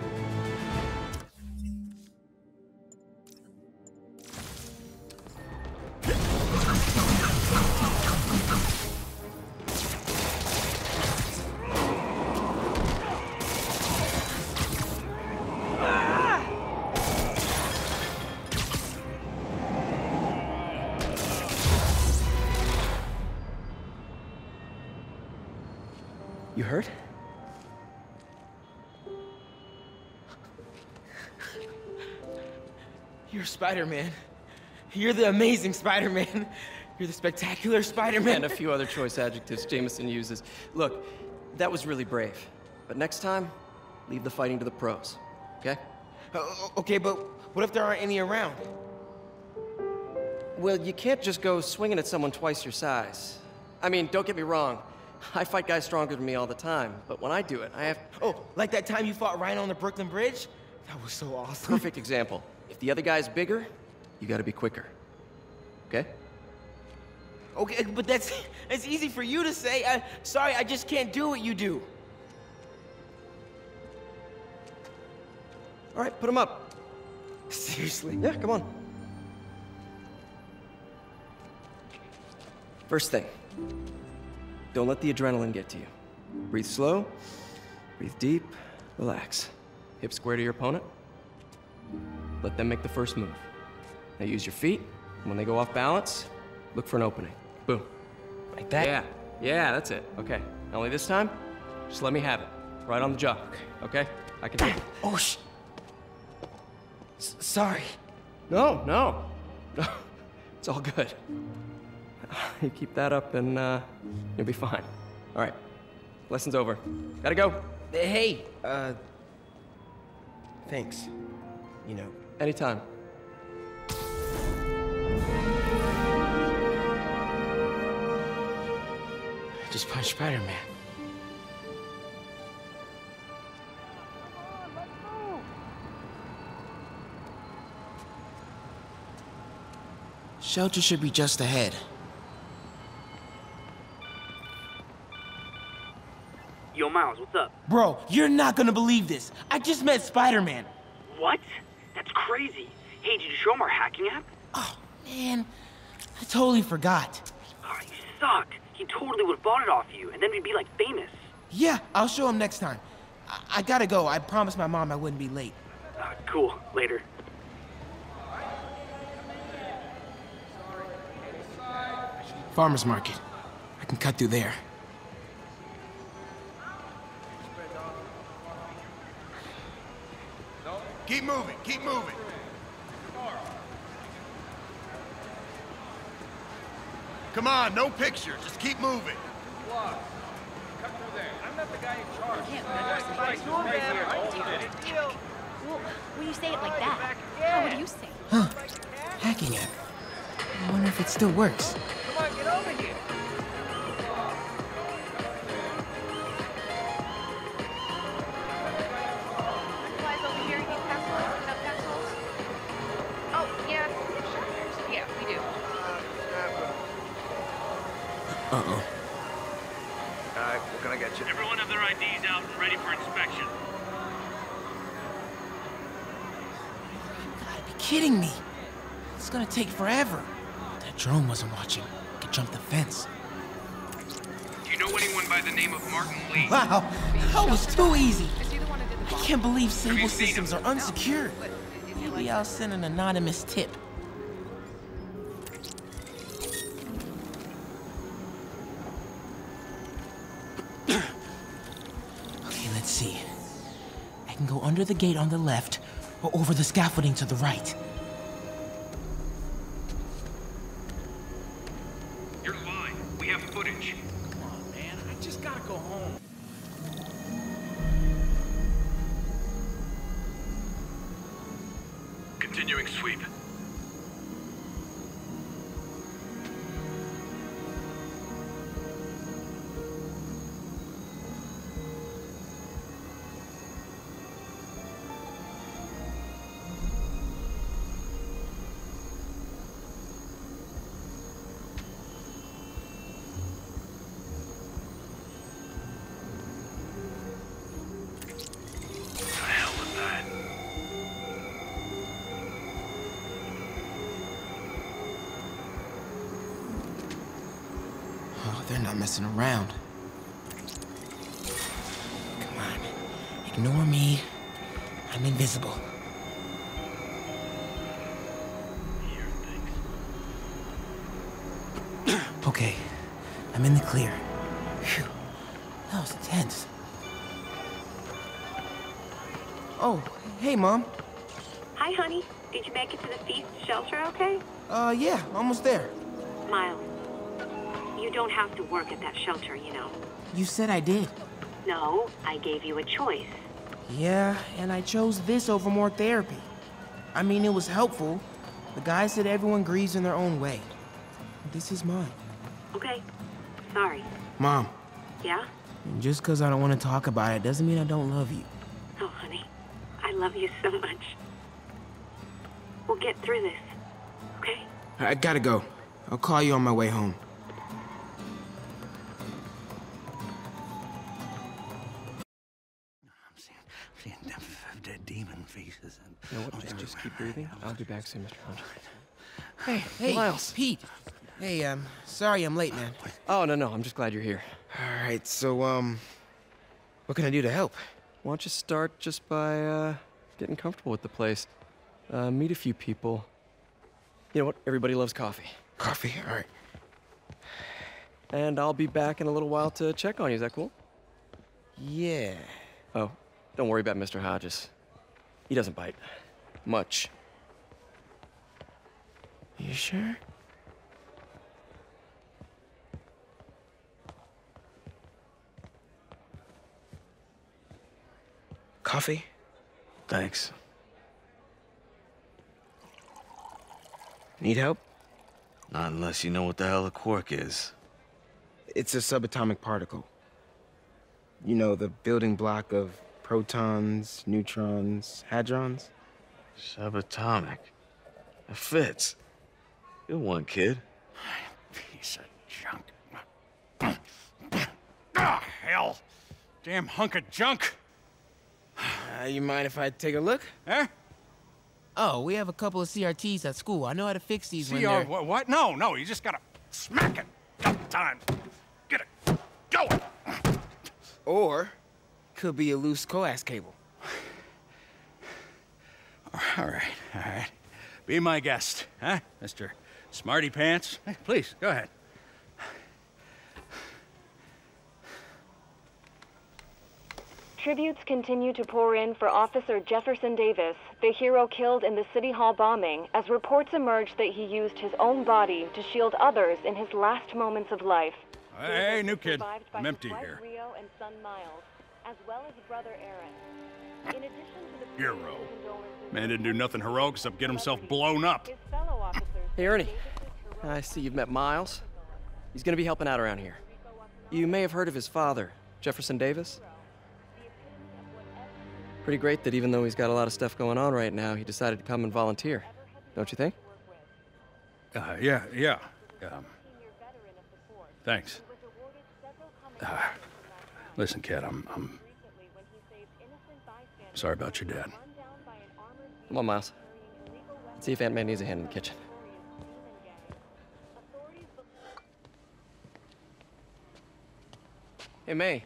You hurt? You're Spider-Man. You're the amazing Spider-Man. You're the spectacular Spider-Man. And a few other choice adjectives Jameson uses. Look, that was really brave. But next time, leave the fighting to the pros, okay? Okay, but what if there aren't any around? Well, you can't just go swinging at someone twice your size. I mean, don't get me wrong. I fight guys stronger than me all the time, but when I do it, I have... Oh, like that time you fought Rhino on the Brooklyn Bridge? That was so awesome. Perfect example. If the other guy's bigger, you gotta be quicker. Okay? Okay, but that's easy for you to say. Sorry, I just can't do what you do. All right, put him up. Seriously? Yeah, come on. First thing, don't let the adrenaline get to you. Breathe slow, breathe deep, relax. Hip square to your opponent. Let them make the first move. Now use your feet, and when they go off balance, look for an opening. Boom. Like that? Yeah, that's it. Okay, now only this time, just let me have it. Right on the jaw, okay? I can do it. Oh, sorry. No. It's all good. You keep that up and you'll be fine. All right, lesson's over. Gotta go. Hey, thanks. You know. Anytime. Just punch Spider-Man. Shelter should be just ahead. Yo, Miles, what's up? Bro, you're not gonna believe this. I just met Spider-Man. What? That's crazy. Hey, did you show him our hacking app? Oh, man. I totally forgot. Oh, you suck. He totally would have bought it off you, and then we'd be, like, famous. Yeah, I'll show him next time. I gotta go. I promised my mom I wouldn't be late. Cool. Later. Farmer's market. I can cut through there. Keep moving, keep moving. Come on, no pictures, just keep moving. Cut through there. I'm not the guy in charge. Well, when you say it like that, how would you say? Huh. Hacking app. I wonder if it still works. Come on, get over here. Supplies over here. You need pencils? No pencils? Oh, yeah. Yeah, we do. Uh-oh. Alright, what can I get you? Everyone have their IDs out and ready for inspection. You gotta be kidding me. It's gonna take forever. That drone wasn't watching. Could jump the fence. Do you know anyone by the name of Martin Lee? Wow, that was too easy. I can't believe Sable systems are unsecured. Maybe I'll send an anonymous tip. Okay, let's see. I can go under the gate on the left, or over the scaffolding to the right. You're lying. We have footage. Come on, man. I just gotta go home. Continuing sweep. Oh, they're not messing around. Come on. Ignore me. I'm invisible. Okay. I'm in the clear. Phew. That was intense. Oh, hey, Mom. Hi, honey. Did you make it to the feast shelter okay? Yeah, almost there. Miles, You don't have to work at that shelter, you know. You said I did. No, I gave you a choice. Yeah, and I chose this over more therapy. I mean, it was helpful. The guy said everyone grieves in their own way. This is mine. Okay. Sorry. Mom. Yeah? Just because I don't want to talk about it doesn't mean I don't love you. Oh, honey. I love you so much. We'll get through this, okay? I gotta go. I'll call you on my way home. Seeing dead demon faces and... You know what? Just keep breathing. I'll be back soon, Mr. Hunt. Hey, Miles. Pete. Hey, sorry I'm late, man. Oh, no, I'm just glad you're here. All right, so, what can I do to help? Why don't you start just by, getting comfortable with the place. Meet a few people. You know what? Everybody loves coffee. Coffee? All right. And I'll be back in a little while to check on you. Is that cool? Yeah. Oh, don't worry about Mr. Hodges. He doesn't bite. Much. You sure? Coffee? Thanks. Need help? Not unless you know what the hell a quark is. It's a subatomic particle. You know, the building block of protons, neutrons, hadrons? Subatomic. It fits. Good one, kid. Piece of junk. Ah, hell. Damn hunk of junk. You mind if I take a look? Huh? Oh, we have a couple of CRTs at school. I know how to fix these when CR they're... what? No, you just gotta smack it a couple times. Get it going. Or, could be a loose coax cable. All right. Be my guest, huh, Mr. Smarty Pants? Hey, please, go ahead. Tributes continue to pour in for Officer Jefferson Davis, the hero killed in the City Hall bombing, as reports emerge that he used his own body to shield others in his last moments of life. Hey, new kid. I'm empty here. Rio and son Miles, as well as brother Aaron. In addition to the Hero. Man didn't do nothing heroic except get himself blown up. Hey, Ernie. I see you've met Miles. He's gonna be helping out around here. You may have heard of his father, Jefferson Davis. Pretty great that even though he's got a lot of stuff going on right now, he decided to come and volunteer. Don't you think? Yeah. Thanks. Listen, kid, I'm sorry about your dad. Come on, Miles. Let's see if Aunt May needs a hand in the kitchen. Hey, May.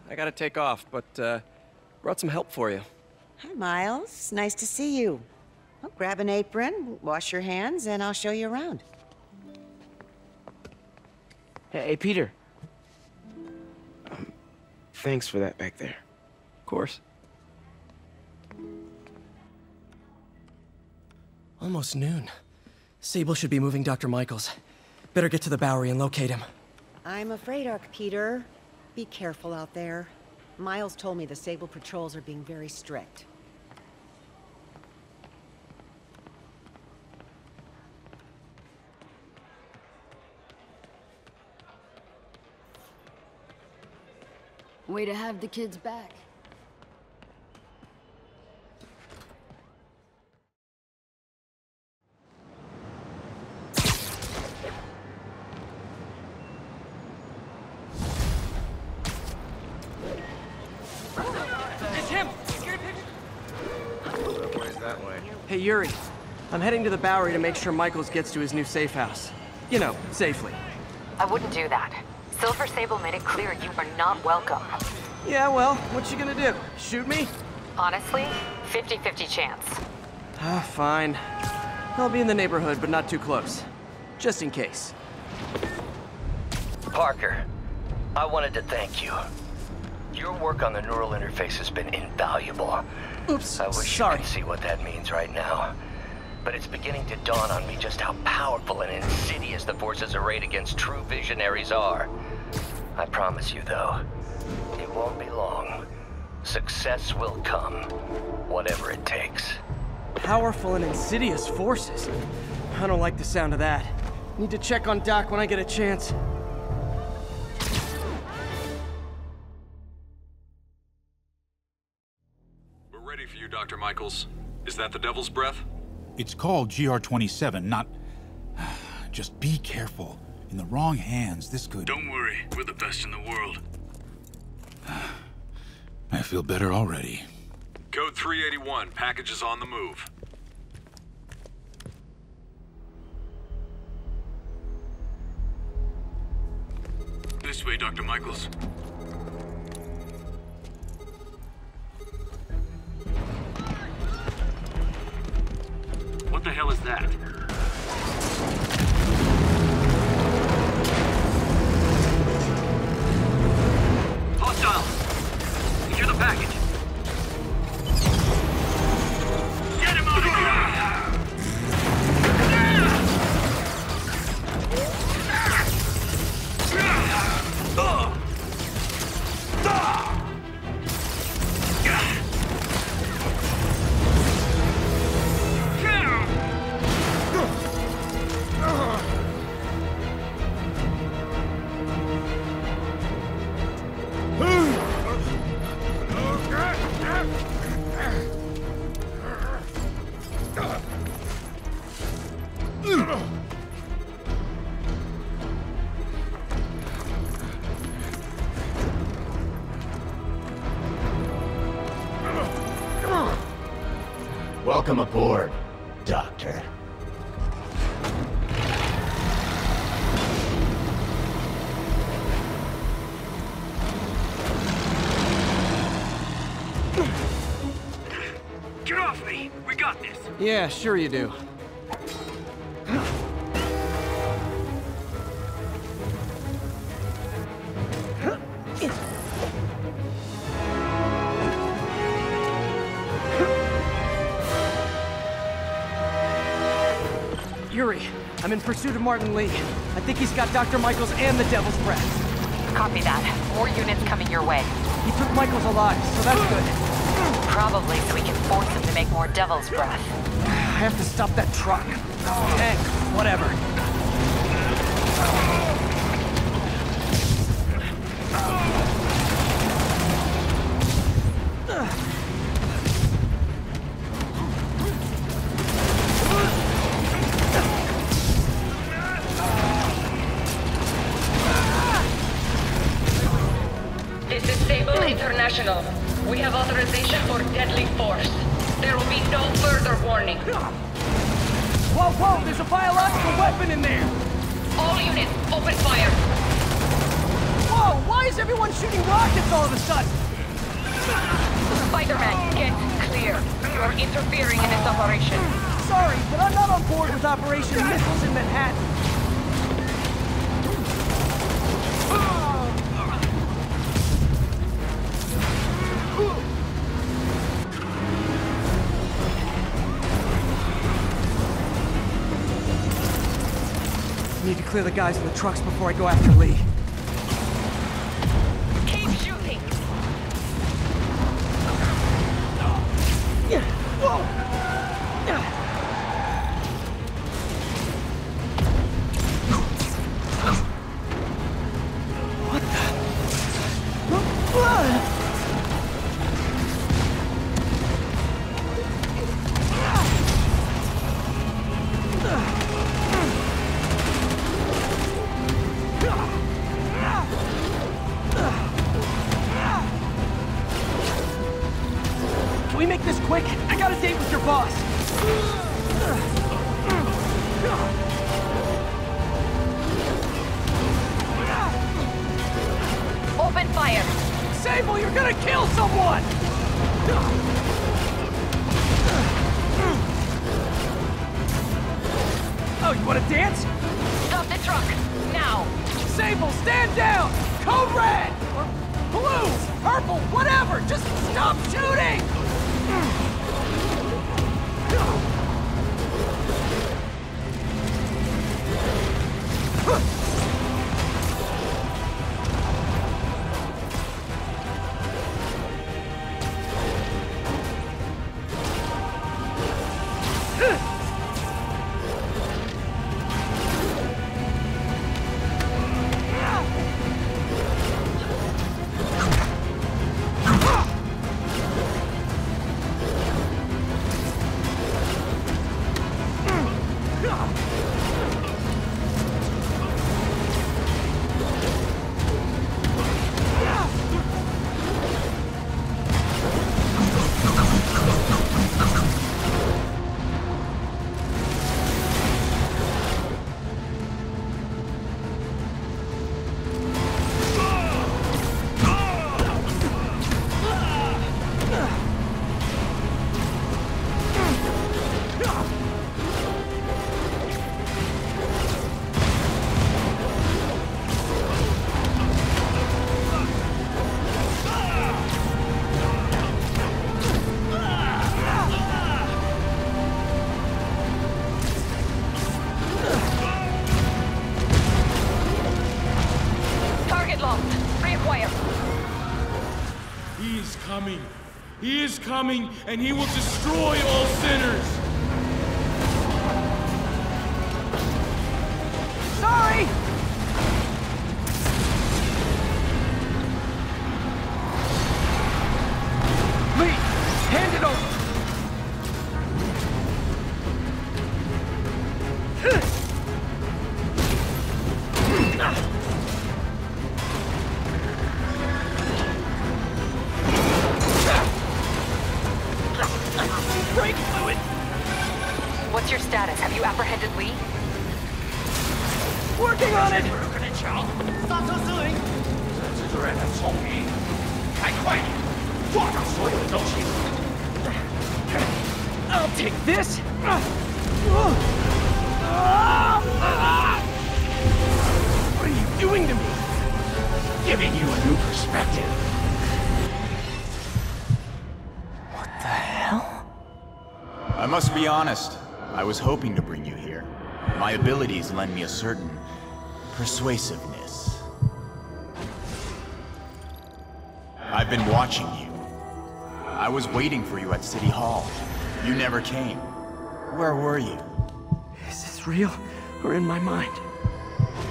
I gotta take off, but, brought some help for you. Hi, Miles. Nice to see you. Well, grab an apron, wash your hands, and I'll show you around. Hey, Peter. Thanks for that back there. Of course. Almost noon. Sable should be moving Dr. Michaels. Better get to the Bowery and locate him. I'm afraid, Arc Peter. Be careful out there. Miles told me the Sable patrols are being very strict. Way to have the kids back. It's him! Where's that way? Hey, Yuri. I'm heading to the Bowery to make sure Michaels gets to his new safe house. You know, safely. I wouldn't do that. Silver Sable made it clear you are not welcome. Yeah, well, what you gonna do? Shoot me? Honestly, 50-50 chance. Fine. I'll be in the neighborhood, but not too close. Just in case. Parker, I wanted to thank you. Your work on the neural interface has been invaluable. Oops, I wish sorry. you could see what that means right now. but it's beginning to dawn on me just how powerful and insidious the forces arrayed against true visionaries are. I promise you, though, it won't be long. Success will come, whatever it takes. Powerful and insidious forces? I don't like the sound of that. Need to check on Doc when I get a chance. We're ready for you, Dr. Michaels. Is that the Devil's Breath? It's called GR-27, not... Just be careful. In the wrong hands, this could... Don't worry, we're the best in the world. I feel better already. Code 381, package is on the move. This way, Dr. Michaels. What the hell is that? Hostile! Secure the package. Get him out of Welcome aboard, Doctor. Get off me! We got this! Yeah, sure you do. Yuri, I'm in pursuit of Martin Lee. I think he's got Dr. Michaels and the Devil's Breath. Copy that. More units coming your way. He took Michaels alive, so that's good. Probably so we can force him to make more Devil's Breath. I have to stop that truck. Tank, whatever. This is Sable International. We have authorization for deadly force. There will be no further warning. Whoa, whoa! There's a biological weapon in there! All units, open fire! Whoa! Why is everyone shooting rockets all of a sudden? Spider-Man, get clear. You are interfering in this operation. Sorry, but I'm not on board with Operation Missiles in Manhattan. Need to clear the guys in the trucks before I go after Lee. Keep shooting! Whoa! What the? Can we make this quick? I got a date with your boss. Open fire! Sable, you're gonna kill someone! Oh, you wanna dance? Stop the truck! Now! Sable, stand down! Code red! Or blue! Purple! Whatever! Just stop shooting! is coming. He is coming, and he will destroy all sinners. Sorry! Lee, hand it over! Brake fluid! What's your status? Have you apprehended Lee? Working on it! 刹车失灵！这制作人很聪明，开快点，撞上所有的东西。I'll take this! What are you doing to me? Giving you a new perspective. What the hell? I must be honest. I was hoping to bring you here. My abilities lend me a certain persuasiveness. I've been watching you. I was waiting for you at City Hall. You never came. Where were you? Is this real or in my mind?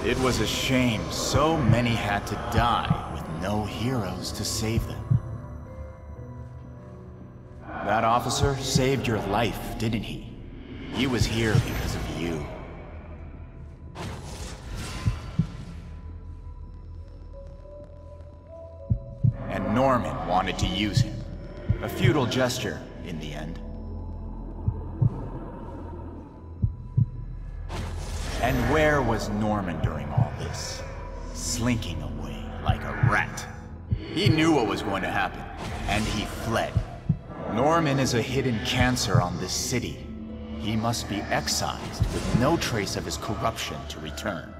It was a shame so many had to die with no heroes to save them. That officer saved your life, didn't he? He was here because of you. And Norman wanted to use him. A futile gesture, in the end. And where was Norman during all this? Slinking away like a rat. He knew what was going to happen, and he fled. Norman is a hidden cancer on this city. He must be excised with no trace of his corruption to return.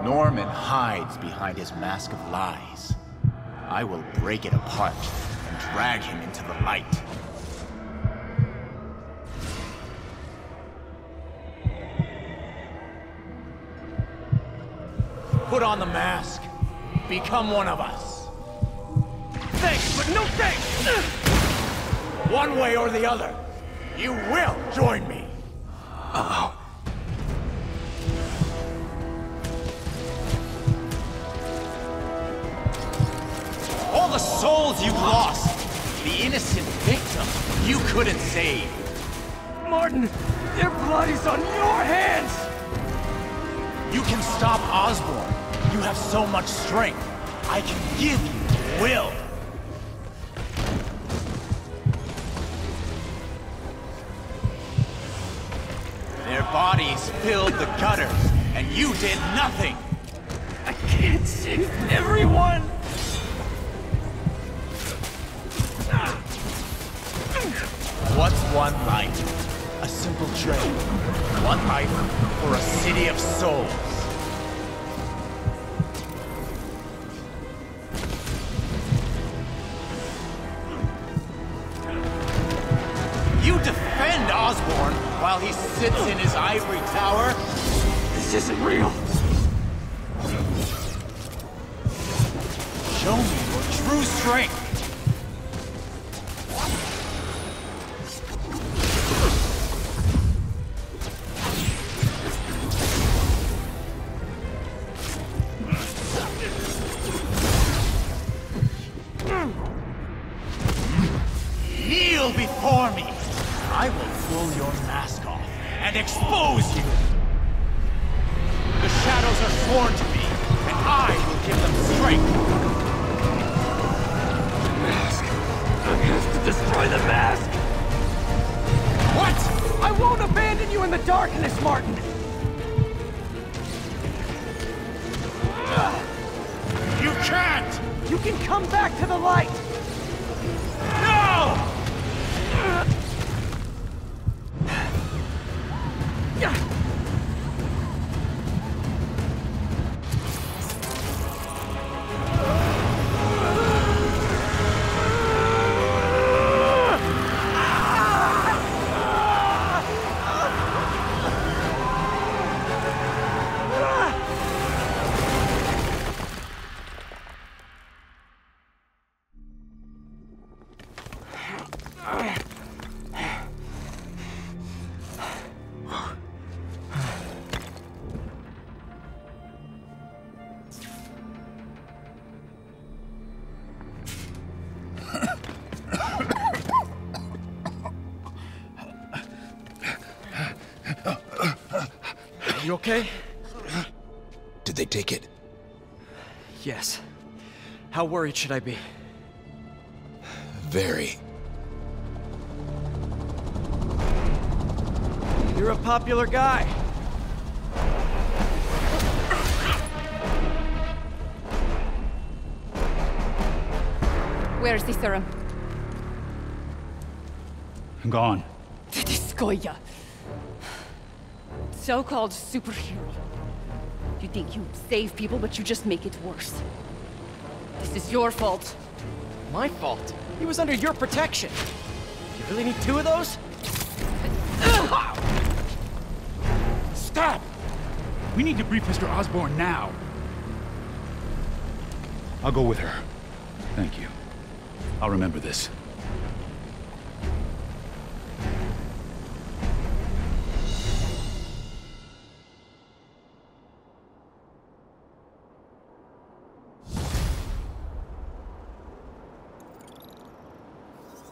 Norman hides behind his mask of lies. I will break it apart and drag him into the light. Put on the mask. Become one of us. Thanks, but no thanks! One way or the other, you will join me. Uh-oh. All the souls you've lost, the innocent victim you couldn't save. Martin, their blood is on your hands! You can stop Osborn. You have so much strength. I can give you will. Their bodies filled the gutters, and you did nothing. I can't save everyone! What's one life? A simple trade. One life for a city of souls. You defend Osborn while he sits in his ivory tower? This isn't real. Show me your true strength. Kneel before me. I will pull your mask off and expose you. The shadows are sworn to me, and I will give them strength. Mask. I have to destroy the mask. What? I won't abandon you in the darkness, Martin. You can't! You can come back to the light. No! You okay? Did they take it? Yes. How worried should I be? Very. You're a popular guy. Where's the serum? Gone. This Goya. So-called superhero. You think you save people, but you just make it worse. This is your fault. My fault? He was under your protection. You really need 2 of those? Stop! We need to brief Mr. Osborn now. I'll go with her. Thank you. I'll remember this.